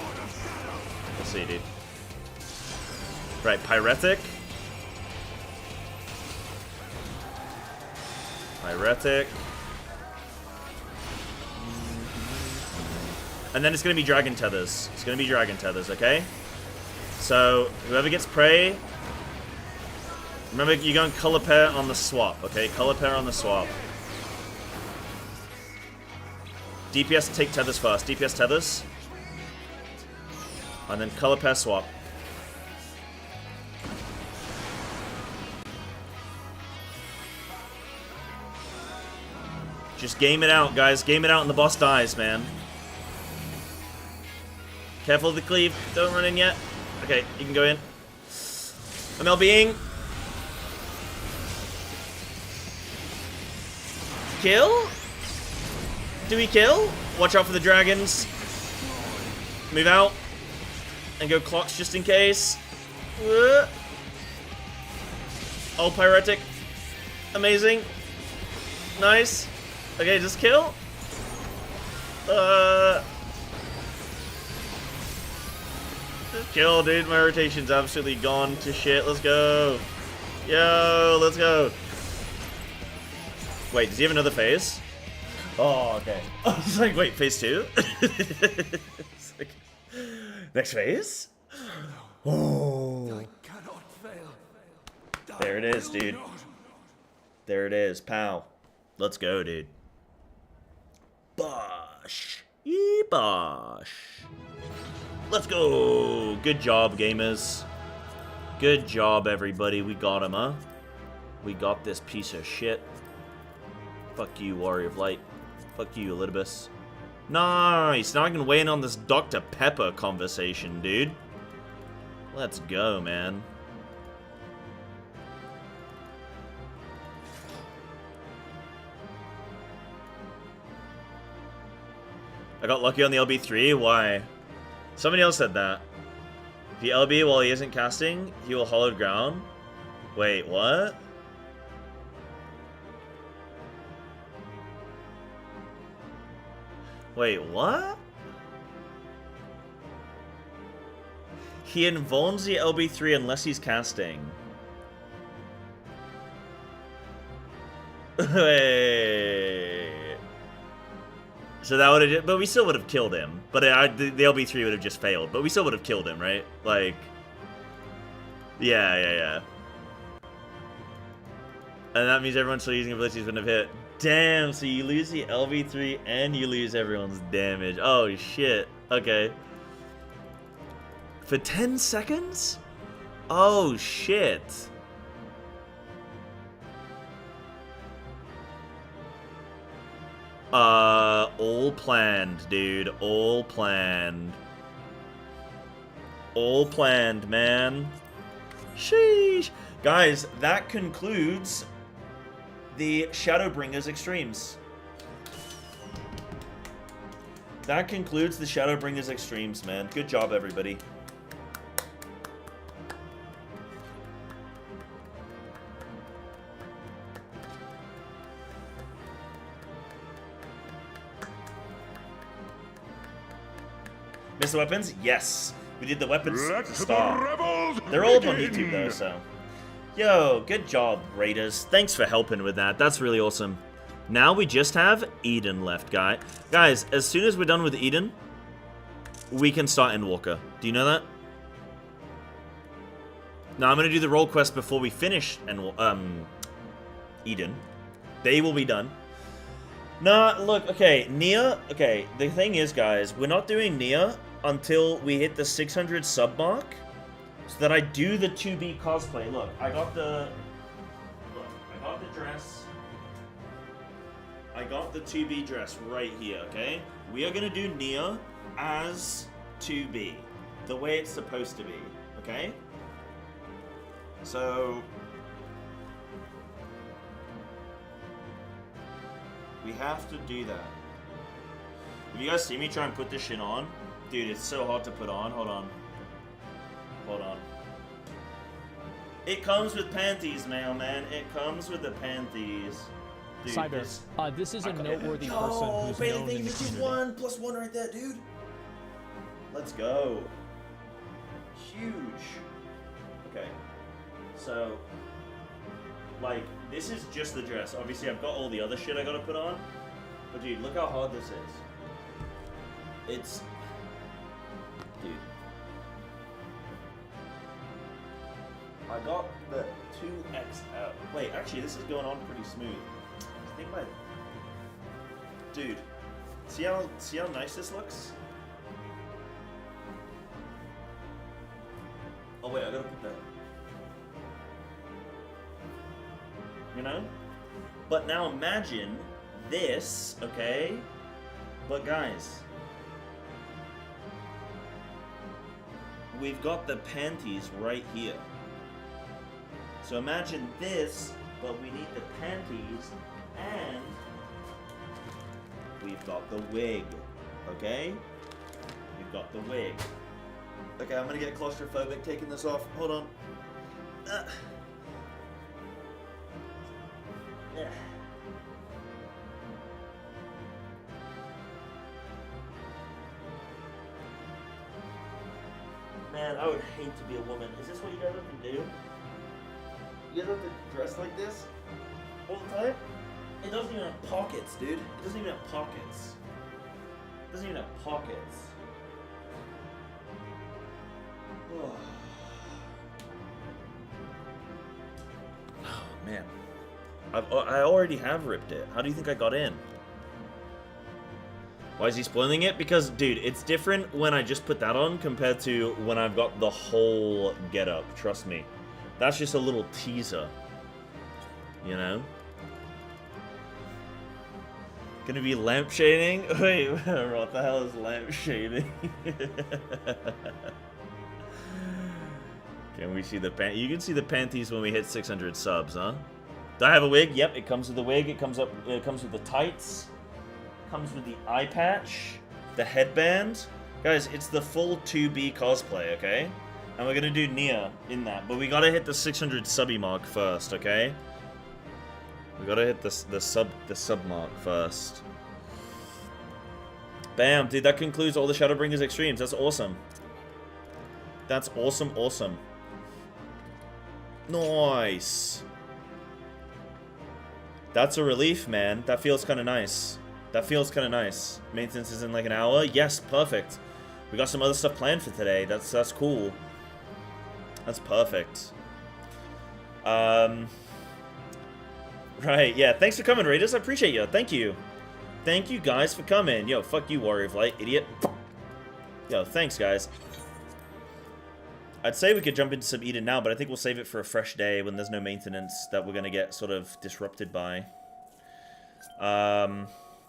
We'll see, dude. Right, Pyretic. And then it's going to be Dragon Tethers. Okay? So, whoever gets prey... Remember, you're going color pair on the swap, okay? Color pair on the swap. DPS take tethers first. DPS tethers. And then color pair swap. Just game it out, guys. Game it out and the boss dies, man. Careful of the cleave. Don't run in yet. Okay, you can go in. I'm LBing. Kill? Do we kill? Watch out for the dragons. Move out. And go clocks just in case. Oh, Pyretic. Amazing. Nice. Okay, just kill. Just kill, dude. My rotation's absolutely gone to shit. Let's go. Yo, let's go. Wait, does he have another phase? Oh, okay. I was like, wait, phase 2? It's like, next phase? Oh. There it is, dude. There it is. Pow. Let's go, dude. Bosh. Bosh. Let's go. Good job, gamers. Good job, everybody. We got him, huh? We got this piece of shit. Fuck you, Warrior of Light. Fuck you, Elidibus. Nice! Now I can weigh in on this Dr. Pepper conversation, dude. Let's go, man. I got lucky on the LB3? Why? Somebody else said that. If he LB while he isn't casting, he will hollowed ground. Wait, what? Wait, what? He invulns the LB3 unless he's casting. Wait. So that would have, but we still would have killed him. But the LB3 would have just failed. But we still would have killed him, right? Like, yeah. And that means everyone still using abilities wouldn't have hit. Damn, so you lose the LB3 and you lose everyone's damage. Oh, shit. Okay. For 10 seconds? Oh, shit. All planned, dude. All planned. All planned, man. Sheesh. Guys, that concludes the Shadowbringers Extremes. That concludes the Shadowbringers Extremes, man. Good job, everybody. Missed the weapons? Yes. We did the weapons at the start. They're all on YouTube, though, so. Yo, good job, Raiders. Thanks for helping with that. That's really awesome. Now we just have Eden left, guys. As soon as we're done with Eden, we can start Endwalker. Do you know that? Now I'm going to do the role quest before we finish Eden. They will be done. Nah, look, okay, Nia, okay, the thing is, guys, we're not doing Nia until we hit the 600 sub mark, so that I do the 2B cosplay. Look, I got the dress. I got the 2B dress right here, okay? We are gonna do Nia as 2B, the way it's supposed to be, okay? So we have to do that. If you guys see me try and put this shit on, dude, it's so hard to put on. Hold on. It comes with panties, man. It comes with the panties. Dude, Cyber, this is a noteworthy person who's known in the community. 1+1 right there, dude. Let's go. Huge. Okay. So, like, this is just the dress. Obviously, I've got all the other shit I gotta put on. But, dude, look how hard this is. It's... Dude. I got the 2XL. Wait, actually, this is going on pretty smooth. I think my... Dude. See how nice this looks? Oh, wait, I gotta put that... You know? But now imagine this, okay? But guys, we've got the panties right here. So imagine this, but we need the panties and we've got the wig, okay? We've got the wig. Okay, I'm gonna get claustrophobic taking this off. Hold on. Yeah. Man, I would hate to be a woman. Is this what you guys have to do? You guys have to dress like this all the time? It doesn't even have pockets, dude. It doesn't even have pockets. It doesn't even have pockets. Oh, man. I already have ripped it. How do you think I got in? Why is he spoiling it? Because, dude, it's different when I just put that on compared to when I've got the whole getup. Trust me. That's just a little teaser. You know? Gonna be lampshading? Wait, what the hell is lampshading? Can we see the pant? You can see the panties when we hit 600 subs, huh? Do I have a wig? Yep, it comes with the wig. It comes with the tights. It comes with the eye patch. The headband? Guys, it's the full 2B cosplay, okay? And we're gonna do Nia in that. But we gotta hit the 600 subby mark first, okay? We gotta hit the sub mark first. Bam, dude, that concludes all the Shadowbringers extremes. That's awesome. That's awesome, awesome. Nice. That's a relief, man. That feels kind of nice. That feels kind of nice. Maintenance is in like an hour. Yes, perfect. We got some other stuff planned for today. That's cool. That's perfect. Right, yeah. Thanks for coming, Raiders. I appreciate you. Thank you. Thank you guys for coming. Yo, fuck you, Warrior of Light, idiot. Yo, thanks, guys. I'd say we could jump into some Eden now, but I think we'll save it for a fresh day when there's no maintenance that we're going to get sort of disrupted by.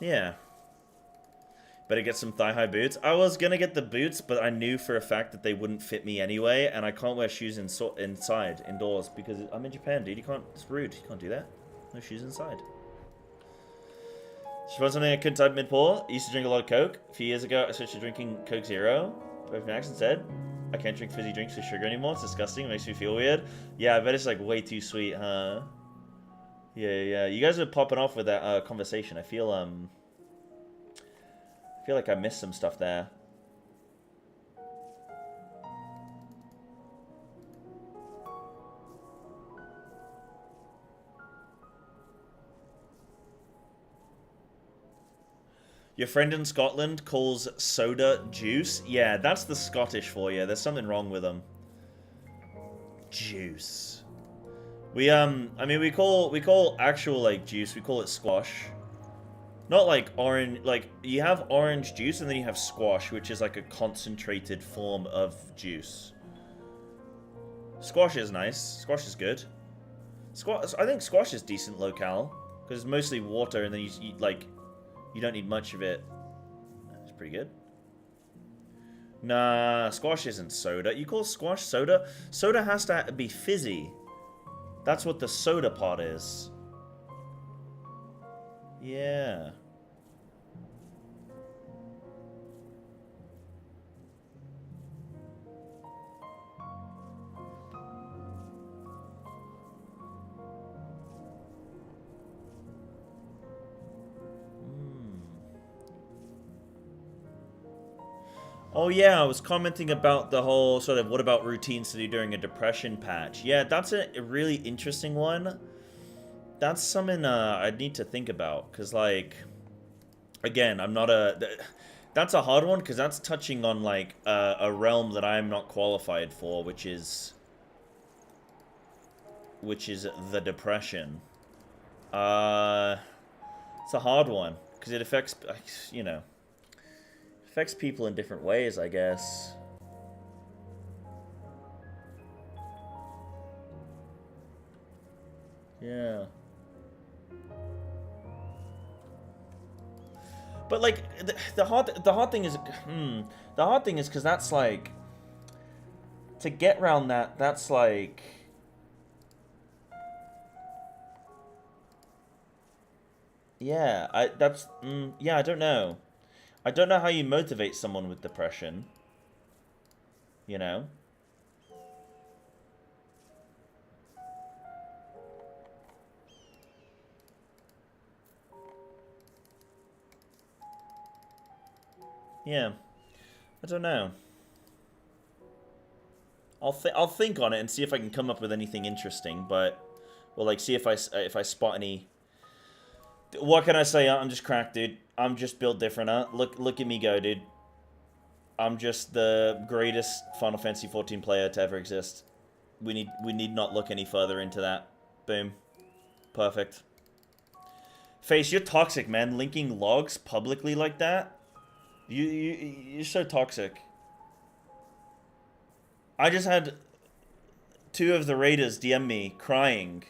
Yeah. Better get some thigh-high boots. I was going to get the boots, but I knew for a fact that they wouldn't fit me anyway, and I can't wear shoes inside, indoors, because I'm in Japan, dude. You can't, it's rude. You can't do that. No shoes inside. She wants something I couldn't type mid-pour. I used to drink a lot of Coke. A few years ago, I switched to drinking Coke Zero. Perfect accent said, I can't drink fizzy drinks with sugar anymore. It's disgusting. It makes me feel weird. Yeah, I bet it's like way too sweet, huh? Yeah. You guys are popping off with that conversation. I feel like I missed some stuff there. Your friend in Scotland calls soda juice? Yeah, that's the Scottish for you. There's something wrong with them. Juice. I mean, we call actual, like, juice, we call it squash. Not like orange, like, you have orange juice and then you have squash, which is like a concentrated form of juice. Squash is nice. Squash is good. I think squash is decent locale, because it's mostly water and then you like... You don't need much of it. It's pretty good. Nah, squash isn't soda. You call squash soda? Soda has to be fizzy. That's what the soda part is. Yeah. Oh yeah, I was commenting about the whole sort of what about routines to do during a depression patch. Yeah, that's a really interesting one. That's something I'd need to think about, because like, again, I'm not that's a hard one, because that's touching on like a realm that I'm not qualified for, which is the depression. It's a hard one, because it affects, you know, affects people in different ways, I guess. Yeah. But like the hard thing is the hard thing is because that's like, to get around that's like, yeah, I don't know. I don't know how you motivate someone with depression. You know? Yeah. I don't know. I'll think on it and see if I can come up with anything interesting, but well, like, see if I spot any. What can I say? I'm just cracked, dude. I'm just built different, huh? Look at me go, dude. I'm just the greatest Final Fantasy 14 player to ever exist. We need not look any further into that. Boom. Perfect. Face, you're toxic, man. Linking logs publicly like that? You're so toxic. I just had 2 of the raiders DM me crying.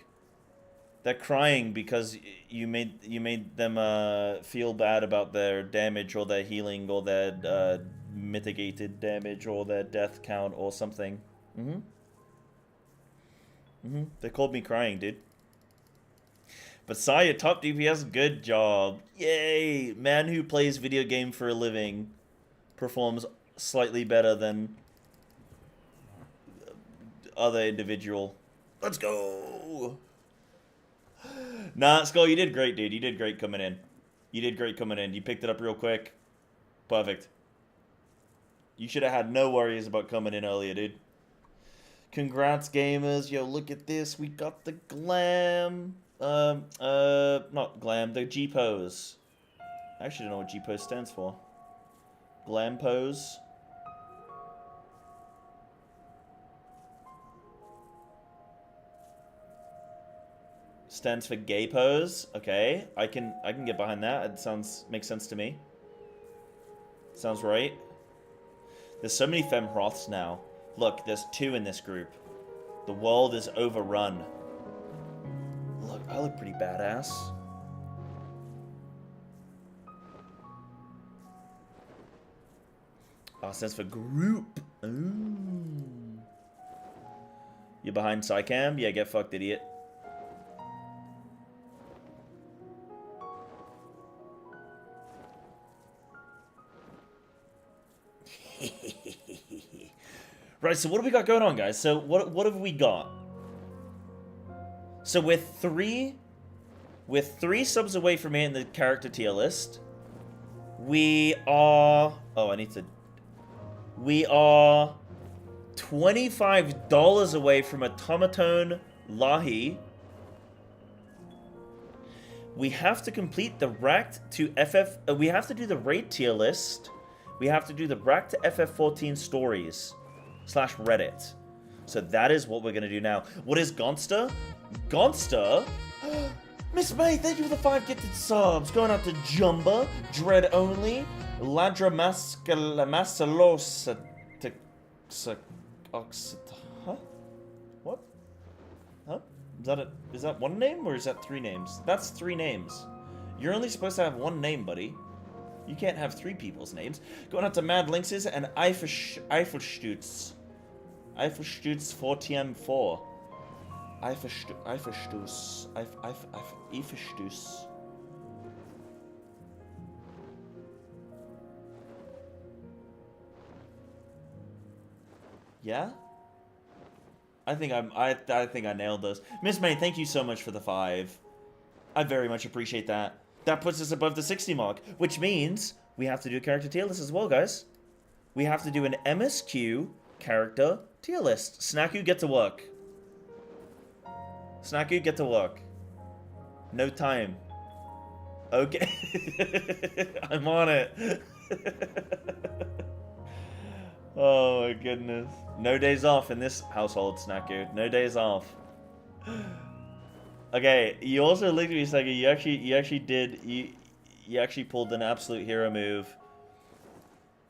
They're crying because you made them feel bad about their damage or their healing or their mitigated damage or their death count or something. They called me crying, dude. But Saya, top DPS, good job. Yay! Man who plays video game for a living. performs slightly better than other individual. Let's go! Nah, Skull, you did great, dude. You did great coming in. You did great coming in. You picked it up real quick. Perfect. You should have had no worries about coming in earlier, dude. Congrats, gamers. Yo, look at this. We got the glam. Not glam, the G-pose. I actually don't know what G-pose stands for. Glam pose. Stands for gay pose. Okay, I can get behind that. It makes sense to me. Sounds right. There's so many Femhroths now. Look, there's 2 in this group. The world is overrun. Look, I look pretty badass. Oh, it stands for group. Ooh. You behind Psycam? Yeah, get fucked, idiot. Right, so what do we got going on, guys? So what have we got? So we're three subs away from hitting the character tier list. We are we are $25 away from Automaton Lahi. We have to complete the racked to FF. We have to do the raid tier list. We have to do the racked to FF14 stories / Reddit. So that is what we're gonna do now. What is Gonster? Gonster? Miss May, thank you for the 5 gifted subs. Going out to Jumba, Dread Only, Ladra Masalos. Huh? What? Huh? Is that one name or is that 3 names? That's 3 names. You're only supposed to have 1 name, buddy. You can't have 3 people's names. Going out to Mad Lynxes and Eifelstutz. Eifelstutz 4TM4. Eifelstutz. Eifelstutz. Yeah? I think I nailed those. Miss May, thank you so much for the 5. I very much appreciate that. That puts us above the 60 mark, which means we have to do a character tier list as well, guys. We have to do an MSQ character tier list. Snacku, get to work. Snacku, get to work. No time. Okay. I'm on it. Oh my goodness. No days off in this household, Snacku. No days off. Okay, you also looked at me second. You actually pulled an absolute hero move.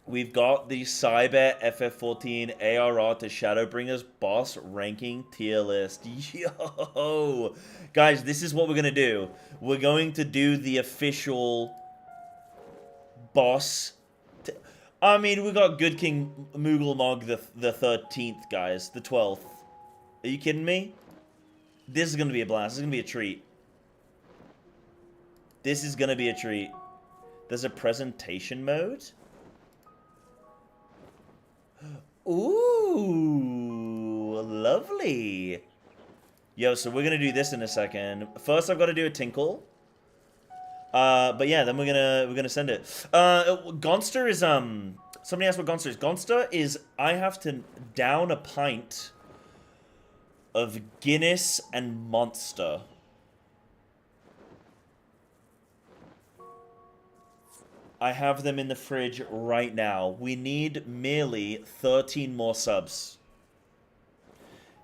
We've got the Cyber FF14 ARR to Shadowbringers boss ranking tier list. Yo! Guys, this is what we're going to do. We're going to do the official boss. I mean, we got Good King Moogle the 13th, guys. The 12th. Are you kidding me? This is going to be a blast. This is going to be a treat. This is going to be a treat. There's a presentation mode. Ooh, lovely. Yo, so we're going to do this in a second. First, I've got to do a tinkle. But yeah, then we're gonna send it. Gonster is somebody asked what Gonster is. Gonster is I have to down a pint of Guinness and Monster. I have them in the fridge right now. We need merely 13 more subs.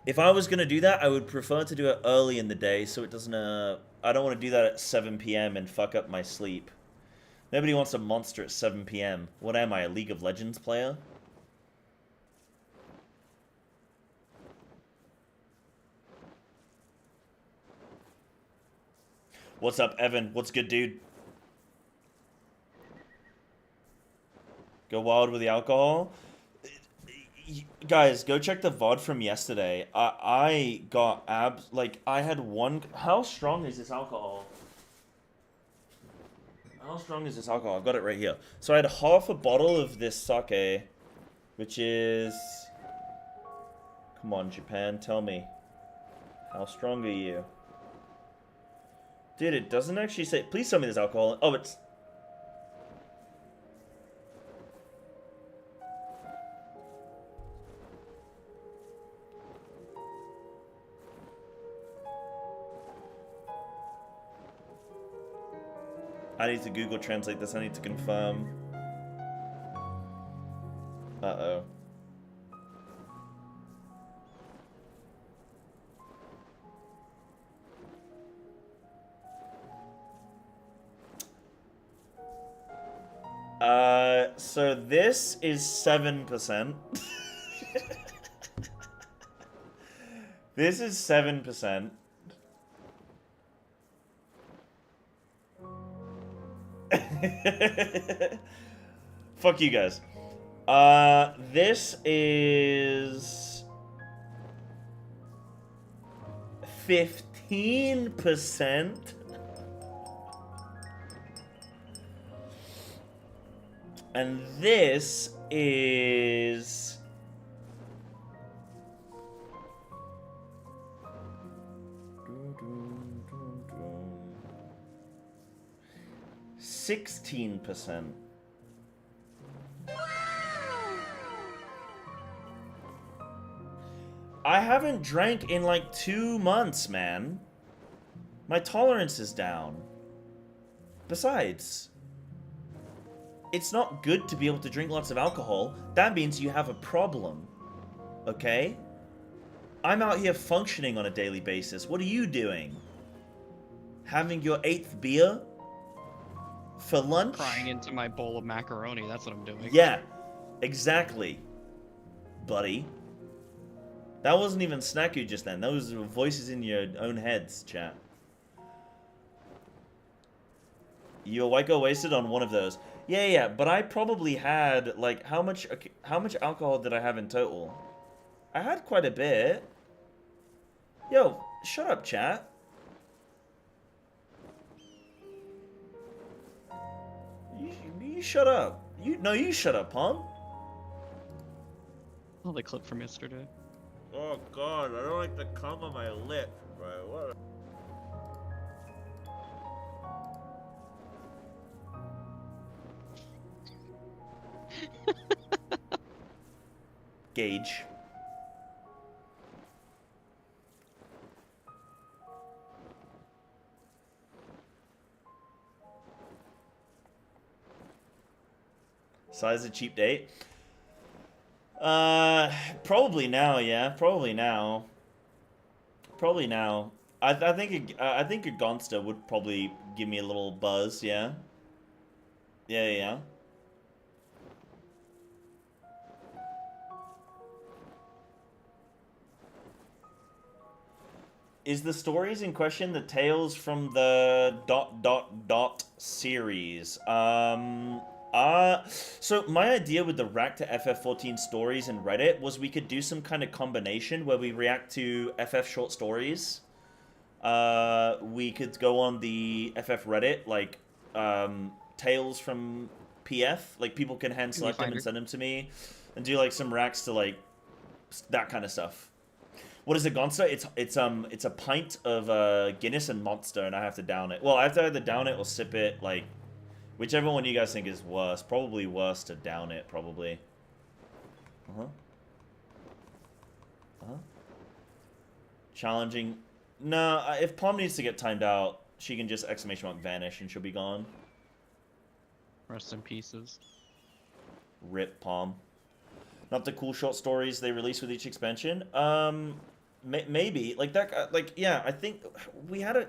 If I was gonna do that, I would prefer to do it early in the day so it doesn't I don't want to do that at 7 p.m. and fuck up my sleep. Nobody wants a monster at 7 p.m. What am I, a League of Legends player? What's up, Evan? What's good, dude? Go wild with the alcohol? Guys, go check the VOD from yesterday. I got I had one... How strong is this alcohol? How strong is this alcohol? I've got it right here. So I had half a bottle of this sake, which is... Come on, Japan, tell me. How strong are you? Dude, it doesn't actually say... Please tell me there's alcohol. Oh, it's... I need to Google Translate this. I need to confirm. Uh-oh. So this is 7%. This is 7%. Fuck you guys. This is 15%. And this is 16%. I haven't drank in like 2 months, man. My tolerance is down. Besides, it's not good to be able to drink lots of alcohol. That means you have a problem. Okay? I'm out here functioning on a daily basis. What are you doing? Having your 8th beer? For lunch? Crying into my bowl of macaroni, that's what I'm doing. Yeah, exactly, buddy. That wasn't even Snaku just then. Those were voices in your own heads, chat. Your white girl wasted on one of those. Yeah, but I probably had, like, how much alcohol did I have in total? I had quite a bit. Yo, shut up, chat. You shut up. You shut up, Palm. Oh, the clip from yesterday. Oh god, I don't like the cum on my lip. Right, what? Gauge. Size a cheap date? Probably now, yeah. Probably now. Probably now. I think a Gonsta would probably give me a little buzz, yeah. Yeah. Is the stories in question the tales from the ... series? So my idea with the Rack to FF14 stories in Reddit was we could do some kind of combination where we react to FF short stories. We could go on the FF Reddit, like, tales from PF, like people can hand select them and send them to me, and do like some racks to like that kind of stuff. What is it, Gonsta? It's a pint of Guinness and Monster, and I have to down it. Well, I have to either down it or sip it, like whichever one you guys think is worse. Probably worse to down it, probably. Challenging. No, if Palm needs to get timed out, she can just exclamation mark vanish and she'll be gone. Rest in pieces. Rip Palm. Not the cool short stories they release with each expansion. Maybe like that. Like yeah, I think we had a.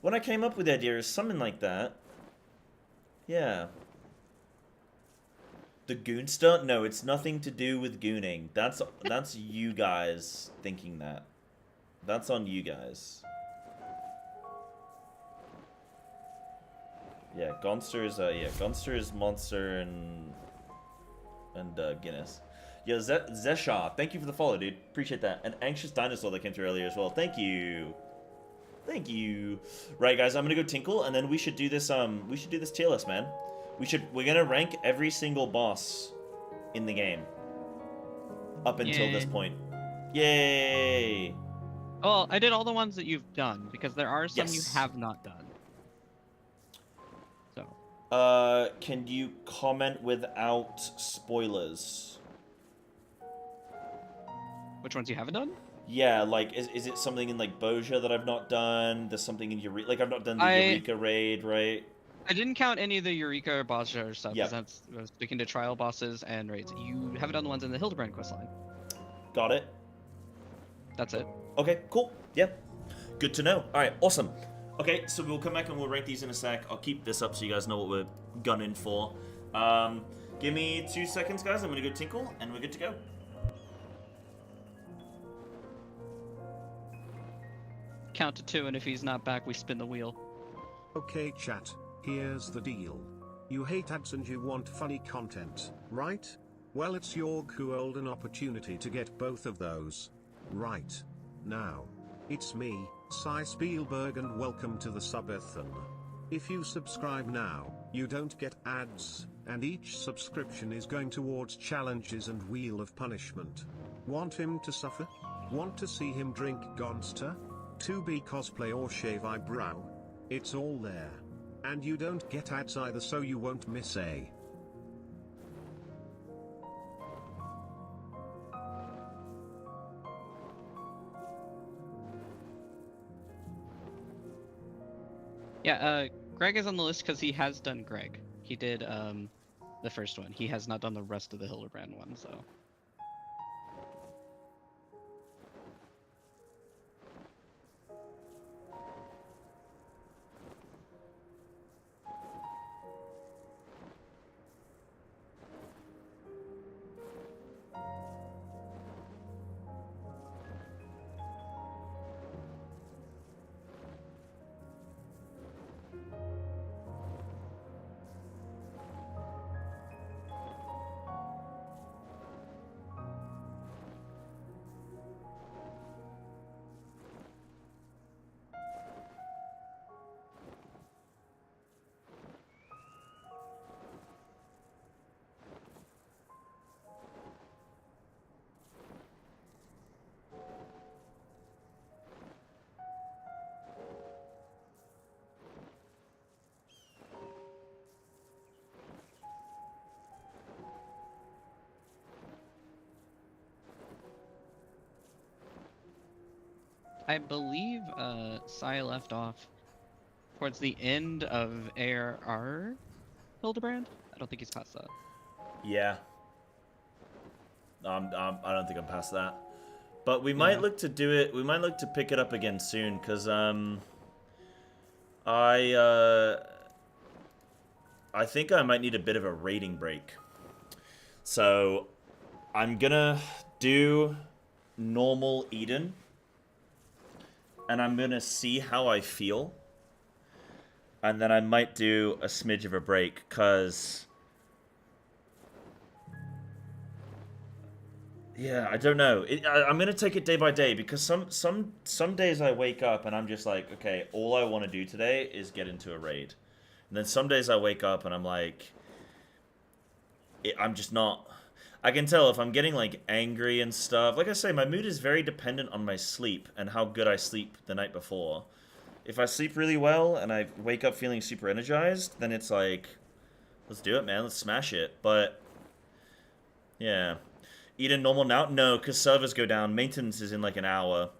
When I came up with the idea, is something like that. Yeah. The Goonster? No, it's nothing to do with gooning. That's you guys thinking that. That's on you guys. Yeah, Gonster is Monster and Guinness. Yo, Zesha, thank you for the follow, dude. Appreciate that. An Anxious Dinosaur that came through earlier as well. Thank you. Thank you. Right, guys, I'm gonna go tinkle, and then we should do this. We should do this tier list, man. We're gonna rank every single boss in the game up until this point. Yay! Well, I did all the ones that you've done because there are some you Yes. have not done. So. Can you comment without spoilers? Which ones you haven't done? Yeah, like, is it something in, like, Boja that I've not done? There's something in Eureka... Like, I've not done the Eureka raid, right? I didn't count any of the Eureka or Bossa or stuff, Yep. because I was speaking to trial bosses and raids. You haven't done the ones in the Hildebrand questline. Got it. That's it. Okay, cool. Yeah. Good to know. Alright, awesome. Okay, so we'll come back and we'll rank these in a sec. I'll keep this up so you guys know what we're gunning for. Give me 2 seconds, guys. I'm gonna go tinkle, and we're good to go. Count to 2, and if he's not back, we spin the wheel. Okay chat, here's the deal. You hate ads and you want funny content, right? Well, it's your golden opportunity to get both of those. Right. Now. It's me, Cy Spielberg, and welcome to the Subathon. If you subscribe now, you don't get ads, and each subscription is going towards challenges and Wheel of Punishment. Want him to suffer? Want to see him drink Gonster? 2B cosplay or shave eyebrow? It's all there. And you don't get ads either, so you won't miss a. Yeah, Greg is on the list because he has done Greg. He did the first one. He has not done the rest of the Hildebrand one, so. I believe Sai left off towards the end of ARR Hildebrand. I don't think he's past that. Yeah. I don't think I'm past that. But we might look to do it. We might look to pick it up again soon, because I think I might need a bit of a rating break. So I'm gonna do normal Eden, and I'm gonna see how I feel, and then I might do a smidge of a break, cause yeah, I don't know. I'm gonna take it day by day, because some days I wake up and I'm just like, okay, all I want to do today is get into a raid, and then some days I wake up and I'm like, I'm just not. I can tell if I'm getting like angry and stuff. Like I say, my mood is very dependent on my sleep and how good I sleep the night before. If I sleep really well and I wake up feeling super energized, then it's like, let's do it, man. Let's smash it. But yeah. Eden normal now? No, because servers go down. Maintenance is in like an hour.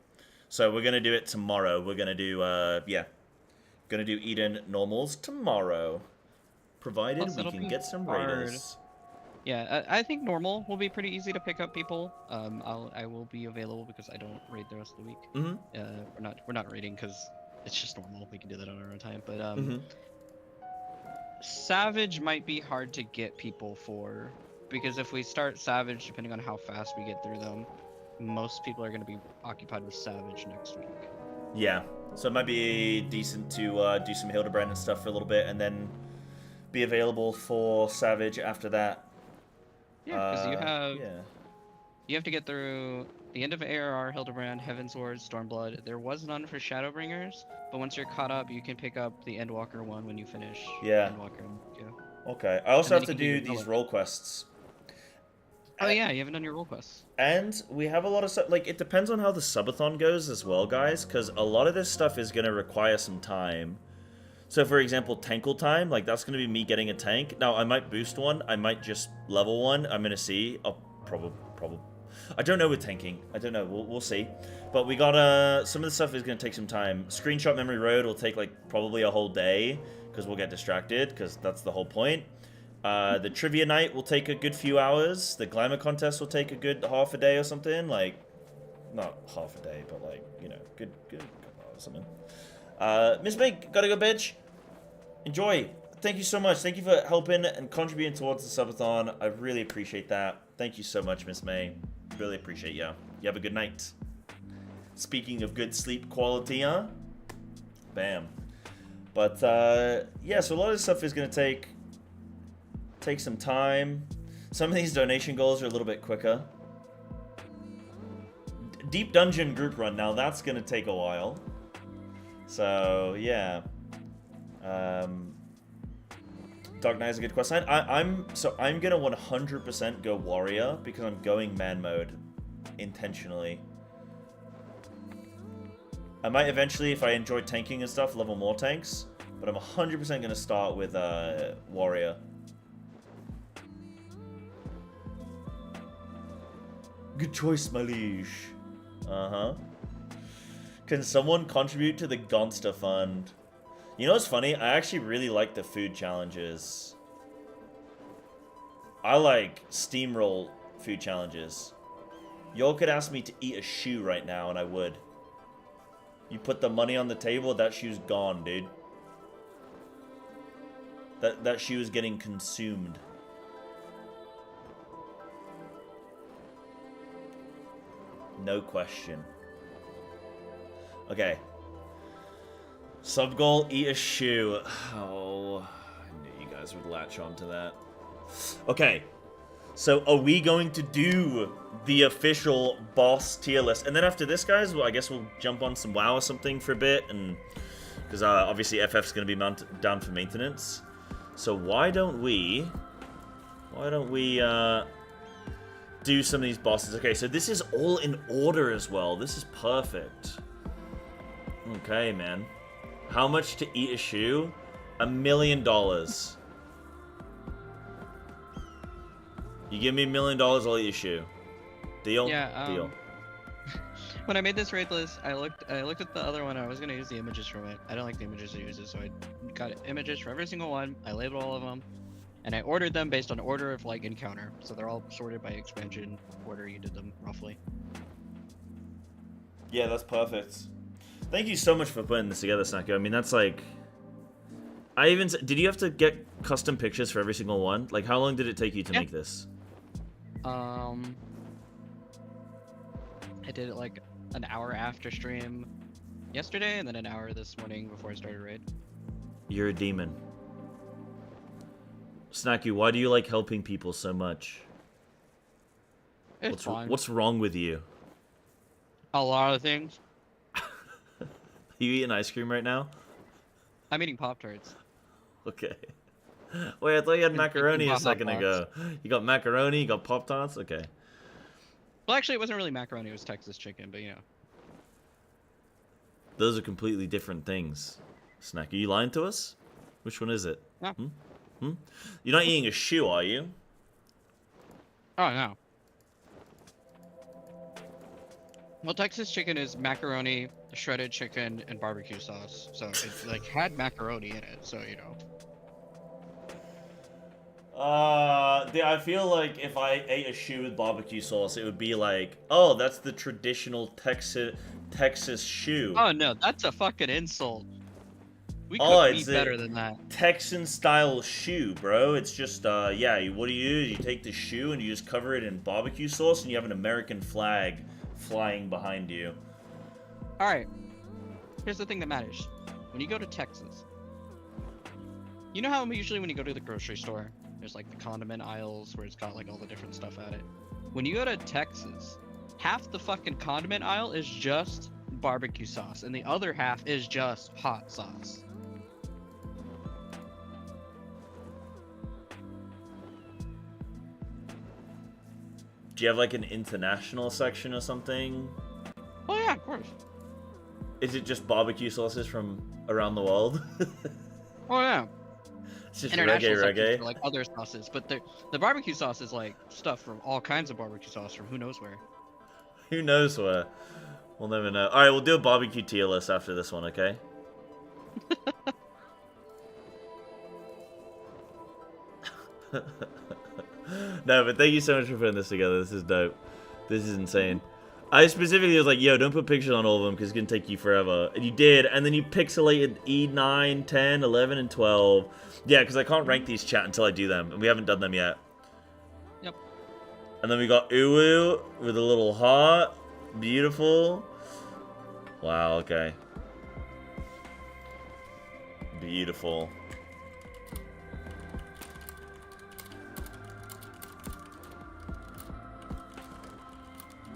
So we're going to do it tomorrow. We're going to do, yeah. Going to do Eden normals tomorrow. Provided Plus, we it'll can be get some hard. raiders. Yeah, I think normal will be pretty easy to pick up people. I will be available because I don't raid the rest of the week. Mm-hmm. We're not raiding because it's just normal. We can do that on our own time. But Savage might be hard to get people for, because if we start Savage, depending on how fast we get through them, most people are going to be occupied with Savage next week. Yeah, so it might be decent to do some Hildebrand and stuff for a little bit, and then be available for Savage after that. Yeah, because you have to get through the end of ARR, Hildebrand, Heaven's Ward, Stormblood. There was none for Shadowbringers, but once you're caught up, you can pick up the Endwalker one when you finish. Yeah. Endwalker. Yeah. Okay. I also And have then to you do can do these your role quests. Oh yeah, you haven't done your role quests. And we have a lot of stuff, like, it depends on how the subathon goes as well, guys, because a lot of this stuff is going to require some time. So, for example, tankle time, like, that's going to be me getting a tank. Now, I might boost one, I might just level one, I'm going to see. Oh, probably. I don't know with tanking, I don't know, we'll see. But we got, some of the stuff is going to take some time. Screenshot Memory Road will take, like, probably a whole day, because we'll get distracted, because that's the whole point. The trivia night will take a good few hours. The glamour contest will take a good half a day or something. Like, not half a day, but like, you know, good couple hours or something. Miss May, gotta go, bitch. Enjoy. Thank you so much. Thank you for helping and contributing towards the subathon. I really appreciate that. Thank you so much, Miss May. Really appreciate you. You have a good night. Speaking of good sleep quality, huh? Bam. But, yeah, so a lot of this stuff is gonna take some time. Some of these donation goals are a little bit quicker. Deep Dungeon group run, now that's gonna take a while. So yeah. Dark Knight is a good quest line. I'm gonna 100% go warrior because I'm going man mode intentionally. I might eventually, if I enjoy tanking and stuff, level more tanks, but I'm 100% gonna start with warrior. Good choice, my liege. Uh-huh. Can someone contribute to the Gonster Fund? You know what's funny? I actually really like the food challenges. I like steamroll food challenges. Y'all could ask me to eat a shoe right now, and I would. You put the money on the table, that shoe's gone, dude. That shoe is getting consumed. No question. Okay. Sub goal, eat a shoe. Oh, I knew you guys would latch on to that. Okay. So are we going to do the official boss tier list? And then after this, guys, well, I guess we'll jump on some WoW or something for a bit. And because obviously FF's going to be down for maintenance. So why don't we do some of these bosses? Okay, so this is all in order as well. This is perfect. Okay, man. How much to eat a shoe? $1 million. You give me $1 million, I'll eat a shoe. Deal? Yeah, Deal. When I made this raid list, I looked at the other one. I was gonna use the images from it. I don't like the images it uses, so I got images for every single one. I labeled all of them, and I ordered them based on order of like encounter. So they're all sorted by expansion order you did them roughly. Yeah, that's perfect. Thank you so much for putting this together, Snacko. I mean, that's like... did you have to get custom pictures for every single one? Like, how long did it take you to make this? I did it like an hour after stream yesterday, and then an hour this morning before I started raid. You're a demon. Snacky, why do you like helping people so much? It's fine. What's wrong with you? A lot of things. Are you eating ice cream right now? I'm eating Pop-Tarts. Okay. Wait, I thought you had I'm macaroni eating a second Pop-Tarts. ago. You got macaroni, you got Pop-Tarts? Okay. Well, actually, it wasn't really macaroni. It was Texas chicken, but you know. Those are completely different things. Snack, are you lying to us? Which one is it? No. You're not eating a shoe, are you? Oh, no. Well, Texas chicken is macaroni, shredded chicken, and barbecue sauce. So it like had macaroni in it. So you know. I feel like if I ate a shoe with barbecue sauce, it would be like, oh, that's the traditional Texas shoe. Oh no, that's a fucking insult. We could be better than that. Texan style shoe, bro. It's just yeah. What do? You take the shoe and you just cover it in barbecue sauce, and you have an American flag flying behind you. All right. Here's the thing that matters. When you go to Texas, you know how usually when you go to the grocery store, there's like the condiment aisles where it's got like all the different stuff at it. When you go to Texas, half the fucking condiment aisle is just barbecue sauce, and the other half is just hot sauce. Do you have like an international section or something? Oh yeah, of course. Is it just barbecue sauces from around the world? Oh yeah. It's just International sections reggae. for, like other sauces, but the barbecue sauce is like stuff from all kinds of barbecue sauce from who knows where. Who knows where? We'll never know. Alright, we'll do a barbecue tier list after this one, okay? No, but thank you so much for putting this together. This is dope. This is insane. I specifically was like, yo, don't put pictures on all of them because it's going to take you forever. And you did, and then you pixelated E9, 10, 11, and 12. Yeah, because I can't rank these chat until I do them, and we haven't done them yet. Yep. And then we got Uwu with a little heart. Beautiful. Wow, okay. Beautiful.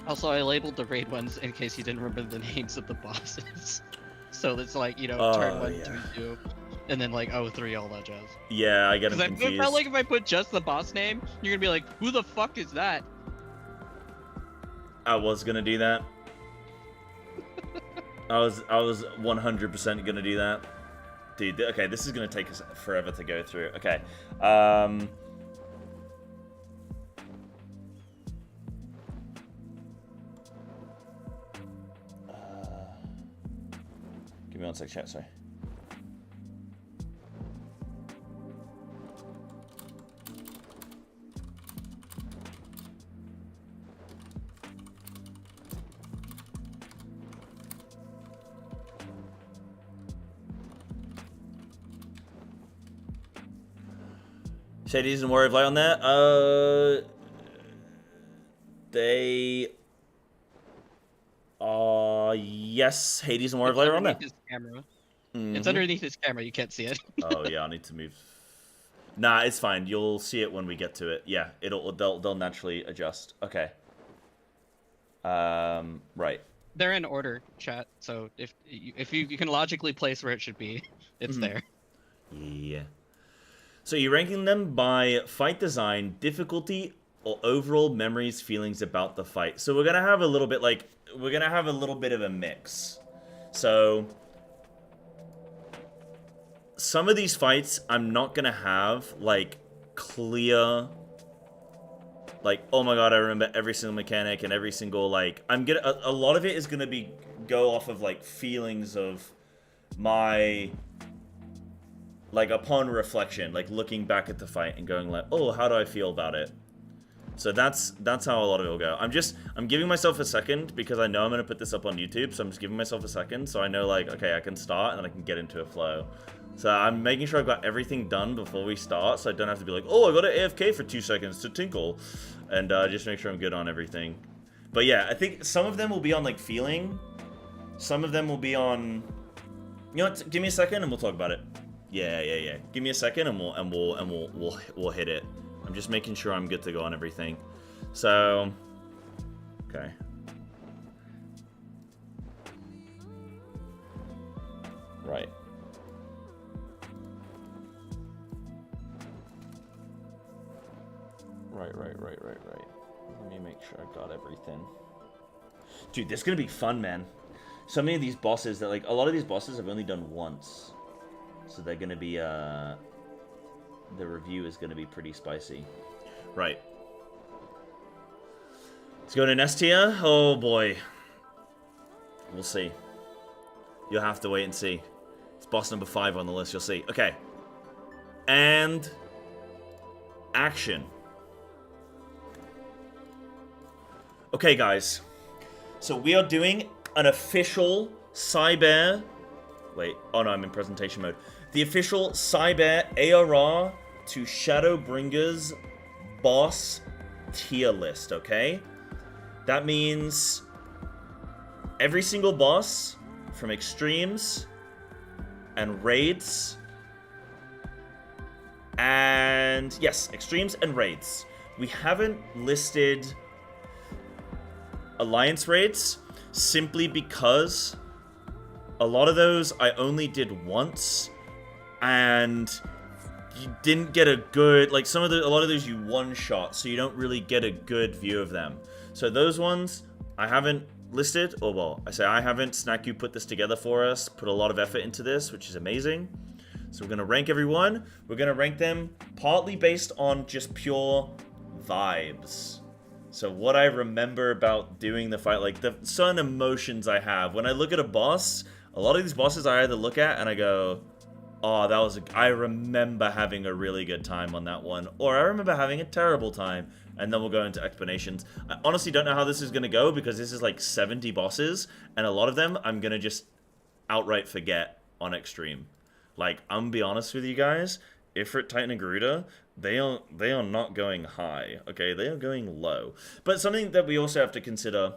Also, I labeled the raid ones in case you didn't remember the names of the bosses. So it's like, you know, turn 1, yeah. 2, 2, and then like 0, 3, all that jazz. Yeah, I get them Because I confused. felt like if I put just the boss name, you're gonna be like, who the fuck is that? I was gonna do that. I was 100% gonna do that. Dude, okay, this is gonna take us forever to go through. Okay. Give me one sec, chat, sorry. Hades and Warrior of Light on there? They are... Yes, Hades and Warrior of Light are on there. His camera. It's underneath his camera, you can't see it. Oh, yeah, I need to move. Nah, it's fine. You'll see it when we get to it. Yeah, they'll naturally adjust. Okay. Right. They're in order, chat, so if you can logically place where it should be, it's there. Yeah. So you're ranking them by fight design, difficulty, or overall memories, feelings about the fight. So we're gonna have a little bit of a mix. So some of these fights I'm not gonna have like clear, like, oh my god, I remember every single mechanic and every single, like, a lot of it is gonna be go off of like feelings of my, like, upon reflection, like looking back at the fight and going like, oh, how do I feel about it? So that's how a lot of it will go. I'm giving myself a second because I know I'm gonna put this up on YouTube, so I'm just giving myself a second so I know, like, okay, I can start and then I can get into a flow. So I'm making sure I've got everything done before we start, so I don't have to be like, oh, I got an AFK for 2 seconds to tinkle, and just make sure I'm good on everything. But yeah, I think some of them will be on like feeling, some of them will be on, you know what? Give me a second and we'll talk about it. Yeah. Give me a second and we'll hit it. I'm just making sure I'm good to go on everything. So, okay. Right. Right. Let me make sure I got everything. Dude, this is gonna be fun, man. So many of these bosses that, like, a lot of these bosses I've only done once. So they're gonna be, the review is gonna be pretty spicy. Right. Let's go to an S tier. Oh boy. We'll see. You'll have to wait and see. It's boss number 5 on the list, you'll see. Okay. And action. Okay, guys. So we are doing an official Psybear... Wait. Oh, no, I'm in presentation mode. The official Psybear ARR to Shadowbringers boss tier list, okay? That means every single boss from extremes and raids. And yes, extremes and raids. We haven't listed alliance raids simply because a lot of those I only did once, and you didn't get a good, like a lot of those you one-shot, so you don't really get a good view of them. So those ones I haven't listed, or well, I say I haven't. Snaku put this together for us, put a lot of effort into this, which is amazing. So we're going to rank everyone. We're going to rank them partly based on just pure vibes. So what I remember about doing the fight, like the certain emotions I have. When I look at a boss, a lot of these bosses I either look at and I go, oh, I remember having a really good time on that one. Or I remember having a terrible time. And then we'll go into explanations. I honestly don't know how this is going to go because this is like 70 bosses. And a lot of them I'm going to just outright forget on extreme. Like, I'm going to be honest with you guys. Ifrit, Titan, and Garuda, they are not going high. Okay, they are going low. But something that we also have to consider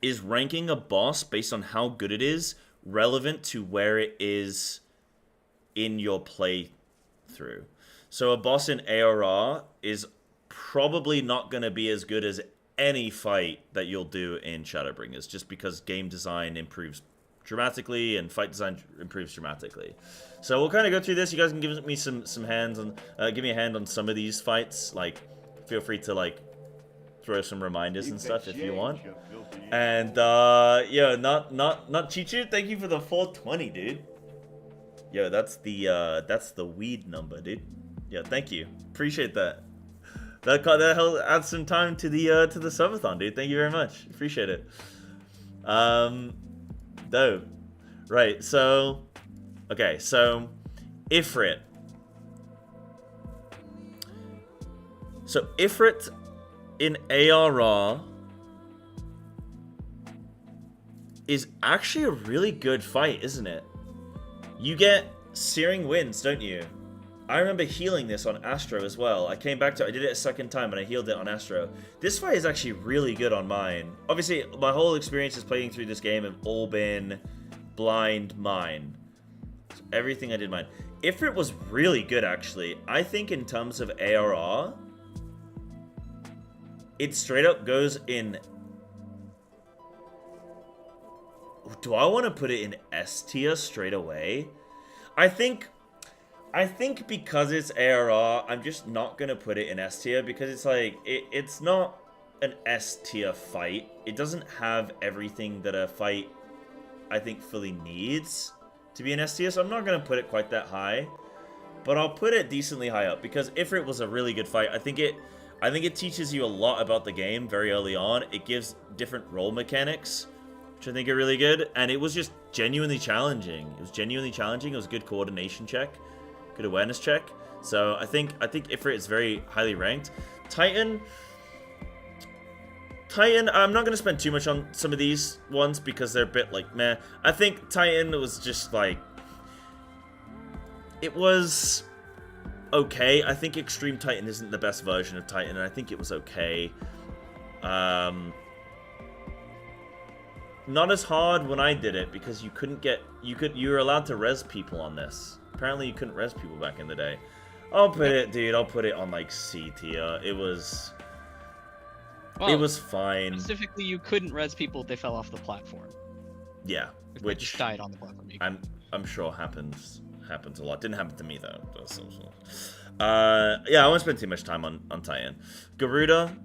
is ranking a boss based on how good it is relevant to where it is in your playthrough. So a boss in ARR is probably not going to be as good as any fight that you'll do in Shadowbringers, just because game design improves dramatically and fight design improves dramatically. So we'll kind of go through this. You guys can give me some hands on, give me a hand on some of these fights. Like, feel free to like throw some reminders and stuff if you want. And yo, not Chichu, thank you for the 420, dude. Yo, that's the weed number, dude. Yeah, thank you. Appreciate that. That adds some time to the subathon, dude. Thank you very much. Appreciate it. Dope. Right, so okay, so Ifrit. So Ifrit in ARR is actually a really good fight, isn't it? You get Searing Winds, don't you? I remember healing this on Astro as well. I came back to it, I did it a second time, and I healed it on Astro. This fight is actually really good on mine. Obviously, my whole experiences playing through this game have all been blind mine. So everything I did mine. Ifrit was really good, actually. I think in terms of ARR, it straight up goes in... Do I want to put it in S tier straight away? I think because it's ARR, I'm just not going to put it in S tier because it's like, it's not an S tier fight. It doesn't have everything that a fight, I think, fully needs to be an S tier, so I'm not going to put it quite that high. But I'll put it decently high up because Ifrit was a really good fight. I think it teaches you a lot about the game very early on. It gives different role mechanics, which I think are really good, and it was just genuinely challenging. It was genuinely challenging. It was a good coordination check. Good awareness check. So I think Ifrit is very highly ranked. Titan, I'm not going to spend too much on some of these ones because they're a bit like meh. I think Titan was just like, it was okay. I think Extreme Titan isn't the best version of Titan, and I think it was okay. Not as hard when I did it because you were allowed to res people on this. Apparently you couldn't res people back in the day. I'll put it on like C tier. It was fine. Specifically, you couldn't res people if they fell off the platform. Yeah, If which they just died on the platform. I'm sure happens a lot. Didn't happen to me though. Yeah, I won't spend too much time on Titan. Garuda.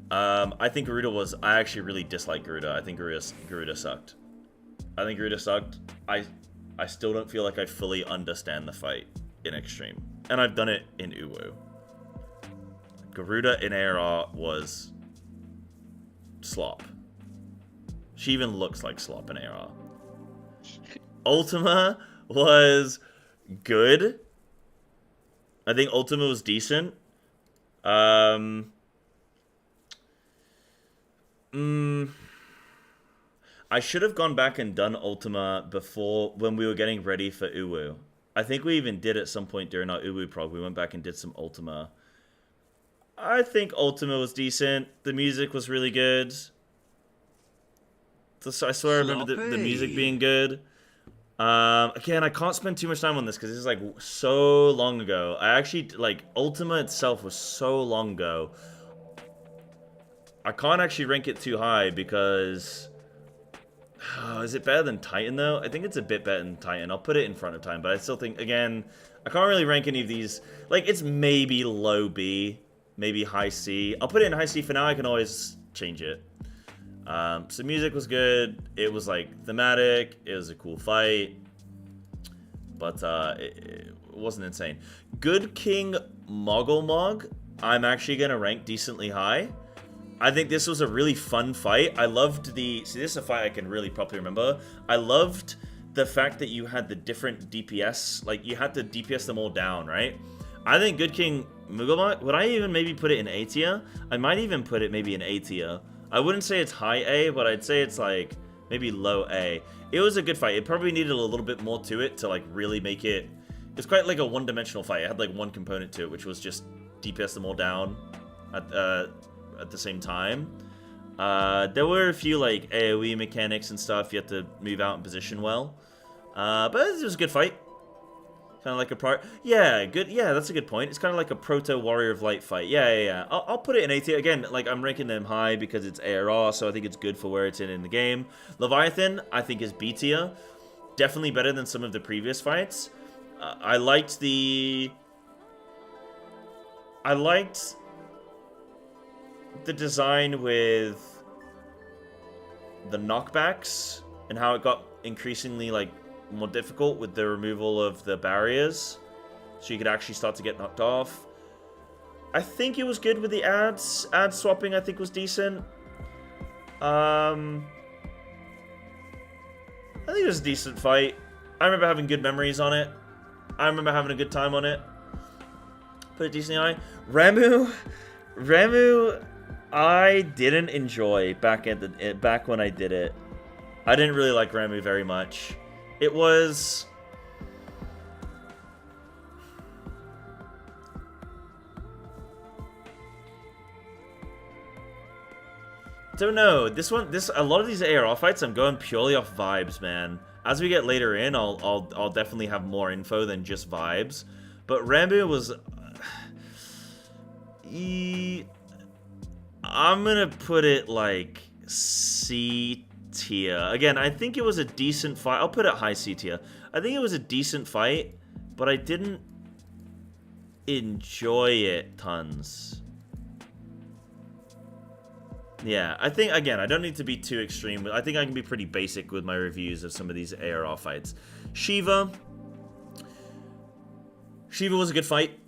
I think Garuda was... I actually really dislike Garuda. I think Garuda sucked. I still don't feel like I fully understand the fight in Extreme. And I've done it in Uwu. Garuda in ARR was... slop. She even looks like slop in ARR. Ultima was good. I think Ultima was decent. I should have gone back and done Ultima before, when we were getting ready for Uwu. I think we even did at some point during our Uwu prog. We went back and did some Ultima. I think Ultima was decent. The music was really good. I swear I remember the music being good. Again, I can't spend too much time on this because this is like so long ago. I actually, like, Ultima itself was so long ago. I can't actually rank it too high because... is it better than Titan, though? I think it's a bit better than Titan. I'll put it in front of Titan, but I still think, again, I can't really rank any of these. Like, it's maybe low B, maybe high C. I'll put it in high C for now. I can always change it. So music was good. It was, like, thematic. It was a cool fight. But it wasn't insane. Good King Moggle, I'm actually going to rank decently high. I think this was a really fun fight. I loved the... See, this is a fight I can really properly remember. I loved the fact that you had the different DPS. Like, you had to DPS them all down, right? I think Good King Mugomog... Would I even maybe put it in A tier? I might even put it maybe in A tier. I wouldn't say it's high A, but I'd say it's, like, maybe low A. It was a good fight. It probably needed a little bit more to it to, like, really make it... It's quite like a one-dimensional fight. It had, like, one component to it, which was just DPS them all down at the same time. There were a few like AoE mechanics and stuff. You had to move out and position well. But it was a good fight. Kind of like a yeah, good. Yeah, that's a good point. It's kind of like a proto Warrior of Light fight. Yeah. I'll put it in A tier again. Like I'm ranking them high because it's ARR, so I think it's good for where it's in the game. Leviathan, I think is B tier. Definitely better than some of the previous fights. I liked the design with the knockbacks and how it got increasingly like more difficult with the removal of the barriers, so you could actually start to get knocked off. I think it was good with the ads. Ad swapping I think was decent. I think it was a decent fight. I remember having good memories on it. I remember having a good time on it. Put it decently high. Ramu, I didn't enjoy back when I did it. I didn't really like Ramu very much. It was... Don't know. A lot of these ARR fights, I'm going purely off vibes, man. As we get later in, I'll definitely have more info than just vibes. But Ramu was... I'm gonna put it like C tier. Again, I think it was a decent fight. I'll put it high C tier. I think it was a decent fight, but I didn't enjoy it tons. Yeah, I think, again, I don't need to be too extreme. I think I can be pretty basic with my reviews of some of these ARR fights. Shiva was a good fight.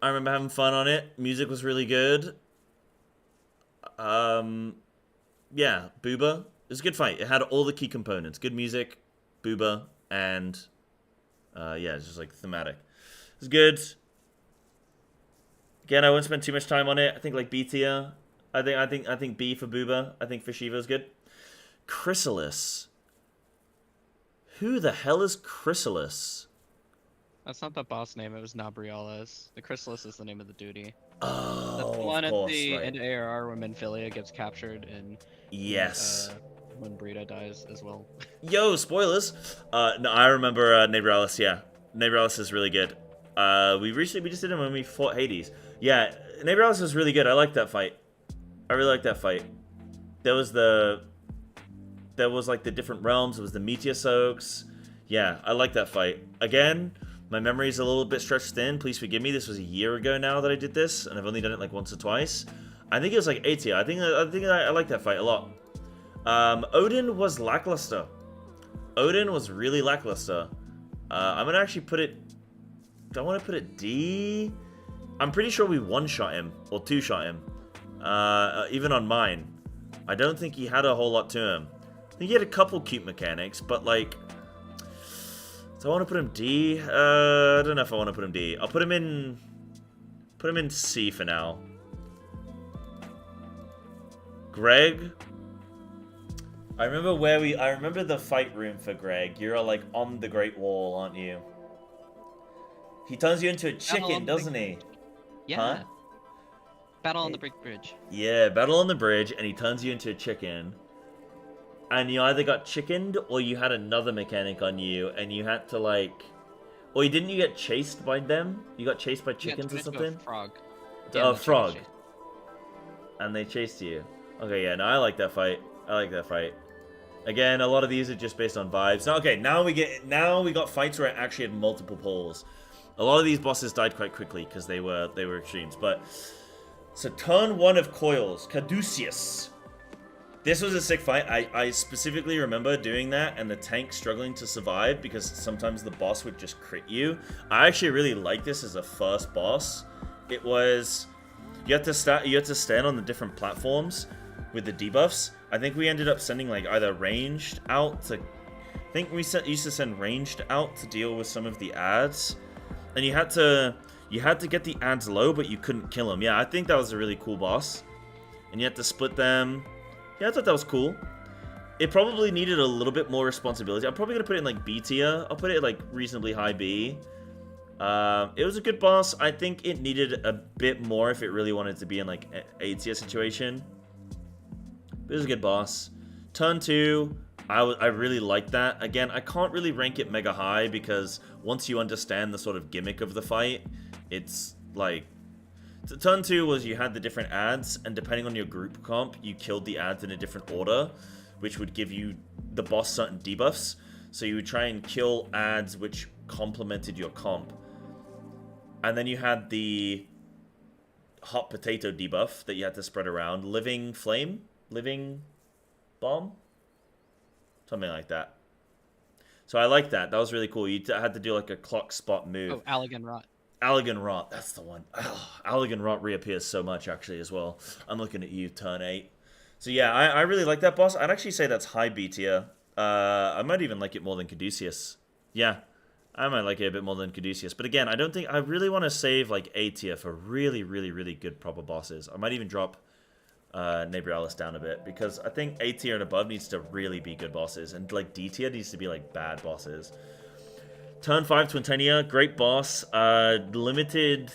I remember having fun on it. Music was really good. Yeah, Booba. It was a good fight. It had all the key components. Good music, Booba, and yeah, it's just like thematic. It was good. Again, I won't spend too much time on it. I think like B tier. I think B for Booba. I think for Shiva is good. Chrysalis. Who the hell is Chrysalis? That's not the boss name, it was Nabrialis. The Chrysalis is the name of the duty. Oh, That's the one of course, at the right. end ARR when Menphilia gets captured and Yes. when Brita dies as well. Yo, spoilers. No, I remember Nabrialis, yeah. Nabrialis is really good. We just did him when we fought Hades. Yeah, Nabrialis was really good. I liked that fight. I really liked that fight. There was like the different realms. It was the meteor soaks. Yeah, I like that fight. Again, my memory is a little bit stretched thin. Please forgive me. This was a year ago now that I did this, and I've only done it like once or twice. I think it was like A tier. I think I like that fight a lot. Odin was lackluster. Odin was really lackluster. I'm gonna actually put it... Do I want to put it D? I'm pretty sure we one-shot him, or two-shot him. Even on mine. I don't think he had a whole lot to him. I think he had a couple cute mechanics, but like... Do I want to put him D? I don't know if I want to put him D. I'll put him in C for now. Greg? I remember the fight room for Greg. You're like on the Great Wall, aren't you? He turns you into a chicken, doesn't he? Yeah. Huh? Battle on the Big Bridge. Yeah, battle on the bridge, and he turns you into a chicken. And you either got chickened, or you had another mechanic on you, and you had to like... Or didn't you get chased by them? You got chased by chickens or something? Frog. Frog. and they chased you. Okay, yeah, no, I like that fight. I like that fight. Again, a lot of these are just based on vibes. Okay, now we got fights where it actually had multiple polls. A lot of these bosses died quite quickly because they were extremes. But so turn 1 of Coils, Caduceus. This was a sick fight. I specifically remember doing that and the tank struggling to survive because sometimes the boss would just crit you. I actually really like this as a first boss. It was you had to stand on the different platforms with the debuffs. I think we ended up sending like either ranged out to. I think we used to send ranged out to deal with some of the ads, and you had to get the ads low, but you couldn't kill them. Yeah, I think that was a really cool boss, and you had to split them. Yeah, I thought that was cool. It probably needed a little bit more responsibility. I'm probably gonna put it in like B tier. I'll put it like reasonably high B. It was a good boss. I think it needed a bit more if it really wanted to be in like A tier situation. But it was a good boss. Turn 2, I really liked that. Again, I can't really rank it mega high because once you understand the sort of gimmick of the fight, it's like... Turn 2 was you had the different ads, and depending on your group comp, you killed the ads in a different order, which would give you the boss certain debuffs. So you would try and kill ads which complemented your comp. And then you had the hot potato debuff that you had to spread around. Living flame? Living bomb? Something like that. So I like that. That was really cool. You had to do like a clock spot move. Oh, Allegan Rot. Allegan Rot, that's the one. Oh, Allegan Rot reappears so much actually as well. I'm looking at you, turn 8. So yeah, I really like that boss. I'd actually say that's high B tier. I might even like it more than Caduceus. Yeah, I might like it a bit more than Caduceus. But again, I don't think... I really want to save like A tier for really, really, really good proper bosses. I might even drop Neighboralis down a bit because I think A tier and above needs to really be good bosses. And like D tier needs to be like bad bosses. Turn 5, Twintenia, great boss. Limited...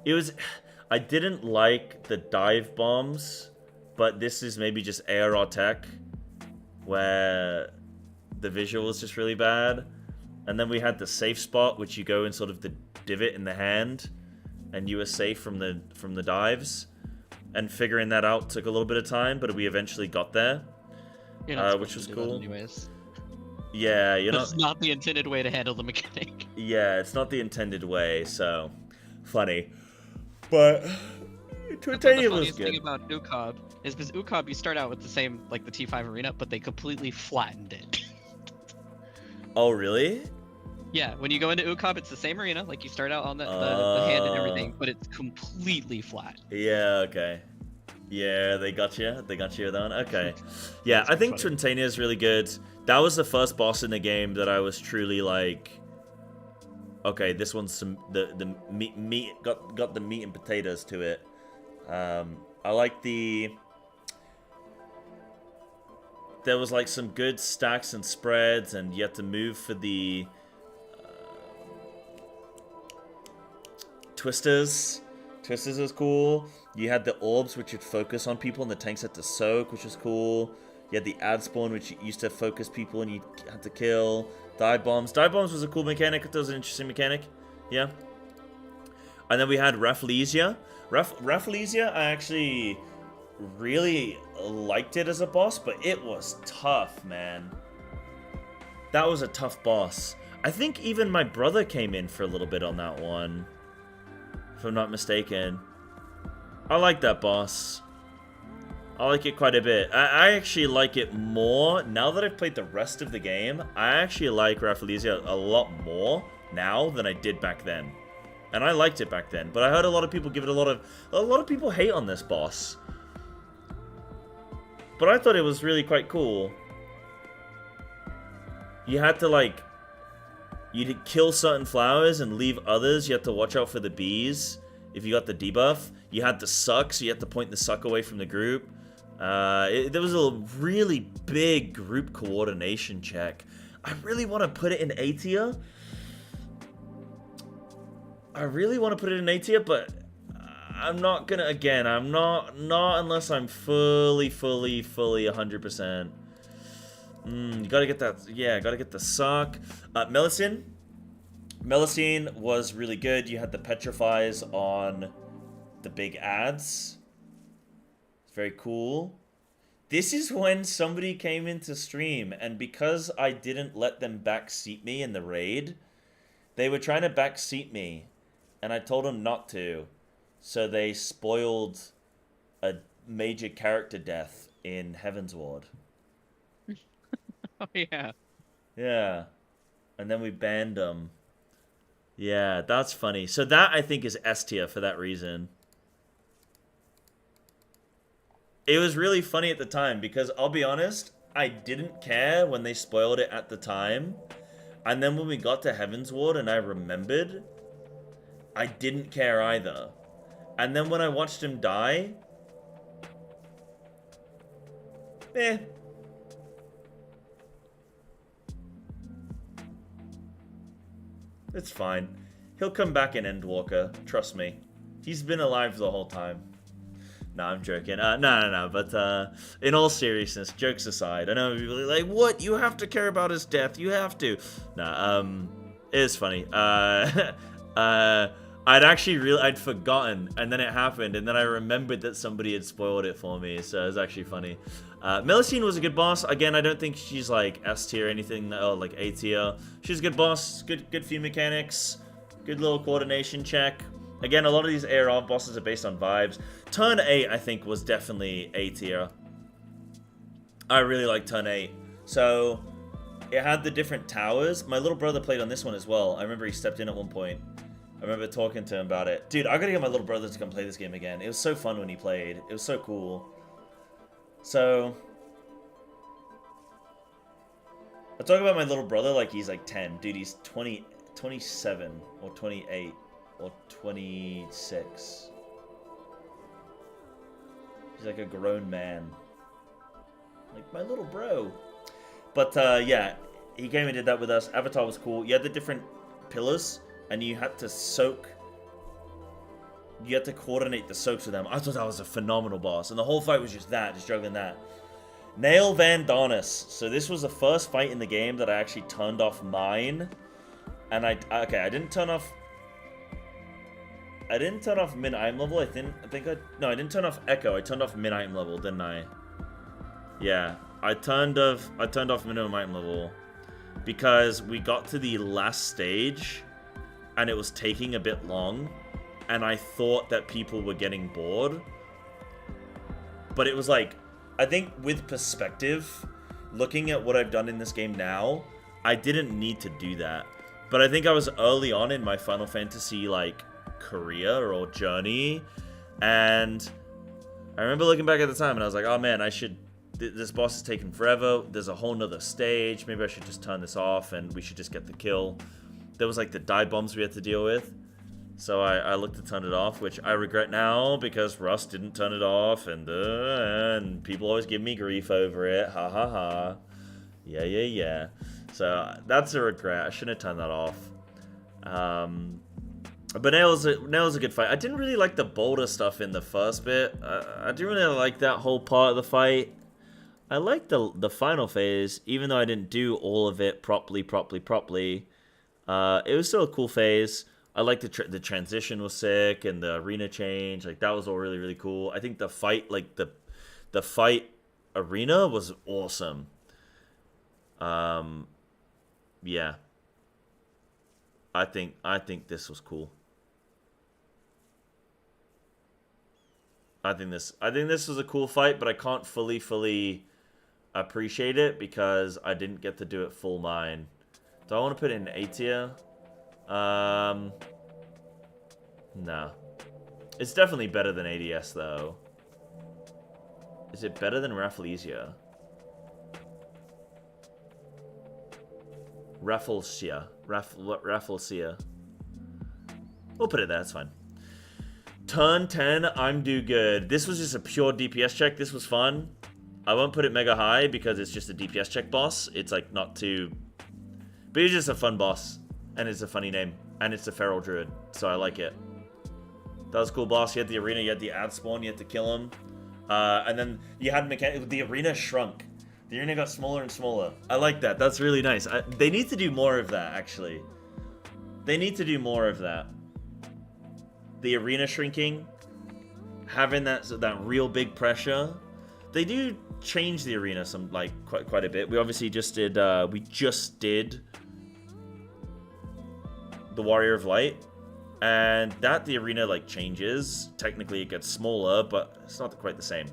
It was... I didn't like the dive bombs, but this is maybe just ARR tech, where the visual was just really bad. And then we had the safe spot, which you go in sort of the divot in the hand, and you were safe from the dives. And figuring that out took a little bit of time, but we eventually got there, which was cool. Anyways. Yeah, you know, that's not the intended way to handle the mechanic. Yeah, it's not the intended way, so funny. But Twintenia was good. The funniest thing about Ucob is because Ucob you start out with the same like the T5 arena, but they completely flattened it. Oh really? Yeah, when you go into Ucob, it's the same arena. Like you start out on the hand and everything, but it's completely flat. Yeah. Okay. Yeah, they got you. They got you with that one. Okay. Yeah, I think Twintenia is really good. That was the first boss in the game that I was truly like, okay, this one's some the meat got the meat and potatoes to it. I like the... There was like some good stacks and spreads, and you had to move for the twisters. Twisters was cool. You had the orbs, which would focus on people, and the tanks had to soak, which was cool. You had the ad spawn, which used to focus people, and you had to kill. Dive bombs. Dive bombs was a cool mechanic. That was an interesting mechanic. Yeah. And then we had Rafflesia. Rafflesia, I actually really liked it as a boss, but it was tough, man. That was a tough boss. I think even my brother came in for a little bit on that one, if I'm not mistaken. I like that boss. I like it quite a bit. I actually like it more now that I've played the rest of the game. I actually like Rafflesia a lot more now than I did back then, and I liked it back then. But I heard a lot of people give it a lot of people hate on this boss. But I thought it was really quite cool. You had to like, you'd kill certain flowers and leave others. You had to watch out for the bees if you got the debuff. You had to suck, so you had to point the suck away from the group. There was a really big group coordination check. I really want to put it in A tier. But I'm not gonna, again, I'm not unless I'm fully 100%. You gotta get that, yeah, gotta get the suck. Melusine was really good. You had the petrifies on the big ads. It's very cool. This is when somebody came into stream, and because I didn't let them backseat me in the raid, they were trying to backseat me, and I told them not to. So they spoiled a major character death in Heaven's Ward. Oh yeah. Yeah. And then we banned them. Yeah, that's funny. So that, I think, is S tier for that reason. It was really funny at the time, because I'll be honest, I didn't care when they spoiled it at the time. And then when we got to Heaven's Ward and I remembered, I didn't care either. And then when I watched him die, it's fine. He'll come back in Endwalker. Trust me. He's been alive the whole time. No, I'm joking. No. But in all seriousness, jokes aside, I know people are like, what? You have to care about his death. You have to. Nah, it is funny. I'd forgotten, and then it happened, and then I remembered that somebody had spoiled it for me, so it was actually funny. Melusine was a good boss. Again, I don't think she's like S tier or anything, or like A tier. She's a good boss, good few mechanics, good little coordination check. Again, a lot of these ARR bosses are based on vibes. Turn 8, I think, was definitely A tier. I really like Turn 8. So, it had the different towers. My little brother played on this one as well. I remember he stepped in at one point. I remember talking to him about it. Dude, I gotta get my little brother to come play this game again. It was so fun when he played. It was so cool. So, I talk about my little brother like he's like 10. Dude, he's 27 or 28 or 26. He's like a grown man. Like my little bro. But yeah, he came and did that with us. Avatar was cool. You had the different pillars, and you had to soak. You had to coordinate the soaks with them. I thought that was a phenomenal boss. And the whole fight was just that, just juggling that. Nail Van Darnus. So this was the first fight in the game that I actually turned off mine. And I didn't turn off min item level. I didn't turn off echo. I turned off min item level, didn't I? Yeah, I turned off minimum item level because we got to the last stage and it was taking a bit long, and I thought that people were getting bored. But it was like, I think with perspective, looking at what I've done in this game now, I didn't need to do that. But I think I was early on in my Final Fantasy like career or journey, and I remember looking back at the time and I was like, oh man, this boss is taking forever. There's a whole nother stage. Maybe I should just turn this off and we should just get the kill. There was like the dive bombs we had to deal with. So I looked to turn it off, which I regret now because Russ didn't turn it off, and people always give me grief over it. Ha ha ha. Yeah. So that's a regret. I shouldn't have turned that off. But Nail's a good fight. I didn't really like the boulder stuff in the first bit. I didn't really like that whole part of the fight. I liked the final phase, even though I didn't do all of it properly. It was still a cool phase. I liked the transition was sick, and the arena change, like that was all really, really cool. I think the fight, like the fight arena was awesome. Yeah. I think this was cool. I think this was a cool fight, but I can't fully appreciate it because I didn't get to do it full mine. Do I want to put it in A tier? No. It's definitely better than ADS though. Is it better than Rafflesia? Rafflesia. We'll put it there, that's fine. Turn 10, I'm do good. This was just a pure DPS check. This was fun. I won't put it mega high because it's just a DPS check boss. It's like not too... But it's just a fun boss. And it's a funny name. And it's a feral druid. So I like it. That was a cool boss. You had the arena, you had the ad spawn, you had to kill him. And then you had the arena shrunk. The arena got smaller and smaller. I like that. That's really nice. They need to do more of that, actually. They need to do more of that. The arena shrinking. having that real big pressure. They do change the arena some like quite a bit. We obviously just did the Warrior of Light, and the arena like changes. Technically it gets smaller, but it's not quite the same.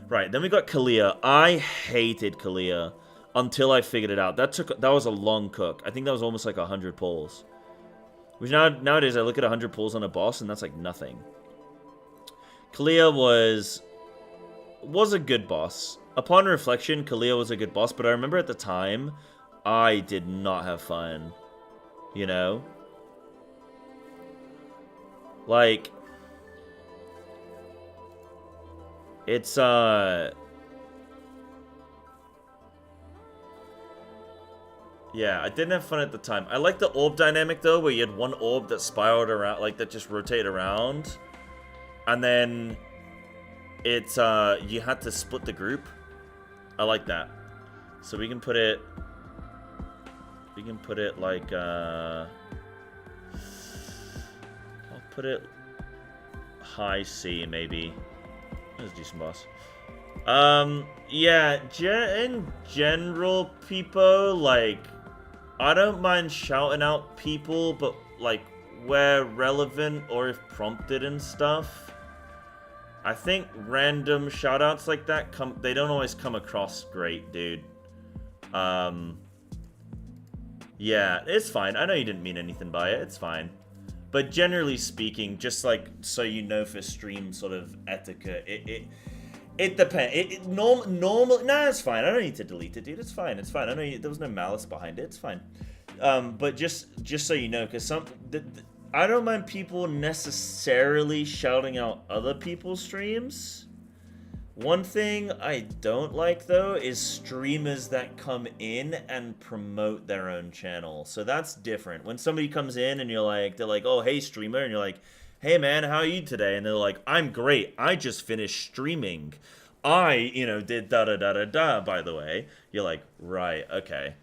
Right, then we got Kalia. I hated Kalia until I figured it out. That was a long cook. I think that was almost like 100 pulls. Which nowadays I look at 100 pulls on a boss and that's like nothing. Kalia was a good boss. Upon reflection, Kalia was a good boss, but I remember at the time, I did not have fun. You know? Like, it's, yeah, I didn't have fun at the time. I like the orb dynamic, though, where you had one orb that spiraled around, like, that just rotated around. And then it's, you had to split the group. I like that. So we can put it like, I'll put it high C, maybe. Let's do some boss. Yeah, in general, people, like, I don't mind shouting out people, but, like, where relevant or if prompted and stuff. I think random shoutouts like that they don't always come across great, dude. Yeah, it's fine. I know you didn't mean anything by it. It's fine. But generally speaking, just like so you know for stream sort of etiquette, it depends. Normal. Nah, it's fine. I don't need to delete it, dude. It's fine. It's fine. I know there was no malice behind it. It's fine. But just so you know, because I don't mind people necessarily shouting out other people's streams. One thing I don't like, though, is streamers that come in and promote their own channel. So that's different. When somebody comes in and they're like, oh, hey, streamer, and you're like, hey, man, how are you today? And they're like, I'm great. I just finished streaming. I, did da-da-da-da-da, by the way. You're like, right, okay.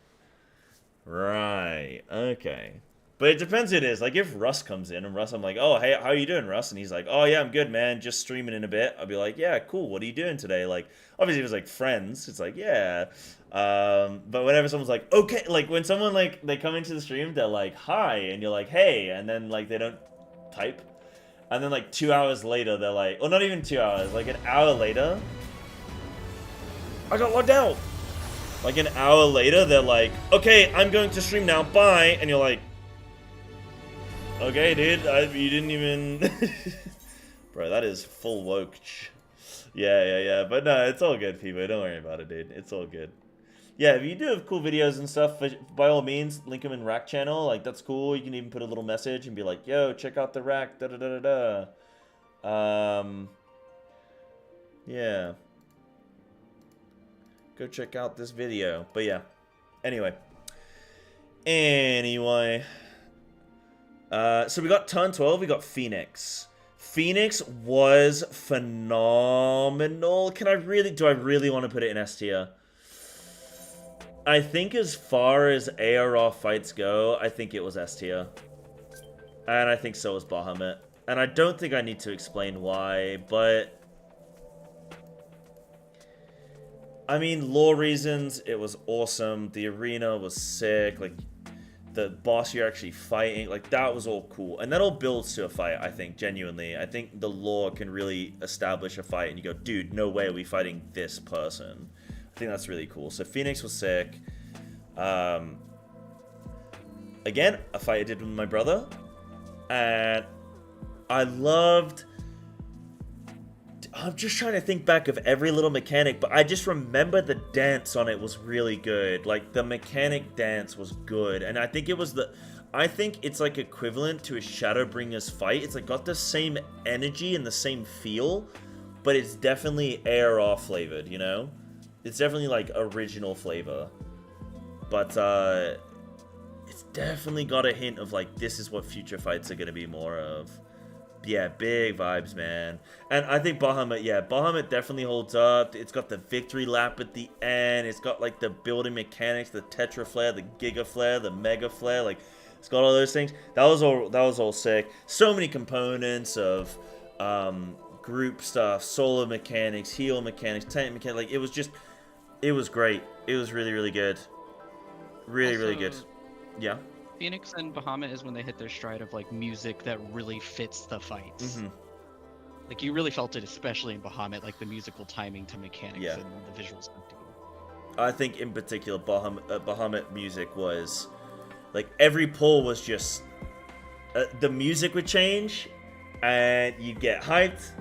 Right, okay. But it depends who it is. Like, if Russ comes in, and I'm like, oh, hey, how you doing, Russ? And he's like, oh, yeah, I'm good, man. Just streaming in a bit. I'll be like, yeah, cool. What are you doing today? Like, obviously, if it's, like, friends, it's like, yeah. But whenever someone's like, okay, like, when someone, like, they come into the stream, they're like, hi, and you're like, hey, and then, like, they don't type. And then, like, 2 hours later, they're like, well, not even 2 hours, like, an hour later, I got logged out. Like, an hour later, they're like, okay, I'm going to stream now, bye. And you're like, okay, dude, you didn't even... Bro, that is full woke. Yeah. But no, it's all good, people. Don't worry about it, dude. It's all good. Yeah, if you do have cool videos and stuff, by all means, link them in Rack channel. Like, that's cool. You can even put a little message and be like, yo, check out the Rack, da-da-da-da-da. Yeah. Go check out this video. But yeah. Anyway. So we got turn 12, we got Phoenix. Phoenix was phenomenal. Do I really want to put it in S tier? I think as far as ARR fights go, I think it was S tier. And I think so was Bahamut. And I don't think I need to explain why, but... I mean, lore reasons, it was awesome. The arena was sick, like... The boss you're actually fighting, like, that was all cool. And that all builds to a fight, I think, genuinely. I think the lore can really establish a fight, and you go, dude, no way are we fighting this person. I think that's really cool. So Phoenix was sick. Again, a fight I did with my brother. And I loved... I'm just trying to think back of every little mechanic, but I just remember the dance on it was really good. Like, the mechanic dance was good. And I think it was I think it's like equivalent to a Shadowbringers fight. It's like got the same energy and the same feel, but it's definitely ARR flavored, you know? It's definitely like original flavor. But it's definitely got a hint of like, this is what future fights are going to be more of. Yeah, big vibes, man. And I think Bahamut, yeah, Bahamut definitely holds up. It's got the victory lap at the end. It's got, like, the building mechanics, the Tetra Flare, the Giga Flare, the Mega Flare. Like, it's got all those things. That was all sick. So many components of group stuff, solo mechanics, heal mechanics, tank mechanics. Like, it was great. It was really, really good. Really, really good. Also, Yeah. Phoenix and Bahamut is when they hit their stride of like music that really fits the fights. Mm-hmm. Like you really felt it, especially in Bahamut, like the musical timing to mechanics Yeah. and the visuals. I think in particular, Bahamut music was like every pull was just the music would change, and you'd get hyped.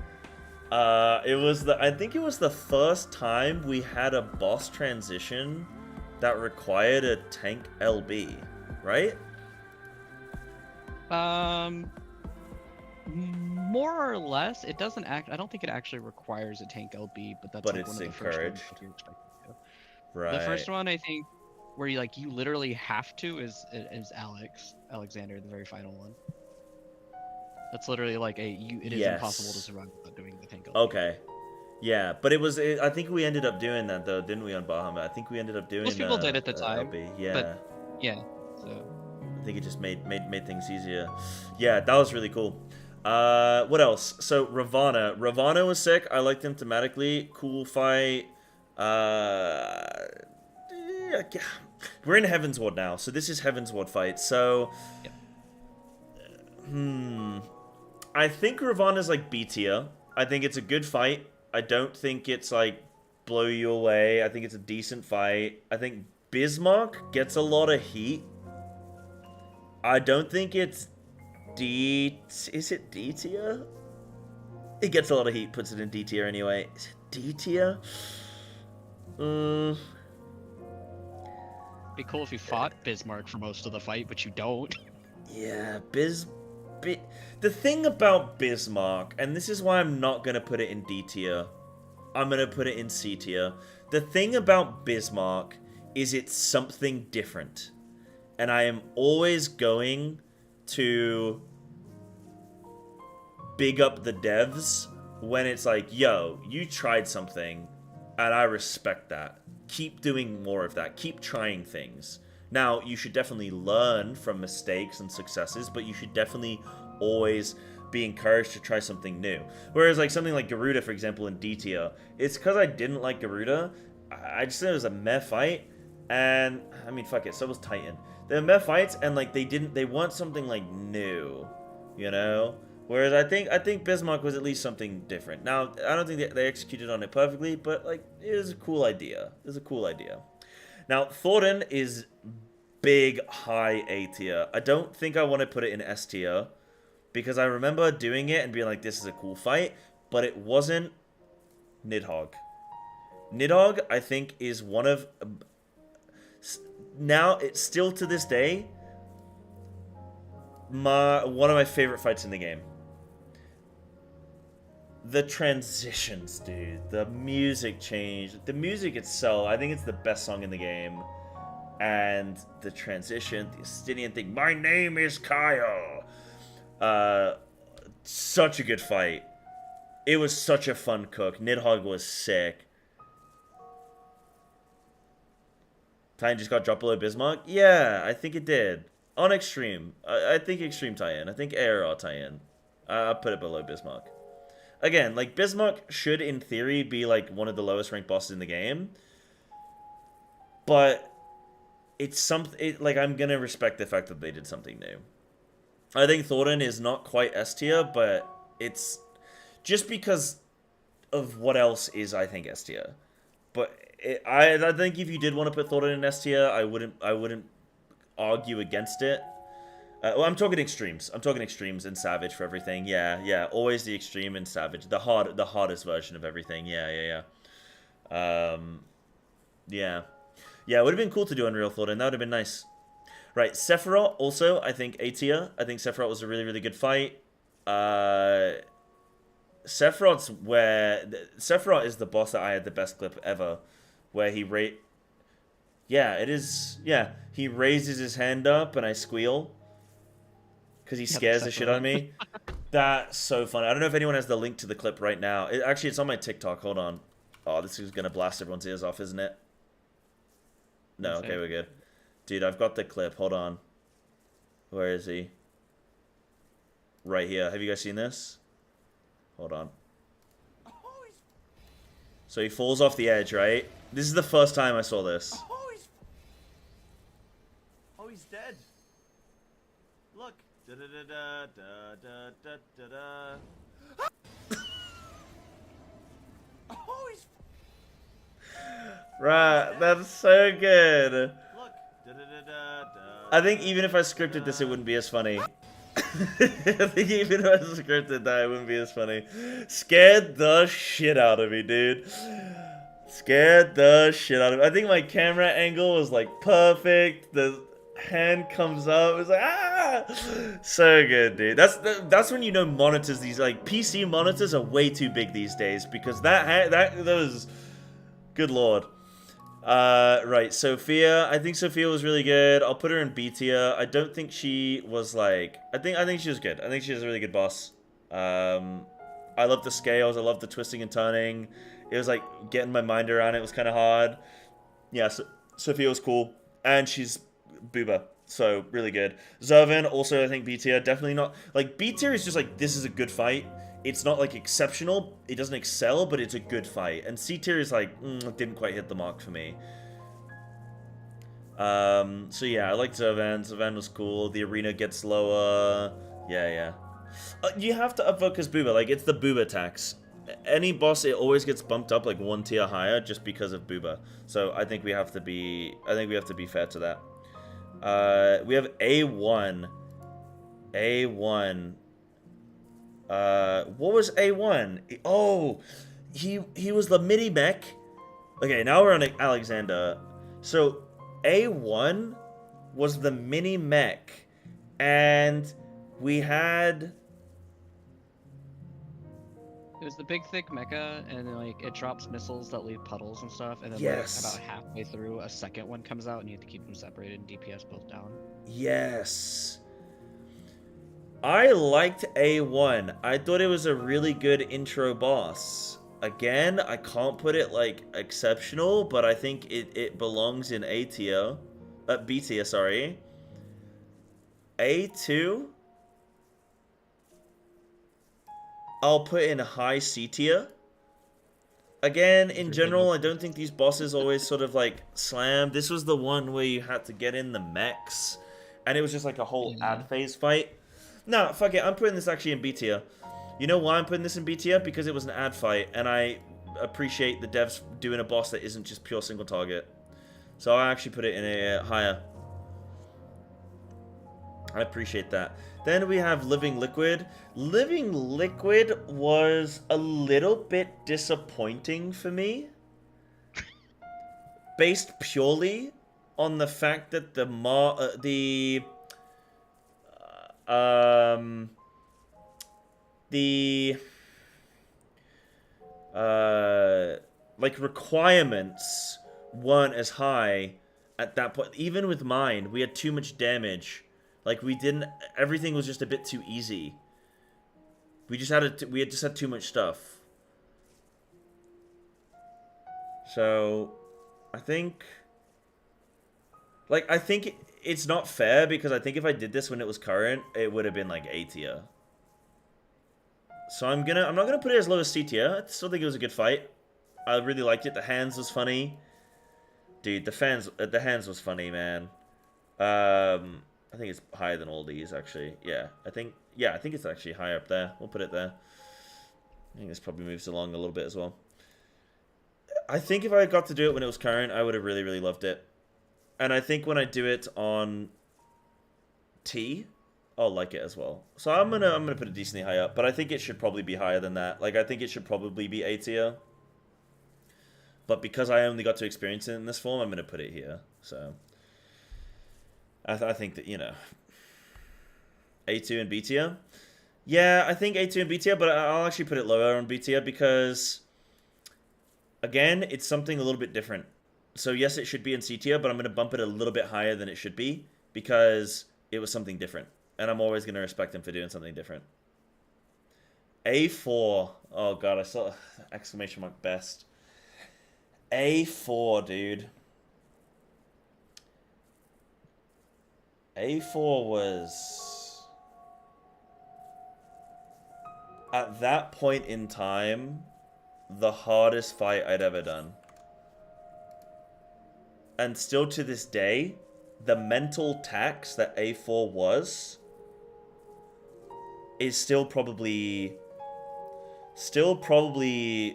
I think it was the first time we had a boss transition that required a tank LB, right? More or less, it doesn't act. I don't think it actually requires a tank LB, but that's But like it's one of the first ones encouraged. that you're expected to. Right. The first one, I think, where you literally have to is Alexander, the very final one. That's literally like it is impossible to survive without doing the tank LB. Okay. Yeah, but I think we ended up doing that though, didn't we, on Bahamut? I think we ended up doing. Most people did at the time. LB. Yeah. But, yeah. So. I think it just made things easier. Yeah, that was really cool. What else? So Ravana was sick. I liked him thematically. Cool fight. Yeah, we're in Heaven's Ward now, so this is Heaven's Ward fight. So, I think Ravana's like B tier. I think it's a good fight. I don't think it's like blow you away. I think it's a decent fight. I think Bismarck gets a lot of heat. I don't think it's is it D tier? It gets a lot of heat, puts it in D tier anyway. Is it D tier? Be cool if you fought Bismarck for most of the fight, but you don't. Yeah, the thing about Bismarck, and this is why I'm not going to put it in D tier, I'm going to put it in C tier. The thing about Bismarck is it's something different. And I am always going to big up the devs when it's like, yo, you tried something, and I respect that. Keep doing more of that. Keep trying things. Now, you should definitely learn from mistakes and successes, but you should definitely always be encouraged to try something new. Whereas, like, something like Garuda, for example, in D tier, it's because I didn't like Garuda. I just said it was a meh fight, and, I mean, fuck it, so was Titan. They were meh fights, and, like, they want something, like, new, you know? Whereas I think Bismarck was at least something different. Now, I don't think they executed on it perfectly, but, like, it was a cool idea. It was a cool idea. Now, Thornton is big, high A tier. I don't think I want to put it in S tier, because I remember doing it and being like, this is a cool fight, but it wasn't Nidhogg. Nidhogg, I think, is one of... Now, it's still to this day, one of my favorite fights in the game. The transitions, dude. The music change. The music itself, I think it's the best song in the game. And the transition, the Estinian thing. My name is Kyle. Such a good fight. It was such a fun cook. Nidhogg was sick. Titan just got dropped below Bismarck? Yeah, I think it did. On Extreme. I think Extreme tie-in. I think ARR tie-in. I'll put it below Bismarck. Again, like, Bismarck should, in theory, be, like, one of the lowest ranked bosses in the game. But it's something... Like, I'm gonna respect the fact that they did something new. I think Thornton is not quite S tier, but it's... Just because of what else is, I think, S tier. But I think if you did want to put Thornton in S tier, I wouldn't argue against it. Well, I'm talking extremes. I'm talking extremes and Savage for everything. Yeah. Always the extreme and Savage. The hardest version of everything. Yeah. Yeah, it would have been cool to do Unreal Thornton. That would have been nice. Right, Sephiroth also, I think, A tier. I think Sephiroth was a really, really good fight. Sephiroth is the boss that I had the best clip ever. Where he Yeah, it is. Yeah, he raises his hand up and I squeal. Because he scares the shit out of me. That's so funny. I don't know if anyone has the link to the clip right now. Actually, it's on my TikTok. Hold on. Oh, this is going to blast everyone's ears off, isn't it? No, okay, we're good. Dude, I've got the clip. Hold on. Where is he? Right here. Have you guys seen this? Hold on. So he falls off the edge, right? This is the first time I saw this. Oh, he's dead. Look. Da da da da da da da da. Oh, he's. Right, that's so good. Look. Da da da da da. I think even if I scripted this, it wouldn't be as funny. I think even if I scripted that, it wouldn't be as funny. Scared the shit out of me, dude. Scared the shit out of me. I think my camera angle was like perfect. The hand comes up. It's like, ah! So good, dude. That's when you know monitors, these like PC monitors are way too big these days, because that was, good lord. Right, Sophia. I think Sophia was really good. I'll put her in B tier. I don't think she was like, I think she was good. I think she was a really good boss. I love the scales. I love the twisting and turning. It was like getting my mind around it was kind of hard. Yeah, so Sophia was cool, and she's Booba, so really good. Zervin also, I think B tier. Definitely not like B tier is just like, this is a good fight. It's not like exceptional. It doesn't excel, but it's a good fight. And C tier is like, it didn't quite hit the mark for me. So yeah, I liked Zervan. Zervan was cool. The arena gets lower. Yeah. You have to upvote because Booba. Like, it's the Booba tax. Any boss, it always gets bumped up like 1 tier higher just because of Booba. So I think we have to be. I think we have to be fair to that. We have A1. A1. What was A1? Oh, he was the mini mech. Okay, now we're on Alexander. So A1 was the mini mech, and we had. It was the big thick mecha, and then, like, it drops missiles that leave puddles and stuff, and then Yes. like, about halfway through, a second one comes out, and you have to keep them separated and DPS both down. Yes. I liked A1. I thought it was a really good intro boss. Again, I can't put it like exceptional, but I think it belongs in A tier. B tier, sorry. A2. I'll put in high C tier. Again, in general, I don't think these bosses always sort of like slam. This was the one where you had to get in the mechs, and it was just like a whole ad phase fight. No, fuck it. I'm putting this actually in B tier. You know why I'm putting this in B tier? Because it was an ad fight, and I appreciate the devs doing a boss that isn't just pure single target. So I actually put it in a higher. I appreciate that. Then we have Living Liquid. Living Liquid was a little bit disappointing for me. Based purely on the fact that like requirements weren't as high at that point. Even with mine, we had too much damage. Like, everything was just a bit too easy. We just had too much stuff. So, I think it's not fair, because I think if I did this when it was current, it would have been like A tier. So I'm not gonna put it as low as C tier. I still think it was a good fight. I really liked it. The hands was funny. Dude, the hands was funny, man. I think it's higher than all these, actually. Yeah, I think it's actually higher up there. We'll put it there. I think this probably moves along a little bit as well. I think if I got to do it when it was current, I would have really, really loved it. And I think when I do it on T, I'll like it as well. So I'm gonna put it decently high up, but I think it should probably be higher than that. Like, I think it should probably be A tier. But because I only got to experience it in this form, I'm gonna put it here. So I think that, you know, A2 and B tier. Yeah, I think A2 and B tier, but I'll actually put it lower on B tier because, again, it's something a little bit different. So yes, it should be in C tier, but I'm going to bump it a little bit higher than it should be because it was something different. And I'm always going to respect him for doing something different. A4. Oh, God, I saw exclamation mark best. A4, dude. A4 was, at that point in time, the hardest fight I'd ever done. And still to this day, the mental tax that A4 was is still probably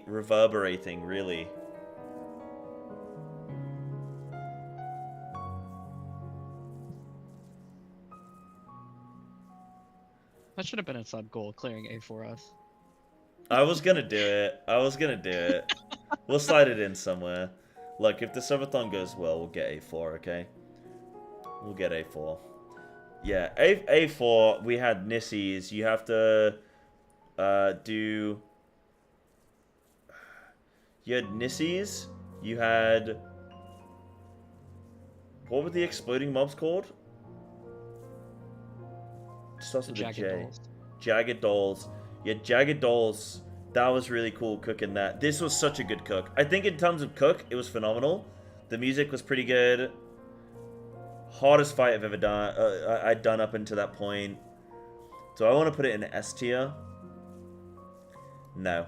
reverberating, really. That should have been a sub goal, clearing A4S. I was gonna do it. We'll slide it in somewhere. Look, if the Subathon goes well, we'll get A4, okay? We'll get A4. Yeah, A4, we had Nissies. You have to do... You had Nissies. You had... What were the exploding mobs called? Starts with a J. Jagged Dolls. Yeah, Jagged Dolls. That was really cool cooking that. This was such a good cook. I think in terms of cook, it was phenomenal. The music was pretty good. Hardest fight I've ever done. I'd done up until that point. Do I want to put it in S tier? No.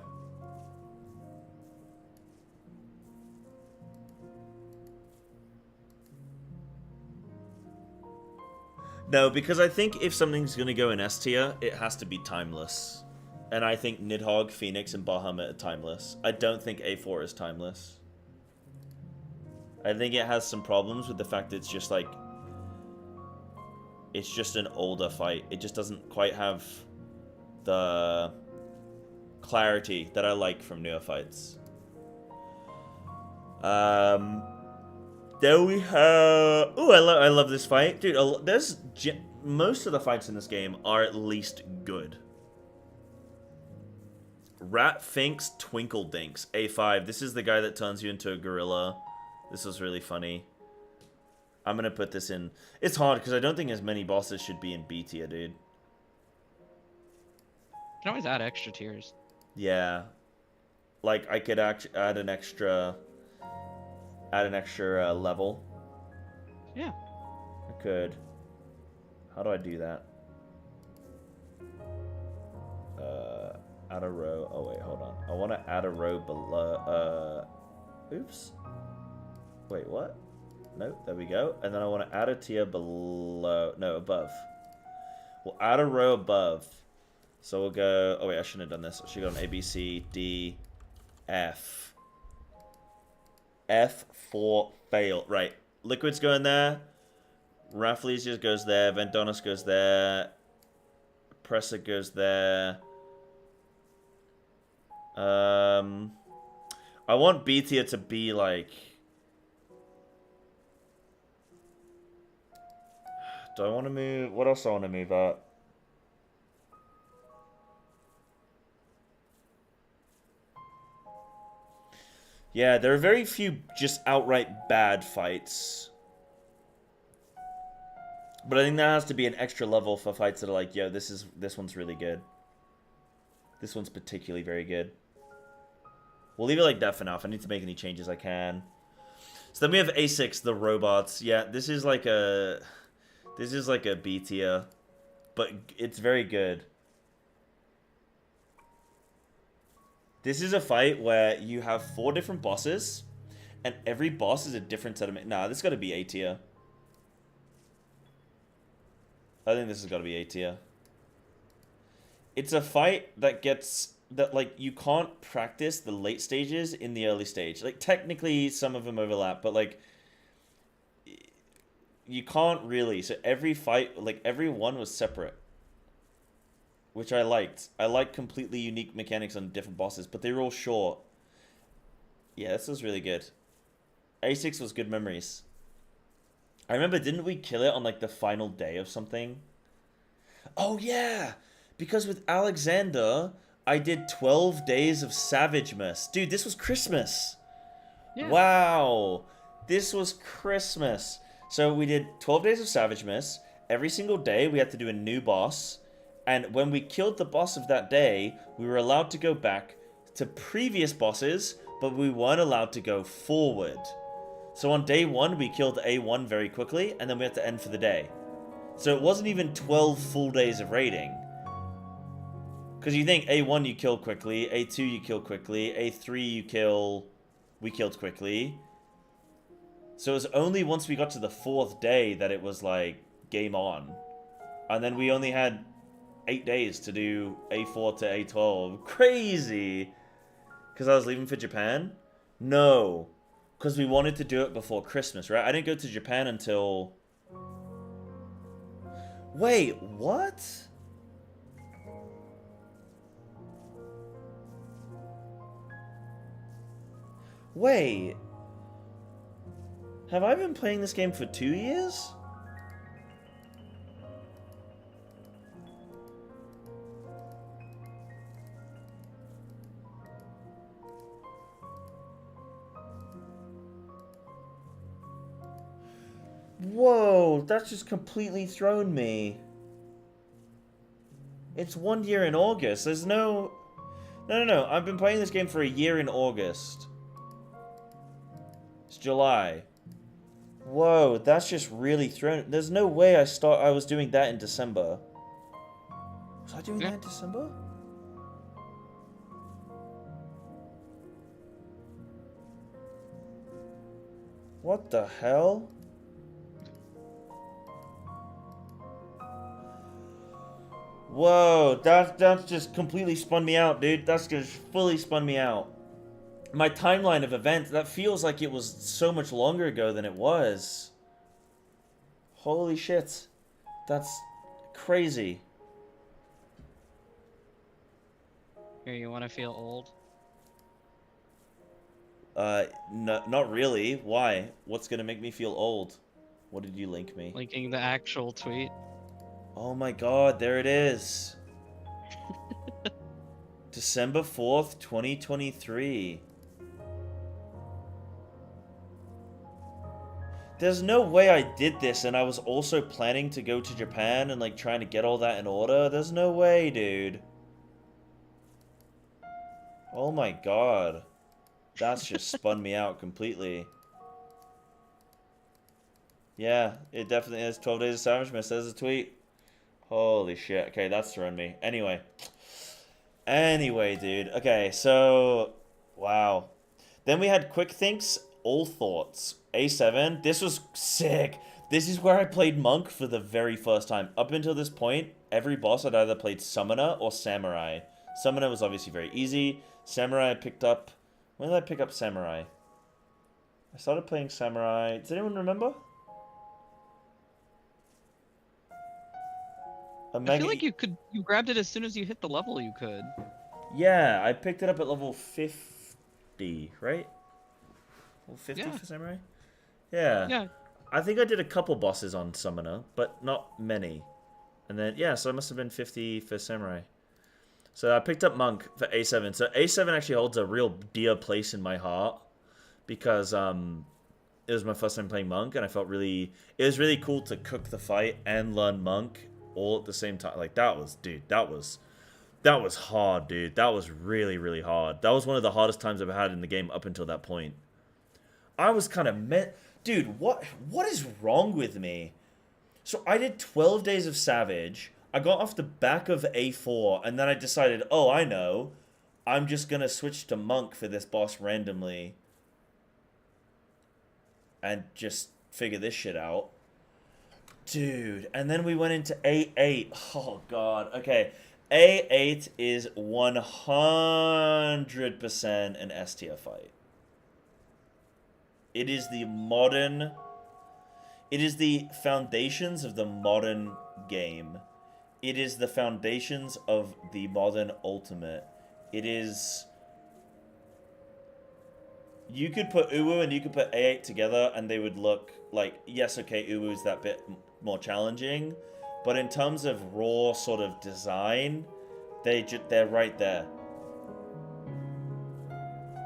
No, because I think if something's going to go in S tier, it has to be timeless. And I think Nidhogg, Phoenix, and Bahamut are timeless. I don't think A4 is timeless. I think it has some problems with the fact that it's just like... It's just an older fight. It just doesn't quite have the clarity that I like from newer fights. There we have... Ooh, I love this fight. Dude, most of the fights in this game are at least good. Rat Finks Twinkle Dinks. A5. This is the guy that turns you into a gorilla. This was really funny. I'm going to put this in... It's hard because I don't think as many bosses should be in B tier, dude. You can always add extra tiers. Yeah. Like, I could add an extra... level. Yeah. I could. How do I do that? Add a row. Oh, wait, hold on. I want to add a row below. Oops. Wait, what? No, there we go. And then I want to add a tier below. No, above. We'll add a row above. So we'll go... Oh, wait, I shouldn't have done this. I should go on A, B, C, D, F. F for fail. Right. Liquid's going there. Rafflesia goes there. Vendonis goes there. Presser goes there. I want B tier to be like... Do I want to move... What else do I want to move up? Yeah, there are very few just outright bad fights. But I think that has to be an extra level for fights that are like, yo, this one's really good. This one's particularly very good. We'll leave it like that for now. If I need to make any changes, I can. So then we have A6, the robots. Yeah, this is like a B tier, but it's very good. This is a fight where you have 4 different bosses, and every boss is a different set of... Nah, this has got to be A tier. I think this has got to be A tier. It's a fight that gets... That, like, you can't practice the late stages in the early stage. Like, technically, some of them overlap, but, like... You can't really. So every fight, like, every one was separate. Which I liked. I like completely unique mechanics on different bosses, but they were all short. Yeah, this was really good. A6 was good memories. I remember, didn't we kill it on, like, the final day of something? Oh, yeah! Because with Alexander, I did 12 days of Savagemas. Dude, this was Christmas! Yeah. Wow! This was Christmas! So we did 12 days of Savagemas. Every single day, we had to do a new boss. And when we killed the boss of that day, we were allowed to go back to previous bosses, but we weren't allowed to go forward. So on day 1, we killed A1 very quickly, and then we had to end for the day. So it wasn't even 12 full days of raiding. Because you think A1 you kill quickly, A2 you kill quickly, A3 we killed quickly. So it was only once we got to the 4th day that it was like game on. And then we only had 8 days to do A4 to A12. Crazy! Because I was leaving for Japan? No. Because we wanted to do it before Christmas, right? I didn't go to Japan until... Wait, what? Wait. Have I been playing this game for 2 years? Whoa, that's just completely thrown me. It's 1 year in August. There's no... No. I've been playing this game for a year in August. It's July. Whoa, that's just really thrown... There's no way I was doing that in December. Was I doing that in December? What the hell? Whoa, that's just completely spun me out, dude. That's just fully spun me out. My timeline of events, that feels like it was so much longer ago than it was. Holy shit. That's crazy. Here, you want to feel old? No, not really. Why? What's gonna make me feel old? What did you link me? Linking the actual tweet. Oh my god, there it is. December 4th, 2023. There's no way I did this and I was also planning to go to Japan and like trying to get all that in order. There's no way, dude. Oh my god. That's just spun me out completely. Yeah, it definitely is 12 Days of Savagemas. There's a tweet. Holy shit. Okay, that's thrown me. Anyway, dude. Okay, so... Wow. Then we had Quick Thinks, All Thoughts. A7. This was sick. This is where I played Monk for the very first time. Up until this point, every boss I'd either played Summoner or Samurai. Summoner was obviously very easy. Samurai I picked up... When did I pick up Samurai? I started playing Samurai... Does anyone remember? I feel like you grabbed it as soon as you hit the level you could. Yeah, I picked it up at level 50, right? Level 50 Yeah. for Samurai? Yeah. Yeah. I think I did a couple bosses on Summoner, but not many. And then, yeah, so I must have been 50 for Samurai. So I picked up Monk for A7. So A7 actually holds a real dear place in my heart because it was my first time playing Monk, and I felt really... It was really cool to cook the fight and learn Monk all at the same time. Like, that was... Dude, that was hard, dude. That was really, really hard. That was one of the hardest times I've had in the game up until that point. I was kind of... Dude, what is wrong with me? So I did 12 Days of Savage. I got off the back of A4, and then I decided, oh, I know. I'm just going to switch to Monk for this boss randomly. And just figure this shit out. Dude, and then we went into A8. Oh, God. Okay. A8 is 100% an S tier fight. It is the modern... It is the foundations of the modern game. It is the foundations of the modern Ultimate. It is... You could put Uwu and you could put A8 together and they would look like... Yes, okay, Uwu is that bit more challenging. But in terms of raw sort of design, they're right there.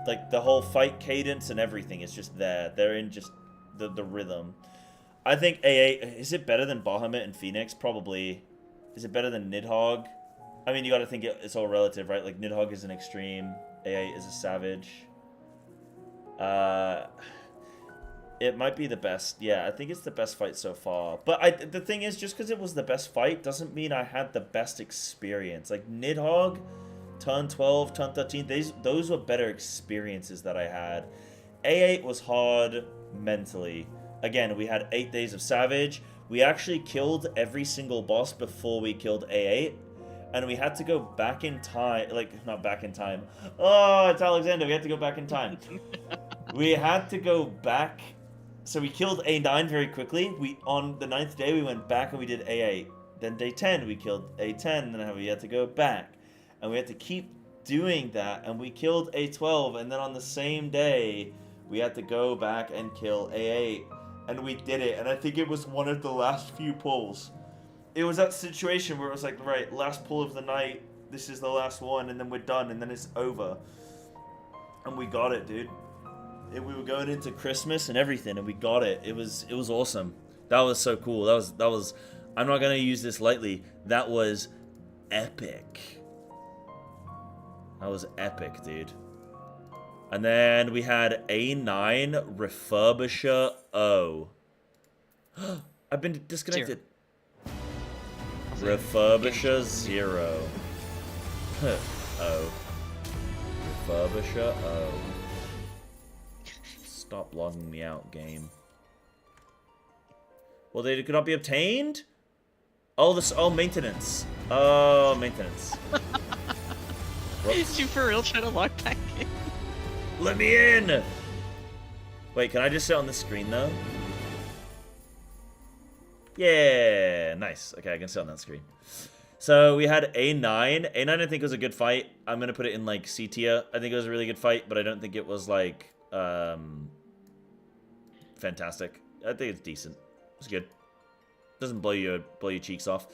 Like, the whole fight cadence and everything is just there. They're in just the rhythm. I think A8... Is it better than Bahamut and Phoenix? Probably. Is it better than Nidhogg? I mean, you gotta think it's all relative, right? Like, Nidhogg is an extreme. A8 is a savage. It might be the best. Yeah, I think it's the best fight so far. But the thing is, just because it was the best fight doesn't mean I had the best experience. Like, Nidhogg, turn 12, turn 13, those were better experiences that I had. A8 was hard mentally. Again, we had 8 days of Savage. We actually killed every single boss before we killed A8. And we had to go back in time. Like, not back in time. Oh, it's Alexander. We had to go back in time. We had to go back. So we killed A9 very quickly. On the 9th day, we went back and we did A8. Then day 10, we killed A10. And then we had to go back. And we had to keep doing that. And we killed A12. And then on the same day, we had to go back and kill A8. And we did it. And I think it was one of the last few pulls. It was that situation where it was like, right, last pull of the night. This is the last one. And then we're done. And then it's over. And we got it, dude. We were going into Christmas and everything, and we got it. It was awesome. That was so cool. That was. I'm not gonna use this lightly. That was epic. That was epic, dude. And then we had A9 Refurbisher O. I've been disconnected. Refurbisher 0. O. Refurbisher O. Stop logging me out, game. Well, they could not be obtained? Oh, maintenance. Oh, maintenance. Is you for real trying to log back in? Let me in! Wait, can I just sit on the screen, though? Yeah, nice. Okay, I can sit on that screen. So, we had A9. A9, I think, was a good fight. I'm going to put it in, like, C tier. I think it was a really good fight, but I don't think it was, like, fantastic. I think it's decent. It's good. Doesn't blow your cheeks off.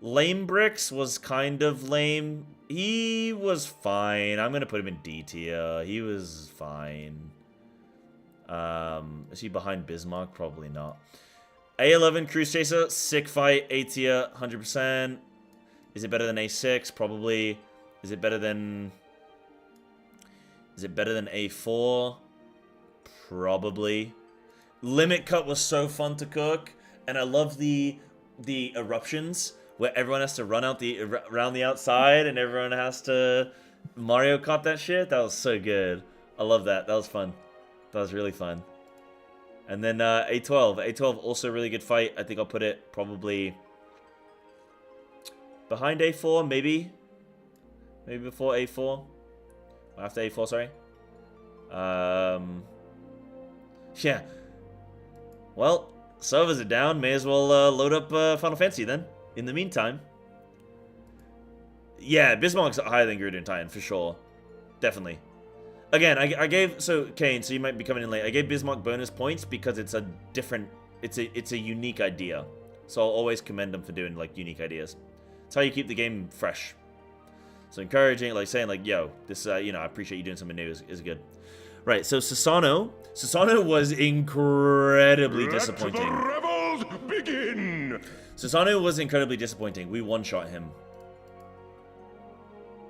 Lame Bricks was kind of lame. He was fine. I'm gonna put him in D tier. He was fine. Is he behind Bismarck? Probably not. A11 Cruise Chaser, sick fight. A tier, 100%. Is it better than A6? Probably. Is it better than A4? Probably. Limit Cut was so fun to cook, and I love the eruptions where everyone has to run out around the outside and everyone has to Mario Kart that shit. That was so good. I love that. That was fun. That was really fun. And then A12. A12 also a really good fight. I think I'll put it probably behind A4, maybe. Maybe before A4. After A4, sorry. Yeah. Well, servers are down. May as well load up Final Fantasy then. In the meantime. Yeah, Bismarck's higher than Gerudo and Titan, for sure. Definitely. Again, I gave... So, Kane, so you might be coming in late. I gave Bismarck bonus points because it's a different... It's a unique idea. So I'll always commend them for doing, like, unique ideas. It's how you keep the game fresh. So encouraging, like, saying, like, yo, this, I appreciate you doing something new is good. Right, so Susano. Susano was incredibly disappointing. Let the rebels begin! Susano was incredibly disappointing. We one-shot him.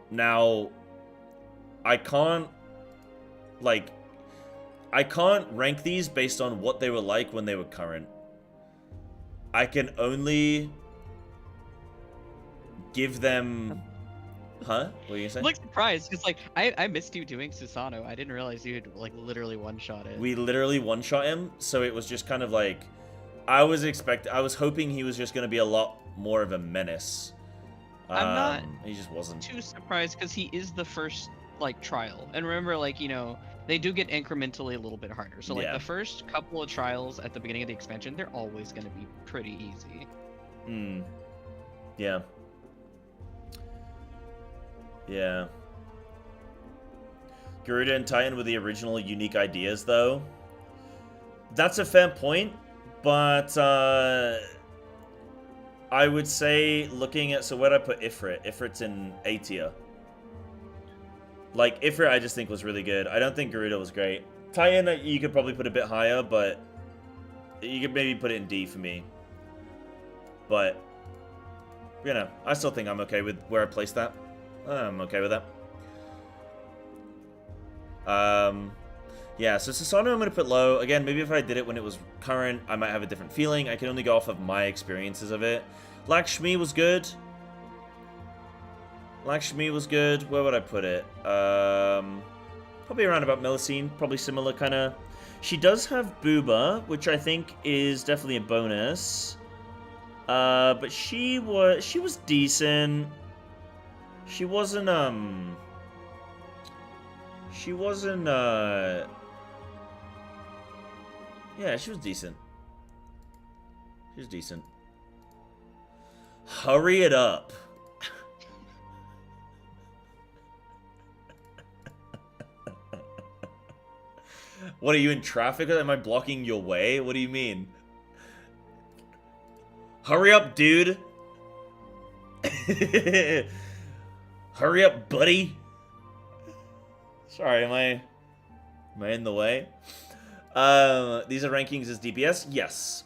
Now, I can't rank these based on what they were like when they were current. I can only give them... Huh? What were you saying? I'm like surprised because like I missed you doing Susano. I didn't realize you had like literally one-shot it. We literally one-shot him, so it was just kind of like I was hoping he was just gonna be a lot more of a menace. I'm not. He just wasn't. Too surprised because he is the first like trial, and remember like they do get incrementally a little bit harder. So like Yeah. the first couple of trials at the beginning of the expansion, they're always gonna be pretty easy. Yeah. Yeah. Gerudo and Titan were the original unique ideas, though. That's a fair point, but I would say looking at... So where'd I put Ifrit? Ifrit's in A tier. Like, Ifrit I just think was really good. I don't think Gerudo was great. Titan you could probably put a bit higher, but you could maybe put it in D for me. But, I still think I'm okay with where I placed that. I'm okay with that. Yeah, so Susanoo I'm going to put low. Again, maybe if I did it when it was current, I might have a different feeling. I can only go off of my experiences of it. Lakshmi was good. Lakshmi was good. Where would I put it? Probably around about Melusine. Probably similar kind of... She does have Booba, which I think is definitely a bonus. But she was decent. She wasn't, yeah, she was decent. She was decent. Hurry it up. What, are you in traffic? Am I blocking your way? What do you mean? Hurry up, dude. Hurry up, buddy. Sorry, am I in the way? These are rankings as DPS? Yes.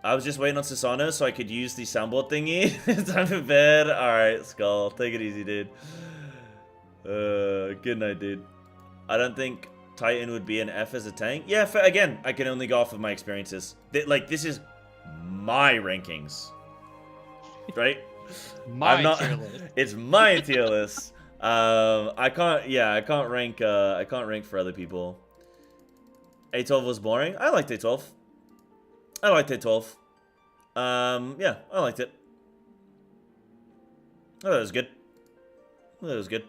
I was just waiting on Susanoo so I could use the soundboard thingy. Time for bed. Alright, Skull. Take it easy, dude. Good night, dude. I don't think Titan would be an F as a tank. Yeah, again, I can only go off of my experiences. This is my rankings. Right? Tier list. It's my tier list. I can't rank for other people. A12 was boring. I liked A12. Yeah, I liked it. I thought it was good.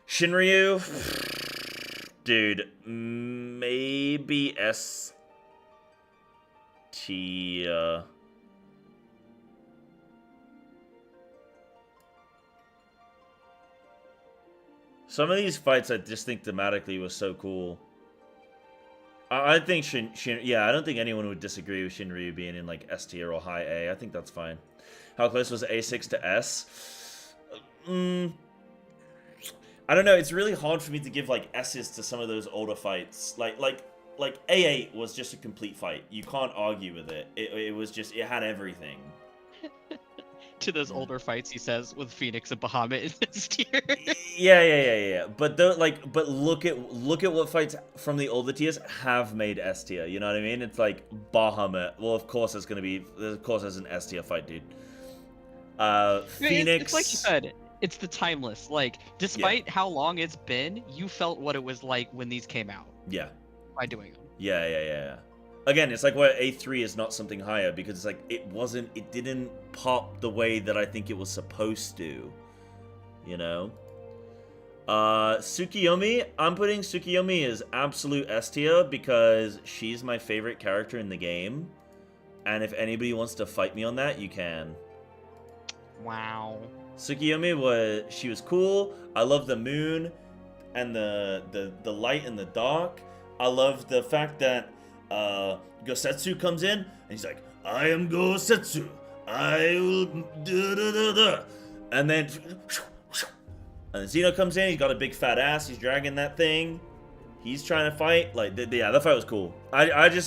Shinryu, dude, maybe S tier. Some of these fights I just think thematically was so cool. I think I don't think anyone would disagree with Shinryu being in like S tier or high A. I think that's fine. How close was A6 to S? I don't know. It's really hard for me to give like S's to some of those older fights. Like A8 was just a complete fight. You can't argue with it. It was just, it had everything. To those older fights, he says, with Phoenix and Bahamut in this tier. Yeah. But look at what fights from the older tiers have made S tier. You know what I mean? It's like Bahamut. Well, of course there's an S tier fight, dude. Phoenix. It's like you said. It's the timeless. Like, despite how long it's been, you felt what it was like when these came out. Yeah. By doing them. Yeah. Again, it's like why A3 is not something higher, because it's like it didn't pop the way that I think it was supposed to. You know? Tsukiyomi, I'm putting Tsukiyomi as absolute S tier because she's my favorite character in the game. And if anybody wants to fight me on that, you can. Wow. Tsukiyomi she was cool. I love the moon and the light and the dark. I love the fact that Gosetsu comes in and he's like, I am Gosetsu. I will da. And then Zeno comes in, he's got a big fat ass, he's dragging that thing. He's trying to fight. Like, yeah, that fight was cool. I think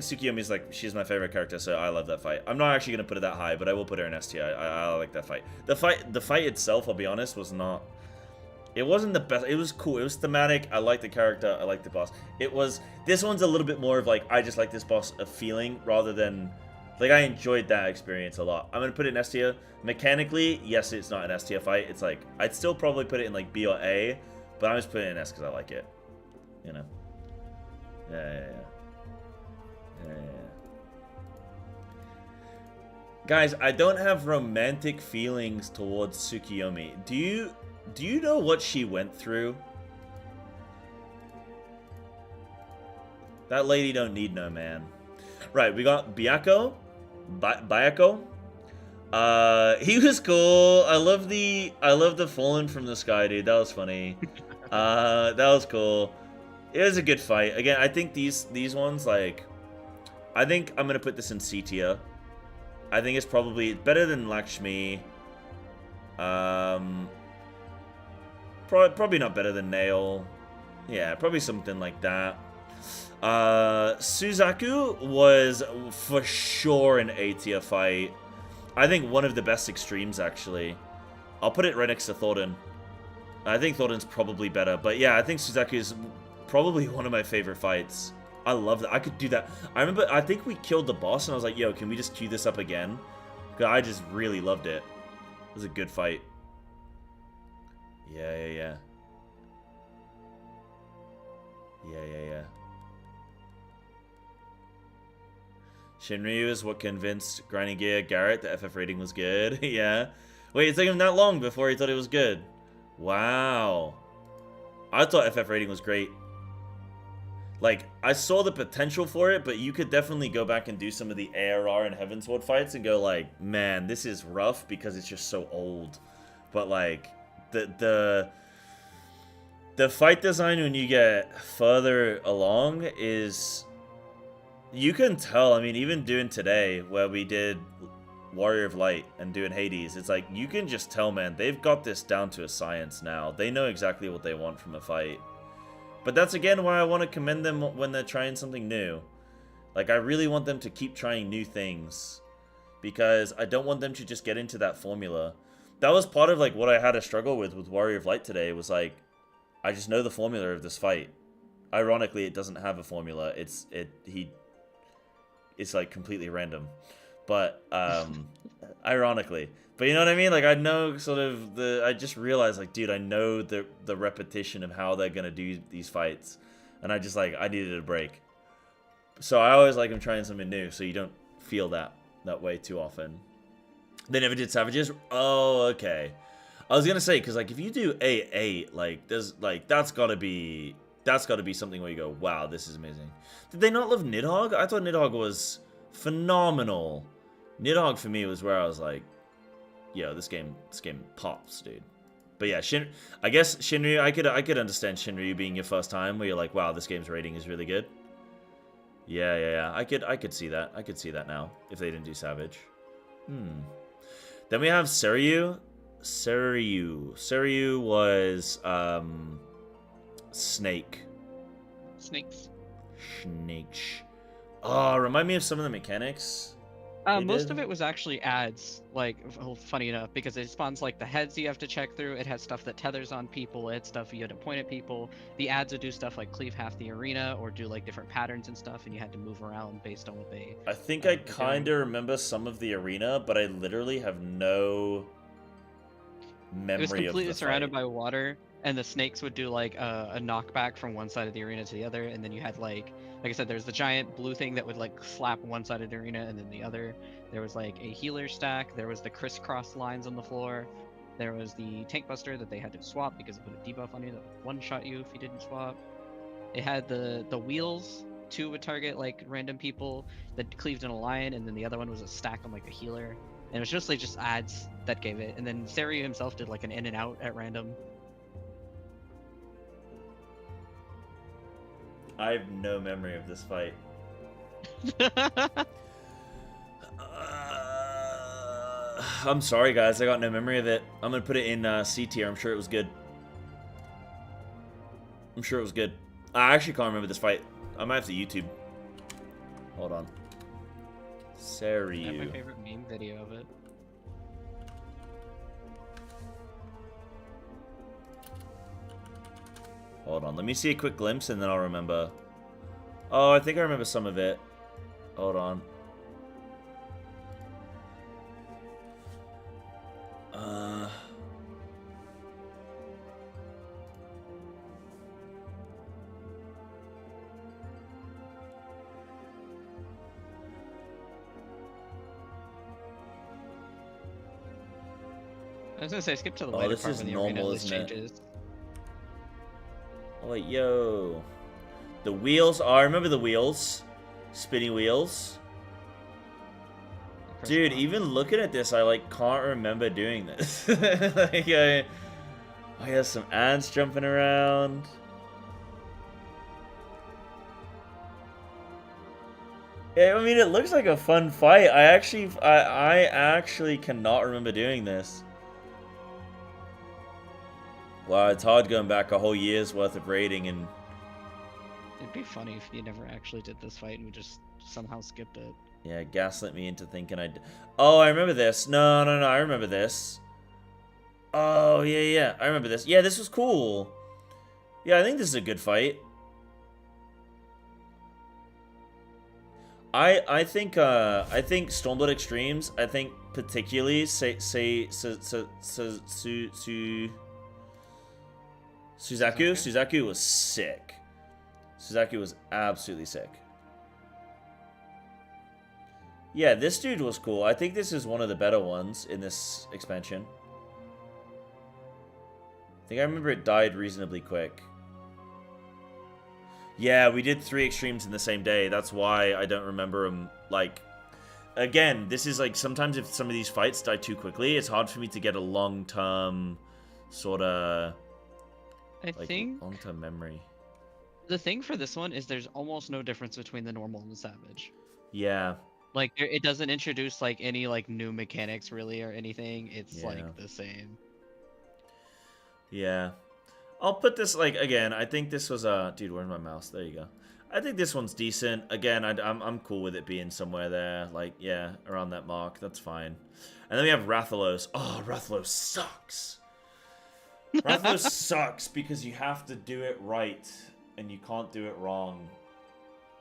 Tsukiyomi's like, she's my favorite character, so I love that fight. I'm not actually gonna put it that high, but I will put her in S tier. I like that fight. The fight itself, I'll be honest, was not. It wasn't the best. It was cool. It was thematic. I liked the character. I liked the boss. This one's a little bit more of like, I just like this boss a feeling rather than, like, I enjoyed that experience a lot. I'm going to put it in S tier. Mechanically, yes, it's not an S tier fight. It's like, I'd still probably put it in like B or A, but I'm just putting it in S because I like it. You know? Yeah. Guys, I don't have romantic feelings towards Tsukiyomi. Do you know what she went through? That lady don't need no man. Right, we got Byako. He was cool. I love the falling from the sky, dude. That was funny. That was cool. It was a good fight. Again, I think these ones, like, I think I'm gonna put this in C tier. I think it's probably better than Lakshmi. Probably not better than Nail. Yeah, probably something like that. Suzaku was for sure an A tier fight. I think one of the best extremes, actually. I'll put it right next to Thornton. I think Thornton's probably better, but yeah, I think Suzaku is probably one of my favorite fights. I love that. I could do that. I think we killed the boss, and I was like, yo, can we just queue this up again? Because I just really loved it. It was a good fight. Yeah. Shinryu is what convinced Grinding Gear Garrett that FF rating was good. Yeah. Wait, it took him that long before he thought it was good. Wow. I thought FF rating was great. Like, I saw the potential for it, but you could definitely go back and do some of the ARR and Heavensward fights and go like, man, this is rough because it's just so old. But like, the fight design when you get further along is, you can tell. I mean, even doing today where we did Warrior of Light and doing Hades, it's like you can just tell, man, they've got this down to a science now. They know exactly what they want from a fight. But that's again why I want to commend them when they're trying something new. Like, I really want them to keep trying new things, because I don't want them to just get into that formula. That was part of like what I had a struggle with Warrior of Light today, was like, I just know the formula of this fight. Ironically, it doesn't have a formula. It's like completely random. But ironically. But you know what I mean? Like, I know sort of I just realized, like, dude, I know the repetition of how they're gonna do these fights. And I just like, I needed a break. So I always like them trying something new, so you don't feel that way too often. They never did Savages? Oh, okay. I was gonna say, because like if you do A8, like there's like that's gotta be something where you go, wow, this is amazing. Did they not love Nidhogg? I thought Nidhogg was phenomenal. Nidhogg for me was where I was like, yo, this game pops, dude. But yeah, I guess Shinryu, I could understand Shinryu being your first time, where you're like, wow, this game's rating is really good. Yeah. I could see that. I could see that now if they didn't do Savage. Then we have Seiryu. Seiryu was Snake. Snakes. Oh, remind me of some of the mechanics. Most of it was actually ads, like, funny enough, because it spawns like the heads you have to check through. It has stuff that tethers on people. It had stuff you had to point at people. The ads would do stuff like cleave half the arena or do like different patterns and stuff, and you had to move around based on what they. I think I kind of remember some of the arena, but I literally have no memory of the fight. It was completely surrounded by water, and the snakes would do like a knockback from one side of the arena to the other, and then you had like I said, there's the giant blue thing that would like slap one side of the arena and then the other. There was like a healer stack. There was the crisscross lines on the floor. There was the tank buster that they had to swap because it put a debuff on you that one-shot you if you didn't swap. It had the wheels. Two would target like random people that cleaved in a line, and then the other one was a stack on like a healer. And it was just like ads that gave it. And then Seiryu himself did like an in and out at random. I have no memory of this fight. I'm sorry, guys. I got no memory of it. I'm gonna put it in C tier. I'm sure it was good. I actually can't remember this fight. I might have to YouTube. Hold on. Seiryu. That's my favorite meme video of it. Hold on, let me see a quick glimpse and then I'll remember. Oh, I think I remember some of it. Hold on. I was gonna say skip to the later this part is when the normal, arena list isn't it? changes. Oh, wait, yo. The wheels. Oh, I remember the wheels. Spinny wheels. Dude, even looking at this, I like can't remember doing this. Like, I have some ants jumping around. Yeah, I mean, it looks like a fun fight. I actually cannot remember doing this. Wow, it's hard going back a whole year's worth of rating and... It'd be funny if you never actually did this fight and we just somehow skipped it. Yeah, gaslit me into thinking I... Oh, I remember this. No, I remember this. Oh, yeah, yeah. I remember this. Yeah, this was cool. Yeah, I think this is a good fight. I think Stormblood Extremes, I think particularly Suzaku was sick. Suzaku was absolutely sick. Yeah, this dude was cool. I think this is one of the better ones in this expansion. I think I remember it died reasonably quick. Yeah, we did 3 extremes in the same day. That's why I don't remember them. Like, again, this is like sometimes if some of these fights die too quickly, it's hard for me to get a long-term sort of I think long-term memory. the thing for this one is there's almost no difference between the normal and the savage. Yeah. Like it doesn't introduce like any like new mechanics really or anything. It's Yeah. like the same. Yeah. I'll put this, like, again, I think this was a... Dude, where's my mouse? There you go. I think this one's decent. Again, I'm cool with it being somewhere there. Like, yeah, around that mark. That's fine. And then we have Rathalos. Oh, Rathalos sucks. Rathalos sucks because you have to do it right. And you can't do it wrong.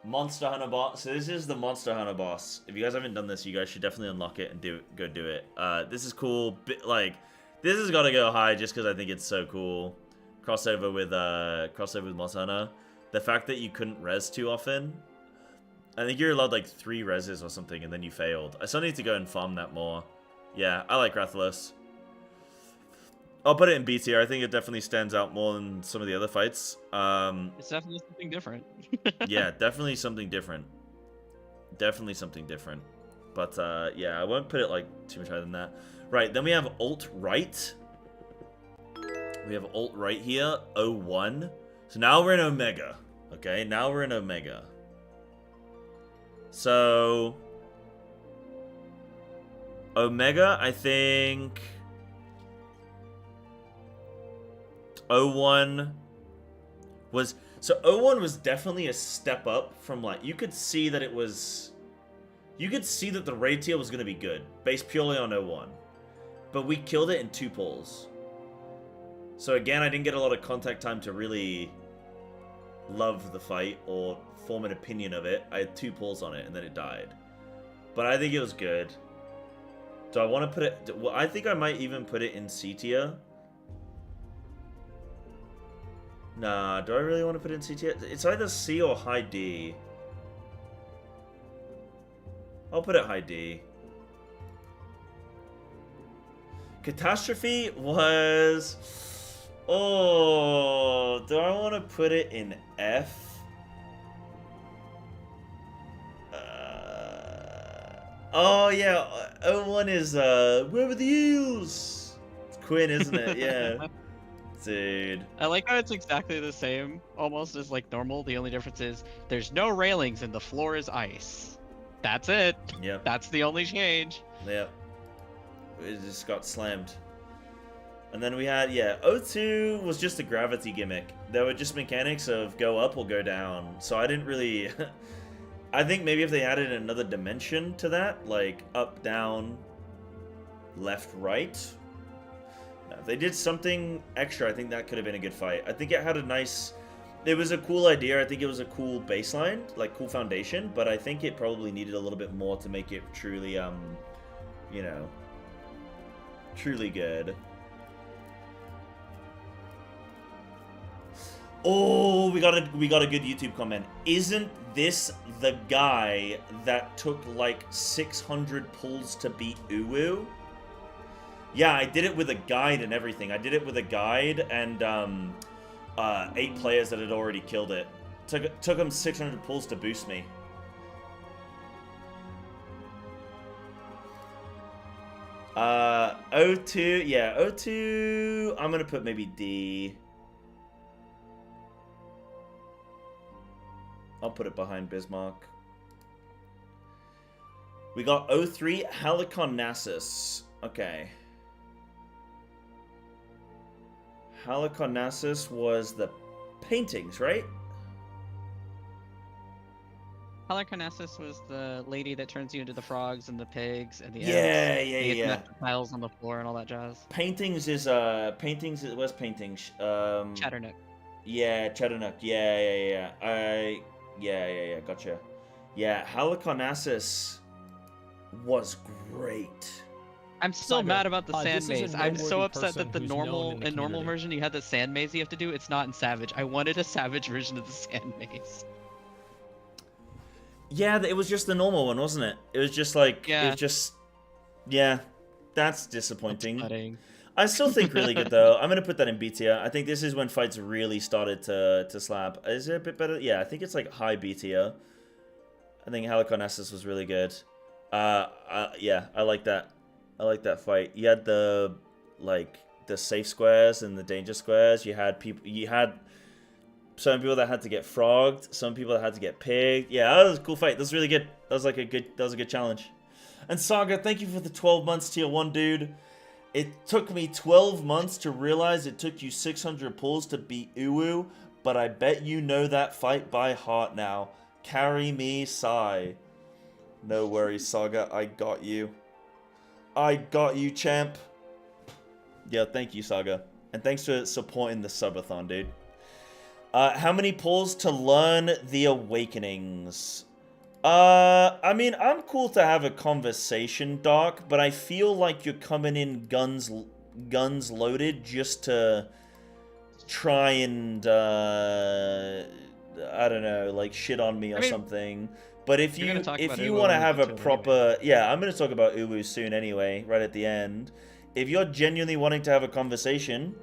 Monster Hunter boss. So this is the Monster Hunter boss. If you guys haven't done this, you guys should definitely unlock it and go do it. This is cool. Like, this has got to go high just because I think it's so cool. Crossover with Monster Hunter. The fact that you couldn't res too often. I think you're allowed like 3 reses or something and then you failed. I still need to go and farm that more. Yeah, I like Rathalos. I'll put it in B tier. I think it definitely stands out more than some of the other fights. It's definitely something different. Yeah, definitely something different. Definitely something different. But yeah, I won't put it like too much higher than that. Right, then we have alt-right. We have alt-right here, 01. So now we're in Omega. Okay, now we're in Omega. So... Omega, I think... 01 was... So 01 was definitely a step up from, like... You could see that it was... You could see that the raid tier was going to be good, based purely on 01. But we killed it in 2 pulls. So again, I didn't get a lot of contact time to really love the fight or form an opinion of it. I had 2 pulls on it and then it died. But I think it was good. Do I want to put it... Well, I think I might even put it in C tier. Nah, do I really want to put it in C tier? It's either C or high D. I'll put it high D. Catastrophe was... Oh, do I want to put it in F? Oh, yeah. 01 is, where were the eels? It's Quinn, isn't it? Yeah. Dude. I like how it's exactly the same, almost as like normal. The only difference is there's no railings and the floor is ice. That's it. Yep. That's the only change. Yep. It just got slammed. And then we had, yeah, O2 was just a gravity gimmick. There were just mechanics of go up or go down. So I didn't really... I think maybe if they added another dimension to that, like up, down, left, right. If they did something extra, I think that could have been a good fight. I think it had a nice... It was a cool idea. I think it was a cool baseline, like cool foundation. But I think it probably needed a little bit more to make it truly, you know, truly good. Oh, we got a good YouTube comment. Isn't this the guy that took like 600 pulls to beat Uwu? Yeah, I did it with a guide and everything. I did it with a guide and 8 players that had already killed it. Took him 600 pulls to boost me. O2, yeah, O2, I'm gonna put maybe D. I'll put it behind Bismarck. We got O3, Halicarnassus. Okay. Halicarnassus was the paintings, right? Halicarnassus was the lady that turns you into the frogs and the pigs and the Yeah, eggs. yeah, You get yeah. the tiles on the floor and all that jazz. Paintings is where's paintings? Chatternook. Yeah, Chattanooga. Yeah. Gotcha. Yeah, Halicarnassus was great. I'm still Saga, mad about the sand this is a maze. I'm so noteworthy upset that person the who's known normal in the normal community. version you had the sand maze you have to do. It's not in Savage. I wanted a Savage version of the sand maze. Yeah, it was just the normal one, wasn't it? It was just like, Yeah. it was just, yeah, that's disappointing. Upsetting. I still think really good though. I'm gonna put that in B tier. I think this is when fights really started to slap. Is it a bit better? Yeah, I think it's like high B tier. I think Halicarnassus was really good. Yeah, I like that. I like that fight. You had the safe squares and the danger squares. You had some people that had to get frogged, some people that had to get pigged. Yeah, that was a cool fight. That was really good. That was a good challenge. And Saga, thank you for the 12 months tier 1, dude. It took me 12 months to realize it took you 600 pulls to beat Uwu, but I bet you know that fight by heart now. Carry me, Sai. No worries, Saga. I got you. I got you, champ. Yeah, thank you, Saga. And thanks for supporting the subathon, dude. How many pulls to learn the awakenings? I mean, I'm cool to have a conversation, Doc, but I feel like you're coming in guns loaded just to try and, I don't know, like shit on me or something. But if you want to have a proper, yeah, I'm gonna talk about Uwu soon anyway, right at the end. If you're genuinely wanting to have a conversation,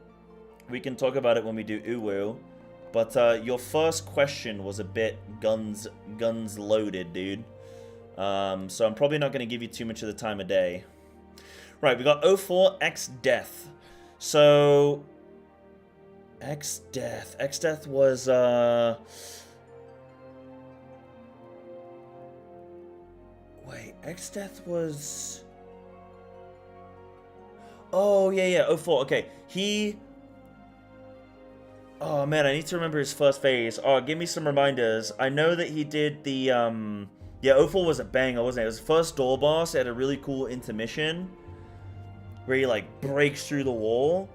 we can talk about it when we do Uwu. But your first question was a bit guns loaded, dude. So I'm probably not going to give you too much of the time of day. Right, we got 04 X Death. So X Death was wait, X Death was, oh yeah, 04. Okay, oh man, I need to remember his first phase. Oh, give me some reminders. I know that he did the, yeah, 04 was a banger, wasn't it? It was the first door boss. It had a really cool intermission where he, like, breaks through the wall.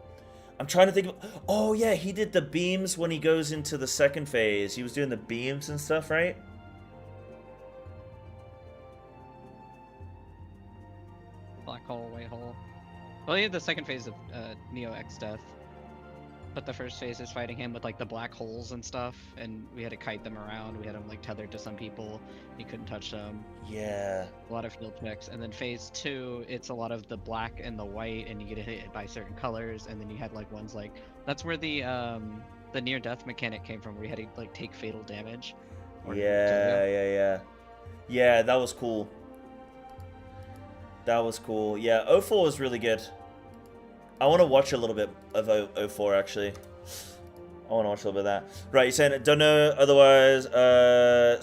I'm trying to think of, oh yeah, he did the beams when he goes into the second phase. He was doing the beams and stuff, right? Black hole, white hole. Well, you had the second phase of Neo X Death. But the first phase is fighting him with like the black holes and stuff, and we had to kite them around. We had them like tethered to some people. You couldn't touch them. Yeah. A lot of field checks. And then phase 2, it's a lot of the black and the white, and you get hit by certain colors. And then you had like ones like, that's where the near death mechanic came from, where you had to like take fatal damage. Yeah, that was cool. That was cool. Yeah, 04 was really good. I want to watch a little bit of 04, actually. I want to watch a little bit of that. Right, you're saying, don't know, otherwise,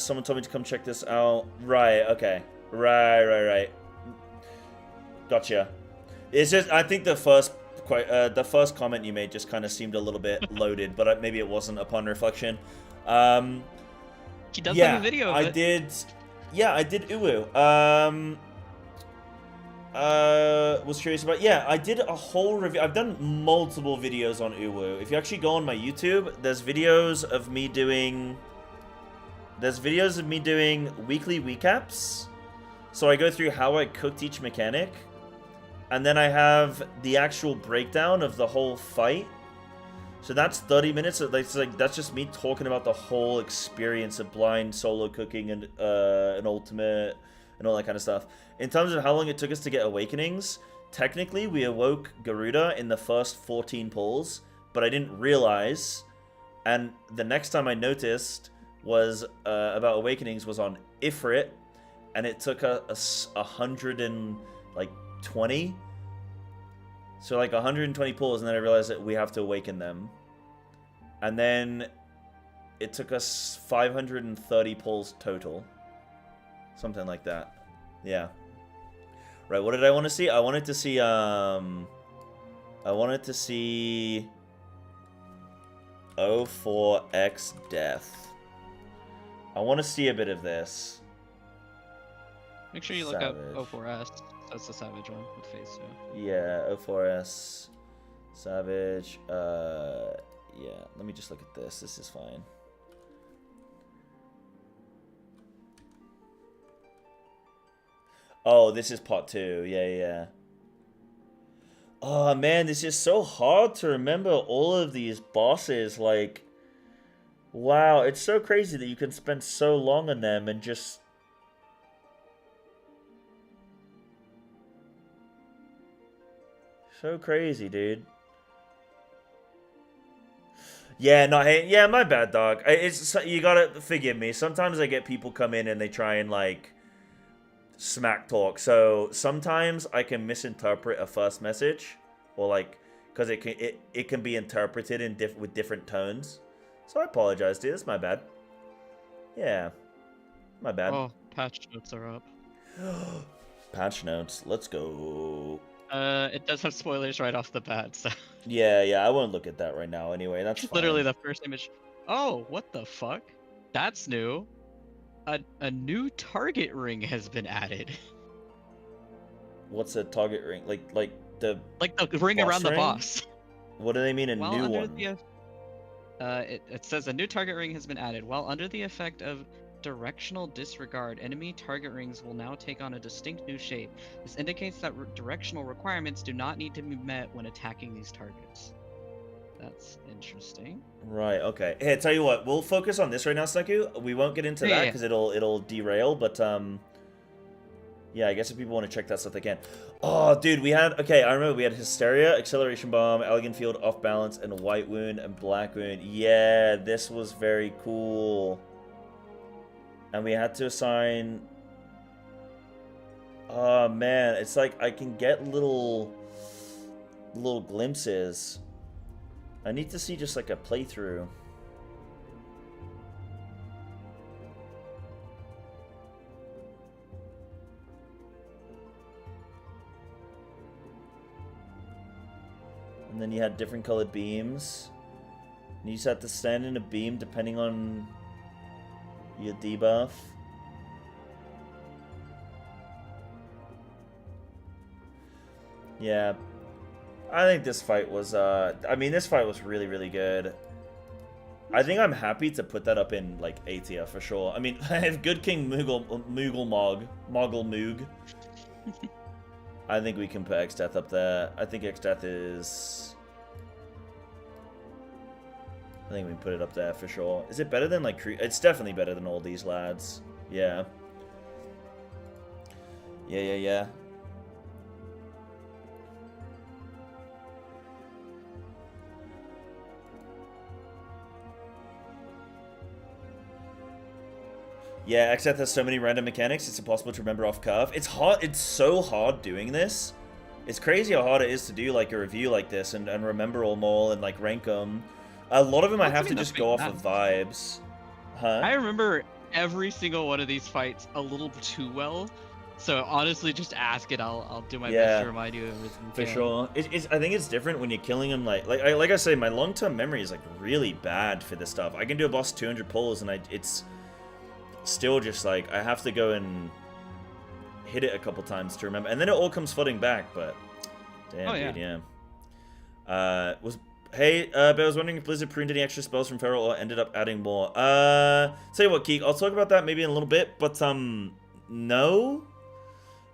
someone told me to come check this out. Right, okay. Right. Gotcha. It's just, I think the first comment you made just kind of seemed a little bit loaded, but maybe it wasn't upon reflection. He does have a video of it. I did Uwu. Was curious about, yeah, I did a whole review. I've done multiple videos on Uwu. If you actually go on my YouTube, there's videos of me doing weekly recaps. So I go through how I cooked each mechanic, and then I have the actual breakdown of the whole fight. So that's 30 minutes. That's just me talking about the whole experience of blind solo cooking and an ultimate and all that kind of stuff. In terms of how long it took us to get awakenings, technically we awoke Garuda in the first 14 pulls, but I didn't realize. And the next time I noticed was about awakenings was on Ifrit, and it took us 120. So like 120 pulls, and then I realized that we have to awaken them. And then it took us 530 pulls total. Something like that. Yeah. Right, what did I want to see? I wanted to see 04X Death. I want to see a bit of this. Make sure you look up Savage. 04S. That's the Savage one with phase 2. Yeah, O4S. Savage. Yeah, let me just look at this. This is fine. Oh, this is part 2. Yeah. Oh, man, this is so hard to remember all of these bosses. Like, wow, it's so crazy that you can spend so long on them and just... So crazy, dude. Yeah, no, hey, yeah, my bad, dog. It's you gotta forgive me. Sometimes I get people come in and they try and like smack talk. So sometimes I can misinterpret a first message, or like because it can be interpreted in with different tones. So I apologize, dude. It's my bad. Yeah, my bad. Oh, patch notes are up. Patch notes. Let's go. It does have spoilers right off the bat, so. Yeah, I won't look at that right now anyway. That's fine. Literally the first image. Oh, what the fuck? That's new. A new target ring has been added. What's a target ring? Like the ring boss around the ring? boss. What do they mean a While new under one? it says a new target ring has been added. While under the effect of directional disregard, enemy target rings will now take on a distinct new shape. This indicates that directional requirements do not need to be met when attacking these targets. That's interesting. Right, okay. Hey, tell you what, we'll focus on this right now, Snaku. We won't get into that because it'll derail, but yeah, I guess if people want to check that stuff, they can. Oh, dude, I remember we had Hysteria, Acceleration Bomb, Elegant Field, Off Balance, and White Wound and Black Wound. Yeah, this was very cool. And we had to assign... Oh, man, it's like I can get little glimpses. I need to see just like a playthrough. And then you had different colored beams. And you just had to stand in a beam depending on your debuff. Yeah. I think this fight was, this fight was really, really good. I think I'm happy to put that up in, like, A tier for sure. I mean, if Good King Moogle Moog, I think we can put X-Death up there. I think X-Death is... I think we can put it up there for sure. Is it better than, like, it's definitely better than all these lads. Yeah. Yeah. Yeah, Xdeath has so many random mechanics, it's impossible to remember off curve. It's hard, it's so hard doing this. It's crazy how hard it is to do like a review like this and remember them all and like rank them. A lot of them I have to just go off of vibes. Huh? I remember every single one of these fights a little too well. So honestly, just ask it. I'll do my best to remind you of everything. For sure. I think it's different when you're killing them. Like I say, my long-term memory is like really bad for this stuff. I can do a boss 200 pulls and it's still just like I have to go and hit it a couple times to remember, and then it all comes flooding back. But damn, dude, yeah. Hey, but I was wondering if Blizzard pruned any extra spells from Feral or ended up adding more. Tell you what, Keek, I'll talk about that maybe in a little bit, but no.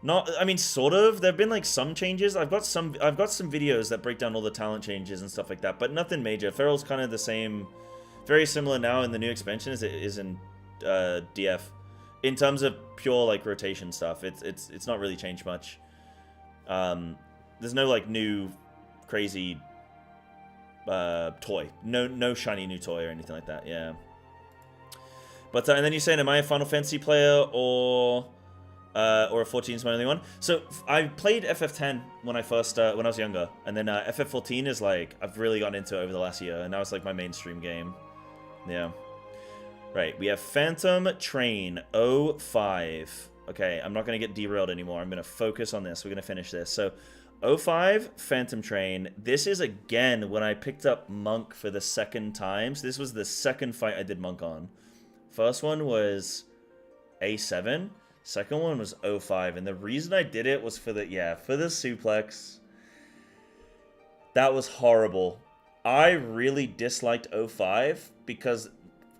Not, I mean, sort of. There've been like some changes. I've got some videos that break down all the talent changes and stuff like that, but nothing major. Feral's kind of the same, very similar now in the new expansion as it is in DF. In terms of pure like rotation stuff, it's not really changed much. There's no like new crazy toy. No shiny new toy or anything like that. Yeah. But and then you're saying, am I a Final Fantasy player or a 14 is my only one? So I played FF10 when I was younger, and then FF14 is like I've really gotten into it over the last year, and now it's like my mainstream game. Yeah. Right, we have Phantom Train 05. Okay, I'm not going to get derailed anymore. I'm going to focus on this. We're going to finish this. So 05, Phantom Train. This is, again, when I picked up Monk for the second time. So this was the second fight I did Monk on. First one was A7. Second one was 05, and the reason I did it was for the suplex. That was horrible. I really disliked 05 because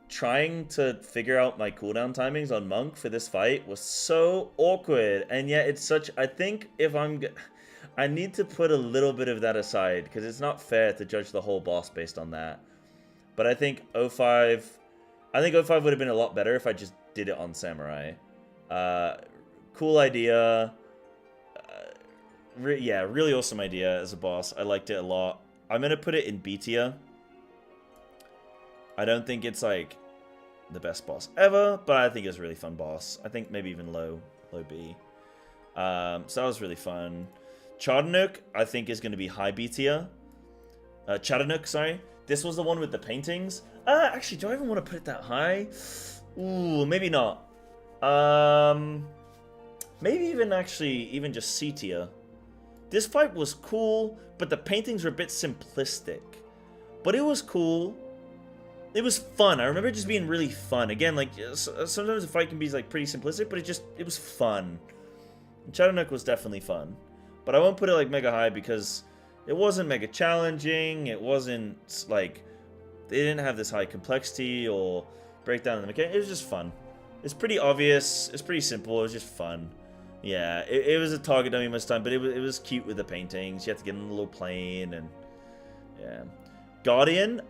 trying to figure out my cooldown timings on Monk for this fight was so awkward, and yet it's such. I think I need to put a little bit of that aside because it's not fair to judge the whole boss based on that. But I think 05 would have been a lot better if I just did it on Samurai. Cool idea. Really awesome idea as a boss. I liked it a lot. I'm gonna put it in B tier. I don't think it's like the best boss ever, but I think it's a really fun boss. I think maybe even low B. So that was really fun. Chardanook, I think, is gonna be high B tier. Chardanook, sorry. This was the one with the paintings. Actually, do I even want to put it that high? Ooh, maybe not. Maybe even just C tier. This fight was cool, but the paintings were a bit simplistic. But it was cool. It was fun. I remember it just being really fun. Again, like, sometimes a fight can be like pretty simplistic, but it was fun. Chardanook was definitely fun. But I won't put it like mega high because it wasn't mega challenging. It wasn't like, they didn't have this high complexity or breakdown in the mechanics. It was just fun. It's pretty obvious. It's pretty simple. It was just fun. Yeah, it was a target dummy most time, but it was cute with the paintings. You had to get in a little plane, and yeah. Guardian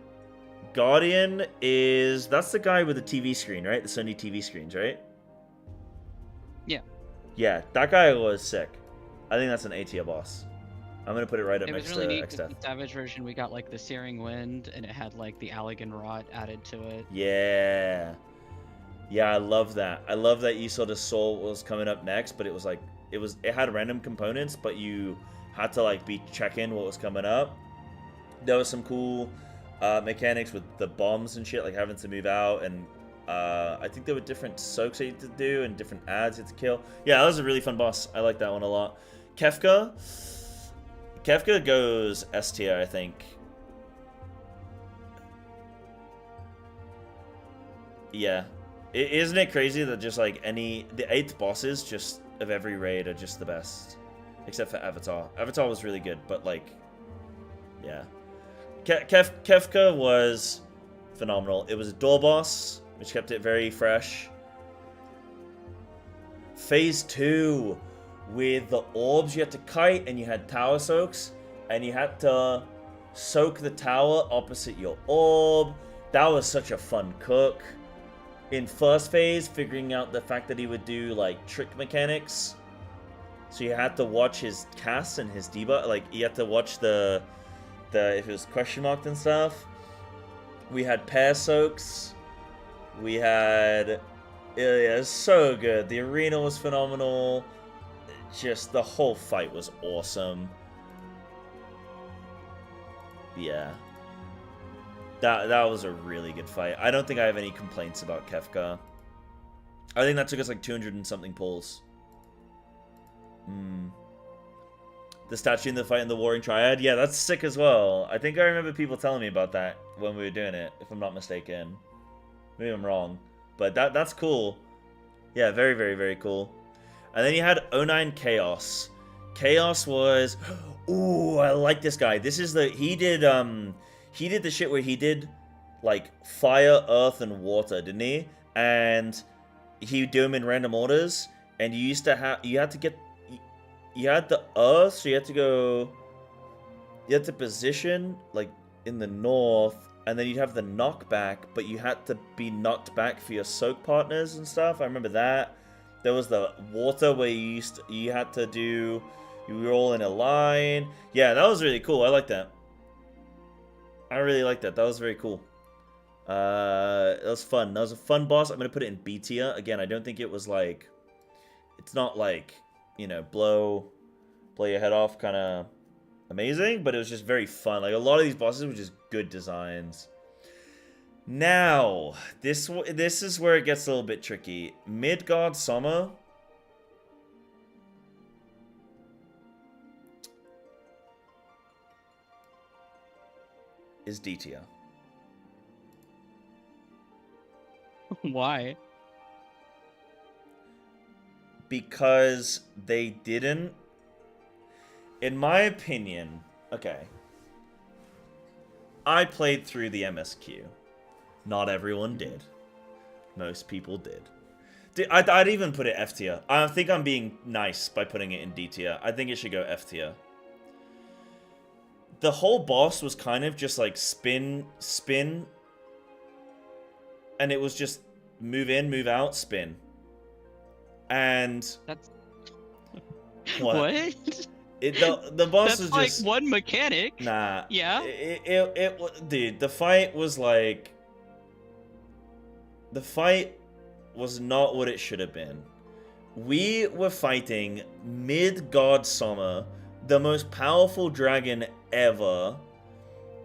that's the guy with the TV screen, right? The Sony TV screens, right? Yeah. Yeah, that guy was sick. I think that's an A tier boss. I'm gonna put it right up next really to neat. X-Death. The Savage version, we got like the Searing Wind, and it had like the Allegan Rot added to it. Yeah. Yeah, I love that. I love that you sort of saw what was coming up next, but it was like it had random components, but you had to like be checking what was coming up. There was some cool mechanics with the bombs and shit, like having to move out, and I think there were different soaks that you had to do and different ads you had to kill. Yeah, that was a really fun boss. I like that one a lot. Kefka goes S tier, I think. Yeah. Isn't it crazy that just like the 8th bosses just of every raid are just the best, except for Avatar. Avatar was really good, but like, yeah. Kefka was phenomenal. It was a door boss, which kept it very fresh. Phase 2 with the orbs, you had to kite and you had tower soaks, and you had to soak the tower opposite your orb. That was such a fun cook. In first phase, figuring out the fact that he would do like trick mechanics, so you had to watch his casts and his debuff. Like you had to watch the if it was question marked and stuff. We had pair soaks. We had it was so good. The arena was phenomenal. Just the whole fight was awesome. Yeah. That was a really good fight. I don't think I have any complaints about Kefka. I think that took us like 200 and something pulls. The statue in the fight in the Warring Triad. Yeah, that's sick as well. I think I remember people telling me about that when we were doing it, if I'm not mistaken. Maybe I'm wrong. But that's cool. Yeah, very, very, very cool. And then you had E9 Chaos. Chaos was... Ooh, I like this guy. This is the... He did the shit where he did, like, fire, earth, and water, didn't he? And he would do them in random orders. And you used to have... You had to get... You had the earth, so you had to go... You had to position, like, in the north. And then you'd have the knockback, but you had to be knocked back for your soak partners and stuff. I remember that. There was the water where you had to do... You were all in a line. Yeah, that was really cool. I like that. I really like that. That was very cool. That was fun. That was a fun boss. I'm going to put it in B tier. Again, I don't think it was like... It's not like, you know, blow your head off kind of amazing, but it was just very fun. Like, a lot of these bosses were just good designs. Now, this is where it gets a little bit tricky. Midgard Summer... is D tier. Why? because they didn't, in my opinion, okay, I played through the MSQ. Not everyone did. Most people did. I'd even put it F tier. I think I'm being nice by putting it in D tier. I think it should go F tier. The whole boss was kind of just like spin, and it was just move in, move out, spin. And That's what? what? The boss That's was just like one mechanic. nah. Yeah. Dude, the fight was like, the fight was not what it should have been. We were fighting Midgard Summer, the most powerful dragon ever,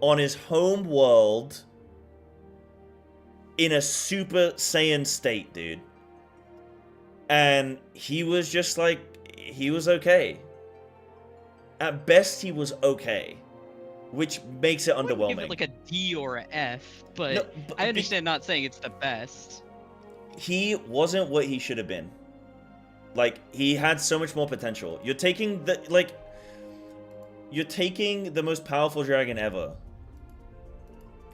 on his home world in a Super Saiyan state, dude. And he was just like, he was okay. At best, he was okay, which makes it I wouldn't give underwhelming. it like a D or a F, but, No, I understand not saying it's the best. He wasn't what he should have been. Like, he had so much more potential. You're taking the, like, you're taking the most powerful dragon ever.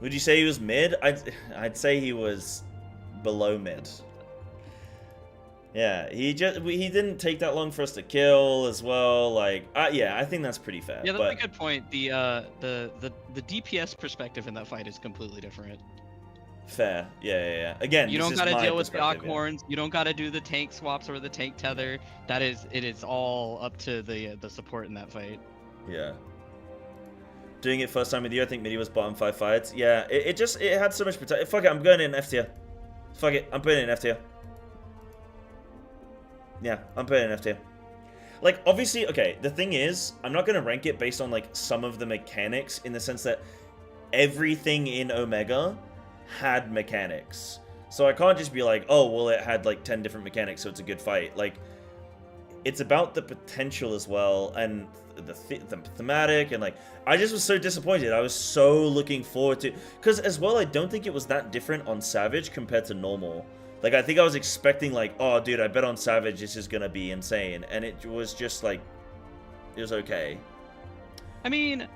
Would you say he was mid? I'd say he was below mid. Yeah, he didn't take that long for us to kill as well. Like, yeah, I think that's pretty fair. Yeah, that's but a good point. The DPS perspective in that fight is completely different. fair. Yeah. Again, You this don't is gotta my deal with the perspective, yeah. Horns. You don't gotta do the tank swaps or the tank tether. It is all up to the support in that fight. Yeah. Doing it first time with you, I think Midi was bottom 5 fights. Yeah, it had so much potential. Fuck it, I'm going in F tier. Fuck it, I'm putting it in F tier. Yeah, I'm putting it in F tier. Like, obviously, okay, the thing is, I'm not going to rank it based on, like, some of the mechanics, in the sense that everything in Omega had mechanics. So I can't just be like, oh, well, it had, like, 10 different mechanics, so it's a good fight. Like, it's about the potential as well, and the thematic, and, like, I just was so disappointed. I was so looking forward to... Because, as well, I don't think it was that different on Savage compared to normal. Like, I think I was expecting, like, oh, dude, I bet on Savage this is gonna be insane. And it was just, like, it was okay. I mean,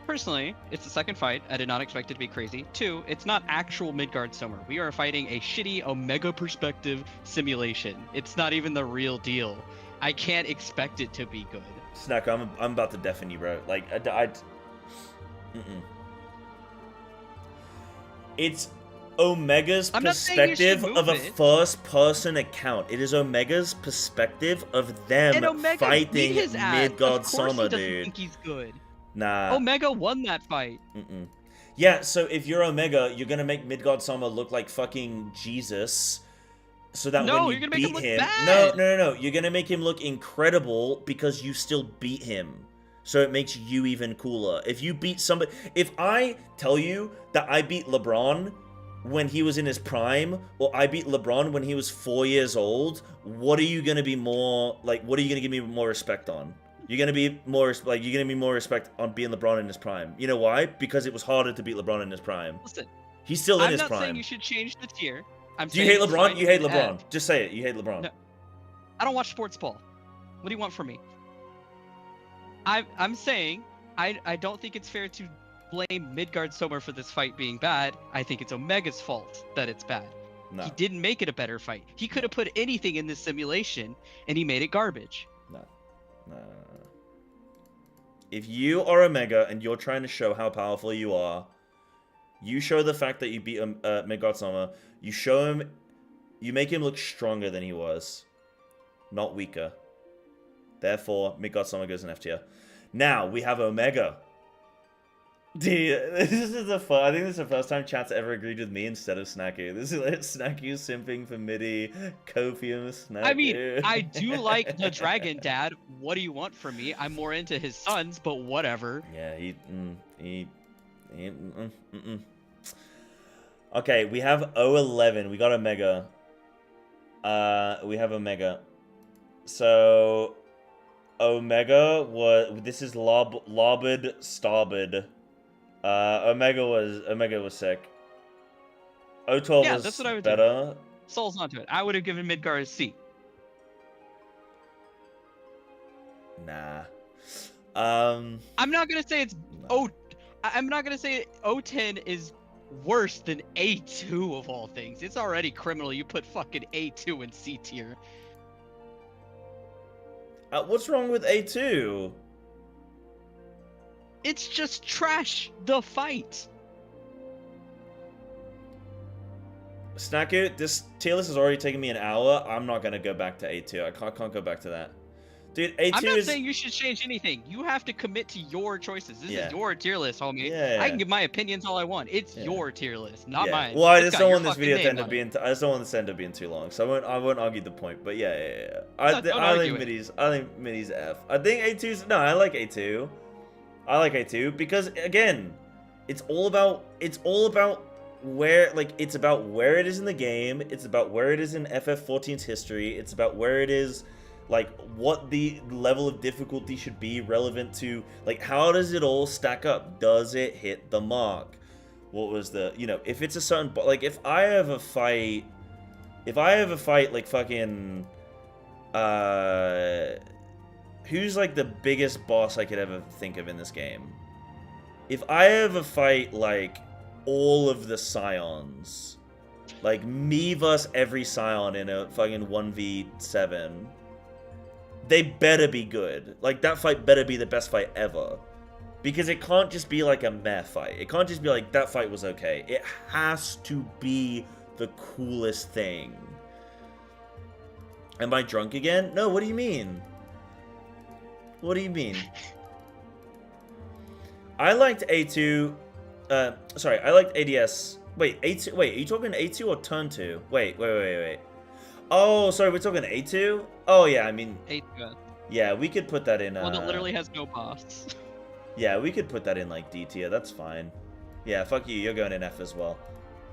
personally, it's the second fight. I did not expect it to be crazy. 2, it's not actual Midgard Summer. We are fighting a shitty Omega perspective simulation. It's not even the real deal. I can't expect it to be good. Snack, I'm about to deafen you, bro. Like, It's Omega's I'm not saying you should perspective move of a it. first-person account. It is Omega's perspective of them And Omega fighting beat his ass. Midgard Of course Summer, he doesn't dude. think he's good. Nah. Omega won that fight. Yeah, so if you're Omega, you're gonna make Midgard Summer look like fucking Jesus, so that No, when you you're gonna make him beat look him, bad. no, you're gonna make him look incredible because you still beat him. So it makes you even cooler. If you beat somebody, if I tell you that I beat LeBron when he was in his prime, or I beat LeBron when he was 4 years old, what are you gonna be more like? What are you gonna give me more respect on? You're gonna be more like you're gonna be more respect on being LeBron in his prime. You know why? Because it was harder to beat LeBron in his prime. Listen, He's still in I'm his not prime. saying you should change the tier. Do you hate LeBron? You hate LeBron. Just say it. You hate LeBron. No. I don't watch sports ball. What do you want from me? I'm saying I don't think it's fair to blame Midgard Summer for this fight being bad. I think it's Omega's fault that it's bad. No. He didn't make it a better fight. He could have put anything in this simulation and he made it garbage. No. If you are Omega and you're trying to show how powerful you are, you show the fact that you beat Midgard Summer. You show him, you make him look stronger than he was, not weaker. Therefore, Midgard Summer goes in F tier. Now we have Omega. Dude, I think this is the first time chat's ever agreed with me instead of Snacky. This is like Snacky simping for Midi, Copium, Snacky. I mean, I do like the Dragon Dad. What do you want from me? I'm more into his sons, but whatever. Yeah, Okay, we have 011. We got Omega. We have Omega. So, Omega was... This is Lobbard Starboard. Omega was sick. 012 Yeah, was that's what I would better. do. Soul's onto it. I would have given Midgar a C. Nah. I'm not gonna say it's I'm not gonna say O10 is worse than A2 of all things. It's already criminal. You put fucking A2 in C tier. What's wrong with A2? It's just trash. The fight. Snacku, this tier list has already taken me an hour. I'm not gonna go back to A2. I can't go back to that. Dude, A2 I'm not is... saying you should change anything. You have to commit to your choices. This Yeah. is your tier list, homie. Yeah. I can give my opinions all I want. It's Yeah. your tier list, not Yeah. mine. Well, I It's just got don't your want this fucking video to name end up on it. being. I just don't want this to end up being too long. So I won't argue the point. But yeah. I No, don't think argue it. Midi's F. I think A2's. No, I like A2. I like A2 because again, it's all about where, like, it's about where it is in the game. It's about where it is in FF14's history. It's about where it is, like, what the level of difficulty should be relevant to, like, how does it all stack up? Does it hit the mark? What was the, if it's a certain, like, if I have a fight, like, fucking, who's, like, the biggest boss I could ever think of in this game? If I have a fight, like, all of the Scions, like, me versus every Scion in a fucking 1v7, they better be good. Like, that fight better be the best fight ever. Because it can't just be like a meh fight. It can't just be like, that fight was okay. It has to be the coolest thing. Am I drunk again? No, what do you mean? What do you mean? I liked A2. Sorry, I liked ADS. Wait, A2. Wait, are you talking A2 or Turn 2? Wait. Oh, sorry, we're talking A2? Oh, yeah, I mean... A2. Yeah, we could put that in... One that literally has no boss. Yeah, we could put that in, like, D tier. That's fine. Yeah, fuck you. You're going in F as well.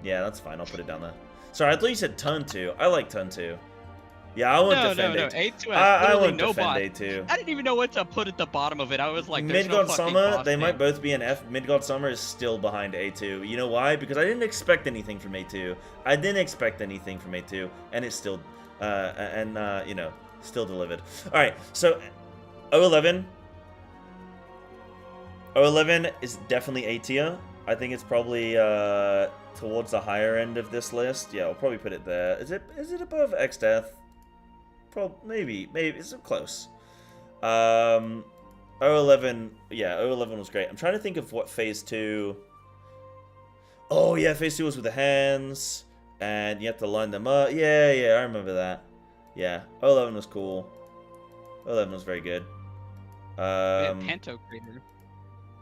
Yeah, that's fine. I'll put it down there. Sorry, I thought you said Turn 2. I like Turn 2. Yeah, I won't defend No. A2. A2 has I literally won't no defend boss. A2. I didn't even know what to put at the bottom of it. I was like, there's no Midgard fucking Summer, boss they name. might both be an F. Midgard Summer is still behind A2. You know why? Because I didn't expect anything from A2. I didn't expect anything from A2, and it's still, still delivered. All right, so 011. 011 is definitely A tier. I think it's probably towards the higher end of this list. Yeah, I'll probably put it there. Is it above X Death? Maybe it's close. 011, yeah, 011 was great. I'm trying to think of what Phase 2... Oh, yeah, Phase 2 was with the hands, and you have to line them up. Yeah, I remember that. Yeah, 011 was cool. 011 was very good. Panto Crater.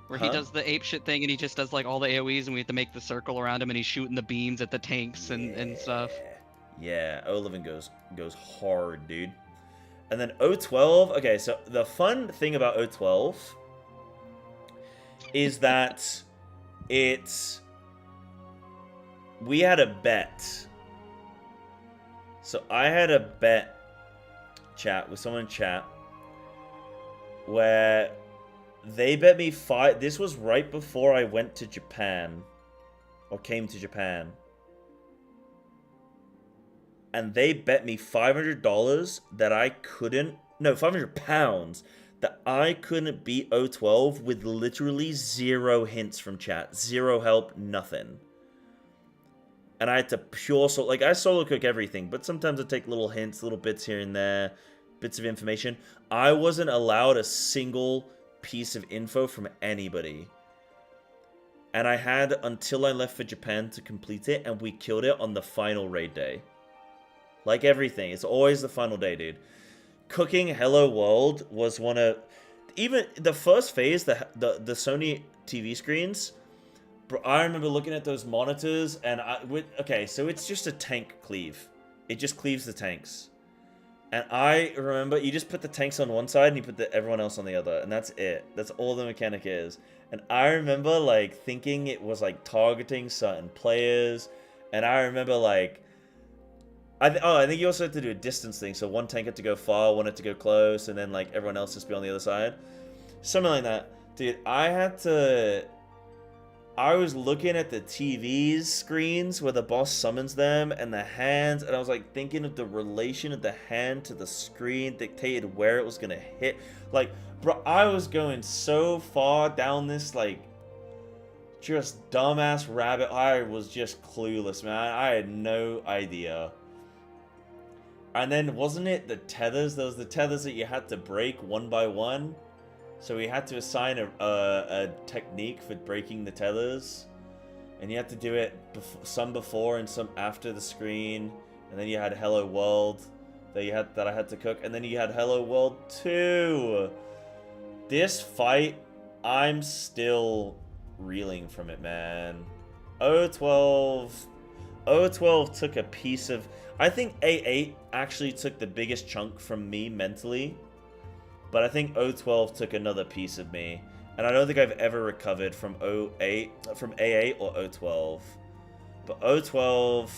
Where he does the apeshit thing and he just does like all the AoEs and we have to make the circle around him and he's shooting the beams at the tanks and stuff. Yeah, 011 goes hard, dude. And then 012, okay, so the fun thing about 012 is that we had a bet. So I had a bet chat with someone in chat where they bet me this was right before I went to Japan or came to Japan. And they bet me $500 that I couldn't... No, £500 that I couldn't beat 012 with literally zero hints from chat. Zero help, nothing. And I had to I solo cook everything, but sometimes I take little hints, little bits here and there, bits of information. I wasn't allowed a single piece of info from anybody. And I had until I left for Japan to complete it, and we killed it on the final raid day. Like everything, it's always the final day, dude. Cooking Hello World was one of... Even the first phase, the Sony TV screens, bro, I remember looking at those monitors, and okay, so it's just a tank cleave. It just cleaves the tanks. And I remember, you just put the tanks on one side, and you put everyone else on the other, and that's it. That's all the mechanic is. And I remember, like, thinking it was, like, targeting certain players, and I remember, like... I think you also had to do a distance thing, so one tank had to go far, one had to go close, and then, like, everyone else just be on the other side. Something like that. Dude, I had to I was looking at the TV's screens where the boss summons them and the hands, and I was like thinking of the relation of the hand to the screen dictated where it was gonna hit. Like, bro, I was going so far down this like just dumbass rabbit. I was just clueless, man. I had no idea. And then wasn't it the tethers? There was the tethers that you had to break one by one. So we had to assign a technique for breaking the tethers, and you had to do it some before and some after the screen, and then you had Hello World that I had to cook, and then you had Hello World 2. This fight, I'm still reeling from it, man. O12 took a piece of. I think A8 actually took the biggest chunk from me mentally. But I think O12 took another piece of me. And I don't think I've ever recovered from A8 or O12. But O12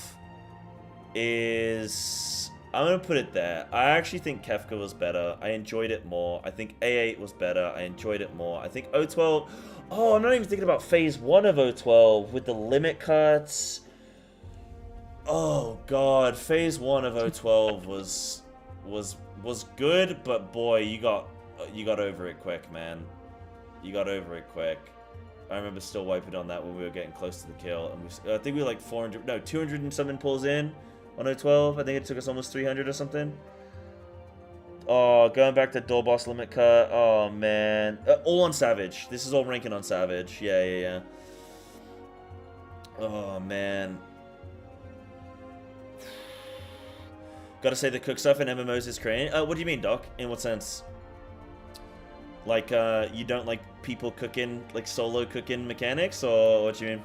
is... I'm going to put it there. I actually think Kefka was better. I enjoyed it more. I think A8 was better. I enjoyed it more. I think O12... Oh, I'm not even thinking about Phase 1 of O12 with the limit cuts. Oh, God. Phase 1 of O12 was good, but boy, you got over it quick, man. You got over it quick. I remember still wiping on that when we were getting close to the kill, and I think we were like 200 and something pulls in on O12. I think it took us almost 300 or something. Oh, going back to door boss limit cut. Oh man, all on Savage. This is all ranking on Savage. Yeah. Oh man. Gotta say the cook stuff in MMOs is crazy. What do you mean, Doc? In what sense? Like, you don't like people cooking, like solo cooking mechanics, or what do you mean?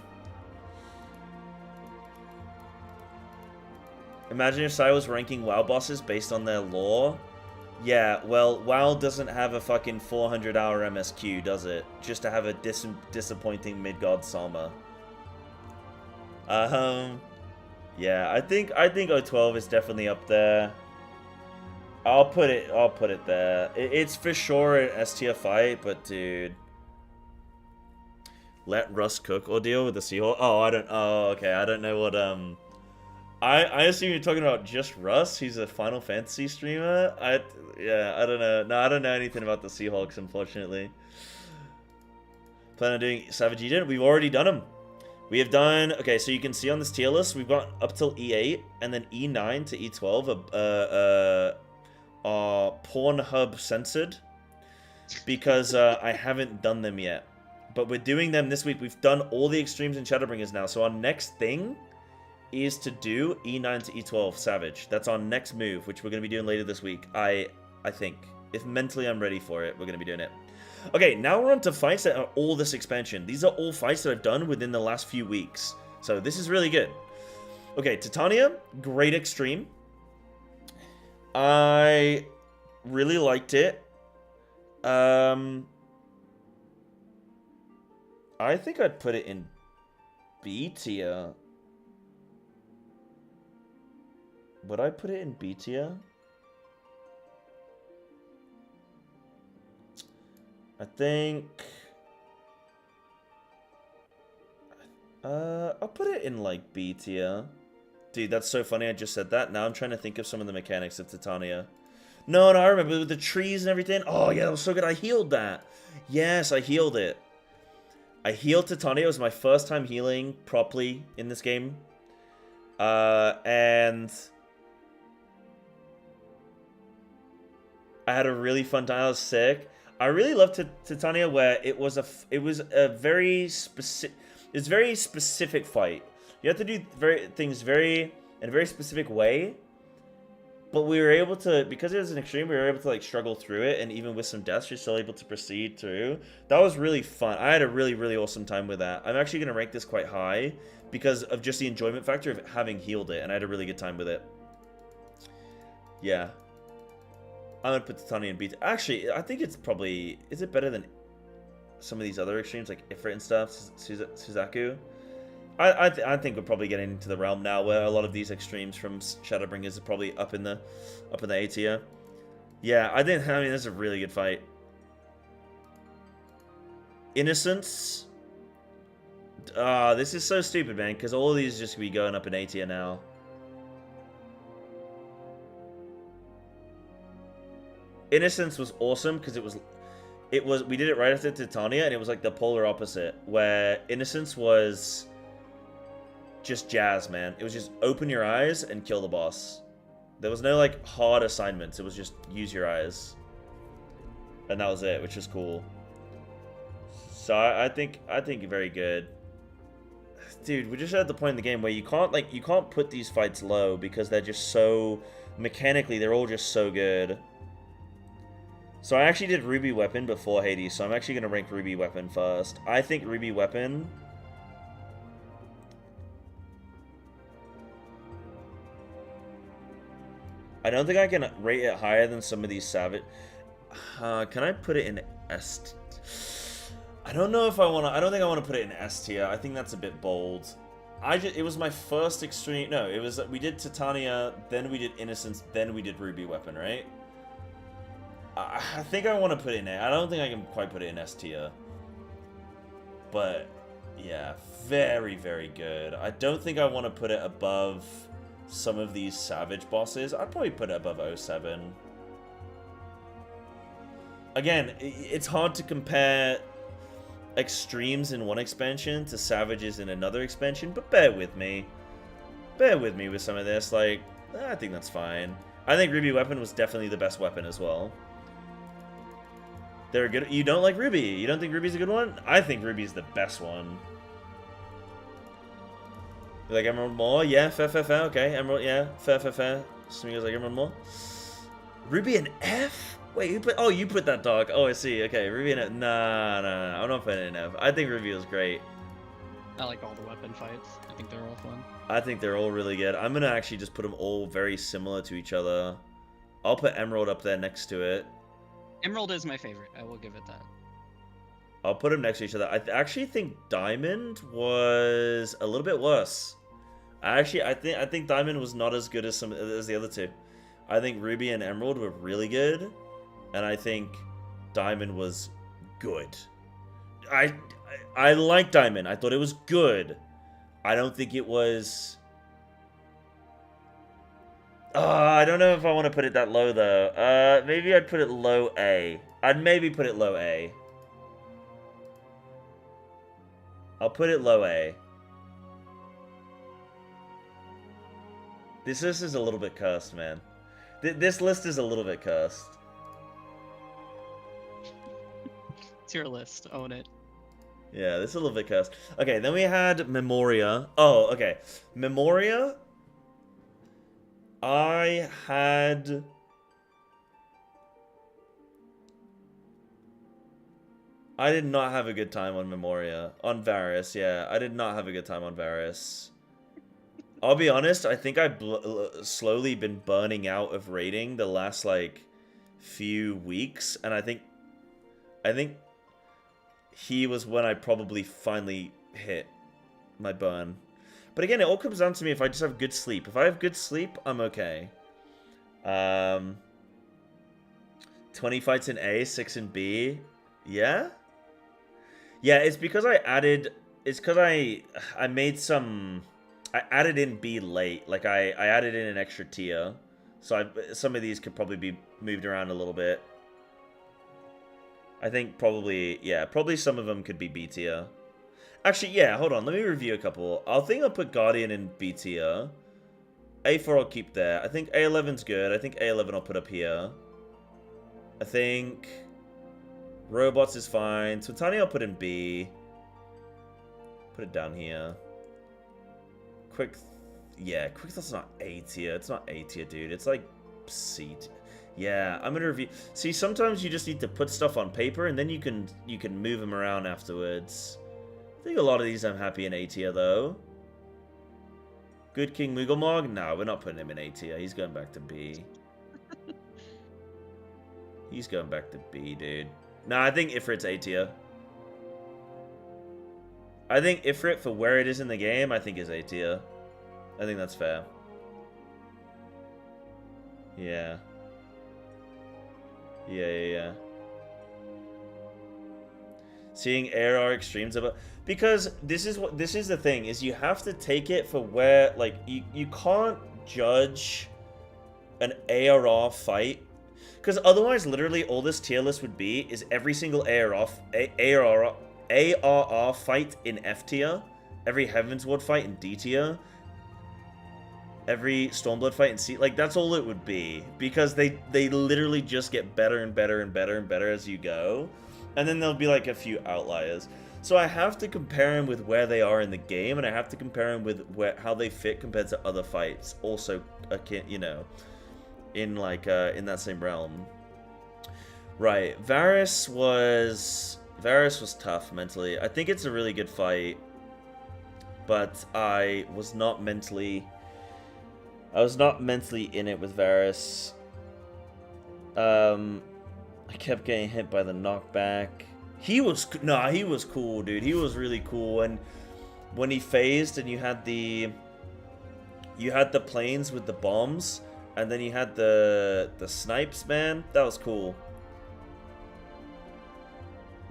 Imagine if Sai was ranking WoW bosses based on their lore. Yeah, well, WoW doesn't have a fucking 400-hour MSQ, does it? Just to have a disappointing mid-god Sama. Yeah, I think O12 is definitely up there. I'll put it there. It's for sure an S tier fight, but dude, let Russ cook or deal with the Seahawk. Oh, okay. I don't know what I assume you're talking about just Russ. He's a Final Fantasy streamer. I don't know. No, I don't know anything about the Seahawks, unfortunately. Plan on doing Savage Eden? We've already done them. We have done, okay, so you can see on this tier list, we've got up till E8, and then E9 to E12 are Pornhub censored, because I haven't done them yet. But we're doing them this week. We've done all the extremes and Shadowbringers now, so our next thing is to do E9 to E12 Savage. That's our next move, which we're going to be doing later this week, I think. If mentally I'm ready for it, we're going to be doing it. Okay, now we're on to fights that are all this expansion. These are all fights that I've done within the last few weeks. So this is really good. Okay, Titania, great extreme. I really liked it. I think I'd put it in B tier. Would I put it in B tier? I think I'll put it in like B tier. Dude, that's so funny I just said that. Now I'm trying to think of some of the mechanics of Titania. No, I remember with the trees and everything. Oh yeah, that was so good. I healed that. Yes, I healed it. I healed Titania. It was my first time healing properly in this game. And I had a really fun time. I was sick. I really loved Titania, where it was a very specific fight. You have to do things in a very specific way. But we were able to, because it was an extreme, we were able to like struggle through it, and even with some deaths, you're still able to proceed through. That was really fun. I had a really, really awesome time with that. I'm actually gonna rank this quite high because of just the enjoyment factor of having healed it, and I had a really good time with it. Yeah. I'm gonna put Titania in B. Actually, I think it's probably... Is it better than some of these other extremes, like Ifrit and stuff? Suzaku? I think we're probably getting into the realm now where a lot of these extremes from Shadowbringers are probably up in the A tier. Yeah, I mean, this is a really good fight. Innocence. This is so stupid, man, because all of these just be going up in A tier now. Innocence was awesome because we did it right after Titania, and it was like the polar opposite, where Innocence was just jazz, man. It was just open your eyes and kill the boss. There was no like hard assignments. It was just use your eyes, and that was it, which was cool. So I think very good. Dude, we're just at the point in the game where you can't put these fights low because they're just so mechanically, they're all just so good. So I actually did Ruby Weapon before Hades, so I'm actually going to rank Ruby Weapon first. I think Ruby Weapon... I don't think I can rate it higher than some of these Savage... can I put it in S... I don't know if I want to... I don't think I want to put it in S tier. I think that's a bit bold. It was my first extreme... No, it was... We did Titania, then we did Innocence, then we did Ruby Weapon, right? I think I want to put it in A. I don't think I can quite put it in S tier. But, yeah, very, very good. I don't think I want to put it above some of these Savage bosses. I'd probably put it above 07. Again, it's hard to compare extremes in one expansion to Savages in another expansion, but bear with me. Bear with me with some of this. Like, I think that's fine. I think Ruby Weapon was definitely the best weapon as well. They're good. You don't like Ruby? You don't think Ruby's a good one? I think Ruby's the best one. You like Emerald more? Yeah, fair, fair, fair. Okay, Emerald, yeah, fair, fair, fair. Smeagol's like Emerald more. Ruby and F? Wait, you put that dog. Oh, I see. Okay, Ruby and F. Nah, I'm not putting it in F. I think Ruby was great. I like all the weapon fights. I think they're all fun. I think they're all really good. I'm gonna actually just put them all very similar to each other. I'll put Emerald up there next to it. Emerald is my favorite. I will give it that. I'll put them next to each other. I actually think Diamond was a little bit worse. I think Diamond was not as good as the other two. I think Ruby and Emerald were really good, and I think Diamond was good. I like Diamond. I thought it was good. I don't think it was... I don't know if I want to put it that low, though. Maybe I'd put it low A. I'd maybe put it low A. I'll put it low A. This list is a little bit cursed, man. This list is a little bit cursed. It's your list. Own it. Yeah, this is a little bit cursed. Okay, then we had Memoria. Oh, okay. Memoria... I did not have a good time on Memoria. On Varus, yeah. I did not have a good time on Varus. I'll be honest, I think I've slowly been burning out of raiding the last, like, few weeks. And I think he was when I probably finally hit my burn. But again, it all comes down to me if I just have good sleep. If I have good sleep, I'm okay. 20 fights in A, 6 in B. Yeah? Yeah, it's because I added... It's because I made some... I added in B late. Like, I added in an extra tier. So some of these could probably be moved around a little bit. I think probably... Yeah, probably some of them could be B tier. Actually, yeah, hold on. Let me review a couple. I'll put Guardian in B tier. A4 I'll keep there. I think A11's good. I think A11 I'll put up here. I think Robots is fine. Titania I'll put in B. Put it down here. Quick Thought's not A tier. It's not A tier, dude. It's like C tier. Yeah, I'm gonna review. See, sometimes you just need to put stuff on paper, and then you can move them around afterwards. I think a lot of these I'm happy in A tier, though. Good King Mugglemog? No, we're not putting him in A tier. He's going back to B. He's going back to B, dude. Nah, I think Ifrit's A tier. I think Ifrit, for where it is in the game, I think is A tier. I think that's fair. Yeah. Yeah. Seeing ARR extremes about, because this is the thing, is you have to take it for where, like, you can't judge an ARR fight, because otherwise literally all this tier list would be is every single ARR fight in F tier, every Heavensward fight in D tier, every Stormblood fight in C, like, that's all it would be, because they literally just get better and better and better and better as you go. And then there'll be like a few outliers. So I have to compare them with where they are in the game, and I have to compare them with how they fit compared to other fights. Also, you know, in like in that same realm. Right, Varus was tough mentally. I think it's a really good fight, but I was not mentally in it with Varus. I kept getting hit by the knockback. He was cool, dude. He was really cool. And when he phased, and you had the planes with the bombs, and then you had the snipes, man, that was cool.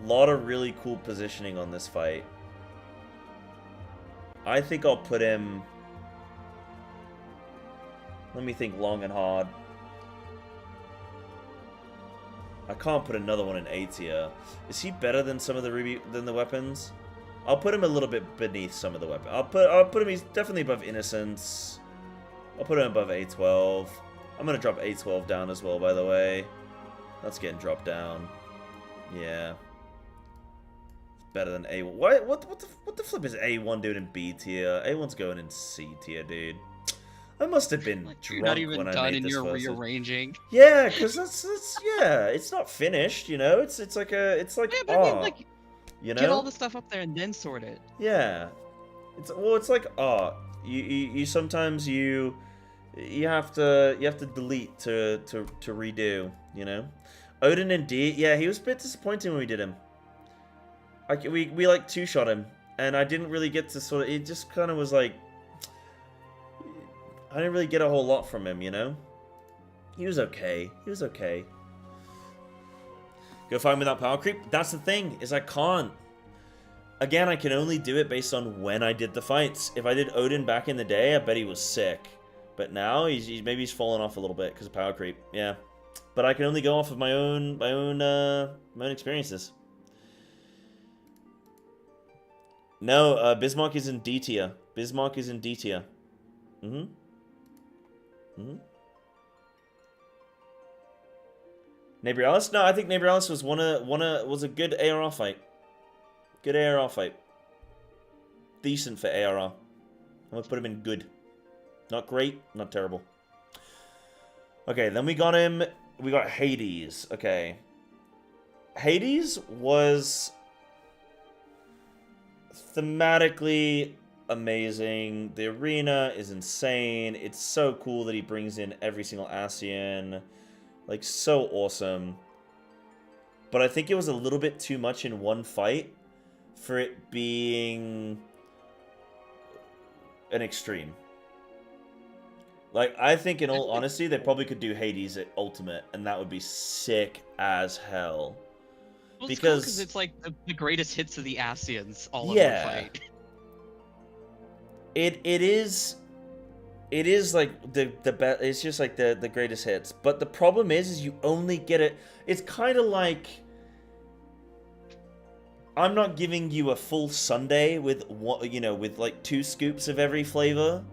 A lot of really cool positioning on this fight. I think I'll put him, let me think long and hard. I can't put another one in A tier. Is he better than some of the weapons? I'll put him a little bit beneath some of the weapons. I'll put him, he's definitely above Innocence. I'll put him above A12. I'm gonna drop A12 down as well, by the way. That's getting dropped down. Yeah. It's better than A1. What the flip is A1 doing in B tier? A1's going in C tier, dude. I must have been drunk not even when I done made in this your first. rearranging. Yeah, because that's yeah, it's not finished, you know. It's like Yeah, but I mean, art, like, you know. get all the stuff up there and then sort it. Yeah, it's like art. You sometimes you have to delete to redo, you know. Odin and D, yeah, he was a bit disappointing when we did him. Like we like two-shot him, and I didn't really get to sort of. It just kind of was like, I didn't really get a whole lot from him, you know? He was okay. He was okay. Go fight him without power creep? That's the thing, is I can't. Again, I can only do it based on when I did the fights. If I did Odin back in the day, I bet he was sick. But now, maybe he's fallen off a little bit because of power creep. Yeah. But I can only go off of my own experiences. No, Bismarck is in D tier. Bismarck is in D tier. Nabrialis? No, I think Nabrialis was was a good ARR fight. Good ARR fight. Decent for ARR. I'm gonna put him in good. Not great, not terrible. Okay, then we got Hades. Okay. Hades was thematically amazing. The arena is insane. It's so cool that he brings in every single Ascian. Like, so awesome. But I think it was a little bit too much in one fight for it being an extreme. Like, I think in all honesty, they probably could do Hades at Ultimate, and that would be sick as hell. Well, because it's like the greatest hits of the Ascians all in yeah, one fight. It is like the best. It's just like the greatest hits. But the problem is you only get it. It's kind of like I'm not giving you a full sundae with with like 2 scoops of every flavor.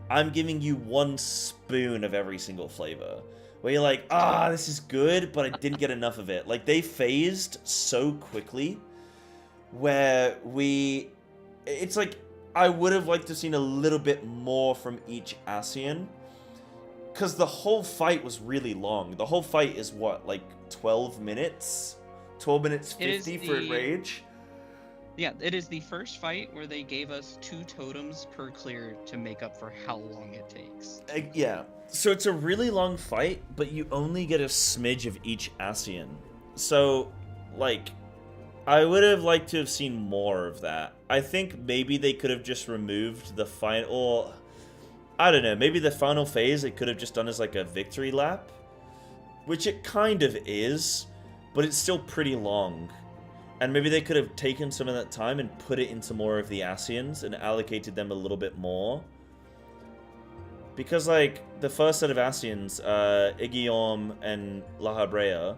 I'm giving you 1 spoon of every single flavor. Where you're like, this is good, but I didn't get enough of it. Like, they phased so quickly where it's like, I would have liked to have seen a little bit more from each Ascian. Because the whole fight was really long. The whole fight is what, like 12 minutes? 12 minutes 50 for Rage? Yeah, it is the first fight where they gave us 2 totems per clear to make up for how long it takes. Yeah. So it's a really long fight, but you only get a smidge of each Ascian. So, like, I would have liked to have seen more of that. I think maybe they could have just removed the final... Or, I don't know, maybe the final phase they could have just done as like a victory lap. Which it kind of is, but it's still pretty long. And maybe they could have taken some of that time and put it into more of the Asians and allocated them a little bit more. Because, like, the first set of Asians, Igiom and La Habrea,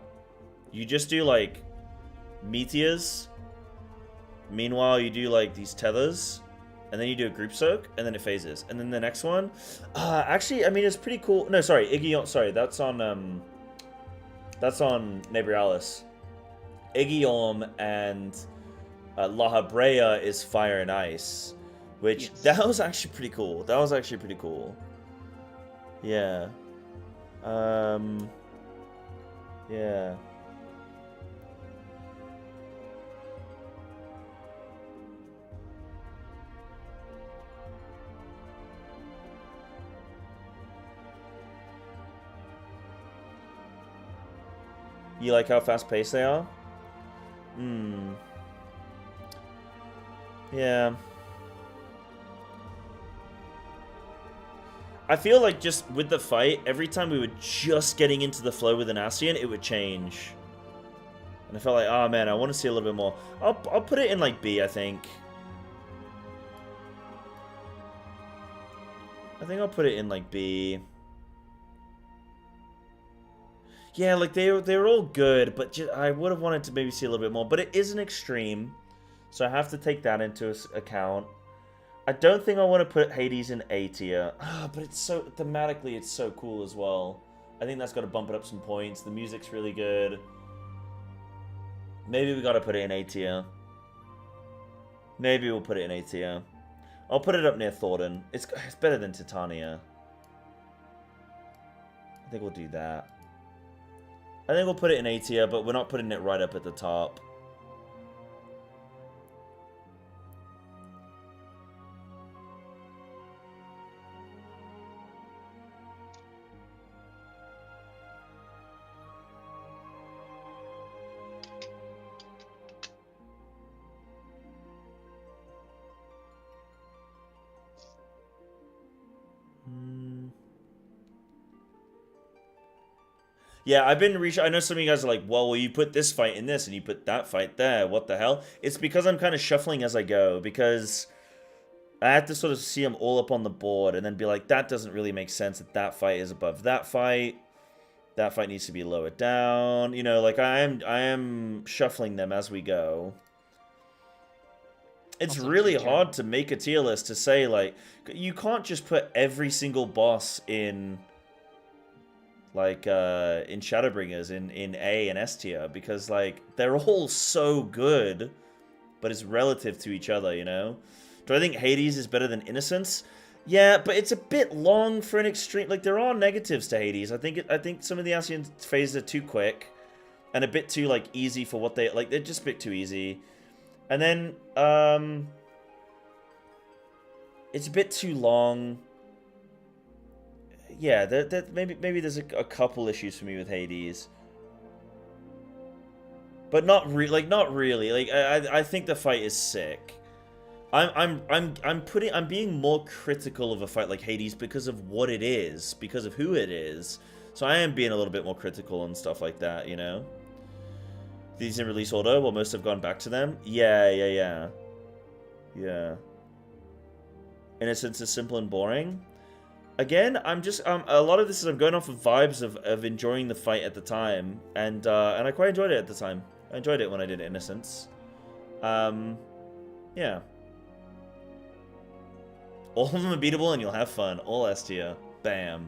you just do, like, meteors. Meanwhile, you do, like, these tethers. And then you do a group soak, and then it phases. And then the next one... actually, I mean, it's pretty cool. No, sorry, Igiom... Sorry, that's on Nebrialis. Igiom and La Habrea is Fire and Ice. Which, Yes. that was actually pretty cool. That was actually pretty cool. Yeah. Yeah. You like how fast-paced they are? Yeah. I feel like just with the fight, every time we were just getting into the flow with an Ascian, it would change. And I felt like, oh man, I want to see a little bit more. I'll put it in like B, I think. I think I'll put it in like B. Yeah, like they were all good, but I would have wanted to maybe see a little bit more. But it is an extreme, so I have to take that into account. I don't think I want to put Hades in A tier. But it's so, thematically, it's so cool as well. I think that's got to bump it up some points. The music's really good. Maybe we got to put it in A tier. Maybe we'll put it in A tier. I'll put it up near Thornton. It's better than Titania. I think we'll do that. I think we'll put it in A tier, but we're not putting it right up at the top. Yeah, I've been I know some of you guys are like, well, you put this fight in this and you put that fight there. What the hell? It's because I'm kind of shuffling as I go, because I have to sort of see them all up on the board and then be like, that doesn't really make sense that that fight is above that fight. That fight needs to be lower down. You know, like I am shuffling them as we go. It's Also, really GG. hard to make a tier list to say, like, you can't just put every single boss in, like, in Shadowbringers, in A and S tier, because, like, they're all so good, but it's relative to each other, you know? Do I think Hades is better than Innocence? Yeah, but it's a bit long for an extreme. Like, there are negatives to Hades. I think some of the Ascian phases are too quick, and a bit too, like, easy for what they, like, they're just a bit too easy. And then, it's a bit too long. Yeah, maybe there's a couple issues for me with Hades, but not really. Like I think the fight is sick. I'm being more critical of a fight like Hades because of what it is, because of who it is. So I am being a little bit more critical and stuff like that, you know. These in release order, well, most have gone back to them. Yeah. Innocence is simple and boring. Again, I'm just a lot of this is I'm going off of vibes of enjoying the fight at the time, and I quite enjoyed it at the time. I enjoyed it when I did Innocence. Yeah. All of them are beatable, and you'll have fun. All S tier. Bam.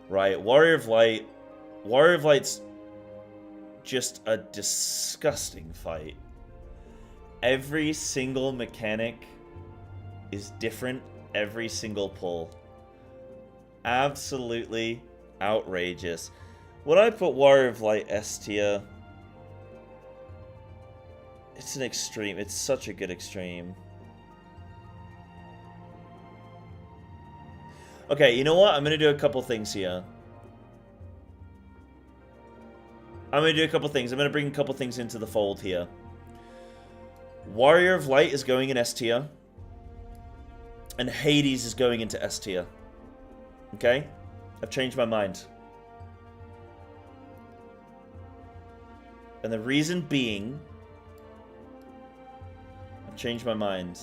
Right, Warrior of Light. Warrior of Light's just a disgusting fight. Every single mechanic is different every single pull. Absolutely outrageous. Would I put Warrior of Light S tier? It's an extreme. It's such a good extreme. Okay, you know what? I'm going to do a couple things here. I'm going to do a couple things. I'm going to bring a couple things into the fold here. Warrior of Light is going in S tier. And Hades is going into S tier. Okay? I've changed my mind. And the reason being, I've changed my mind.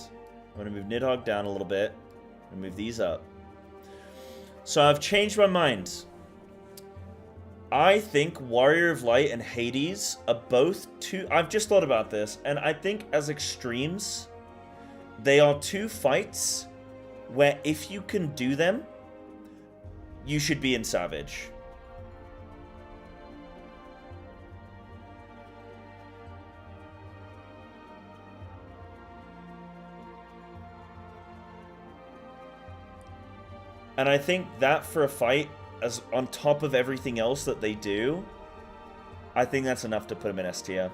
I'm going to move Nidhogg down a little bit and move these up. So I've changed my mind. I think Warrior of Light and Hades are both two... I've just thought about this, and I think as extremes, they are two fights where if you can do them, you should be in Savage. And I think that for a fight, as on top of everything else that they do, I think that's enough to put them in S tier.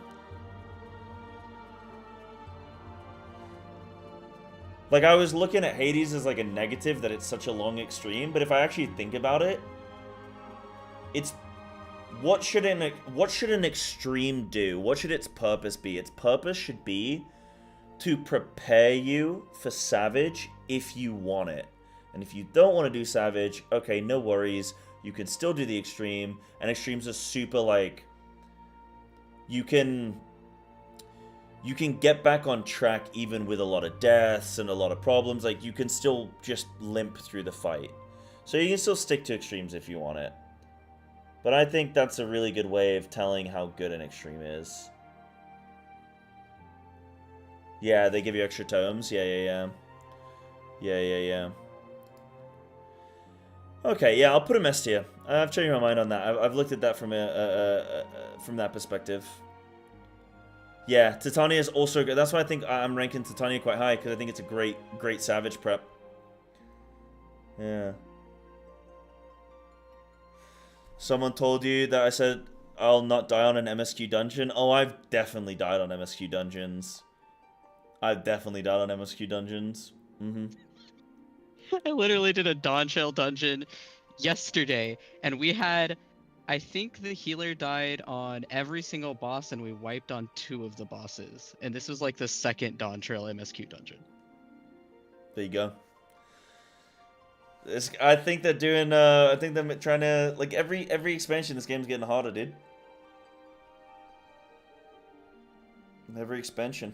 Like, I was looking at Hades as like a negative that it's such a long extreme, but if I actually think about it, it's what should an extreme do? What should its purpose be? Its purpose should be to prepare you for Savage if you want it. And if you don't want to do Savage, okay, no worries. You can still do the extreme. And extremes are super, like... You can get back on track even with a lot of deaths and a lot of problems. Like, you can still just limp through the fight. So you can still stick to extremes if you want it. But I think that's a really good way of telling how good an extreme is. Yeah, they give you extra tomes. Yeah. Okay, yeah, I'll put him S tier. I've changed my mind on that. I've looked at that from that perspective. Yeah, Titania is also good. That's why I think I'm ranking Titania quite high, because I think it's a great Savage prep. Yeah. Someone told you that I said I'll not die on an MSQ dungeon. Oh, I've definitely died on MSQ dungeons. Mm-hmm. I literally did a Dawn Shell dungeon yesterday, and we had, I think the healer died on every single boss, and we wiped on 2 of the bosses. And this was like the second Dawn Trail MSQ dungeon. There you go. I think they're doing. I think they're trying to, like, every expansion. This game's getting harder, dude. Every expansion.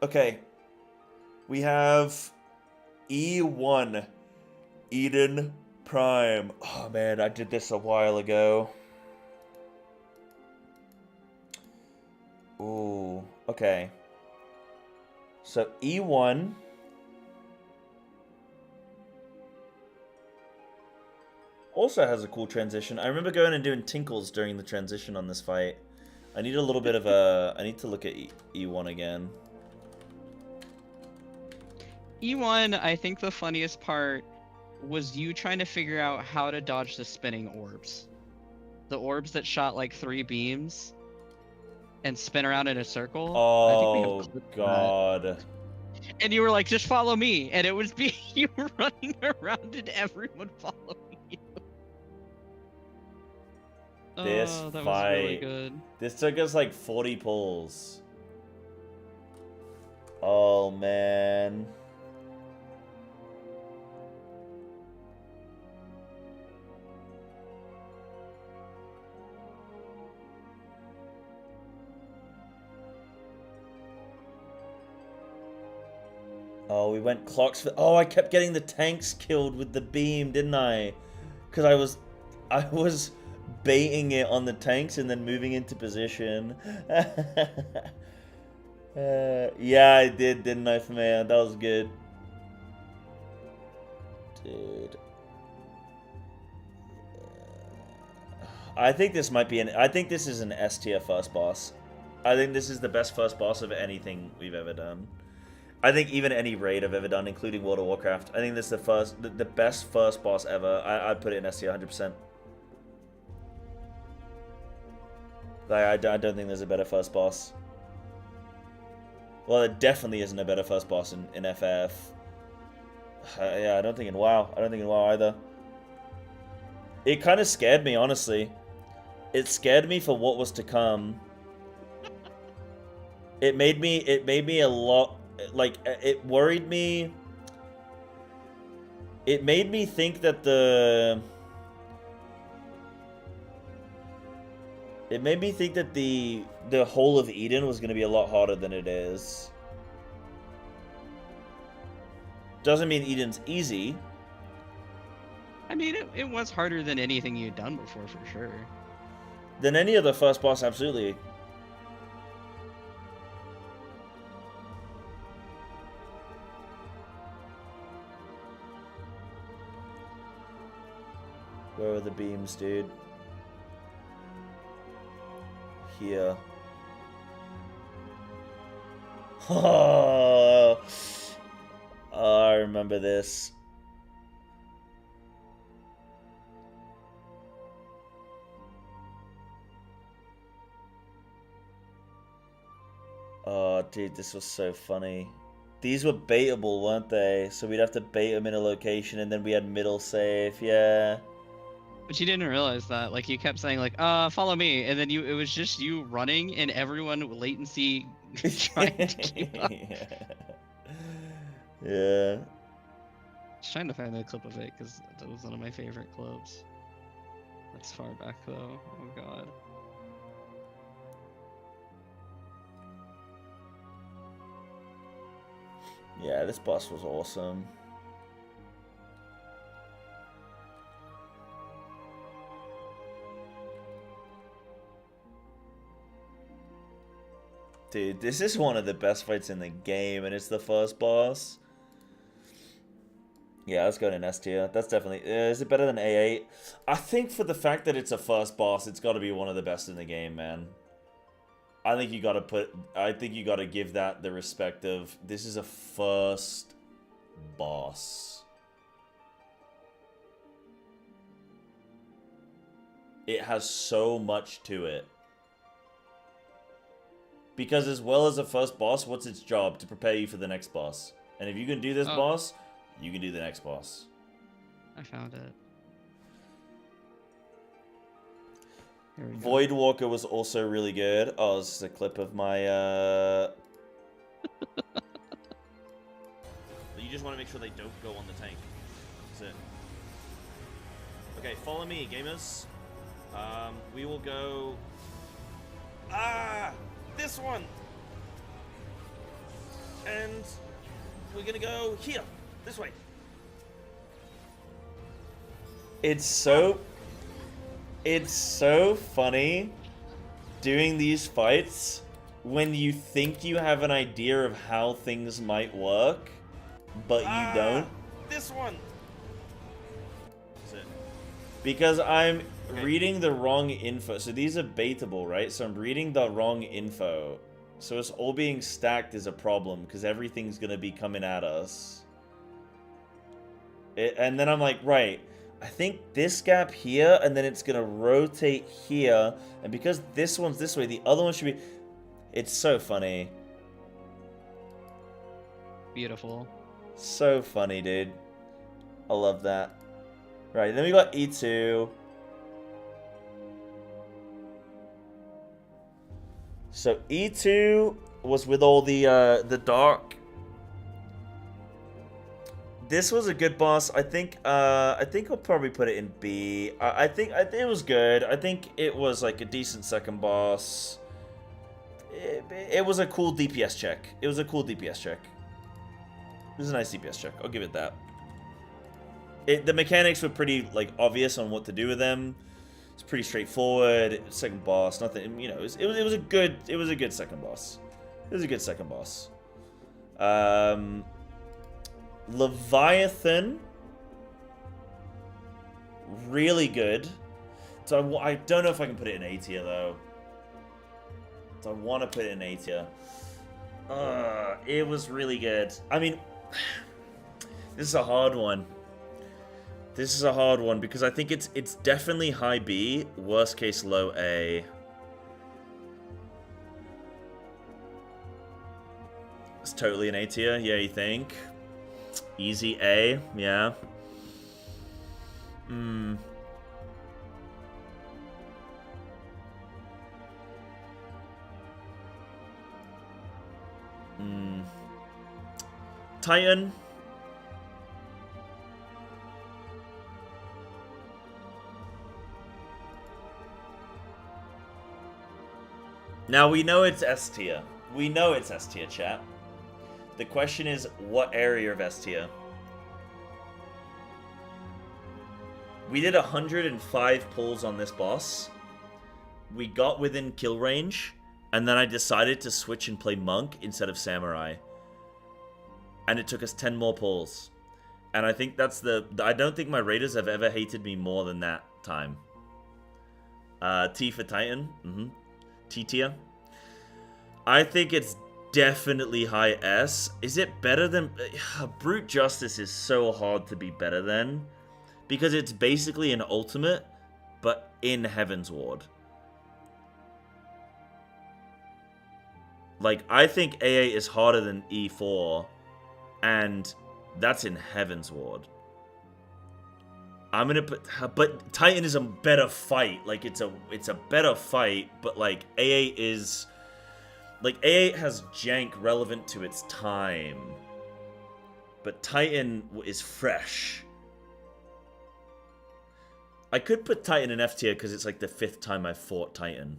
Okay, we have E1, Eden Prime. Oh man, I did this a while ago. Ooh, okay. So E1. Also has a cool transition. I remember going and doing tinkles during the transition on this fight. I need a little bit of a... I need to look at E1 again. E1, I think the funniest part was you trying to figure out how to dodge the spinning orbs. The orbs that shot like 3 beams and spin around in a circle. Oh, God. And you were like, just follow me. And it would be you running around and everyone following you. This that fight. was really good. This took us like 40 pulls. Oh, man. Oh, we went clocks for... Oh, I kept getting the tanks killed with the beam, didn't I? Because I was baiting it on the tanks and then moving into position. Yeah, I did, didn't I, man? That was good. Dude. I think this might be an... I think this is an S tier first boss. I think this is the best first boss of anything we've ever done. I think even any raid I've ever done, including World of Warcraft, I think this is the best first boss ever. I'd put it in S tier 100%. Like, I don't think there's a better first boss. Well, there definitely isn't a better first boss in FF. Yeah, I don't think in WoW. I don't think in WoW either. It kind of scared me, honestly. It scared me for what was to come. It made me a lot... Like, it worried me. It made me think that It made me think that the whole of Eden was going to be a lot harder than it is. Doesn't mean Eden's easy. I mean, it was harder than anything you'd done before, for sure. Than any other first boss, absolutely. Where are the beams, dude? Here. Oh, I remember this. Oh, dude, this was so funny. These were baitable, weren't they? So we'd have to bait them in a location, and then we had middle safe, yeah. But you didn't realize that. Like, you kept saying, like, follow me, and then it was just you running, and everyone with latency trying to keep up. Yeah. Just trying to find a clip of it, because that was one of my favorite clips. That's far back, though. Oh, God. Yeah, this boss was awesome. Dude, this is one of the best fights in the game, and it's the first boss. Yeah, let's go to an S tier. That's definitely... is it better than A8? I think for the fact that it's a first boss, it's got to be one of the best in the game, man. I think you gotta give that the respect of, this is a first boss. It has so much to it. Because as well as a first boss, what's its job? To prepare you for the next boss. And if you can do this boss, you can do the next boss. I found it. Voidwalker was also really good. Oh, this is a clip of my, You just want to make sure they don't go on the tank. That's it. Okay, follow me, gamers. We will go... this one! And we're gonna go here, this way. It's so funny doing these fights when you think you have an idea of how things might work, but you don't. This one! That's it. Because I'm reading the wrong info. So these are baitable, right? So I'm reading the wrong info. So it's all being stacked is a problem, because everything's going to be coming at us. And then I'm like, right, I think this gap here, and then it's going to rotate here. And because this one's this way, the other one should be... It's so funny. Beautiful. So funny, dude. I love that. Right, then we got E2. So E2 was with all the dark. This was a good boss. I think I'll probably put it in B. I think it was good. I think it was like a decent second boss. It was a cool DPS check. It was a cool DPS check. It was a nice DPS check. I'll give it that. The mechanics were pretty like obvious on what to do with them. It's pretty straightforward. Second boss, nothing. You know, it was a good second boss. It was a good second boss. Leviathan, really good. So I don't know if I can put it in A tier though. So I want to put it in A tier. It was really good. I mean, this is a hard one. This is a hard one because I think it's definitely high B, worst case low A. It's totally an A tier, yeah, you think? Easy A, yeah. Titan. Now we know it's S tier. We know it's S tier, chat. The question is, what area of S tier? We did 105 pulls on this boss. We got within kill range, and then I decided to switch and play Monk instead of Samurai. And it took us 10 more pulls. And I think that's I don't think my Raiders have ever hated me more than that time. T for Titan. T tier. I think it's definitely high S. Is it better than... Brute Justice is so hard to be better than. Because it's basically an ultimate, but in Heaven's Ward. Like, I think AA is harder than E4, and that's in Heaven's Ward. I'm gonna put... But Titan is a better fight. Like, it's a better fight, but, like, AA is... Like, AA has jank relevant to its time. But Titan is fresh. I could put Titan in F tier because it's like the 5th time I've fought Titan.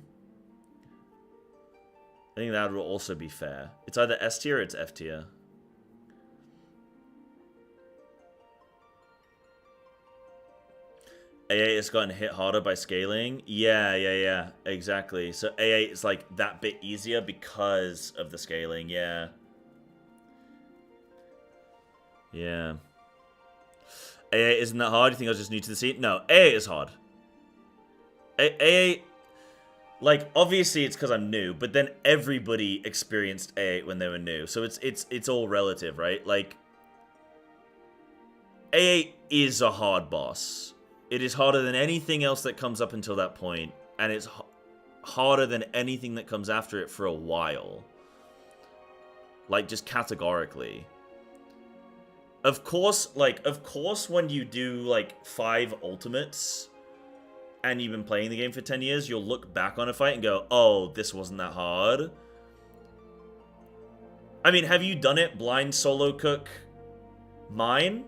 I think that would also be fair. It's either S tier or it's F tier. AA has gotten hit harder by scaling. Yeah, exactly. So AA is like that bit easier because of the scaling, yeah. Yeah. AA isn't that hard? You think I was just new to the scene? No, AA is hard. AA, like, obviously it's because I'm new, but then everybody experienced AA when they were new. So it's all relative, right? Like, AA is a hard boss. It is harder than anything else that comes up until that point, and it's harder than anything that comes after it for a while. Like, just categorically. Of course, when you do, like, 5 ultimates, and you've been playing the game for 10 years, you'll look back on a fight and go, oh, this wasn't that hard. I mean, have you done it blind solo cook mine?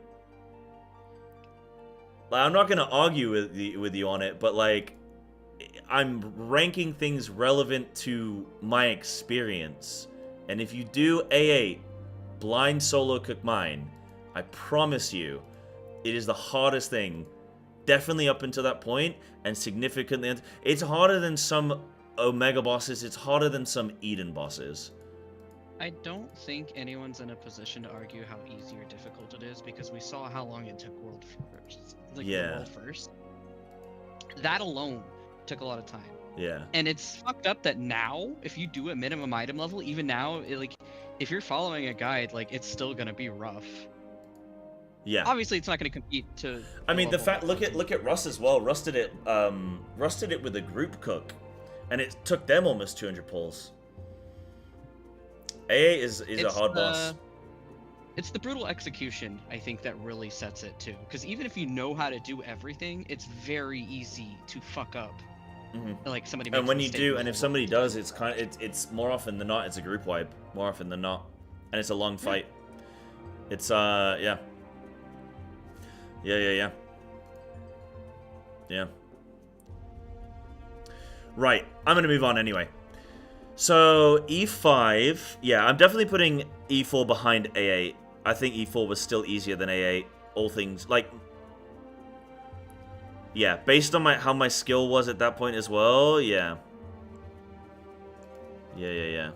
Like, I'm not going to argue with you on it, but, like, I'm ranking things relevant to my experience. And if you do AA, blind solo cook mine, I promise you, it is the hardest thing. Definitely up until that point, and significantly... It's harder than some Omega bosses. It's harder than some Eden bosses. I don't think anyone's in a position to argue how easy or difficult it is, because we saw how long it took World First. Like, the World First. That alone took a lot of time. Yeah. And it's fucked up that now, if you do a minimum item level, even now, like, if you're following a guide, like, it's still gonna be rough. Yeah. Obviously, it's not going to compete to. I mean, the fact. Look at Russ as well. Russ did it with a group cook, and it took them almost 200 pulls. AA is a hard boss. It's the brutal execution, I think, that really sets it too. Because even if you know how to do everything, it's very easy to fuck up. Like somebody. Makes And when a you mistake do, and if somebody does, it's it's more often than not, it's a group wipe. More often than not, and it's a long fight. It's yeah. Yeah. Right, I'm gonna move on anyway. So, E5, yeah, I'm definitely putting E4 behind A8. I think E4 was still easier than A8. All things, like... Yeah, based on how my skill was at that point as well, yeah. Yeah.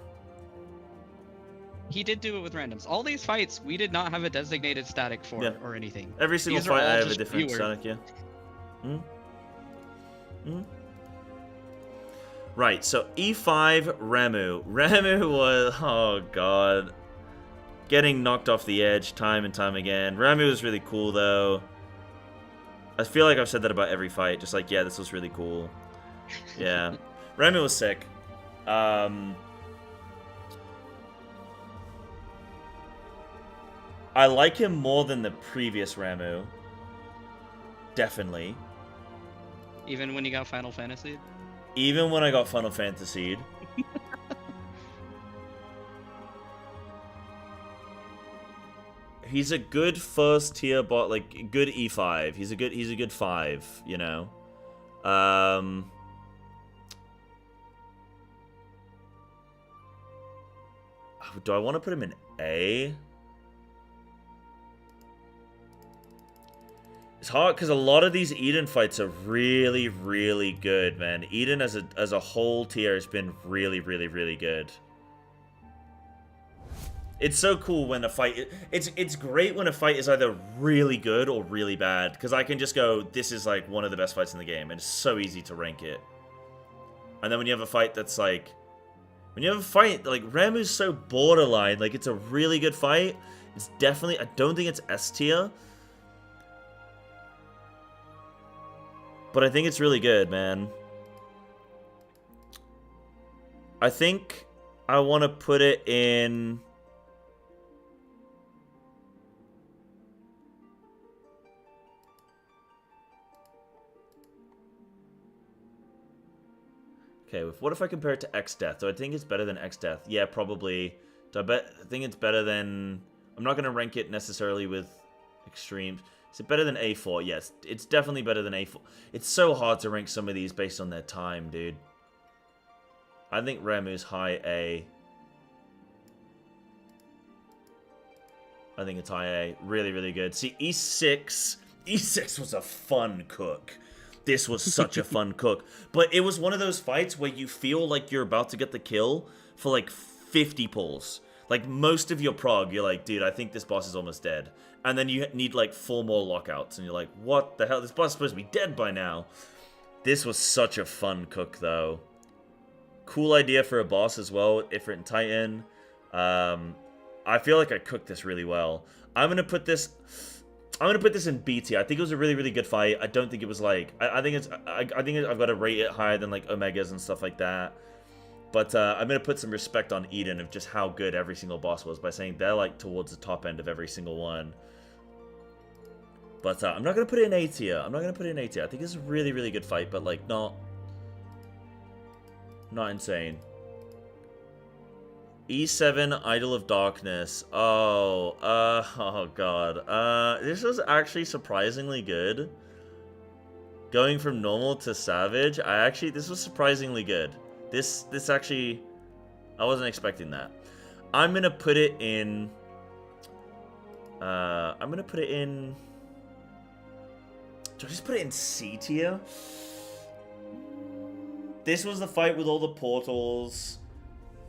He did do it with randoms. All these fights, we did not have a designated static for or anything. Every single These are fight I all have a just different viewers. static, yeah. Right, so E5, Ramu. Ramu was, oh god. Getting knocked off the edge time and time again. Ramu was really cool though. I feel like I've said that about every fight. Just like, yeah, this was really cool. Yeah. Ramu was sick. I like him more than the previous Ramu. Definitely. Even when you got Final Fantasy? Even when I got Final Fantasied. He's a good first tier bot, like good E5. He's a good 5, you know. Do I want to put him in A? It's hard because a lot of these Eden fights are really, really good, man. Eden as a whole tier has been really, really, really good. It's so cool when a fight... It's great when a fight is either really good or really bad. Because I can just go, this is like one of the best fights in the game. And it's so easy to rank it. And then when you have a fight that's like... When you have a fight, like, Ramu's so borderline. Like, it's a really good fight. It's definitely... I don't think it's S tier. But I think it's really good, man. I think I want to put it in... Okay, what if I compare it to X-Death? Do I think it's better than X-Death? Yeah, probably. Do I think it's better than... I'm not going to rank it necessarily with extremes. Is it better than A4? Yes, it's definitely better than A4. It's so hard to rank some of these based on their time, dude. I think Ramu's high A. I think it's high A. Really, really good. See, E6... E6 was a fun cook. This was such a fun cook. But it was one of those fights where you feel like you're about to get the kill for like 50 pulls. Like most of your prog, you're like, dude, I think this boss is almost dead. And then you need like 4 more lockouts. And you're like, what the hell? This boss is supposed to be dead by now. This was such a fun cook, though. Cool idea for a boss as well, Ifrit and Titan. I feel like I cooked this really well. I'm gonna put this in B tier. I think it was a really, really good fight. I don't think it was like... I think I've got to rate it higher than like Omegas and stuff like that. But I'm going to put some respect on Eden of just how good every single boss was by saying they're like towards the top end of every single one. But I'm not going to put it in A tier. I'm not going to put it in A tier. I think it's a really, really good fight, but like not insane. E7, Idol of Darkness. Oh god. This was actually surprisingly good. Going from normal to savage, this was surprisingly good. This actually, I wasn't expecting that. I'm gonna put it in, do I just put it in C tier? This was the fight with all the portals.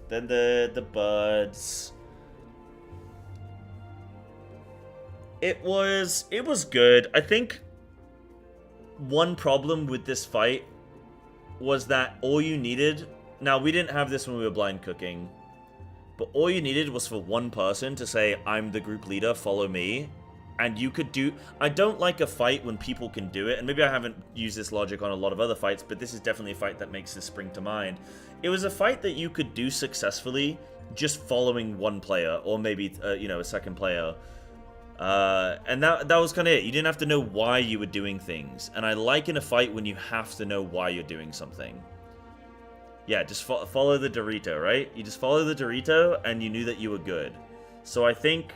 Then the birds. It was good. I think one problem with this fight was that all you needed... Now, we didn't have this when we were blind cooking. But all you needed was for one person to say, I'm the group leader, follow me. And you could do... I don't like a fight when people can do it. And maybe I haven't used this logic on a lot of other fights, but this is definitely a fight that makes this spring to mind. It was a fight that you could do successfully just following one player, or maybe, a second player. And that was kind of it. You didn't have to know why you were doing things. And I like in a fight when you have to know why you're doing something. Yeah, just follow the Dorito, right? You just follow the Dorito, and you knew that you were good. So I think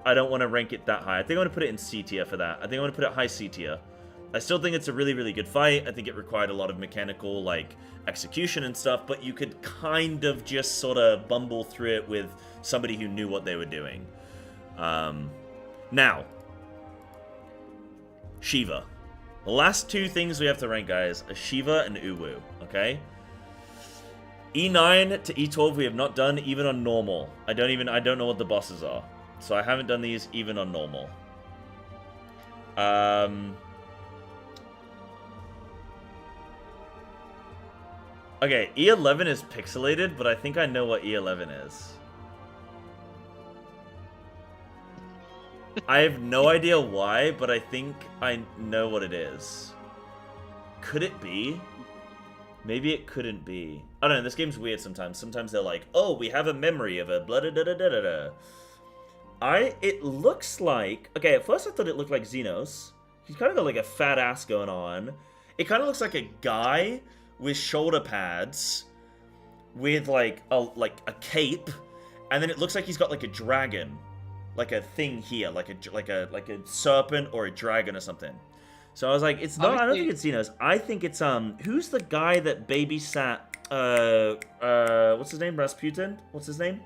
I don't want to rank it that high. I think I want to put it in C tier for that. I think I want to put it high C tier. I still think it's a really, really good fight. I think it required a lot of mechanical, like, execution and stuff, but you could kind of just sort of bumble through it with somebody who knew what they were doing. Now, Shiva. The last two things we have to rank, guys, are Shiva and Uwu, okay? E9 to E12 we have not done even on normal. I don't know what the bosses are. So I haven't done these even on normal. Okay, E11 is pixelated, but I think I know what E11 is. I have no idea why, but I think I know what it is. Could it be? Maybe it couldn't be. I don't know, this game's weird sometimes. Sometimes they're like, oh, we have a memory of a blah da da da da da da. It looks like... Okay, at first I thought it looked like Xenos. He's kind of got like a fat ass going on. It kind of looks like a guy with shoulder pads, with like a cape, and then it looks like he's got like a dragon, like a thing here, like a serpent or a dragon or something. So I was like, it's not. I don't think it's Xenos. I think it's who's the guy that babysat what's his name? Rasputin? What's his name?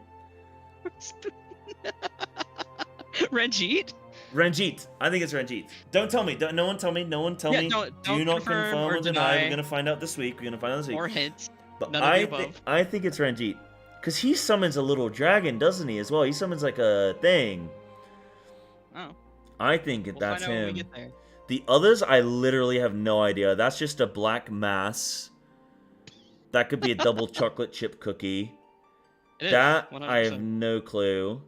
Ranjit? Ranjit. I think it's Ranjit. Don't tell me. No one tell me. No one tell Yeah, me. don't Do not confirm confirm or or deny. deny. We're gonna find out this week. Or hints. But None of the above. I think it's Ranjit. Because he summons a little dragon, doesn't he, as well? He summons like a thing. Oh. I think We'll that's find out when we him. get there. The others, I literally have no idea. That's just a black mass. That could be a double chocolate chip cookie. It is, That, 100%. I have no clue.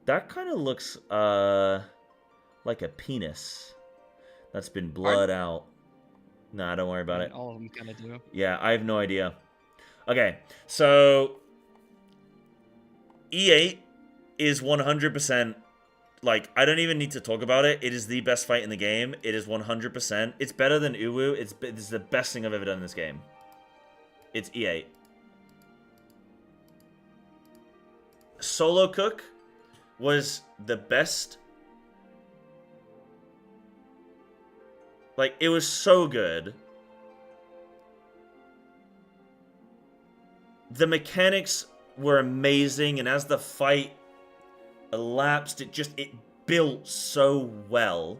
That kind of looks, like a penis. That's been bled out. Nah, don't worry about it. All of them kind of do. Yeah, I have no idea. Okay, so E8 is 100%, like, I don't even need to talk about it. It is the best fight in the game. It is 100%. It's better than Uwu. It's the best thing I've ever done in this game. It's E8. Solo Cook was the best. Like, it was so good. The mechanics were amazing, and as the fight elapsed, it built so well.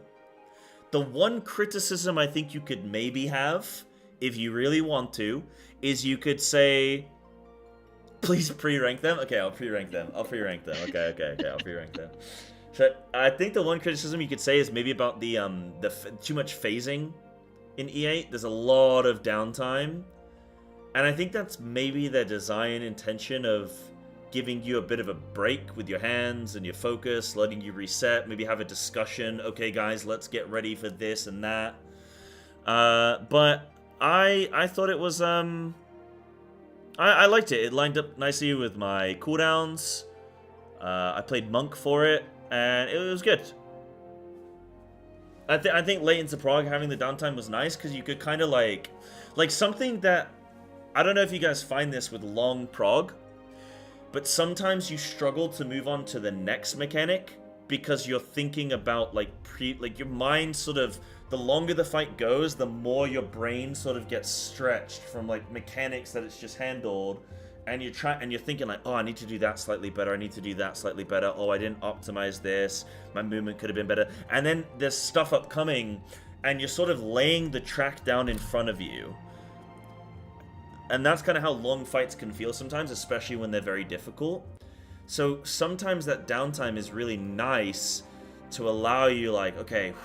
The one criticism I think you could maybe have, if you really want to, is you could say, please pre-rank them. Okay, I'll pre-rank them. Okay, I'll pre-rank them. So I think the one criticism you could say is maybe about the too much phasing in E8. There's a lot of downtime. And I think that's maybe the design intention of giving you a bit of a break with your hands and your focus, letting you reset, maybe have a discussion. Okay, guys, let's get ready for this and that. But I thought it was I liked it. It lined up nicely with my cooldowns. I played Monk for it, and it was good. I think late into Prague having the downtime was nice because you could kind of like something that. I don't know if you guys find this with long prog, but sometimes you struggle to move on to the next mechanic because you're thinking about like your mind sort of, the longer the fight goes, the more your brain sort of gets stretched from like mechanics that it's just handled, and you're thinking like, oh, I need to do that slightly better, I need to do that slightly better, oh, I didn't optimize this, my movement could have been better, and then there's stuff upcoming, and you're sort of laying the track down in front of you. And that's kind of how long fights can feel sometimes, especially when they're very difficult. So sometimes that downtime is really nice to allow you like, okay,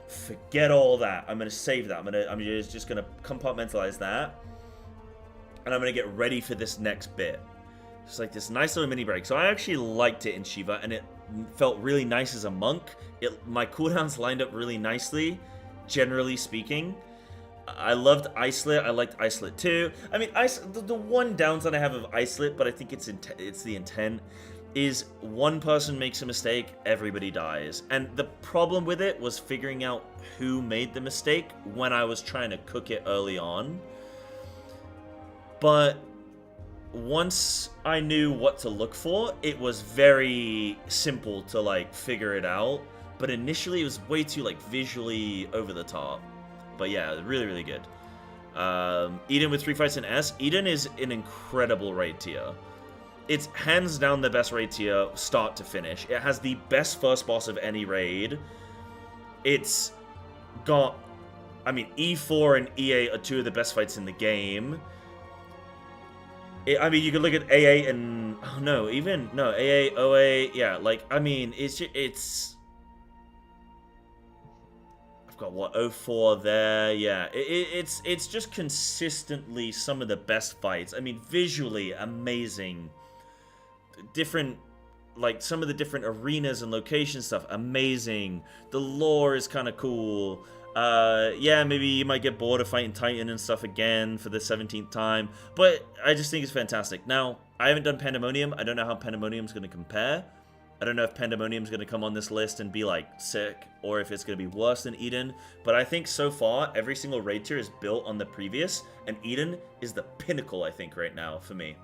forget all that. I'm going to save that. I'm just going to compartmentalize that. And I'm going to get ready for this next bit. It's like this nice little mini break. So I actually liked it in Shiva, and it felt really nice as a monk. My cooldowns lined up really nicely, generally speaking. I loved Icelet. I liked Icelet too. I mean, the one downside I have of Icelet, but I think it's the intent, is one person makes a mistake, everybody dies. And the problem with it was figuring out who made the mistake when I was trying to cook it early on. But once I knew what to look for, it was very simple to like figure it out. But initially it was way too like visually over the top. But yeah, really, really good. Eden with 3 fights in S. Eden is an incredible raid tier. It's hands down the best raid tier, start to finish. It has the best first boss of any raid. It's got, I mean, E4 and E8 are 2 of the best fights in the game. I mean, you could look at A8 and, oh no, A8, OA, yeah, like, I mean, it's got what, 04 there, yeah, it's just consistently some of the best fights. I mean, visually amazing, different, like some of the different arenas and location stuff, amazing. The lore is kind of cool. Yeah, maybe you might get bored of fighting Titan and stuff again for the 17th time, but I just think it's fantastic. Now, I haven't done Pandemonium. I don't know how Pandemonium's going to compare. I don't know if Pandemonium's going to come on this list and be, like, sick, or if it's going to be worse than Eden. But I think so far, every single raid tier is built on the previous, and Eden is the pinnacle, I think, right now, for me.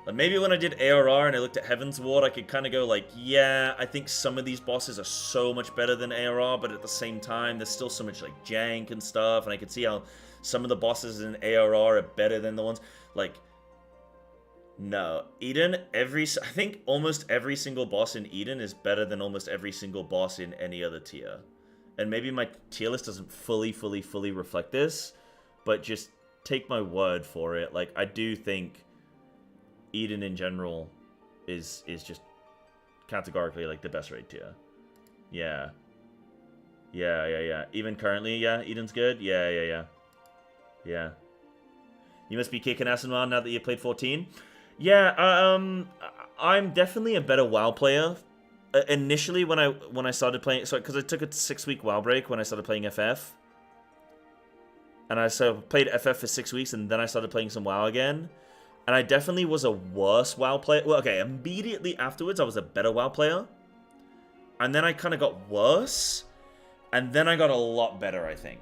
Like, maybe when I did ARR and I looked at Heaven's Ward, I could kind of go, like, yeah, I think some of these bosses are so much better than ARR, but at the same time, there's still so much, like, jank and stuff, and I could see how some of the bosses in ARR are better than the ones, like, No, Eden, I think almost every single boss in Eden is better than almost every single boss in any other tier. And maybe my tier list doesn't fully reflect this, but just take my word for it. Like, I do think Eden in general is just categorically, like, the best raid tier. Yeah. Yeah. Even currently, yeah, Eden's good? Yeah. Yeah. You must be kicking ass and WoW now that you played 14? Yeah, I'm definitely a better WoW player. Initially, when I started playing, because I took a 6-week WoW break when I started playing FF, and I played FF for 6 weeks, and then I started playing some WoW again, and I definitely was a worse WoW player. Well, okay, immediately afterwards, I was a better WoW player, and then I kind of got worse, and then I got a lot better, I think.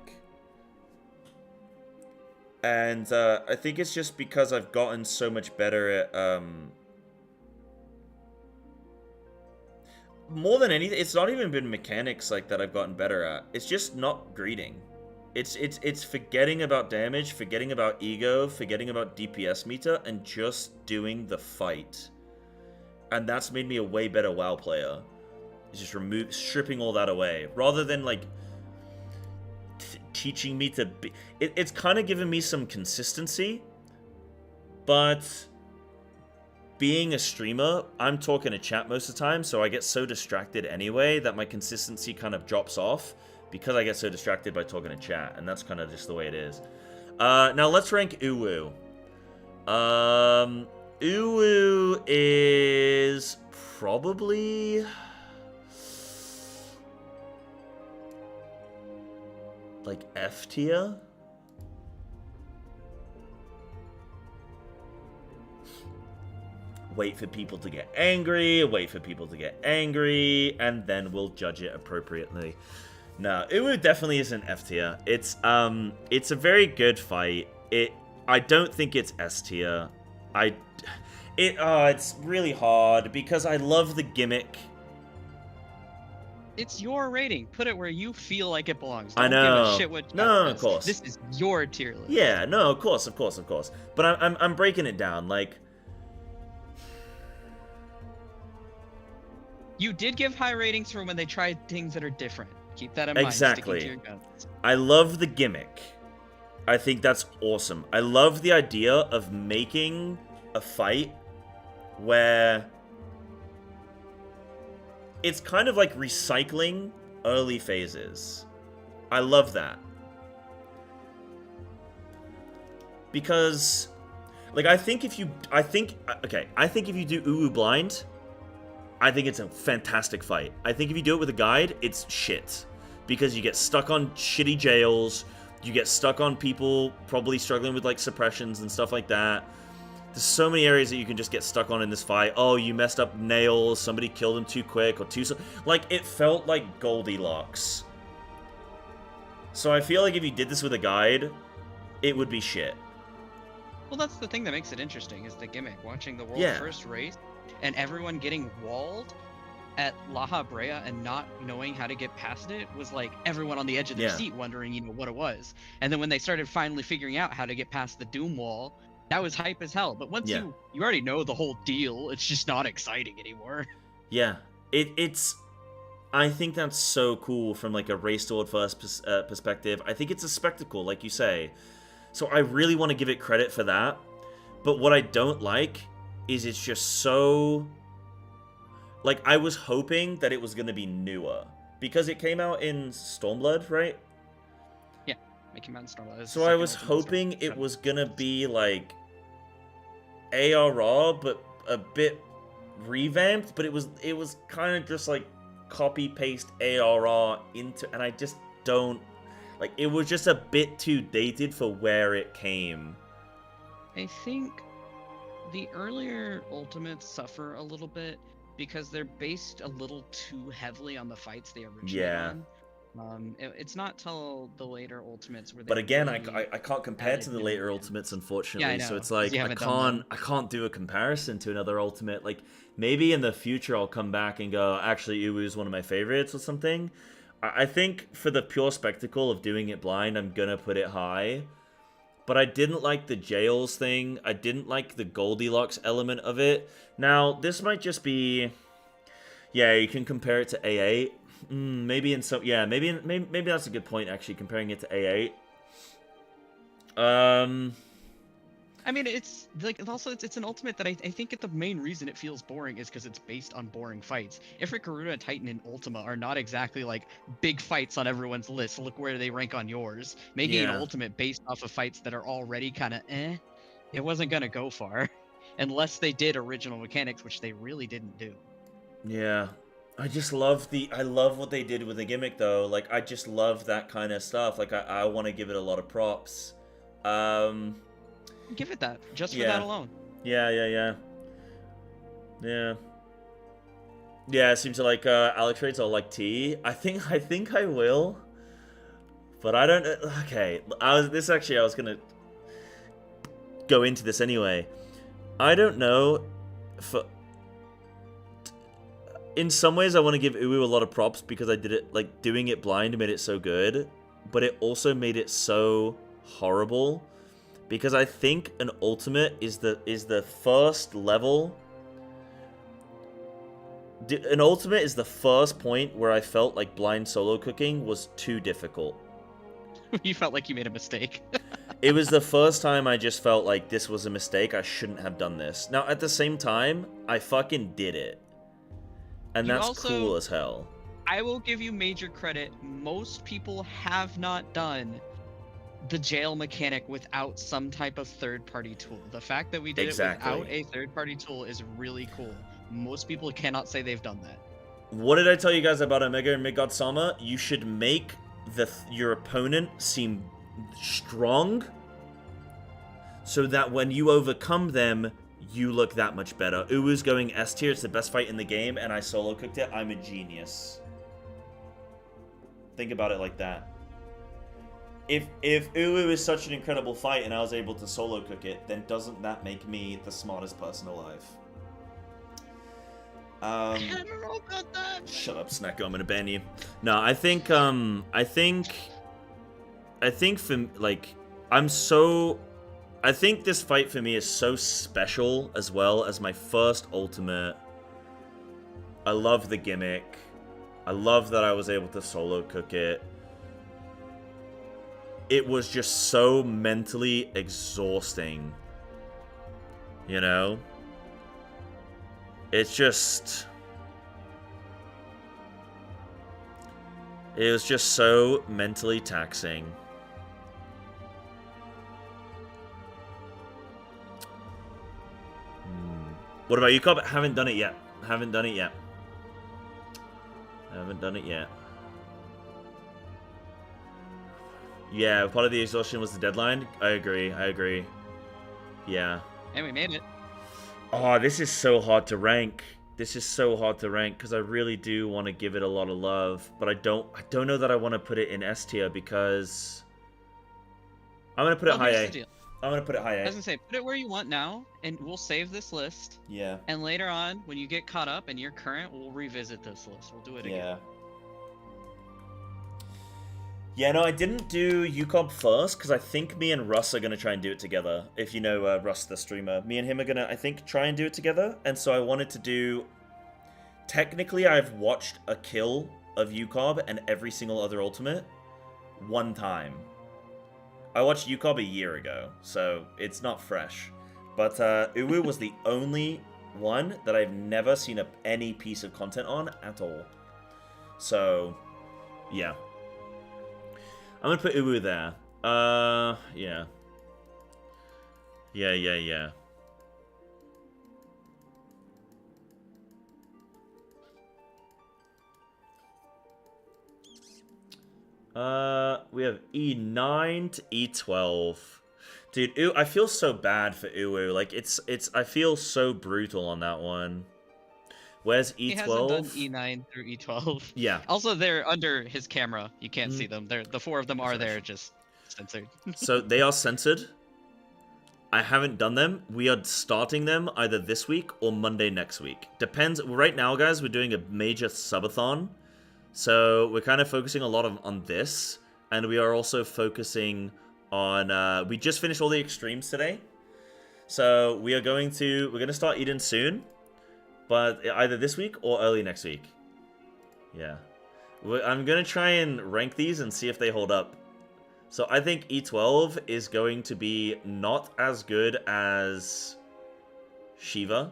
And I think it's just because I've gotten so much better at, more than anything, it's not even been mechanics like that I've gotten better at. It's just not greeting. It's forgetting about damage, forgetting about ego, forgetting about DPS meter, and just doing the fight. And that's made me a way better WoW player. It's just stripping all that away. Rather than, like, teaching me to be... It's kind of given me some consistency, but being a streamer, I'm talking to chat most of the time, so I get so distracted anyway that my consistency kind of drops off because I get so distracted by talking to chat, and that's kind of just the way it is. Now let's rank Uwu. Uwu is probably... like F tier? Wait for people to get angry, and then we'll judge it appropriately. No, Uwu definitely isn't F tier. It's a very good fight. I don't think it's S tier. It's really hard because I love the gimmick. It's your rating. Put it where you feel like it belongs. I know. Don't give a shit what No, of course. This is your tier list. Yeah, no, of course. But I'm breaking it down. Like, you did give high ratings for when they tried things that are different. Keep that in mind. exactly. Sticking to your guns. I love the gimmick. I think that's awesome. I love the idea of making a fight where it's kind of like recycling early phases. I love that. Because, like, I think if you do Uwu blind, I think it's a fantastic fight. I think if you do it with a guide, it's shit. Because you get stuck on shitty jails, you get stuck on people probably struggling with, like, suppressions and stuff like that. There's so many areas that you can just get stuck on in this fight. Oh, you messed up nails, somebody killed him too quick, or too... Like, it felt like Goldilocks. So I feel like if you did this with a guide, it would be shit. Well, that's the thing that makes it interesting, is the gimmick. Watching the world's first race, and everyone getting walled at La Habrea and not knowing how to get past it was like everyone on the edge of their seat wondering, what it was. And then when they started finally figuring out how to get past the Doom wall, that was hype as hell. But once you already know the whole deal, it's just not exciting anymore. Yeah, it's... I think that's so cool from, like, a race toward first perspective. I think it's a spectacle, like you say. So I really want to give it credit for that. But what I don't like is it's just so... Like, I was hoping that it was going to be newer. Because it came out in Stormblood, right? Yeah, it came out in Stormblood. So I was hoping it was going to be, like, ARR, but a bit revamped. But it was kind of just, like, copy-paste ARR into... And I just don't... Like, it was just a bit too dated for where it came. I think the earlier Ultimates suffer a little bit because they're based a little too heavily on the fights they originally on. It's not till the later Ultimates where they... But again, I can't compare to the later Ultimates, unfortunately. Yeah, so it's like, I can't do a comparison to another Ultimate. Like, maybe in the future I'll come back and go, actually, Uwu is one of my favorites or something. I think for the pure spectacle of doing it blind, I'm gonna put it high. but I didn't like the jails thing. I didn't like the Goldilocks element of it. Now, this might just be... Yeah, you can compare it to A8. Maybe in some... Yeah, maybe that's a good point, actually, comparing it to A8. I mean, it's like it's an ultimate that I think the main reason it feels boring is because it's based on boring fights. Ifrit, Garuda, and Titan in Ultima are not exactly like big fights on everyone's list. Look where they rank on yours. Making an ultimate based off of fights that are already kind of it wasn't gonna go far, unless they did original mechanics, which they really didn't do. Yeah. I just love I love what they did with the gimmick, though. Like, I just love that kind of stuff. Like, I want to give it a lot of props. Give it that, just for that alone. Yeah. It seems like Alex rates all like T. I think I will. But I don't... Okay, I was gonna go into this anyway. I don't know. In some ways, I want to give Uwu a lot of props because I did it, like, doing it blind made it so good. But it also made it so horrible. Because I think an ultimate is the first level. An ultimate is the first point where I felt like blind solo cooking was too difficult. You felt like you made a mistake. It was the first time I just felt like this was a mistake. I shouldn't have done this. Now, at the same time, I fucking did it. And that's cool as hell. I will give you major credit. Most people have not done the jail mechanic without some type of third-party tool. The fact that we did it without a third-party tool is really cool. Most people cannot say they've done that. What did I tell you guys about Omega and Midgard Sama? You should make your opponent seem strong so that when you overcome them, you look that much better. Uwu's going S tier. It's the best fight in the game, and I solo cooked it. I'm a genius. Think about it like that. If Uwu is such an incredible fight and I was able to solo cook it, then doesn't that make me the smartest person alive? I don't know about that. Shut up, Snecko. I'm gonna ban you. No, I think for, like, I think this fight for me is so special as well as my first ultimate. I love the gimmick. I love that I was able to solo cook it. It was just so mentally exhausting. You know? It's just... It was just so mentally taxing. What about you, Cobb? Haven't done it yet. Haven't done it yet. Yeah, part of the exhaustion was the deadline. I agree. Yeah. And we made it. Oh, this is so hard to rank. Because I really do want to give it a lot of love, but I don't know that I want to put it in S tier because I'm gonna put it high A. I'm gonna put it high A. I was gonna say, put it where you want now, and we'll save this list. Yeah. And later on, when you get caught up and you're current, we'll revisit this list. We'll do it again. Yeah, no, I didn't do UCOB first, because I think me and Russ are going to try and do it together. If you know Russ, the streamer. Me and him are going to, I think, try and do it together. And so I wanted to do... Technically, I've watched a kill of UCOB and every single other ultimate one time. I watched UCOB a year ago, so it's not fresh. But Uwu was the only one that I've never seen any piece of content on at all. So, yeah. I'm gonna put Uwu there. Yeah. Yeah. We have E9-E12. Dude, I feel so bad for Uwu. Like, I feel so brutal on that one. Where's E12? He hasn't done E9 through E12. Yeah. Also, they're under his camera. You can't see them. The four of them are there, just censored. So they are censored. I haven't done them. We are starting them either this week or Monday next week. Depends. Right now, guys, we're doing a major subathon. So we're kind of focusing a lot on this. And we are also focusing on. We just finished all the extremes today, so we're gonna start Eden soon, but either this week or early next week. Yeah, I'm gonna try and rank these and see if they hold up. So I think E12 is going to be not as good as Shiva,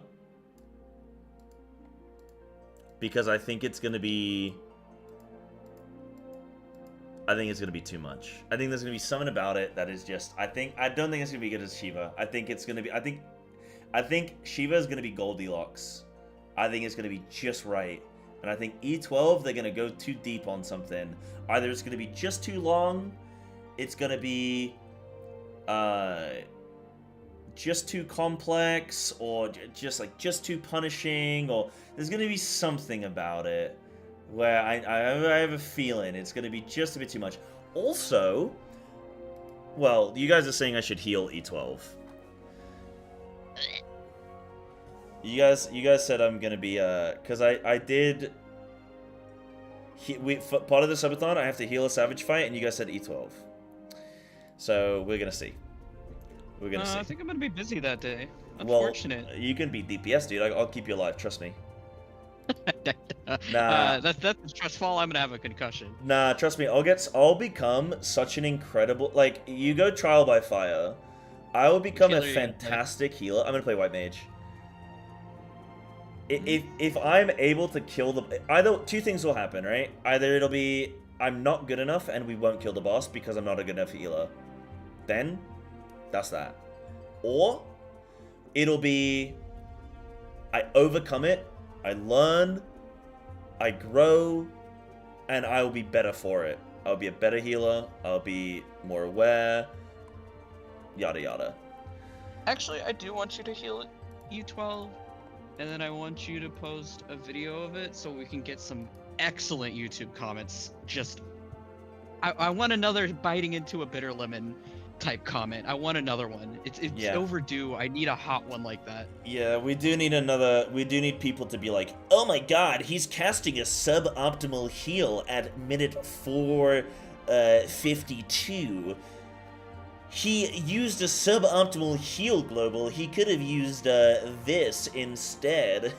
because I think it's gonna be. I think it's gonna be too much. I think there's gonna be something about it that is just. I don't think it's gonna be good as Shiva. I think it's gonna be. I think Shiva is gonna be Goldilocks. I think it's gonna be just right. And I think E12 they're gonna go too deep on something. Either it's gonna be just too long, it's gonna be just too complex, or just too punishing, or there's gonna be something about it. Where I have a feeling it's going to be just a bit too much. Also, well, you guys are saying I should heal E12. You guys said I'm going to be, because I did, part of the subathon, I have to heal a savage fight, and you guys said E12. So, we're going to see. We're going to see. I think I'm going to be busy that day. Unfortunate. Well, you can be DPS, dude. I'll keep you alive, trust me. Nah. That's stressful. I'm gonna have a concussion. Nah, trust me. I'll become such an incredible. Like, you go trial by fire, I will become a fantastic healer. I'm gonna play white mage. If I'm able to kill either two things will happen, right? Either it'll be I'm not good enough and we won't kill the boss because I'm not a good enough healer. Then that's that. Or it'll be I overcome it. I learn, I grow, and I will be better for it. I'll be a better healer, I'll be more aware, yada yada. Actually, I do want you to heal U12, and then I want you to post a video of it so we can get some excellent YouTube comments. I want another biting into a bitter lemon type comment. I want another one. It's overdue. I need a hot one like that. Yeah, we do need people to be like, oh my god, he's casting a suboptimal heal at minute 4:52. He used a suboptimal heal global. He could have used this instead.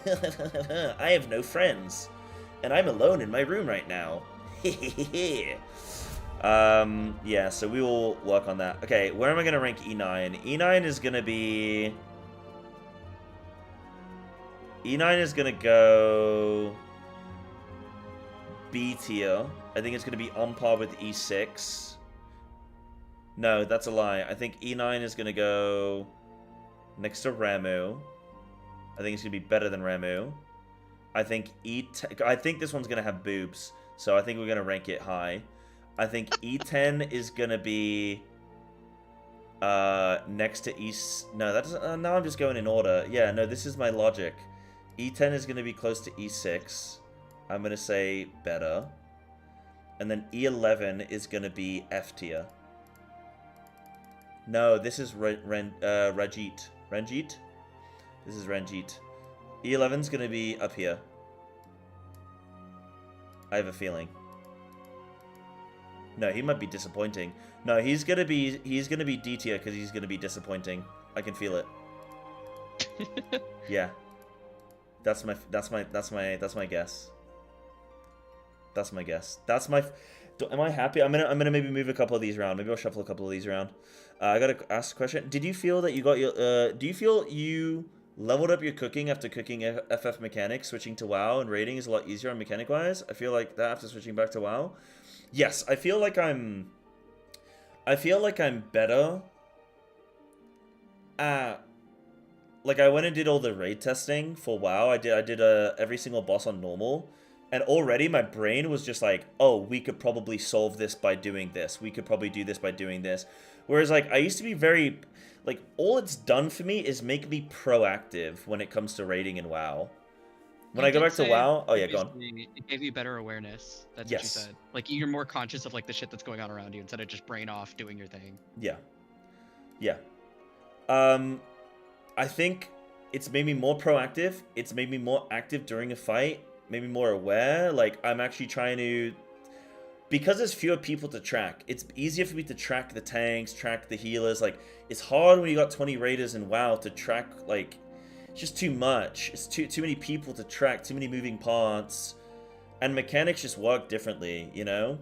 I have no friends, and I'm alone in my room right now. Yeah, so we will work on that. Okay, where am I going to rank E9? E9 is going to be... E9 is going to go... B tier. I think it's going to be on par with E6. No, that's a lie. I think E9 is going to go next to Ramu. I think it's going to be better than Ramu. I think I think this one's going to have boobs, so I think we're going to rank it high. I think E10 is gonna be next to No, that doesn't. Now I'm just going in order. Yeah, no, this is my logic. E10 is gonna be close to E6. I'm gonna say better, and then E11 is gonna be F tier. No, this is Ranjit. Ranjit. This is Ranjit. E11's gonna be up here. I have a feeling. No, he might be disappointing. No, he's gonna be D tier because he's gonna be disappointing. I can feel it. Yeah. That's my guess. That's my guess. Am I happy? I'm gonna maybe move a couple of these around. Maybe I'll shuffle a couple of these around. I gotta ask a question. Did you feel that you got your do you feel you leveled up your cooking after cooking FF mechanics? Switching to WoW and raiding is a lot easier on mechanic wise. I feel like that after switching back to WoW. Yes, I feel like I'm better at, like, I went and did all the raid testing for WoW. I did every single boss on normal, and already my brain was just like, oh, we could probably solve this by doing this. We could probably do this by doing this. Whereas, like, I used to be very, like, all it's done for me is make me proactive when it comes to raiding in WoW. When I go back to WoW, oh yeah, go on. It gave you better awareness. That's what you said. Like, you're more conscious of, like, the shit that's going on around you instead of just brain off doing your thing. Yeah. Yeah. I think it's made me more proactive. It's made me more active during a fight. Made me more aware. Like, I'm actually trying to... because there's fewer people to track, it's easier for me to track the tanks, track the healers. Like, it's hard when you got 20 raiders in WoW to track, like, it's just too much. It's too many people to track, too many moving parts, and mechanics just work differently, you know?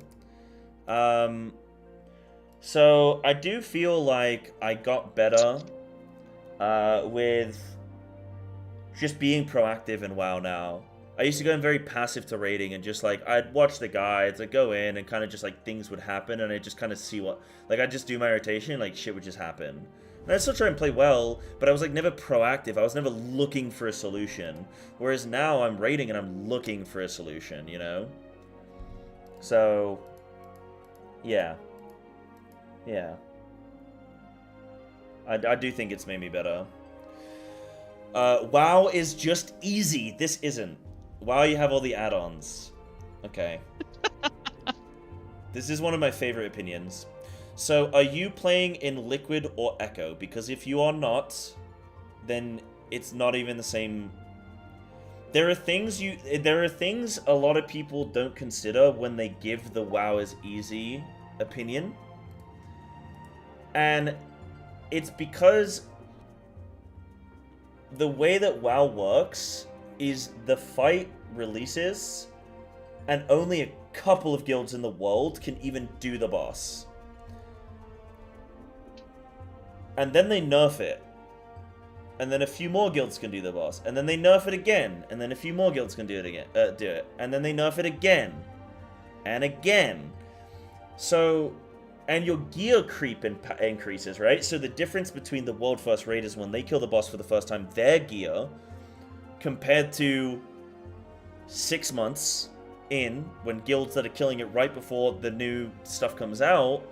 So I do feel like I got better with just being proactive in WoW now. I used to go in very passive to raiding and just like, I'd watch the guides, I'd go in and kind of just like things would happen and I'd just kind of see what, like I'd just do my rotation, like shit would just happen. And I'd still try and play well, but I was like never proactive. I was never looking for a solution. Whereas now I'm raiding and I'm looking for a solution, you know? So, yeah. Yeah. I do think it's made me better. WoW is just easy. This isn't. WoW, you have all the add-ons. Okay. This is one of my favorite opinions. So, are you playing in Liquid or Echo? Because if you are not, then it's not even the same. There are things a lot of people don't consider when they give the WoW is easy opinion. And it's because the way that WoW works is the fight releases and only a couple of guilds in the world can even do the boss. And then they nerf it. And then a few more guilds can do the boss. And then they nerf it again. And then a few more guilds can do it again. And then they nerf it again. And again. So, and your gear creep increases, right? So the difference between the world first raiders when they kill the boss for the first time, their gear, compared to 6 months in, when guilds that are killing it right before the new stuff comes out,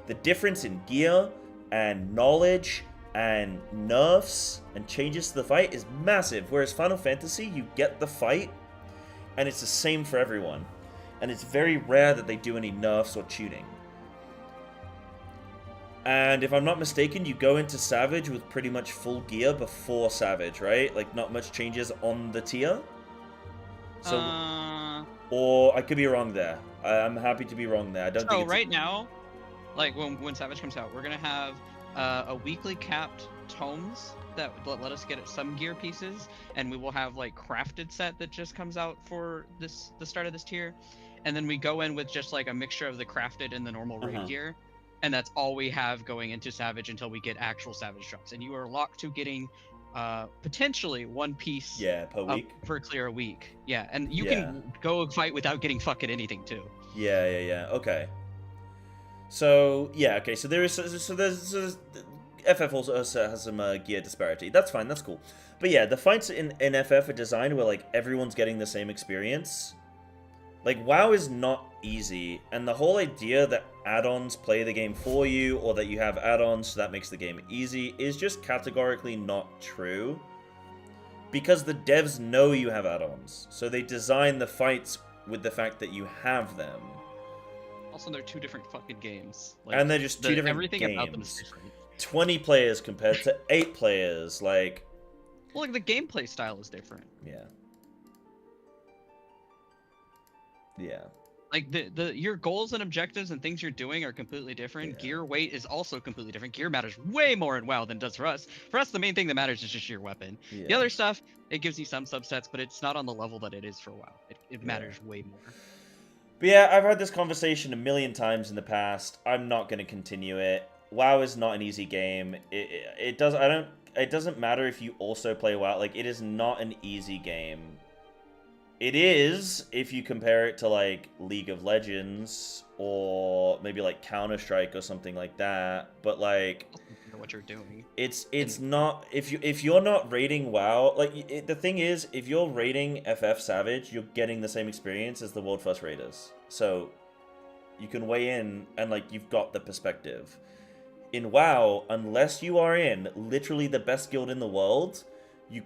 the difference in gear and knowledge and nerfs and changes to the fight is massive. Whereas Final Fantasy, you get the fight and it's the same for everyone. And it's very rare that they do any nerfs or tuning. And if I'm not mistaken, you go into Savage with pretty much full gear before Savage, right? Like, not much changes on the tier? So, or I could be wrong there. I'm happy to be wrong there. I don't think it's... right now, like, when Savage comes out, we're going to have a weekly capped tomes that let us get some gear pieces, and we will have, like, crafted set that just comes out for the start of this tier. And then we go in with just, like, a mixture of the crafted and the normal raid gear. And that's all we have going into Savage until we get actual Savage drops. And you are locked to getting potentially one piece per week. Per clear week. Yeah, and you can go fight without getting fucking anything too. Yeah. Okay. So, yeah, okay. So there's FF also has some gear disparity. That's fine, that's cool. But yeah, the fights in FF are designed where like everyone's getting the same experience. Like, WoW is not easy, and the whole idea that add-ons play the game for you, or that you have add-ons so that makes the game easy, is just categorically not true. Because the devs know you have add-ons, so they design the fights with the fact that you have them. Also, they're two different fucking games. Like, and they're just two different everything games. About them is different. 20 players compared to 8 players, like... Well, like, the gameplay style is different. Yeah. Yeah. Like, your goals and objectives and things you're doing are completely different. Yeah. Gear weight is also completely different. Gear matters way more in WoW than it does for us. For us, the main thing that matters is just your weapon. Yeah. The other stuff, it gives you some subsets, but it's not on the level that it is for WoW. It matters way more. But yeah, I've had this conversation a million times in the past. I'm not going to continue it. WoW is not an easy game. It doesn't matter if you also play WoW. Like, it is not an easy game. It is, if you compare it to, like, League of Legends, or maybe, like, Counter-Strike or something like that, but, like... I don't know what you're doing. It's not... If you're not raiding WoW... Like, the thing is, if you're raiding FF Savage, you're getting the same experience as the World First Raiders. So, you can weigh in, and, like, you've got the perspective. In WoW, unless you are in literally the best guild in the world, you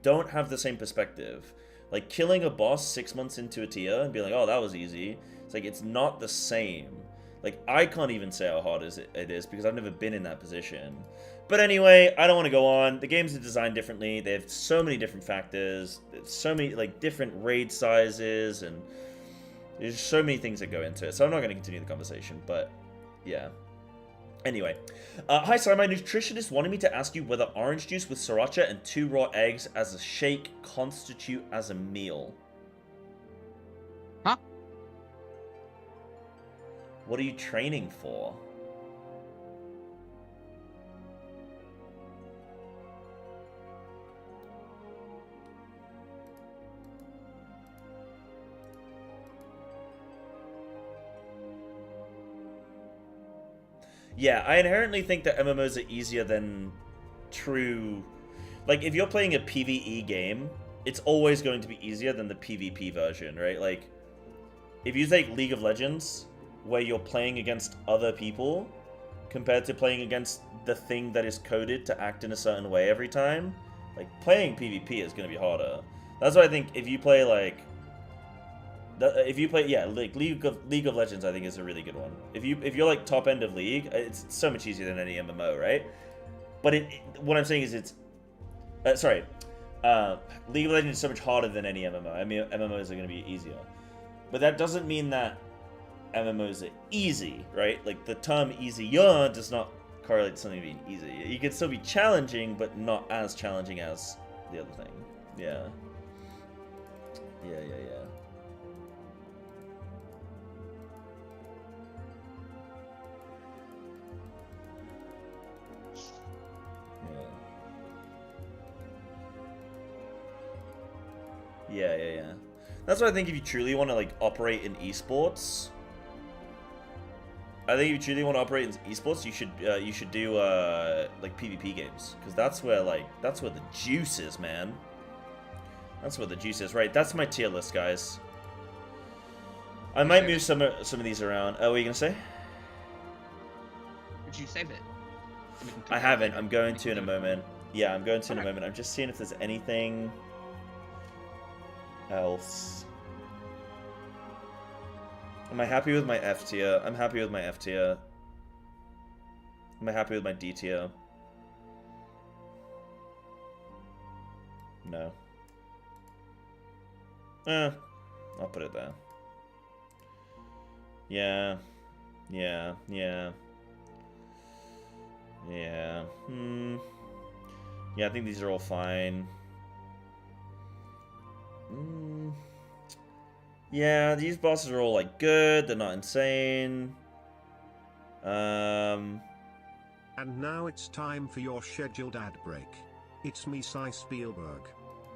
don't have the same perspective. Like, killing a boss 6 months into a tier and being like, oh, that was easy. It's like, it's not the same. Like, I can't even say how hard it is because I've never been in that position. But anyway, I don't want to go on. The games are designed differently. They have so many different factors. So many, like, different raid sizes. And There's so many things that go into it, so I'm not going to continue the conversation, but yeah. Anyway. Hi, sorry, my nutritionist wanted me to ask you whether orange juice with sriracha and 2 raw eggs as a shake constitute as a meal. Huh? What are you training for? Yeah, I inherently think that MMOs are easier than true... Like, if you're playing a PvE game, it's always going to be easier than the PvP version, right? Like, if you take League of Legends, where you're playing against other people, compared to playing against the thing that is coded to act in a certain way every time, like, playing PvP is going to be harder. That's why I think if you play, like... yeah, like League of Legends, I think is a really good one. If you're like top end of League, it's so much easier than any MMO, right? But what I'm saying is League of Legends is so much harder than any MMO. I mean, MMOs are going to be easier, but that doesn't mean that MMOs are easy, right? Like the term easier does not correlate to something being easy. You can still be challenging, but not as challenging as the other thing. Yeah. Yeah. Yeah. That's why I think if you truly want to like operate in esports, you should do like PvP games, because that's where the juice is, man. That's where the juice is, right? That's my tier list, guys. I might move some of these around. Oh, what are you gonna say? Did you save it? I haven't. I'm going to in a moment. Yeah, I'm going to in a moment. I'm just seeing if there's anything else. Am I happy with my F tier? I'm happy with my F tier. Am I happy with my D tier? No. I'll put it there. Yeah. Yeah, I think these are all fine. Yeah, these bosses are all, like, good. They're not insane. And now it's time for your scheduled ad break. It's me, Spielberg.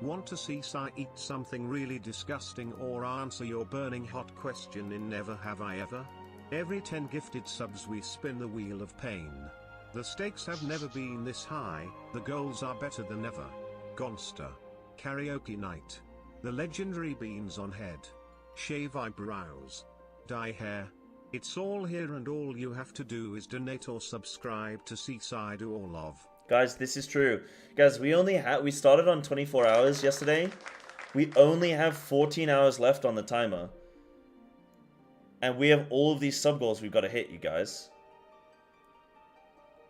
Want to see Psy eat something really disgusting or answer your burning hot question in Never Have I Ever? Every 10 gifted subs we spin the wheel of pain. The stakes have never been this high, the goals are better than ever. Gonster. Karaoke night. The legendary beans on head. Shave eyebrows. Dye hair. It's all here, and all you have to do is donate or subscribe to Seaside Do All of. Guys, this is true. Guys, we started on 24 hours yesterday. We only have 14 hours left on the timer. And we have all of these sub goals we've got to hit, you guys.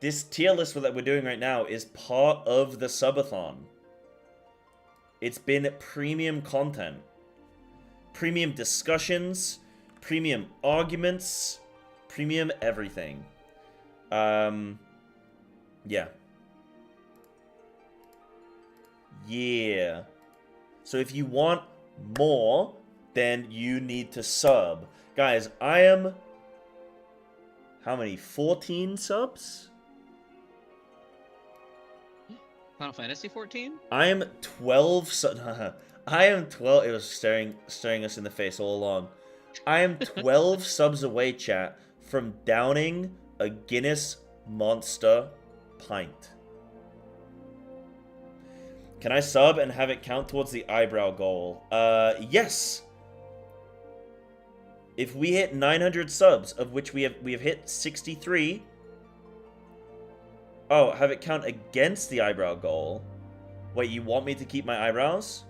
This tier list that we're doing right now is part of the subathon. It's been premium content. Premium discussions, premium arguments, premium everything. Yeah. Yeah. So if you want more, then you need to sub. Guys, I am... How many? 14 subs? Final Fantasy 14? I am 12 I am 12... It was staring us in the face all along. I am 12 subs away, chat, from downing a Guinness Monster pint. Can I sub and have it count towards the eyebrow goal? Yes. If we hit 900 subs, of which we have hit 63. Oh, have it count against the eyebrow goal. Wait, you want me to keep my eyebrows?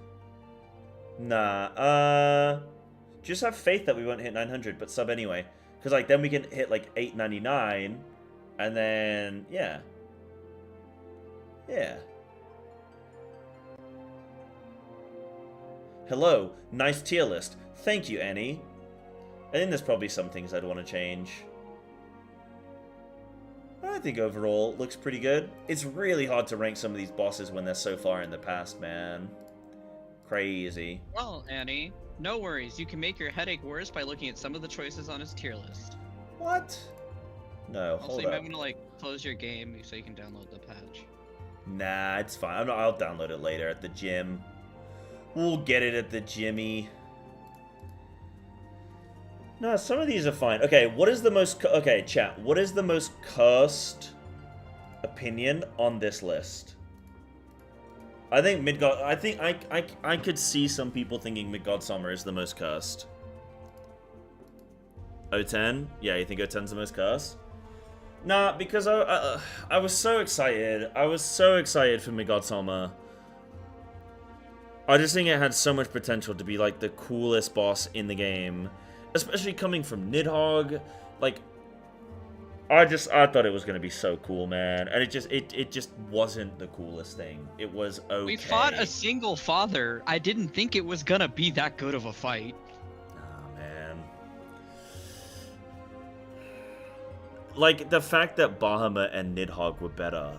Nah. Just have faith that we won't hit 900, but sub anyway. Because, like, then we can hit, like, 899. And then, yeah. Yeah. Hello. Nice tier list. Thank you, Annie. I think there's probably some things I'd want to change. I think overall it looks pretty good. It's really hard to rank some of these bosses when they're so far in the past, man. Crazy. Well, Annie, no worries. You can make your headache worse by looking at some of the choices on his tier list. What? No, Also, hold you up. might want to, like, close your game so you can download the patch. Nah, it's fine. I'll download it later at the gym. We'll get it at the Jimmy. No, some of these are fine. Okay, what is the most... Okay, chat. What is the most cursed opinion on this list? I think Midgard... I think I could see some people thinking Midgard Summer is the most cursed. O10? Yeah, you think O10's the most cursed? Nah, because I was so excited. I was so excited for Midgard Summer. I just think it had so much potential to be, like, the coolest boss in the game. Especially coming from Nidhogg. Like, I thought it was going to be so cool, man. And it just wasn't the coolest thing. It was okay. We fought a single father. I didn't think it was gonna be that good of a fight. Oh, man. Like, the fact that Bahamut and Nidhogg were better.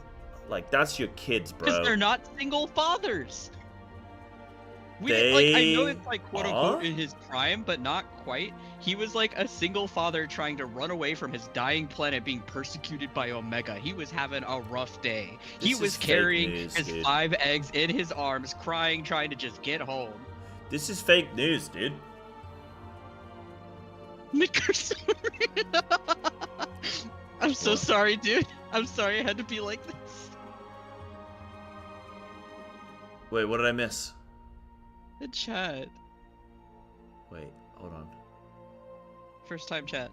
Like, that's your kids, bro. Because they're not single fathers. Like, I know it's like quote unquote in his prime, but not quite. He was like a single father trying to run away from his dying planet being persecuted by Omega. He was having a rough day. He was carrying his 5 eggs in his arms, crying, trying to just get home. This is fake news, dude. I'm so sorry, dude. I'm sorry I had to be like this. Wait, what did I miss? The chat. Wait, hold on. First time chat.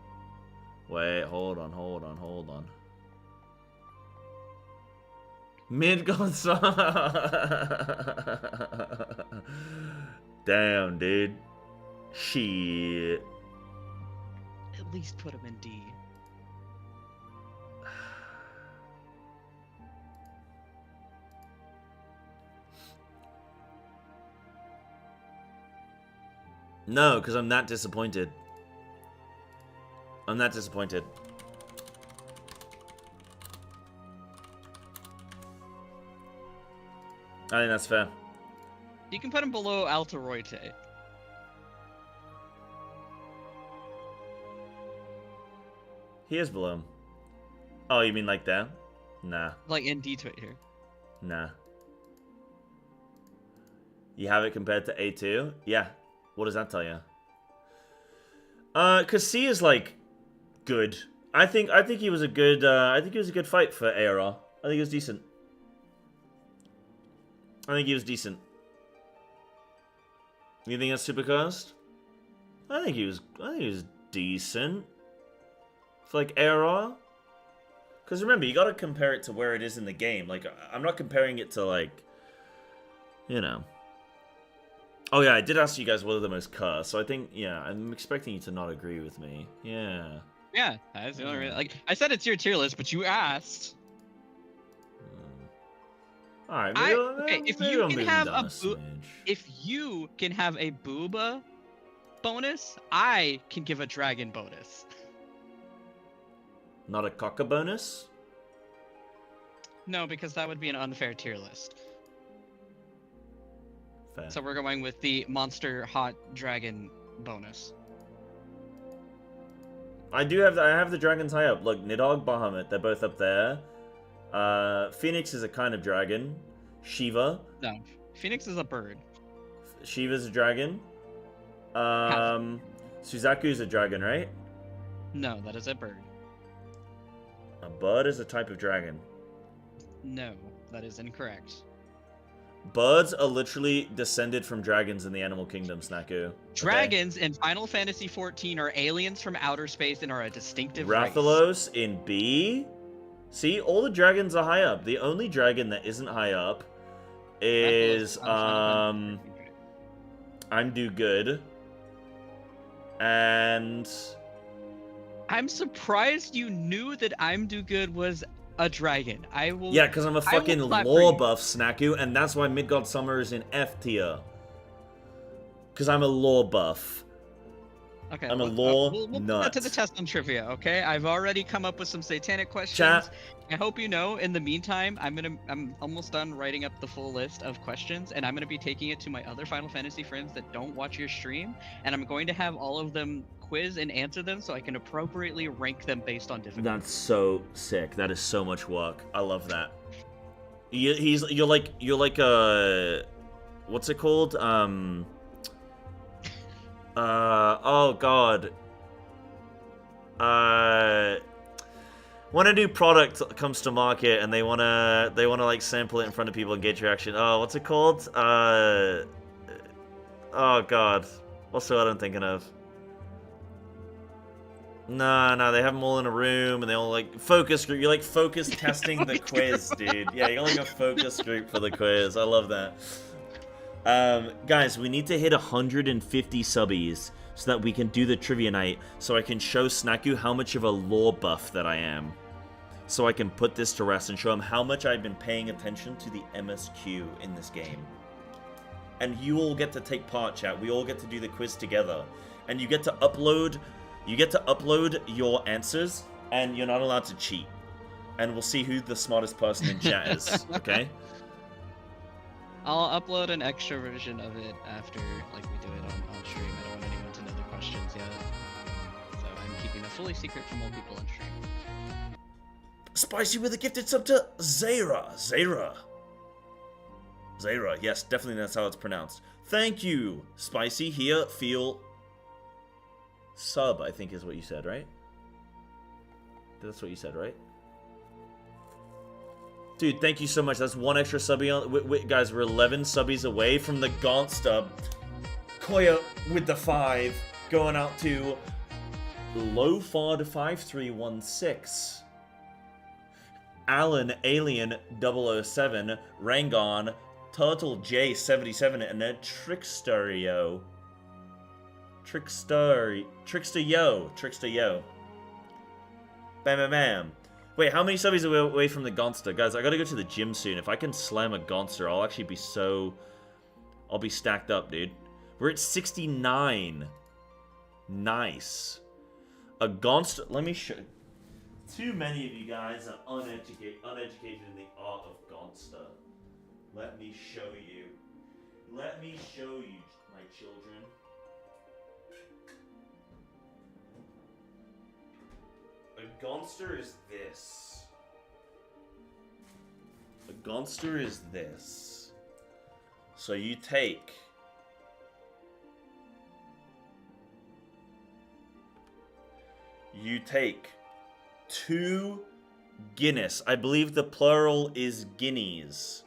Wait, hold on. Midgard Damn, dude. Shit. At least put him in D. No, because I'm that disappointed. I'm that disappointed. I think that's fair. You can put him below Altaroite. He is below him. Oh, you mean like that? Nah. Like in D here. Nah. You have it compared to A2? Yeah. What does that tell you? Cause C is like good. I think he was a good fight for ARR. I think he was decent. You think that's super cursed? I think he was decent. For like ARR. Cause remember, you gotta compare it to where it is in the game. Like, I'm not comparing it to like, you know. Oh yeah, I did ask you guys what are the most cursed, so I think, yeah, I'm expecting you to not agree with me. Yeah. Yeah, that's the only reason. Like, I said it's your tier list, but you asked. Alright, okay, if you can have a booba bonus, I can give a dragon bonus. Not a cocka bonus? No, because that would be an unfair tier list. Fair. So we're going with the monster hot dragon bonus. I have the dragons high up. Look, Nidhogg, Bahamut, they're both up there. Phoenix is a kind of dragon. Shiva. No, Phoenix is a bird. Shiva's a dragon. Suzaku's a dragon, right? No, that is a bird. A bird is a type of dragon. No, that is incorrect. Birds are literally descended from dragons in the animal kingdom, Snaku. Dragons in Final Fantasy XIV are aliens from outer space and are a distinctive Rathalos in B? See, all the dragons are high up. The only dragon that isn't high up is I'm Do Good. And I'm surprised you knew that I'm Do Good was a dragon. Yeah, because I'm a fucking lore buff, Snaku, and that's why Midgard Summer is in F tier. Because I'm a lore buff. Okay, I'm a look, lore we'll put nut. that to the test on trivia, okay? I've already come up with some satanic questions. Chat. I hope you know, in the meantime, I'm almost done writing up the full list of questions, and I'm gonna be taking it to my other Final Fantasy friends that don't watch your stream, and I'm going to have all of them quiz and answer them so I can appropriately rank them based on difficulty. That's so sick. That is so much work. I love that. You're like what's it called? Oh god. When a new product comes to market and they wanna like sample it in front of people and gauge reaction. Oh, what's it called? Oh god. What's the word I'm thinking of? No, they have them all in a room and they all like focus group. You're like focus testing the quiz, dude. Yeah, you're like a focus group for the quiz. I love that. Guys, we need to hit 150 subbies so that we can do the trivia night, so I can show Snacku how much of a lore buff that I am. So I can put this to rest and show him how much I've been paying attention to the MSQ in this game. And you all get to take part, chat. We all get to do the quiz together. And you get to upload your answers, and you're not allowed to cheat. And we'll see who the smartest person in chat is, okay? I'll upload an extra version of it after, like, we do it on stream. I don't want anyone to know the questions yet. So I'm keeping it fully secret from all people on stream. Spicy with a gifted sub to Zara. Zara, yes, definitely that's how it's pronounced. Thank you, Spicy. Here, feel... Sub, I think is what you said, right? That's what you said, right? Dude, thank you so much. That's one extra subby on... guys, we're 11 subbies away from the Gaunt stub. Koya with the 5. Going out to Lofod5316. Alan Alien 007. Rangon. Turtle J77. And a Trickster Yo. Bam, bam, bam. Wait, how many subbies are we away from the Gonster? Guys, I gotta go to the gym soon. If I can slam a Gonster, I'll actually be so... I'll be stacked up, dude. We're at 69. Nice. A Gonster... Let me show... Too many of you guys are uneducated in the art of Gonster. Let me show you. Let me show you, my children. A Gonster is this. A Gonster is this. So you take... You take 2 Guinness. I believe the plural is guineas.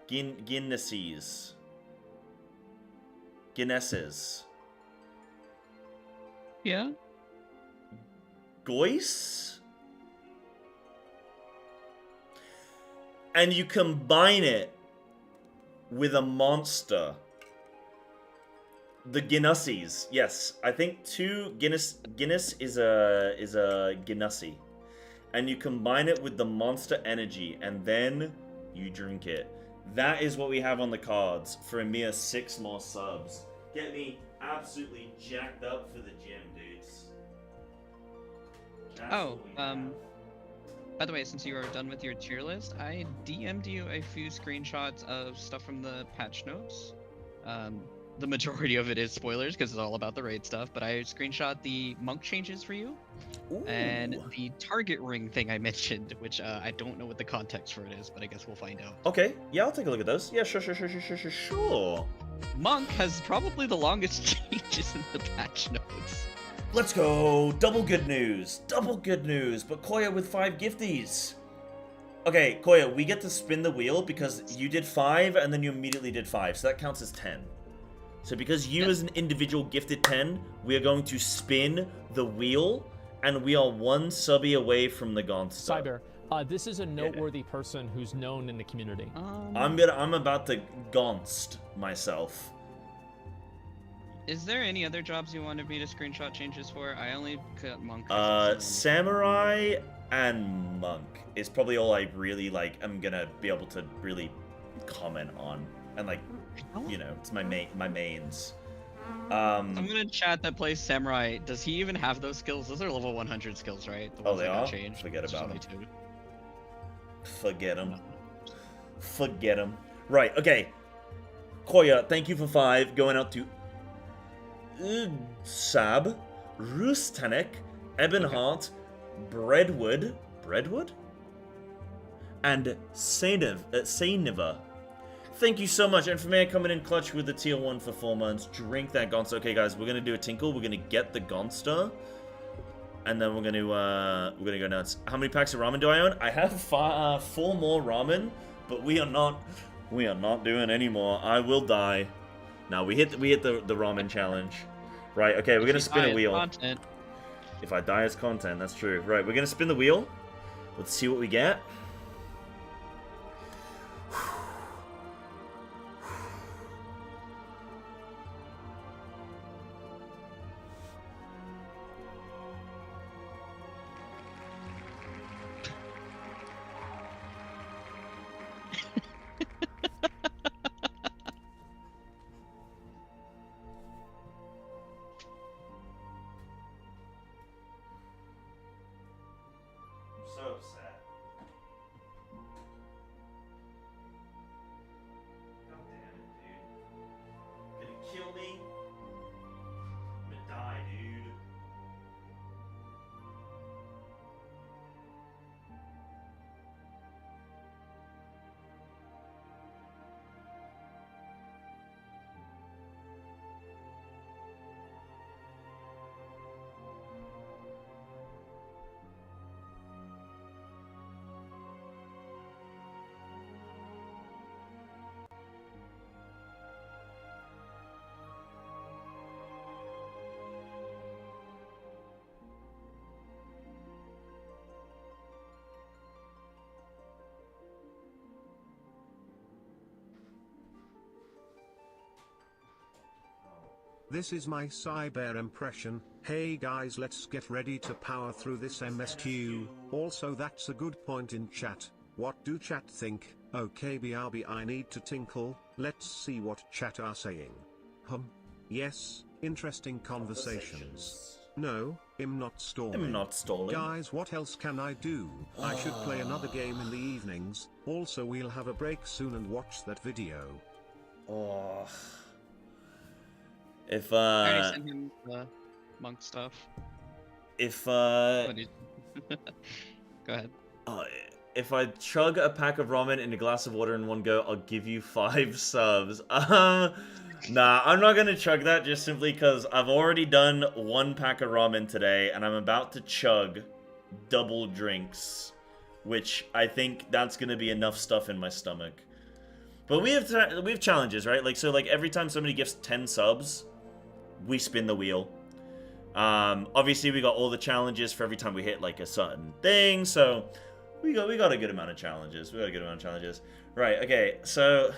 Guinnesses. Guinnesses. Yeah? Goise? And you combine it with a monster. The Guinnesses. Yes, I think 2 Guinness is a Guinnessy. And you combine it with the monster energy and then you drink it. That is what we have on the cards for a mere 6 more subs. Get me absolutely jacked up for the gym, dudes. Oh, by the way, since you are done with your tier list, I DM'd you a few screenshots of stuff from the patch notes. The majority of it is spoilers because it's all about the raid stuff, but I screenshot the monk changes for you. Ooh. And the target ring thing I mentioned, which I don't know what the context for it is, but I guess we'll find out. Okay, yeah, I'll take a look at those. Yeah, sure. Monk has probably the longest changes in the patch notes. Let's go. Double good news, but Koya with 5 gifties. Okay, Koya, we get to spin the wheel because you did 5 and then you immediately did 5, so that counts as 10. So because you as an individual gifted 10, we are going to spin the wheel, and we are 1 subby away from the Gonster. Cyber, this is a noteworthy person who's known in the community. I'm about to Gonst myself. Is there any other jobs you wanted me to screenshot changes for? I only cut monk. Samurai and monk is probably all I really I'm gonna be able to really comment on, and you know, it's my mains. Someone in chat that plays Samurai, does he even have those skills? Those are level 100 skills, right? The Oh, ones they that got are? changed. Forget It's just about only them. 2. Forget him. Forget him. Right, okay. Koya, thank you for 5. Going out to Sab, Rustanek, Ebonheart, Breadwood, and Sainiva. Thank you so much. And for me, coming in clutch with the tier 1 for 4 months. Drink that Gonster. Okay, guys, we're gonna do a tinkle. We're gonna get the Gonster, and then we're gonna go nuts. How many packs of ramen do I own? I have 4 more ramen, but we are not doing any more. I will die. Now we hit the ramen challenge. Right. Okay, we're gonna spin a wheel. Content. If I die, it's content. That's true. Right, we're gonna spin the wheel. Let's see what we get. So upset. God damn it, dude. Gonna kill me? I'm gonna die, dude. This is my Psybear impression. Hey guys, let's get ready to power through this MSQ. Also, that's a good point in chat. What do chat think? Okay, BRB, I need to tinkle. Let's see what chat are saying. Yes, interesting conversations. No, I'm not stalling. I'm not stalling. Guys, what else can I do? I should play another game in the evenings. Also, we'll have a break soon and watch that video. Oh. If I already sent him the monk stuff. If What did- Go ahead. if I chug a pack of ramen in a glass of water in one go, I'll give you 5 subs. Nah, I'm not gonna chug that just simply because I've already done 1 pack of ramen today, and I'm about to chug double drinks, which I think that's gonna be enough stuff in my stomach. But we have challenges, right? Like, so like every time somebody gets 10 subs, we spin the wheel. Obviously we got all the challenges for every time we hit like a certain thing, so we got a good amount of challenges. Right, okay, so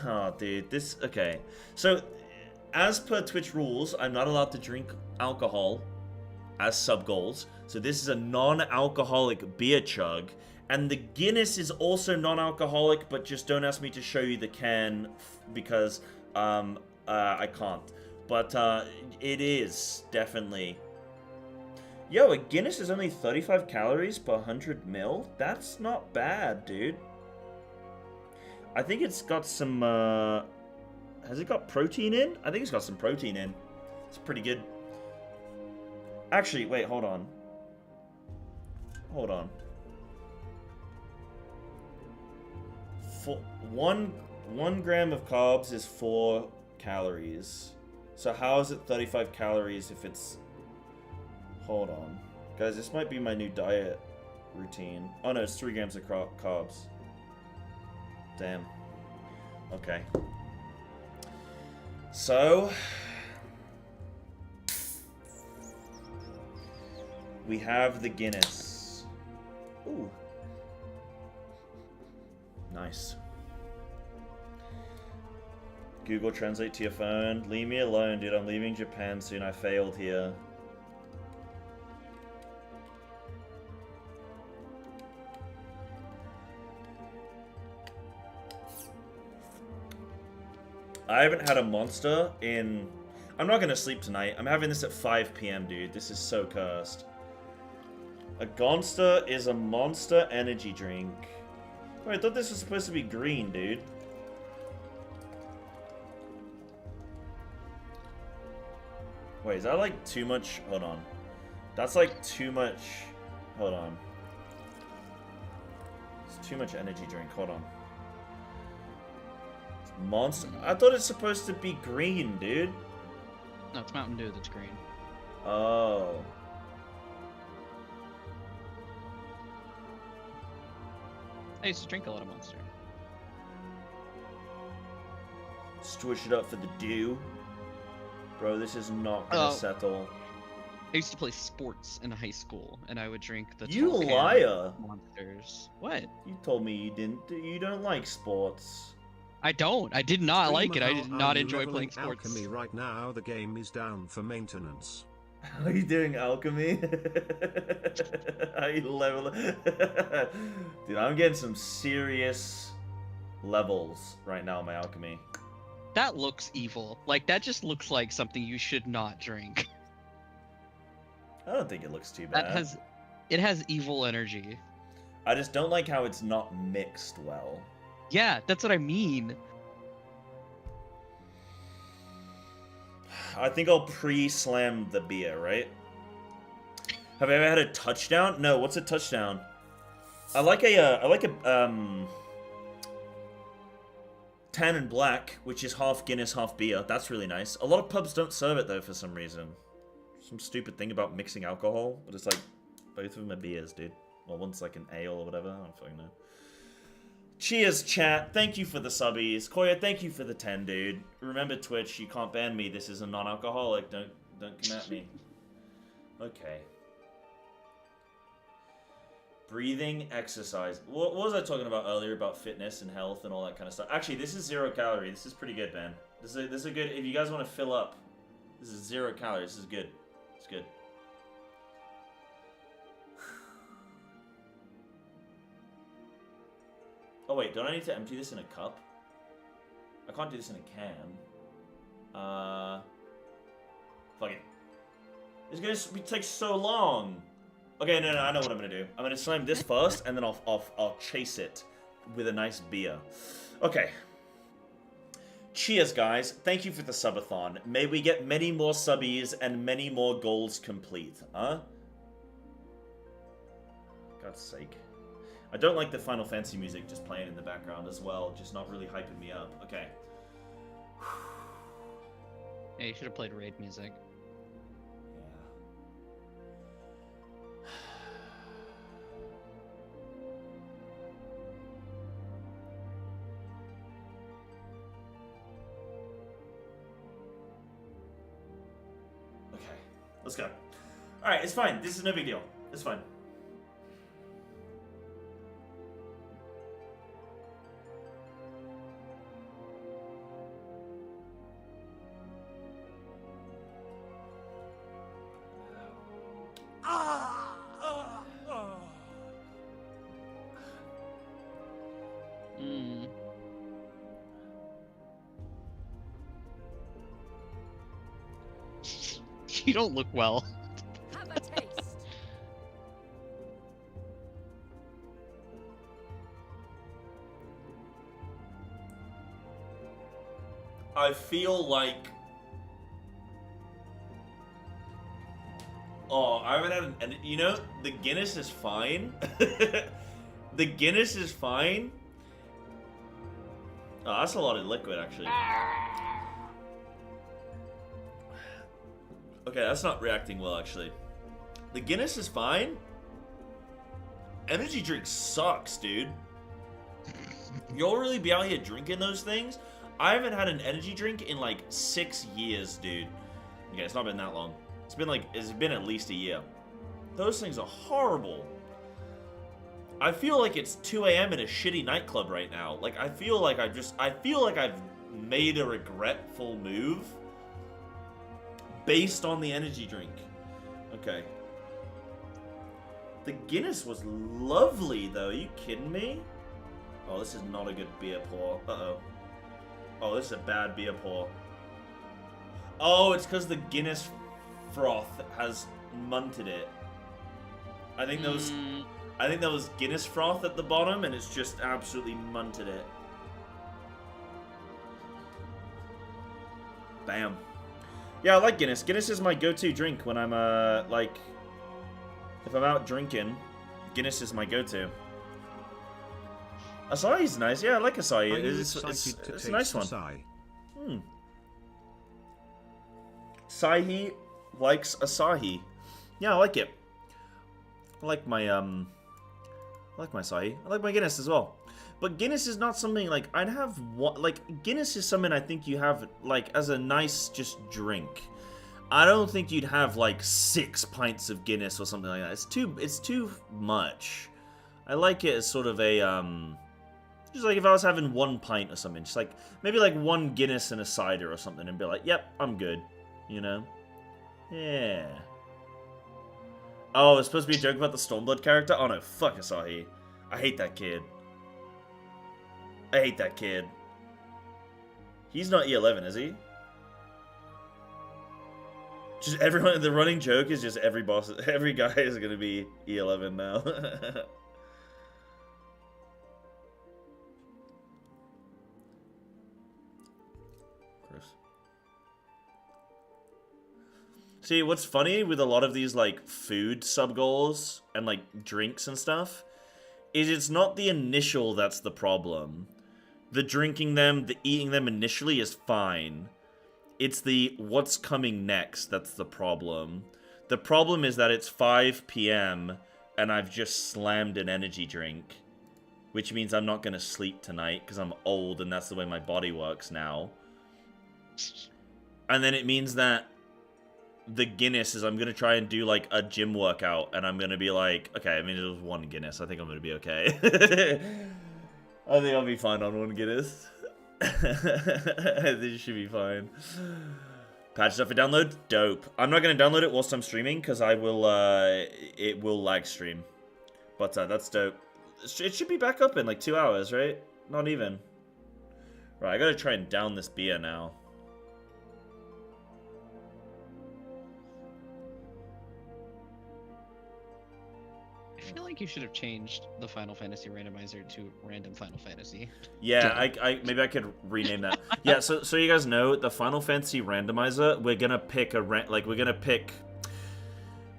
okay. So as per Twitch rules, I'm not allowed to drink alcohol as sub goals. So this is a non-alcoholic beer chug. And the Guinness is also non-alcoholic, but just don't ask me to show you the can because I can't. But it is definitely. Yo, a Guinness is only 35 calories per 100 ml? That's not bad, dude. I think it's got some, has it got protein in? I think it's got some protein in. It's pretty good. Actually, wait, hold on. For 1 gram of carbs is 4 calories. So how is it 35 calories if it's... Hold on. Guys, this might be my new diet routine. Oh no, it's 3 grams of carbs. Damn. Okay. So... we have the Guinness. Ooh. Nice. Google Translate to your phone. Leave me alone, dude. I'm leaving Japan soon. I failed here. I haven't had a monster in... I'm not gonna sleep tonight. I'm having this at 5 p.m., dude. This is so cursed. A Gonster is a monster energy drink. Wait, I thought this was supposed to be green, dude. Wait, is that like too much? Hold on. That's like too much. Hold on. It's too much energy drink. Hold on. It's monster. I thought it's supposed to be green, dude. No, it's Mountain Dew that's green. Oh. I used to drink a lot of Monster. Switch it up for the dew. Bro, this is not gonna settle. I used to play sports in high school, and I would drink the You tall can liar! Monsters. What? You told me you didn't. You don't like sports. I don't. I did not like it. I did How not are you enjoy leveling playing sports. Alchemy right now. The game is down for maintenance. Are you doing alchemy? Are you level? Dude, I'm getting some serious levels right now in my alchemy. That looks evil. Like, that just looks like something you should not drink. I don't think it looks too bad. It has evil energy. I just don't like how it's not mixed well. Yeah, that's what I mean. I think I'll pre-slam the beer, right? Have I ever had a touchdown? No, what's a touchdown? I like a tan and black, which is half Guinness, half beer. That's really nice. A lot of pubs don't serve it though for some reason. Some stupid thing about mixing alcohol, but it's like both of them are beers, dude. Well, one's like an ale or whatever. I don't fucking know. Cheers, chat. Thank you for the subbies. Koya, thank you for the 10, dude. Remember, Twitch, you can't ban me. This is a non-alcoholic. Don't come at me. Okay. Breathing, exercise. What was I talking about earlier about fitness and health and all that kind of stuff? Actually, this is 0 calorie. This is pretty good, man. This is a good. If you guys want to fill up, this is 0 calories. This is good. It's good. Oh wait, don't I need to empty this in a cup? I can't do this in a can. Fuck it. It's gonna take so long. Okay, no, I know what I'm gonna do. I'm gonna slam this first, and then I'll chase it with a nice beer. Okay. Cheers, guys. Thank you for the subathon. May we get many more subbies and many more goals complete, huh? God's sake. I don't like the Final Fantasy music just playing in the background as well, just not really hyping me up. Okay. Yeah, you should have played raid music. Okay, let's go. Alright, it's fine. This is no big deal. It's fine. You don't look well. Have a taste. I feel like... Oh, I haven't had an... And you know, the Guinness is fine. The Guinness is fine. Oh, that's a lot of liquid, actually. Okay, that's not reacting well, actually. The Guinness is fine. Energy drink sucks, dude. You'll really be out here drinking those things? I haven't had an energy drink in like 6 years, dude. Okay, it's not been that long. It's been at least a year. Those things are horrible. I feel like it's 2 a.m. in a shitty nightclub right now. Like, I feel like I've made a regretful move based on the energy drink. Okay. The Guinness was lovely, though. Are you kidding me? Oh, this is not a good beer pour. Uh-oh. Oh, this is a bad beer pour. Oh, it's because the Guinness froth has munted it. I think there was Guinness froth at the bottom, and it's just absolutely munted it. Bam. Yeah, I like Guinness. Guinness is my go-to drink when I'm like, if I'm out drinking, Guinness is my go-to. Asahi's nice. Yeah, I like Asahi. It's a nice one. Sahi likes Asahi. Yeah, I like it. I like my Asahi. I like my Guinness as well. But Guinness is not something like I'd have one. Like Guinness is something I think you have like as a nice just drink. I don't think you'd have like 6 pints of Guinness or something like that. It's too much. I like it as sort of a just like if I was having 1 pint or something, just like maybe like 1 Guinness and a cider or something, and be like, yep, I'm good. You know? Yeah. Oh, it's supposed to be a joke about the Stormblood character? Oh no, fuck Asahi. I hate that kid. I hate that kid. He's not E11, is he? Just everyone, the running joke is just every guy is gonna be E11 now. Chris. See, what's funny with a lot of these, like, food sub-goals and, like, drinks and stuff, is it's not the initial that's the problem. The drinking them, the eating them initially is fine. It's the what's coming next that's the problem. The problem is that it's 5 p.m. and I've just slammed an energy drink, which means I'm not going to sleep tonight because I'm old and that's the way my body works now. And then it means that the Guinness is I'm going to try and do like a gym workout and I'm going to be like, okay, I mean, it was 1 Guinness. I think I'm going to be okay. I think I'll be fine on 1 Guinness. I think it should be fine. Patch stuff for download? Dope. I'm not going to download it whilst I'm streaming because I will, it will lag stream. But that's dope. It should be back up in like 2 hours, right? Not even. Right, I got to try and down this beer now. I feel like you should have changed the Final Fantasy randomizer to Random Final Fantasy. Yeah, I maybe I could rename that. Yeah, so you guys know the Final Fantasy randomizer. We're gonna pick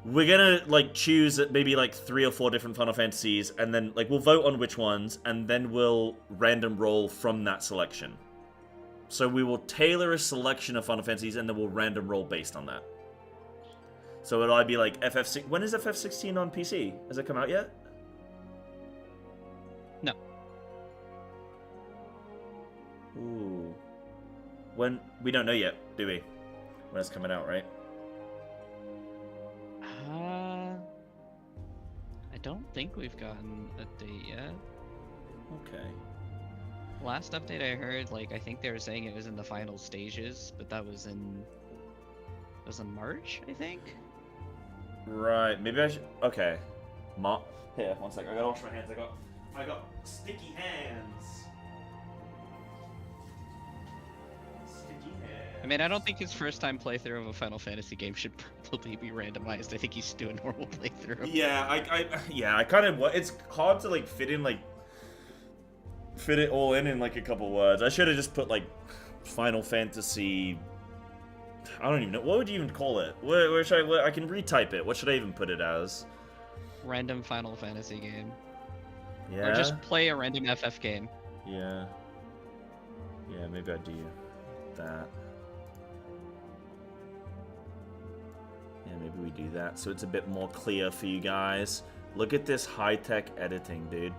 we're gonna like choose maybe like 3 or 4 different Final Fantasies, and then like we'll vote on which ones, and then we'll random roll from that selection. So we will tailor a selection of Final Fantasies, and then we'll random roll based on that. So it'll either be like FF6. When is FF16 on PC? Has it come out yet? No. Ooh. When? We don't know yet, do we? When it's coming out, right? I don't think we've gotten a date yet. Okay. Last update I heard, like, I think they were saying it was in the final stages, but that was in... It was in March, I think? Right, maybe I should... Okay. Here, 1 sec. I gotta wash my hands. I got sticky hands. Sticky hands. I mean, I don't think his first time playthrough of a Final Fantasy game should probably be randomized. I think he's do a normal playthrough. Yeah, I kind of... It's hard to, like, fit it all in like, a couple words. I should have just put, like, Final Fantasy... I don't even know. What would you even call it? Where should I can retype it. What should I even put it as? Random Final Fantasy game. Yeah. Or just play a random FF game. Yeah. Yeah, maybe I do that. Yeah, maybe we do that so it's a bit more clear for you guys. Look at this high-tech editing, dude.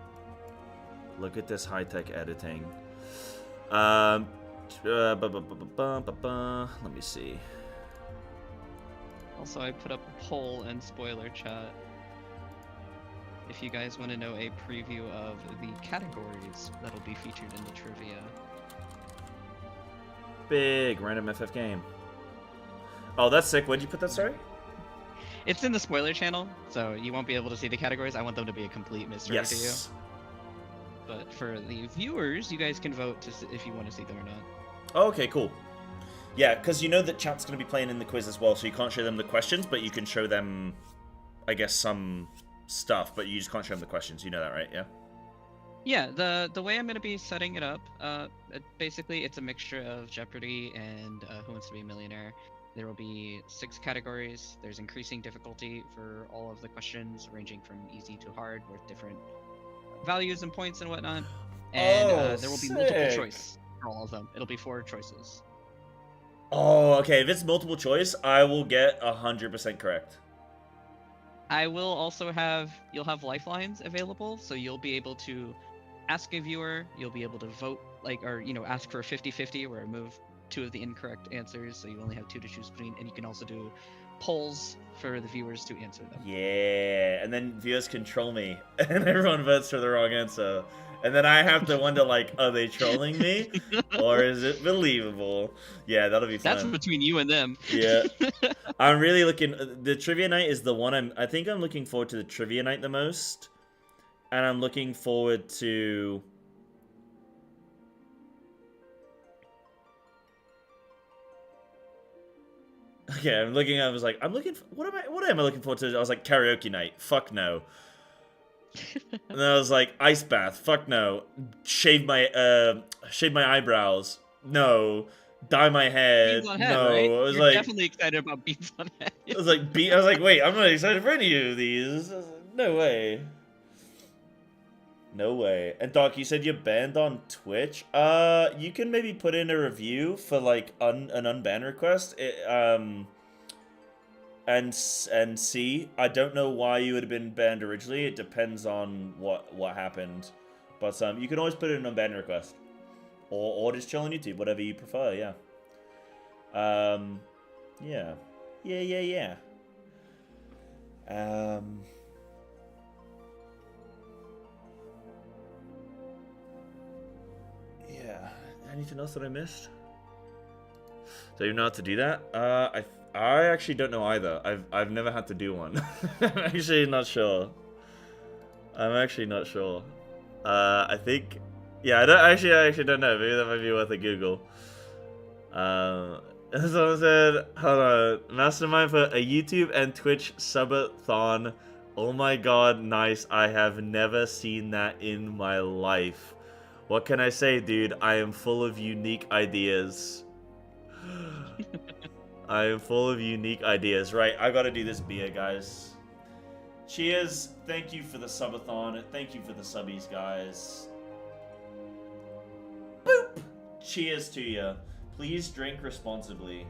Look at this high-tech editing. Let me see. Also, I put up a poll in spoiler chat. If you guys want to know a preview of the categories that'll be featured in the trivia. Big random FF game. Oh, that's sick. Where'd you put that, sorry? It's in the spoiler channel, so you won't be able to see the categories. I want them to be a complete mystery to you. But for the viewers, you guys can vote to see if you want to see them or not. Oh, okay, cool. Yeah, because you know that chat's going to be playing in the quiz as well, so you can't show them the questions, but you can show them, I guess, some stuff, but you just can't show them the questions. You know that, right? Yeah? Yeah, the way I'm going to be setting it up, basically it's a mixture of Jeopardy and Who Wants to Be a Millionaire. There will be 6 categories. There's increasing difficulty for all of the questions, ranging from easy to hard, with different values and points and whatnot. And there will be multiple sick. choice for all of them. It'll be 4 choices. Oh, okay. If it's multiple choice, I will get 100% correct. I will also you'll have lifelines available, so you'll be able to ask a viewer, you'll be able to vote, or ask for a 50-50 where I move 2 of the incorrect answers, so you only have 2 to choose between, and you can also do polls for the viewers to answer them. Yeah, and then viewers can troll me, and everyone votes for the wrong answer. And then I have to wonder, are they trolling me? Or is it believable? Yeah, that'll be fun. That's between you and them. Yeah. I'm really looking... The trivia night is the one I think I'm looking forward to the trivia night the most. And I'm looking forward to... Okay, I was like, what am I looking forward to? I was like, karaoke night. Fuck no. And then I was like, ice bath. Fuck no. Shave my eyebrows. No. Dye my head. Beans on head, No. right? I was You're like, definitely excited about beans on head. I was like, wait, I'm not excited for any of these. No way. No way. And Doc, you said you're banned on Twitch. You can maybe put in a review for an unban request. And see. I don't know why you would have been banned originally. It depends on what happened. But you can always put in an unban request, or just chill on YouTube, whatever you prefer. Yeah. Yeah. Yeah. Anything else that I missed? Do you know how to do that? I actually don't know either. I've never had to do one. I'm actually not sure. I think, yeah, I actually don't know. Maybe that might be worth a Google. Someone said, hold on, Mastermind for a YouTube and Twitch subathon. Oh my god, nice. I have never seen that in my life. What can I say, dude? I am full of unique ideas. I am full of unique ideas. Right, I gotta do this beer, guys. Cheers. Thank you for the subathon. Thank you for the subbies, guys. Boop. Cheers to you. Please drink responsibly.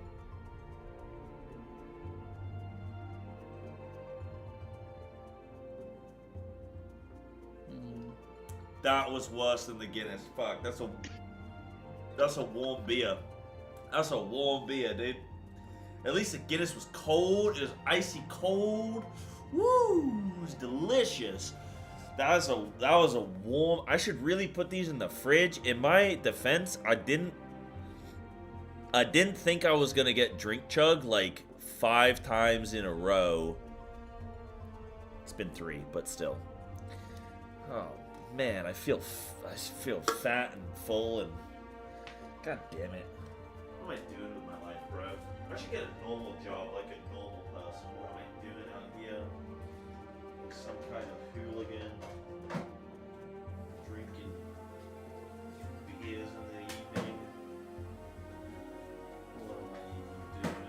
That was worse than the Guinness. Fuck, that's a warm beer. That's a warm beer, dude. At least the Guinness was cold. It was icy cold. Woo! It was delicious. That was a warm. I should really put these in the fridge. In my defense, I didn't think I was gonna get drink chug 5 times in a row. It's been 3, but still. Oh man, I feel fat and full and god damn it. What am I doing with my life, bro? I should get a normal job like a normal person. What am I doing out here? Like some kind of hooligan. Drinking beers in the evening. What am I even doing?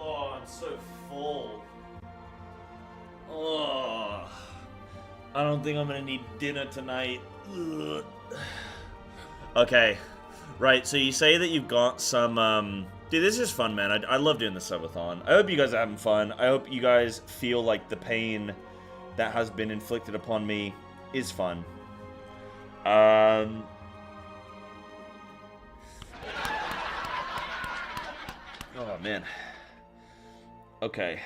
Oh, I'm so full. Oh, I don't think I'm gonna need dinner tonight. Ugh. Okay, right. So you say that you've got some. Dude, this is fun, man. I love doing the subathon. I hope you guys are having fun. I hope you guys feel like the pain that has been inflicted upon me is fun. Oh man. Okay.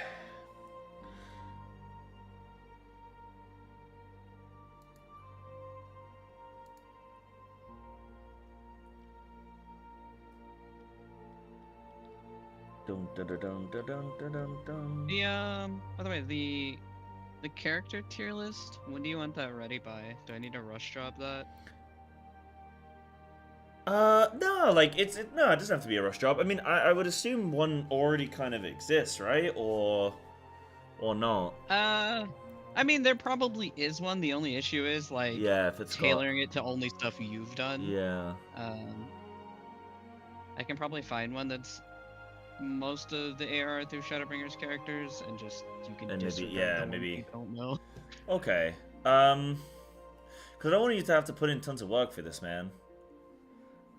Dun, dun, dun, dun, dun, dun, dun, dun. By the way, the character tier list. When do you want that ready by? Do I need to rush job that? No, like no, it doesn't have to be a rush job. I mean, I would assume one already kind of exists, right? Or not. I mean, there probably is one. The only issue is like Yeah, if it's tailoring it to only stuff you've done. Yeah. I can probably find one that's most of the AR through Shadowbringers characters, and just you can And maybe, disregard yeah, the one maybe. you don't know. Okay. Because I don't want you to have to put in tons of work for this, man.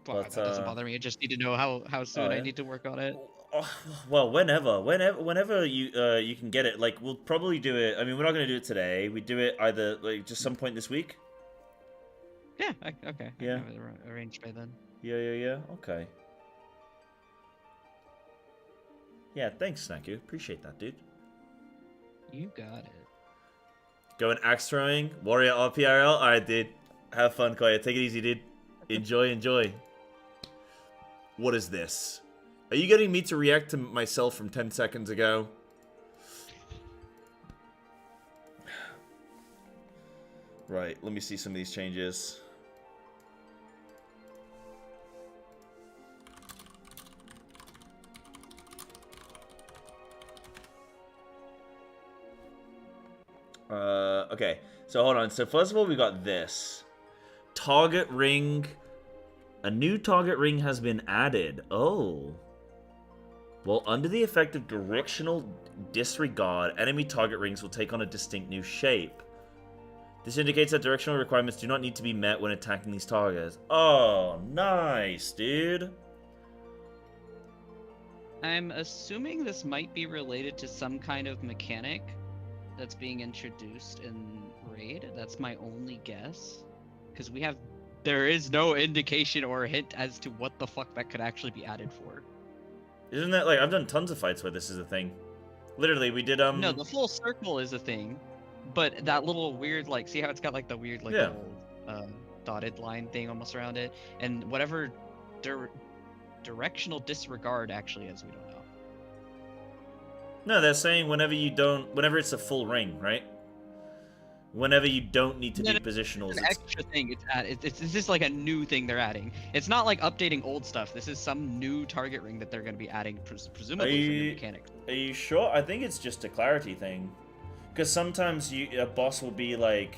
Well, But, that doesn't bother me. I just need to know how soon I yeah? need to work on it. Well, whenever you can get it. Like, we'll probably do it. I mean, we're not gonna do it today. We do it either like just some point this week. Yeah. Okay. Yeah. I can have it arranged by then. Yeah. Okay. Yeah, thanks, Snaku. Appreciate that, dude. You got it. Going axe throwing, warrior RPRL. All right, dude. Have fun, Koya. Take it easy, dude. Enjoy. What is this? Are you getting me to react to myself from 10 seconds ago? Right, let me see some of these changes. Okay, so hold on. So first of all, we got this. Target ring. A new target ring has been added. Oh. Well, under the effect of directional disregard, enemy target rings will take on a distinct new shape. This indicates that directional requirements do not need to be met when attacking these targets. Oh, nice, dude. I'm assuming this might be related to some kind of mechanic that's being introduced in Raid. That's my only guess. Because there is no indication or hint as to what the fuck that could actually be added for. Isn't that like, I've done tons of fights where this is a thing. Literally, we did, No, the full circle is a thing. But that little weird, like, see how it's got like the weird, like, Yeah. little dotted line thing almost around it? And whatever directional disregard actually is, we don't know. No, they're saying whenever it's a full ring, right? Whenever you don't need to do positionals. It's an extra thing it's just like a new thing they're adding. It's not like updating old stuff. This is some new target ring that they're going to be adding, presumably for new mechanics. Are you sure? I think it's just a clarity thing. Because sometimes a boss will be like,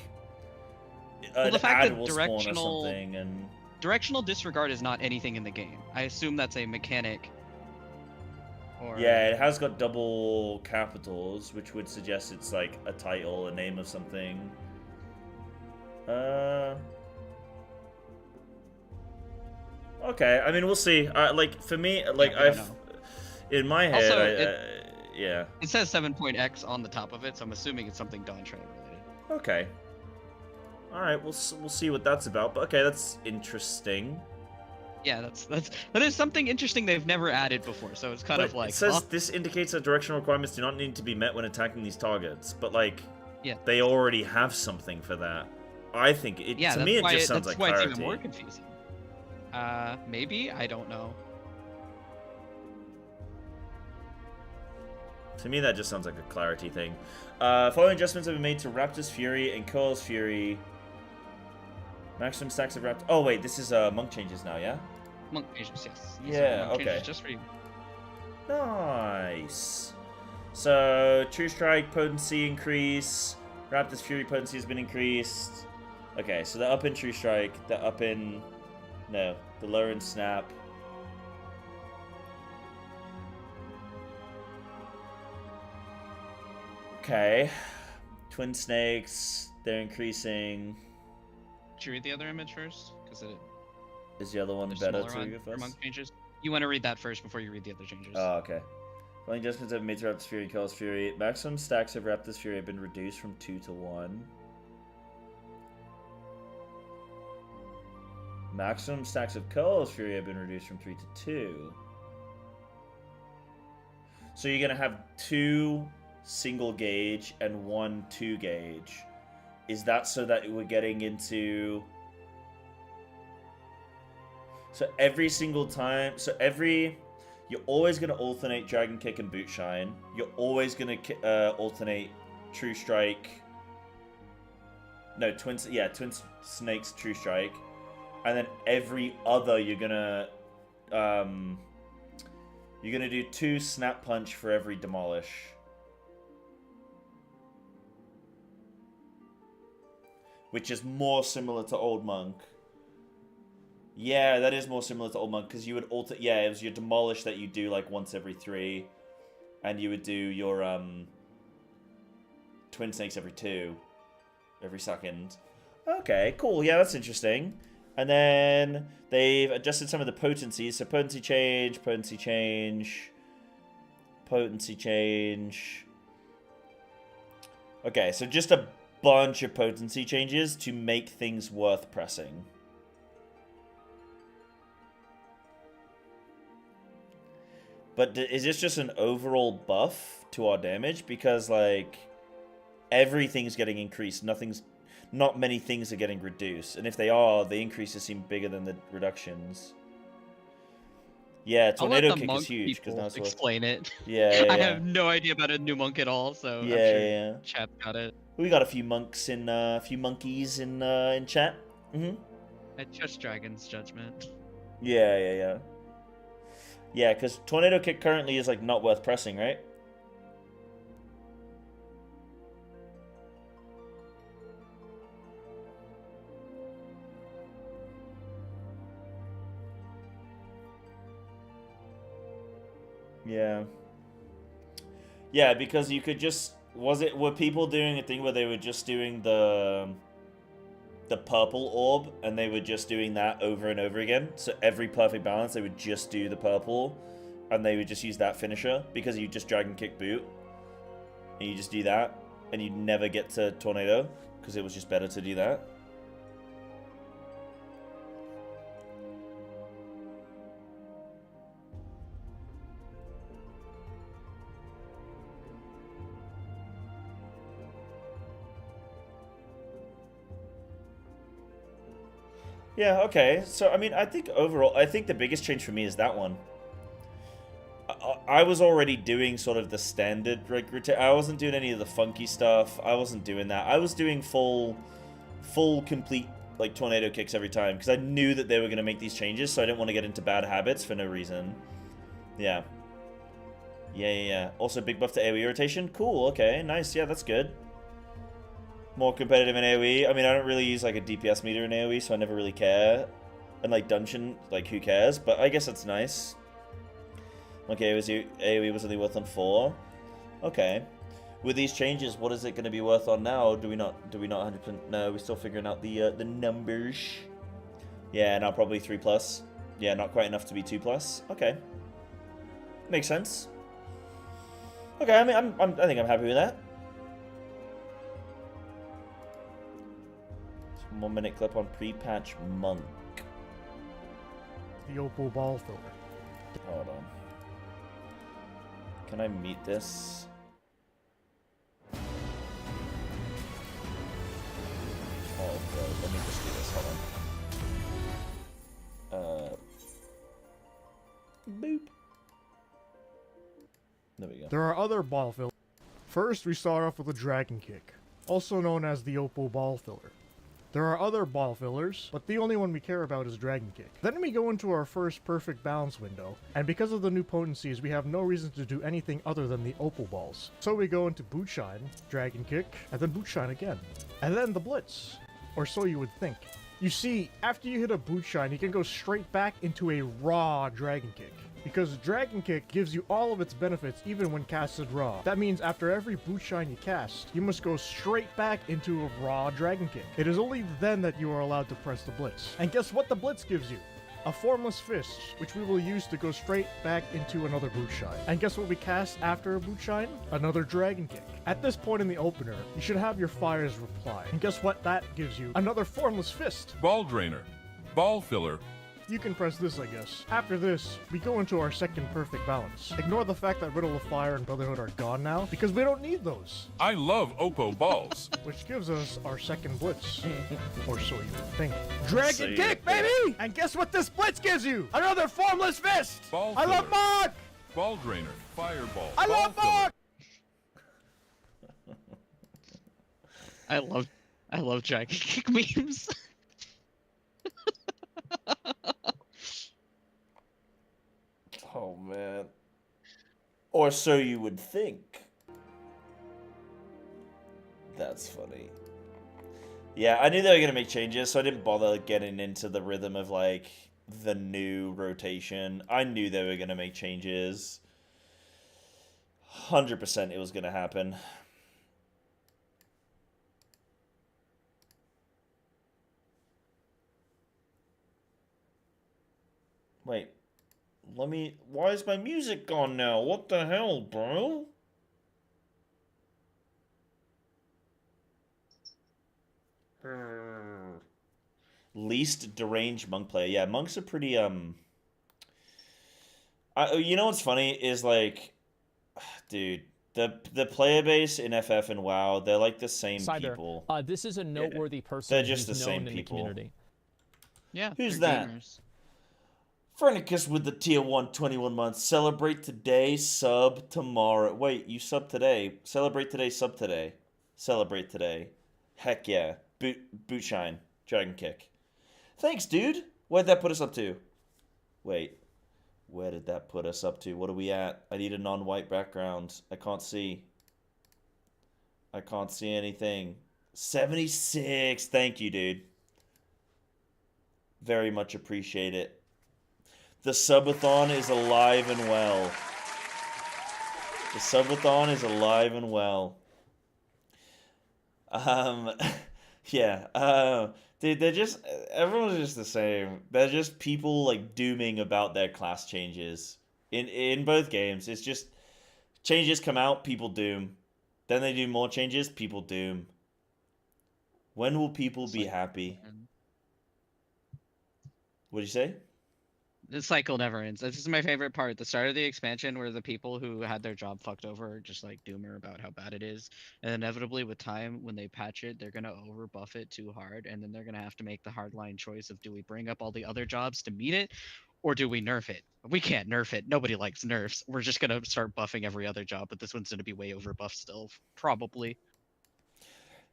Well, the an fact ad that will spawn or something, and directional disregard is not anything in the game. I assume that's a mechanic. Or yeah, it has got double capitals, which would suggest it's like a title, a name of something. Okay, I mean, we'll see. Like, for me, like, yeah, in my head, Also, yeah. It says 7.x on the top of it, so I'm assuming it's something Dawn Trail related. Okay. All right, we'll see what that's about. But okay, that's interesting. Yeah, that is something interesting they've never added before. So it's kind of like it says this indicates that directional requirements do not need to be met when attacking these targets. But like, yeah, they already have something for that. I think it. Yeah, to me, it just sounds like clarity. That's why it's even more confusing. Maybe, I don't know. To me, that just sounds like a clarity thing. Following adjustments have been made to Raptor's Fury and Coil's Fury. Maximum stacks of Raptor. Oh wait, this is monk changes now, yeah? Monk changes, yes. These Yeah, are monk okay. changes just for you. Nice. So, True Strike potency increase. Raptor's Fury potency has been increased. Okay, so they're up in True Strike. They're up in... No, the lower in Snap. Okay. Twin Snakes, they're increasing. Should you read the other image first? Because it Is the other one there's better smaller to on go for first? monk changes. You want to read that first before you read the other changes. Oh, okay. Following adjustments have been made to Raptor's Fury and Coil's Fury. Maximum stacks of Raptor's Fury have been reduced from 2 to 1. Maximum stacks of Coil's Fury have been reduced from 3 to 2. So you're going to have 2 single gauge and 1 2 gauge. Is that so that we're getting into... So every single time... So You're always going to alternate Dragon Kick and Boot Shine. You're always going to alternate True Strike. No, Twin Snake's True Strike. And then every other you're gonna do 2 Snap Punch for every Demolish. Which is more similar to Old Monk. Yeah, that is more similar to Old Monk, because you would it was your Demolish that you do like once every 3. And you would do your Twin Snakes every 2. Every second. Okay, cool. Yeah, that's interesting. And then they've adjusted some of the potencies. So potency change, potency change, potency change. Okay, so just a bunch of potency changes to make things worth pressing. But is this just an overall buff to our damage? Because, like, everything's getting increased. Not many things are getting reduced. And if they are, the increases seem bigger than the reductions. Yeah, Tornado Kick is huge. Because now it's explain it. Yeah, I have no idea about a new monk at all, so I'm sure chat got it. We got a few monks in, a few monkeys in chat. I trust Dragon's judgment. Yeah, because Tornado Kick currently is, like, not worth pressing, right? Yeah, because you could just... Were people doing a thing where they were just doing the purple orb, and they were just doing that over and over again? So every perfect balance, they would just do the purple, and they would just use that finisher, because you just Dragon Kick Boot, and you just do that, and you'd never get to Tornado, because it was just better to do that. Yeah, okay. So, I mean, I think overall, I think the biggest change for me is that one. I was already doing sort of the standard, like, I wasn't doing any of the funky stuff. I wasn't doing that. I was doing full, complete, like, Tornado Kicks every time, because I knew that they were going to make these changes, so I didn't want to get into bad habits for no reason. Yeah. Yeah. Also, big buff to AoE rotation. Cool, okay, nice. Yeah, that's good. More competitive in AoE. I mean, I don't really use, like, a DPS meter in AoE, so I never really care. And, like, Dungeon, like, who cares? But I guess that's nice. Okay, AoE was only worth on 4. Okay. With these changes, what is it going to be worth on now? Do we not 100%? No, we're still figuring out the numbers. Yeah, now probably 3+. Yeah, not quite enough to be 2+. Okay. Makes sense. Okay, I mean, I think I'm happy with that. 1 minute clip on pre-patch Monk. The Opal Ball Filler. Hold on. Can I meet this? Oh, bro, let me just do this. Hold on. Boop. There we go. There are other ball fillers. First, we start off with a Dragon Kick, also known as the Opal Ball Filler. There are other ball fillers, but the only one we care about is Dragon Kick. Then we go into our first perfect balance window, and because of the new potencies, we have no reason to do anything other than the Opal Balls. So we go into Boot Shine, Dragon Kick, and then Boot Shine again. And then the Blitz. Or so you would think. You see, after you hit a Boot Shine, you can go straight back into a raw Dragon Kick. Because Dragon Kick gives you all of its benefits even when casted raw. That means after every Boot Shine you cast, you must go straight back into a raw Dragon Kick. It is only then that you are allowed to press the Blitz. And guess what the Blitz gives you? A Formless Fist, which we will use to go straight back into another Boot Shine. And guess what we cast after a Boot Shine? Another Dragon Kick. At this point in the opener, you should have your Fires reply. And guess what that gives you? Another Formless Fist. Ball Drainer, Ball Filler, You can press this, I guess. After this, we go into our second perfect balance. Ignore the fact that Riddle of Fire and Brotherhood are gone now, because we don't need those. I love Oppo balls. Which gives us our second blitz. Or so you would think. Dragon So you kick, would think. baby! And guess what this blitz gives you? Another formless fist! Ball I love filler. Mark! Ball drainer. Fireball. I ball love filler. Mark! I love Dragon Kick memes. Oh man. Or so you would think. That's funny. Yeah, I knew they were gonna make changes, so I didn't bother getting into the rhythm of like the new rotation. I knew they were gonna make changes. 100% it was gonna happen. Wait. Why is my music gone now? What the hell, bro? Least deranged monk player. Yeah, monks are pretty, you know what's funny is like, dude, the player base in FF and WoW, they're like the same Cyber, people. this is a noteworthy person They're just who's the known same in people. the community. Yeah. Who's they're that? gamers. Frenicus with the tier 1 21 months. Celebrate today, sub tomorrow. Wait, you sub today. Celebrate today, sub today. Celebrate today. Heck yeah. Boot shine. Dragon kick. Thanks, dude. Where'd that put us up to? Wait. Where did that put us up to? What are we at? I need a non-white background. I can't see. I can't see anything. 76. Thank you, dude. Very much appreciate it. The Subathon is alive and well. The Subathon is alive and well. Yeah. Dude, everyone's just the same. They're just people like dooming about their class changes. In both games, it's just changes come out, people doom. Then they do more changes, people doom. When will people be happy? What'd you say? The cycle never ends. This is my favorite part. The start of the expansion where the people who had their job fucked over just like doomer about how bad it is. And inevitably with time, when they patch it, they're going to overbuff it too hard. And then they're going to have to make the hardline choice of do we bring up all the other jobs to meet it? Or do we nerf it? We can't nerf it. Nobody likes nerfs. We're just going to start buffing every other job. But this one's going to be way overbuffed still. Probably.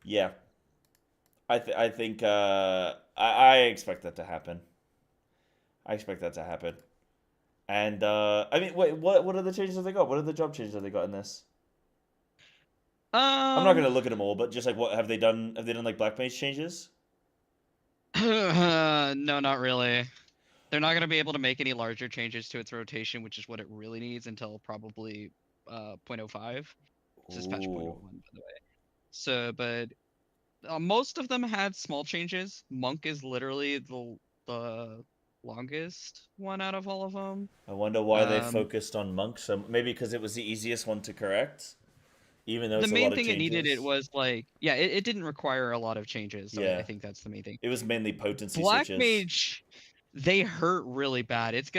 Yeah. I think I expect that to happen. I expect that to happen. And, I mean, wait, what are the changes have they got? What are the job changes have they got in this? I'm not going to look at them all, but just like, what have they done? Have they done like Black Mage changes? No, not really. They're not going to be able to make any larger changes to its rotation, which is what it really needs until probably 0.05. This is patch 0.01, by the way. So, but most of them had small changes. Monk is literally the longest one out of all of them. I wonder why they focused on Monk. So maybe because it was the easiest one to correct, even though it's The a lot main of thing it changes. needed it was like, yeah, it didn't require a lot of changes. So Yeah. I think that's the main thing. It was mainly potency Black switches. Mage, they hurt really bad. It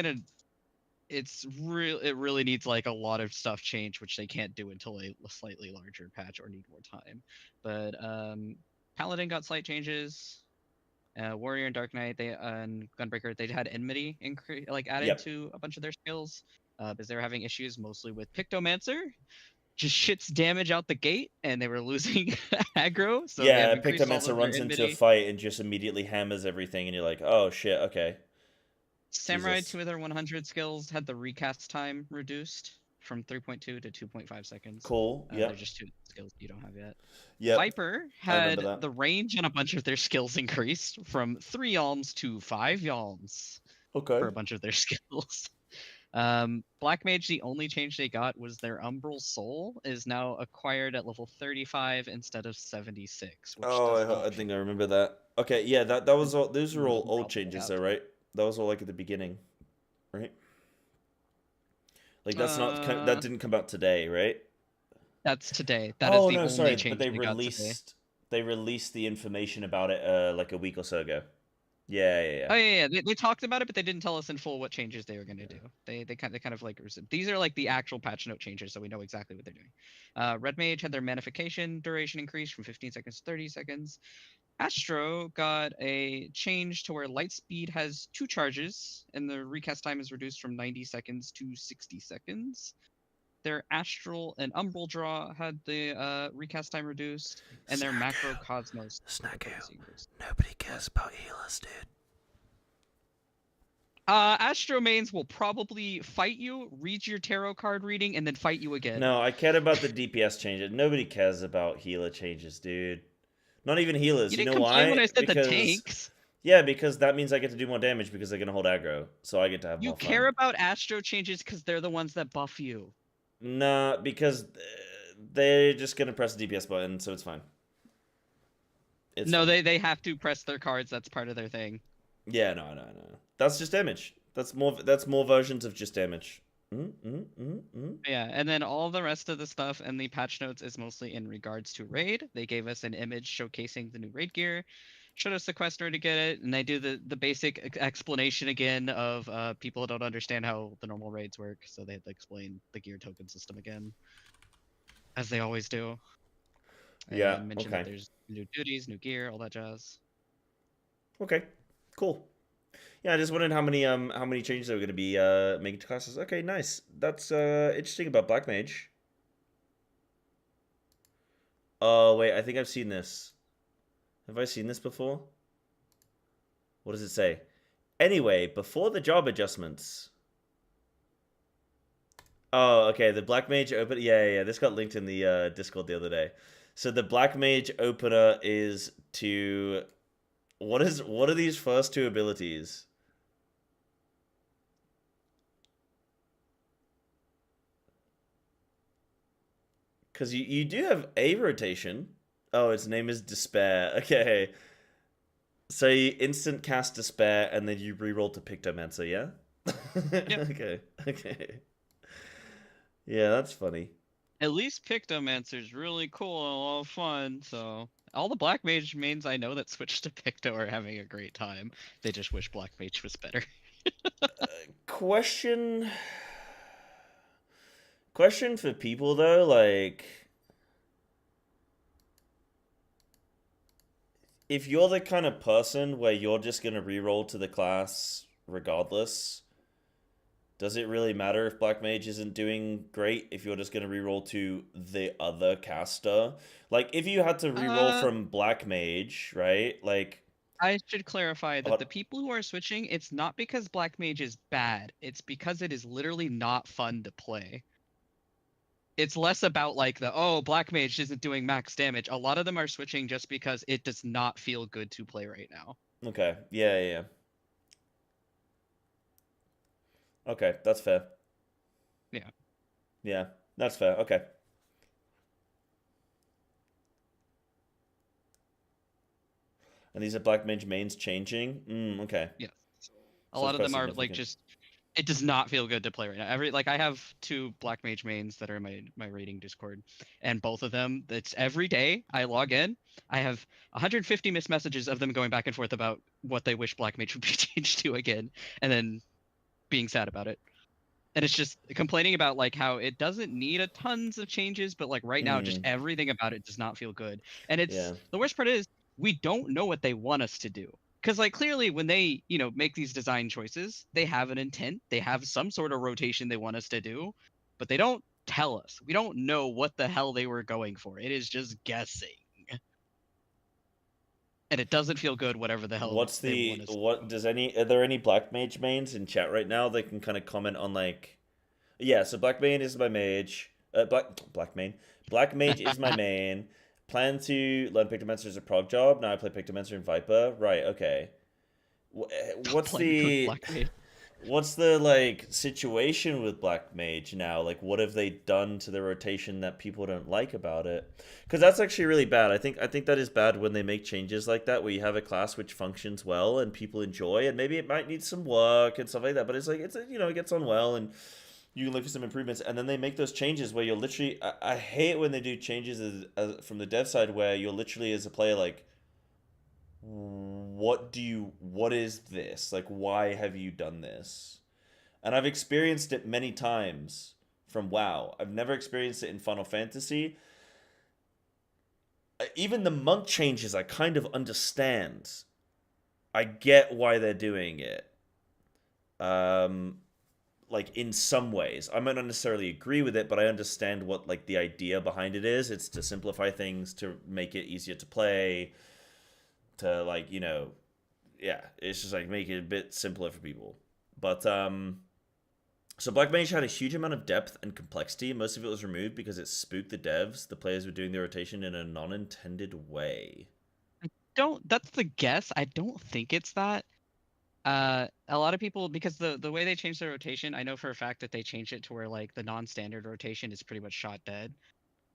really needs like a lot of stuff changed, which they can't do until a slightly larger patch or need more time. But Paladin got slight changes. Warrior and Dark Knight, and Gunbreaker, they had enmity added to a bunch of their skills because they were having issues mostly with Pictomancer. Just shits damage out the gate, and they were losing aggro. So yeah, Pictomancer runs into a fight and just immediately hammers everything, and you're like, oh shit, okay. Samurai, Jesus. 2 of their 100 skills had the recast time reduced from 3.2 to 2.5 seconds. Cool. Yeah. They're just 2 skills you don't have yet. Yep. Viper remember had that. the range on a bunch of their skills increased from 3 yalms to 5 yalms Okay. for a bunch of their skills. Black Mage, the only change they got was their Umbral Soul is now acquired at level 35 instead of 76. Which does not I think I remember that. Okay, yeah, that was all. Those were all old changes, though, right? That was all like at the beginning, right? Like that's not that didn't come out today, right? That's today. That is the only sorry, change but they got today. released the information about it like a week or so ago. Oh yeah. They talked about it, but they didn't tell us in full what changes they were going to do. They kind of like these are like the actual patch note changes, so we know exactly what they're doing. Red Mage had their manification duration increased from 15 seconds to 30 seconds. Astro got a change to where light speed has 2 charges, and the recast time is reduced from 90 seconds to 60 seconds. Their Astral and Umbral Draw had the recast time reduced, and their Macro Cosmos potency increased. Nobody cares about healers, dude. Astro mains will probably fight you, read your tarot card reading, and then fight you again. No, I care about the DPS changes. Nobody cares about healer changes, dude. Not even healers. You You didn't know complain why? when I said Because the tanks. yeah, because that means I get to do more damage because they're gonna hold aggro, so I get to have You more fun. care about Astro changes because they're the ones that buff you. Nah, because they're just gonna press the DPS button, so it's fine. It's No, fine. they have to press their cards. That's part of their thing. Yeah, no. That's just damage. That's more versions of just damage. Yeah, and then all the rest of the stuff and the patch notes is mostly in regards to raid. They gave us an image showcasing the new raid gear, showed us the quest where to get it, and they do the basic explanation again of people don't understand how the normal raids work, so they had to explain the gear token system again, as they always do. Yeah, And mention that there's new duties, new gear, all that jazz. Okay, cool. Yeah, I just wondered how many changes they were going to be making to classes. Okay, nice. That's interesting about Black Mage. Oh wait, I think I've seen this. Have I seen this before? What does it say? Anyway, before the job adjustments. Oh, okay. The Black Mage open. Yeah. This got linked in the Discord the other day. So the Black Mage opener is to. What are these first 2 abilities? Because you do have a rotation. Oh, its name is Despair. Okay. So you instant cast Despair, and then you reroll to Pictomancer, yeah? Yep. Okay. Yeah, that's funny. At least Pictomancer's really cool and a lot of fun, so... All the Black Mage mains I know that switched to Picto are having a great time. They just wish Black Mage was better. Question for people though, like, if you're the kind of person where you're just gonna reroll to the class regardless, does it really matter if Black Mage isn't doing great if you're just gonna reroll to the other caster? Like, if you had to reroll from Black Mage, right? Like, I should clarify that the people who are switching, it's not because Black Mage is bad. It's because it is literally not fun to play. It's less about like Black Mage isn't doing max damage. A lot of them are switching just because it does not feel good to play right now. Okay, yeah. Okay, that's fair. Yeah, that's fair. Okay. And these are Black Mage mains changing? Okay. Yes. A So lot it's of them quite are like significant. it does not feel good to play right now. I have 2 Black Mage mains that are in my rating Discord, and both of them, it's every day I log in, I have 150 missed messages of them going back and forth about what they wish Black Mage would be changed to again, and then being sad about it. And it's just complaining about like how it doesn't need a tons of changes, but like right now, just everything about it does not feel good. And it's the worst part is we don't know what they want us to do. Because like clearly when they, make these design choices, they have an intent, they have some sort of rotation they want us to do, but they don't tell us. We don't know what the hell they were going for. It is just guessing. And it doesn't feel good, whatever the hell they want us to do. Are there any Black Mage mains in chat right now that can kind of comment on like, yeah, so Black Mage is my mage, Black Mage is my main, plan to learn Pictomancer as a prog job, now I play Pictomancer in Viper, right, okay. What's the like situation with Black Mage now? Like, what have they done to the rotation that people don't like about it? Because that's actually really bad. I think that is bad when they make changes like that, where you have a class which functions well and people enjoy, and maybe it might need some work and stuff like that. But it's like it gets on well, and you can look for some improvements, and then they make those changes where you're literally. I hate when they do changes as from the dev side where you're literally as a player like, what is this? Like, why have you done this? And I've experienced it many times from WoW. I've never experienced it in Final Fantasy. Even the monk changes, I kind of understand. I get why they're doing it. Like, in some ways. I might not necessarily agree with it, but I understand what, like, the idea behind it is. It's to simplify things, to make it easier to play, to, like, you know, yeah, it's just, like, make it a bit simpler for people. But, so Black Mage had a huge amount of depth and complexity. Most of it was removed because it spooked the devs. The players were doing the rotation in a non-intended way. That's the guess. I don't think it's that. A lot of people, because the way they changed the rotation, I know for a fact that they changed it to where like the non-standard rotation is pretty much shot dead.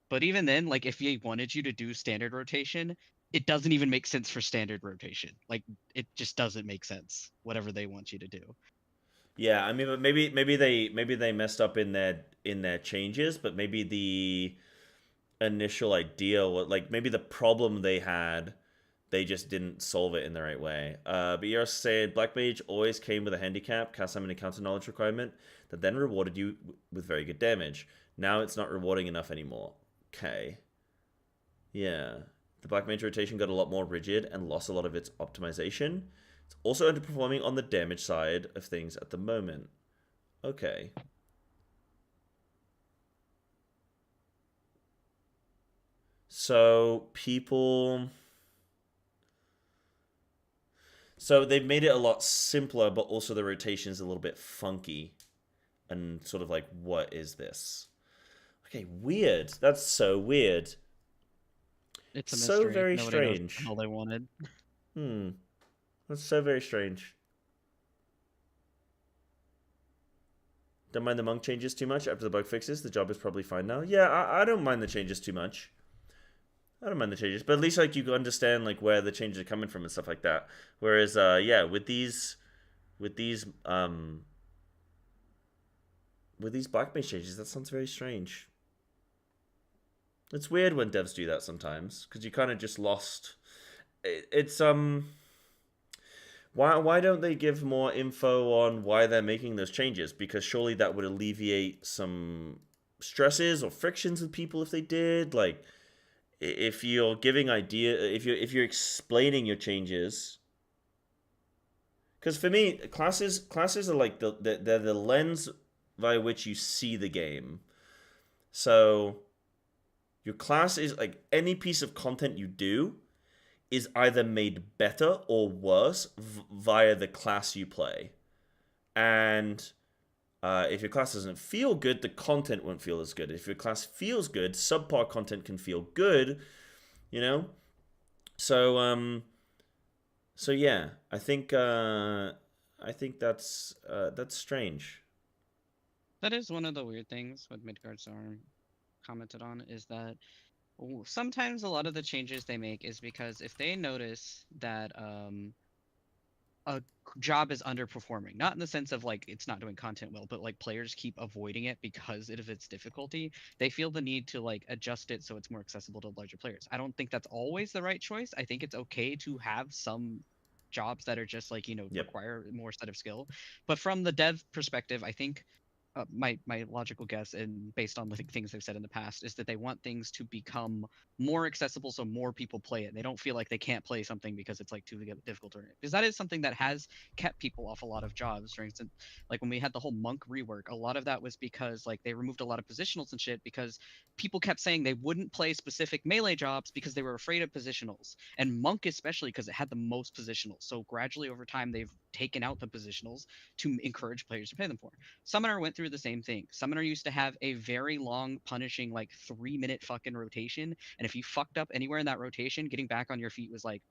But even then, like if EA wanted you to do standard rotation, it doesn't even make sense for standard rotation. Like it just doesn't make sense, whatever they want you to do. Yeah, I mean, but maybe they messed up in their changes, but maybe the initial idea, like maybe the problem they had, they just didn't solve it in the right way. But you're saying Black Mage always came with a handicap, cast summon encounter knowledge requirement, that then rewarded you with very good damage. Now it's not rewarding enough anymore. Okay. Yeah. The Black Mage rotation got a lot more rigid and lost a lot of its optimization. It's also underperforming on the damage side of things at the moment. Okay. So people... So they've made it a lot simpler, but also the rotation is a little bit funky. And sort of like, what is this? Okay, weird. That's so weird. It's a so mystery. very Nobody strange. knows all they wanted. That's so very strange. Don't mind the monk changes too much after the bug fixes. The job is probably fine now. Yeah, I don't mind the changes too much. I don't mind the changes, but at least like you understand like where the changes are coming from and stuff like that. Whereas, yeah, with these Black Mage changes, that sounds very strange. It's weird when devs do that sometimes because you kind of just lost. It's Why don't they give more info on why they're making those changes? Because surely that would alleviate some stresses or frictions with people if they did. Like, if you're giving if you're explaining your changes. Because for me, classes are like they're the lens by which you see the game. So your class is like any piece of content you do is either made better or worse via the class you play. And if your class doesn't feel good, the content won't feel as good. If your class feels good, subpar content can feel good, you know? So yeah, I think that's strange. That is one of the weird things what Midgard's Arm commented on, is that sometimes a lot of the changes they make is because if they notice that a job is underperforming, not in the sense of like it's not doing content well, but like players keep avoiding it because of its difficulty, they feel the need to like adjust it so it's more accessible to larger players. I don't think that's always the right choice. I think it's okay to have some jobs that are just like, you know, Yep. require more set of skill. But from the dev perspective, I think my logical guess, and based on the things they've said in the past, is that they want things to become more accessible so more people play it. They don't feel like they can't play something because it's like too difficult to learn. Because that is something that has kept people off a lot of jobs. For instance, like when we had the whole monk rework, a lot of that was because like they removed a lot of positionals and shit because people kept saying they wouldn't play specific melee jobs because they were afraid of positionals. And monk especially because it had the most positionals. So gradually over time they've taken out the positionals to encourage players to play them for. Summoner went through the same thing. Summoner used to have a very long, punishing, like 3-minute fucking rotation, and if you fucked up anywhere in that rotation, getting back on your feet was like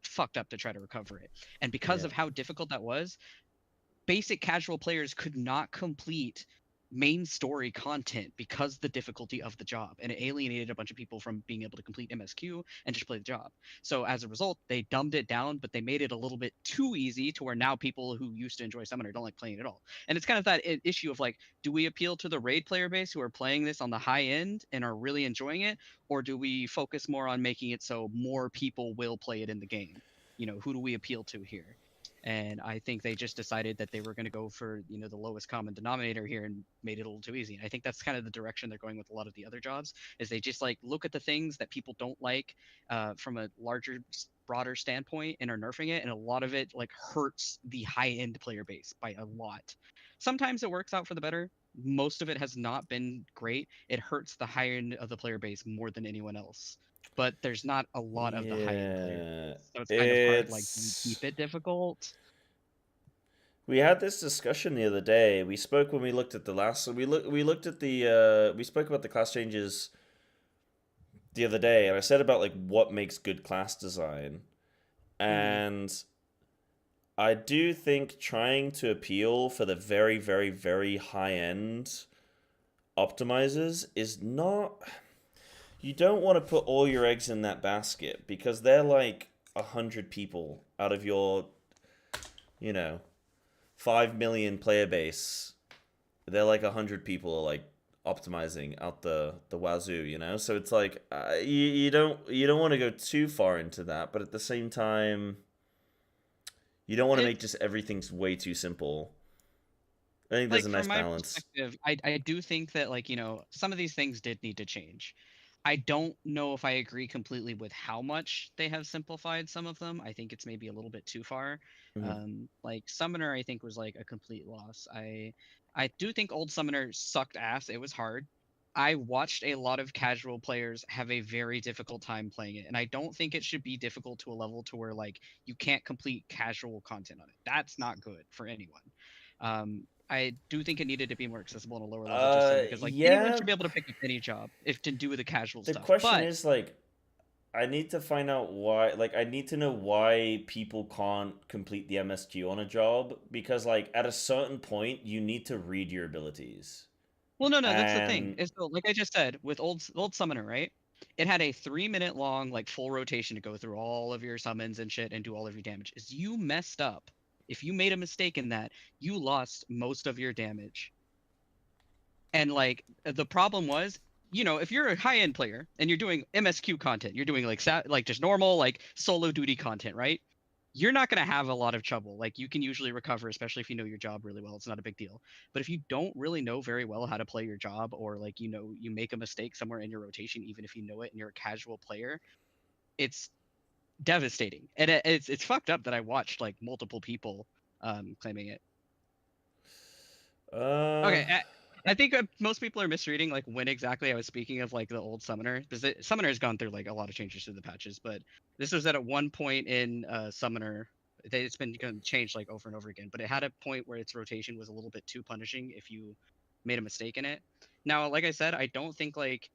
fucked up to try to recover it. And because of how difficult that was, basic casual players could not complete main story content because the difficulty of the job, and it alienated a bunch of people from being able to complete MSQ and just play the job. So as a result, they dumbed it down, but they made it a little bit too easy to where now people who used to enjoy Summoner don't like playing it at all. And it's kind of that issue of like, do we appeal to the raid player base who are playing this on the high end and are really enjoying it, or do we focus more on making it so more people will play it in the game? who do we appeal to here? And I think they just decided that they were going to go for, the lowest common denominator here and made it a little too easy. And I think that's kind of the direction they're going with a lot of the other jobs, is they just like look at the things that people don't like from a larger, broader standpoint and are nerfing it. And a lot of it like hurts the high end player base by a lot. Sometimes it works out for the better. Most of it has not been great. It hurts the high end of the player base more than anyone else. But there's not a lot of the high end players, so it's kind of hard. Like, do you keep it difficult? We had this discussion the other day. We spoke when we looked at the last. We looked at the. We spoke about the class changes the other day, and I said about like what makes good class design, and I do think trying to appeal for the very, very, very high end optimizers is not. You don't want to put all your eggs in that basket, because they're like 100 people out of your, 5 million player base. They're like 100 people are like optimizing out the wazoo, So it's like you don't want to go too far into that, but at the same time, you don't want to make just everything's way too simple. I think there's a nice balance. I do think that some of these things did need to change. I don't know if I agree completely with how much they have simplified some of them. I think it's maybe a little bit too far. Like Summoner, I think was like a complete loss. I do think old Summoner sucked ass. It was hard. I watched a lot of casual players have a very difficult time playing it, and I don't think it should be difficult to a level to where like you can't complete casual content on it. That's not good for anyone. I do think it needed to be more accessible on a lower level, just because anyone should be able to pick up any job if to do with the casual stuff. The question is like, I need to find out why. Like, I need to know why people can't complete the MSQ on a job, because like at a certain point you need to read your abilities. Well, no, that's the thing. Is like I just said with old Summoner, right? It had a 3-minute long like full rotation to go through all of your summons and shit and do all of your damage. Is you messed up. If you made a mistake in that, you lost most of your damage. And like the problem was, if you're a high-end player and you're doing MSQ content, you're doing like just normal like solo duty content, right? You're not going to have a lot of trouble. Like you can usually recover, especially if you know your job really well. It's not a big deal. But if you don't really know very well how to play your job, or like you make a mistake somewhere in your rotation, even if you know it and you're a casual player, it's devastating. And it's fucked up that I watched like multiple people claiming it. Okay, I think most people are misreading like when exactly I was speaking of like the old Summoner, because Summoner has gone through like a lot of changes through the patches, but this was at one point in Summoner. It's been changed like over and over again, but it had a point where its rotation was a little bit too punishing if you made a mistake in it. Now, like I said, I don't think like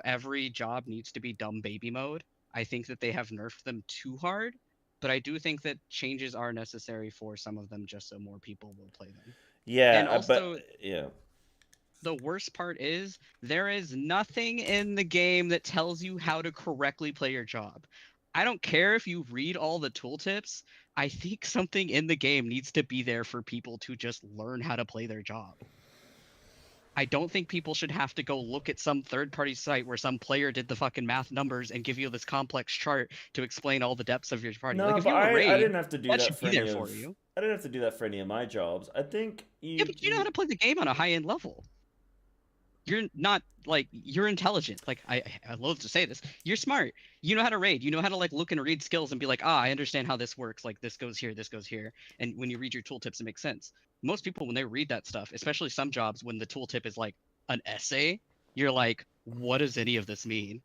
every job needs to be dumb baby mode. I think that they have nerfed them too hard, but I do think that changes are necessary for some of them just so more people will play them. Yeah, and also, but yeah. The worst part is there is nothing in the game that tells you how to correctly play your job. I don't care if you read all the tooltips. I think something in the game needs to be there for people to just learn how to play their job. I don't think people should have to go look at some third-party site where some player did the fucking math numbers and give you this complex chart to explain all the depths of your party. No, like, if but you were raid, I didn't have to do that for you. I didn't have to do that for any of my jobs. I think Yeah, but you know how to play the game on a high-end level. You're not like you're intelligent. Like I love to say this. You're smart. You know how to raid. You know how to like look and read skills and be like, I understand how this works. Like this goes here, this goes here. And when you read your tooltips, it makes sense. Most people, when they read that stuff, especially some jobs, when the tooltip is like an essay, you're like, what does any of this mean?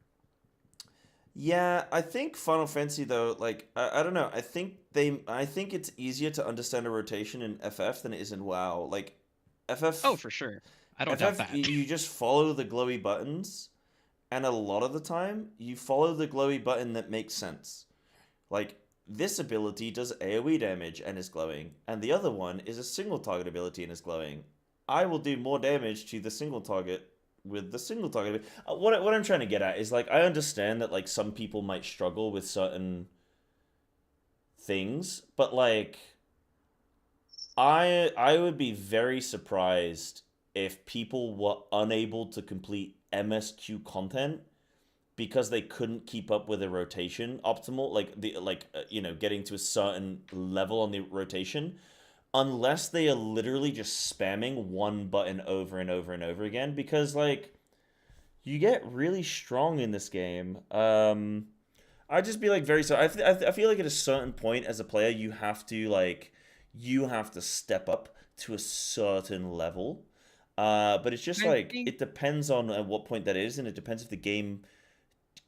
Yeah, I think Final Fantasy though, like I don't know. I think it's easier to understand a rotation in FF than it is in WoW. Like FF. Oh, for sure. I don't doubt that. You just follow the glowy buttons, and a lot of the time, you follow the glowy button that makes sense. Like, this ability does AoE damage and is glowing, and the other one is a single target ability and is glowing. I will do more damage to the single target with the single target. What I'm trying to get at is, like, I understand that, like, some people might struggle with certain things, but, like, I would be very surprised if people were unable to complete MSQ content because they couldn't keep up with the rotation optimal, getting to a certain level on the rotation, unless they are literally just spamming one button over and over and over again, because like you get really strong in this game. I'd just be like very sorry. I feel like at a certain point as a player, you have to step up to a certain level. But it's just like it depends on at what point that is, and it depends if the game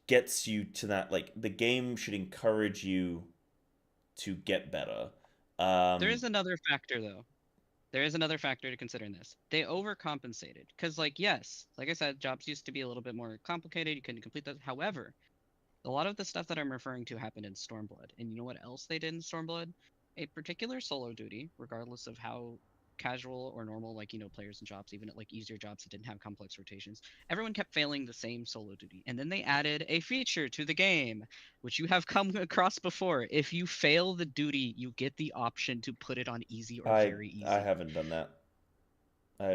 gets you to that. Like the game should encourage you to get better. There is another factor though. There is another factor to consider in this. They overcompensated because, like, yes, like I said, jobs used to be a little bit more complicated. You couldn't complete that. However, a lot of the stuff that I'm referring to happened in Stormblood. And you know what else they did in Stormblood? A particular solo duty, regardless of how casual or normal, like, players and jobs, even at like easier jobs that didn't have complex rotations, everyone kept failing the same solo duty. And then they added a feature to the game, which you have come across before. If you fail the duty, you get the option to put it on easy or very easy. I haven't done that.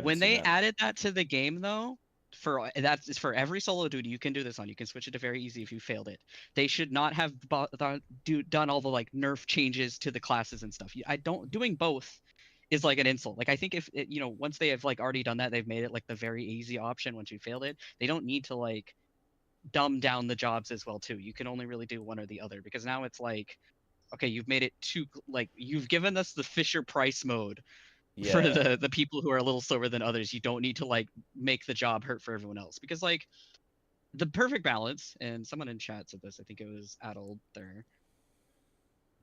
When they added that to the game, though, that's for every solo duty you can do this on. You can switch it to very easy if you failed it. They should not have done all the like nerf changes to the classes and stuff. Doing both is like an insult. Like I think if once they have like already done that, they've made it like the very easy option once you failed it. They don't need to like dumb down the jobs as well too. You can only really do one or the other, because now it's like, okay, you've made it too, like, you've given us the Fisher Price mode for the people who are a little slower than others. You don't need to like make the job hurt for everyone else, because like the perfect balance, and someone in chat said this, I think it was Adel there,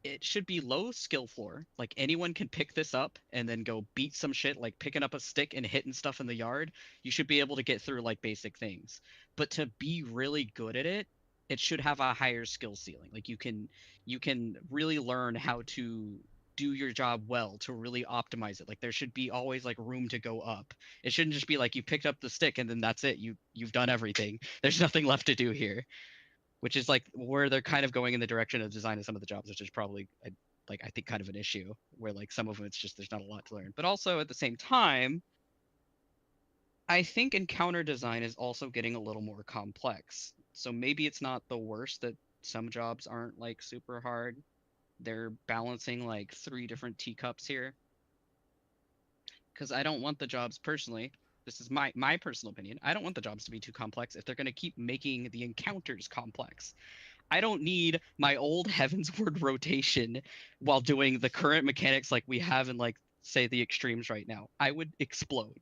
it should be low skill floor. Like anyone can pick this up and then go beat some shit, like picking up a stick and hitting stuff in the yard. You should be able to get through like basic things. But to be really good at it, it should have a higher skill ceiling. Like you can really learn how to do your job well to really optimize it. Like there should be always like room to go up. It shouldn't just be like you picked up the stick and then that's it. You've done everything. There's nothing left to do here. Which is like where they're kind of going in the direction of design of some of the jobs, which is probably I think kind of an issue, where like some of them it's just there's not a lot to learn. But also at the same time, I think encounter design is also getting a little more complex. So maybe it's not the worst that some jobs aren't like super hard. They're balancing like 3 different teacups here. Because I don't want the jobs personally. This is my personal opinion. I don't want the jobs to be too complex if they're going to keep making the encounters complex. I don't need my old Heavensward rotation while doing the current mechanics like we have in, like, say, the extremes right now. I would explode.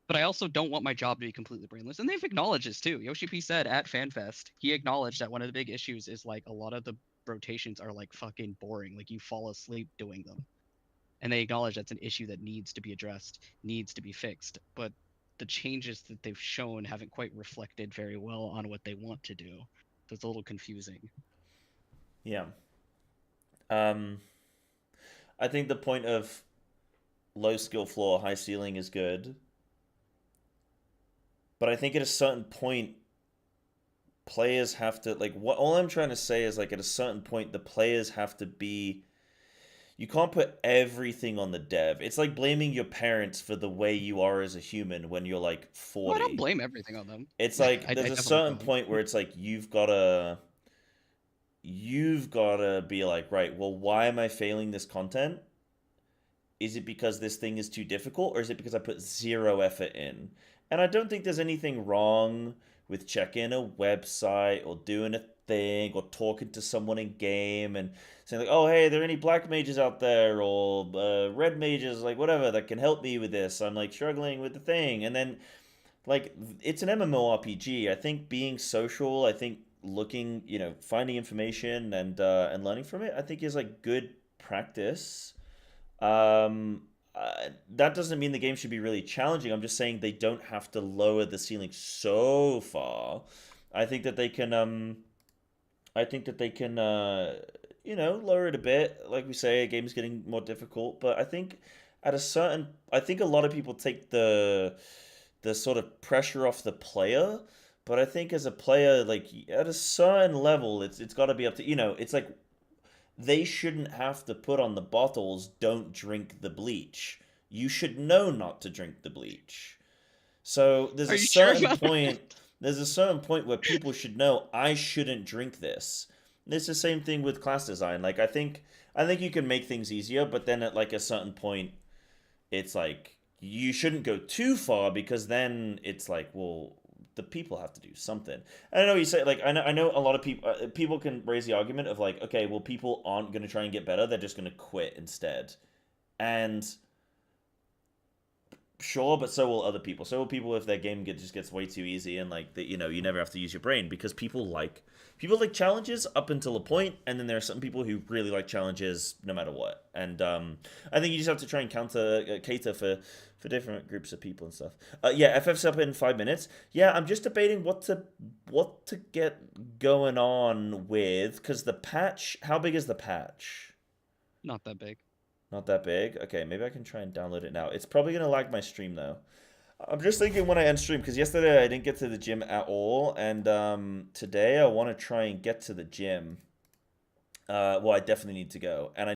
But I also don't want my job to be completely brainless. And they've acknowledged this too. YoshiP said at FanFest, he acknowledged that one of the big issues is, like, a lot of the rotations are, like, fucking boring. Like, you fall asleep doing them. And they acknowledge that's an issue that needs to be addressed, needs to be fixed. But the changes that they've shown haven't quite reflected very well on what they want to do. So it's a little confusing. Yeah. I think the point of low skill floor, high ceiling is good. But I think at a certain point, players have to, like, all I'm trying to say is, like, at a certain point, the players have to be... You can't put everything on the dev. It's like blaming your parents for the way you are as a human when you're like 40. Well, I don't blame everything on them. It's like there's a certain point where it's like you've gotta be like, right, well, why am I failing this content? Is it because this thing is too difficult, or is it because I put 0 effort in? And I don't think there's anything wrong with checking a website or doing a thing or talking to someone in game and saying like, oh, hey, are there any black mages out there or red mages, like whatever, that can help me with this? I'm like struggling with the thing. And then like it's an MMORPG. I think being social, I think looking, finding information and learning from it, I think is like good practice. That doesn't mean the game should be really challenging. I'm just saying they don't have to lower the ceiling so far. I think that they can lower it a bit. Like we say, a game's getting more difficult, but I think a lot of people take the sort of pressure off the player. But I think as a player, like at a certain level, it's got to be up to, it's like they shouldn't have to put on the bottles, don't drink the bleach. You should know not to drink the bleach. So there's a certain point. There's a certain point where people should know I shouldn't drink this. It's the same thing with class design. Like I think you can make things easier, but then at like a certain point, it's like you shouldn't go too far because then it's like, well, the people have to do something. And I know you say like I know a lot of people can raise the argument of like, okay, well, people aren't going to try and get better; they're just going to quit instead. And sure, but so will other people. So will people if their game just gets way too easy and like that, you know, you never have to use your brain because people like challenges up until a point, and then there are some people who really like challenges no matter what. And I think you just have to try and cater for different groups of people and stuff. Yeah, FF's up in 5 minutes. Yeah, I'm just debating what to get going on with because the patch. How big is the patch? Not that big. Not that big? Okay, maybe I can try and download it now. It's probably going to lag my stream, though. I'm just thinking when I end stream, because yesterday I didn't get to the gym at all, and today I want to try and get to the gym. Well, I definitely need to go, and I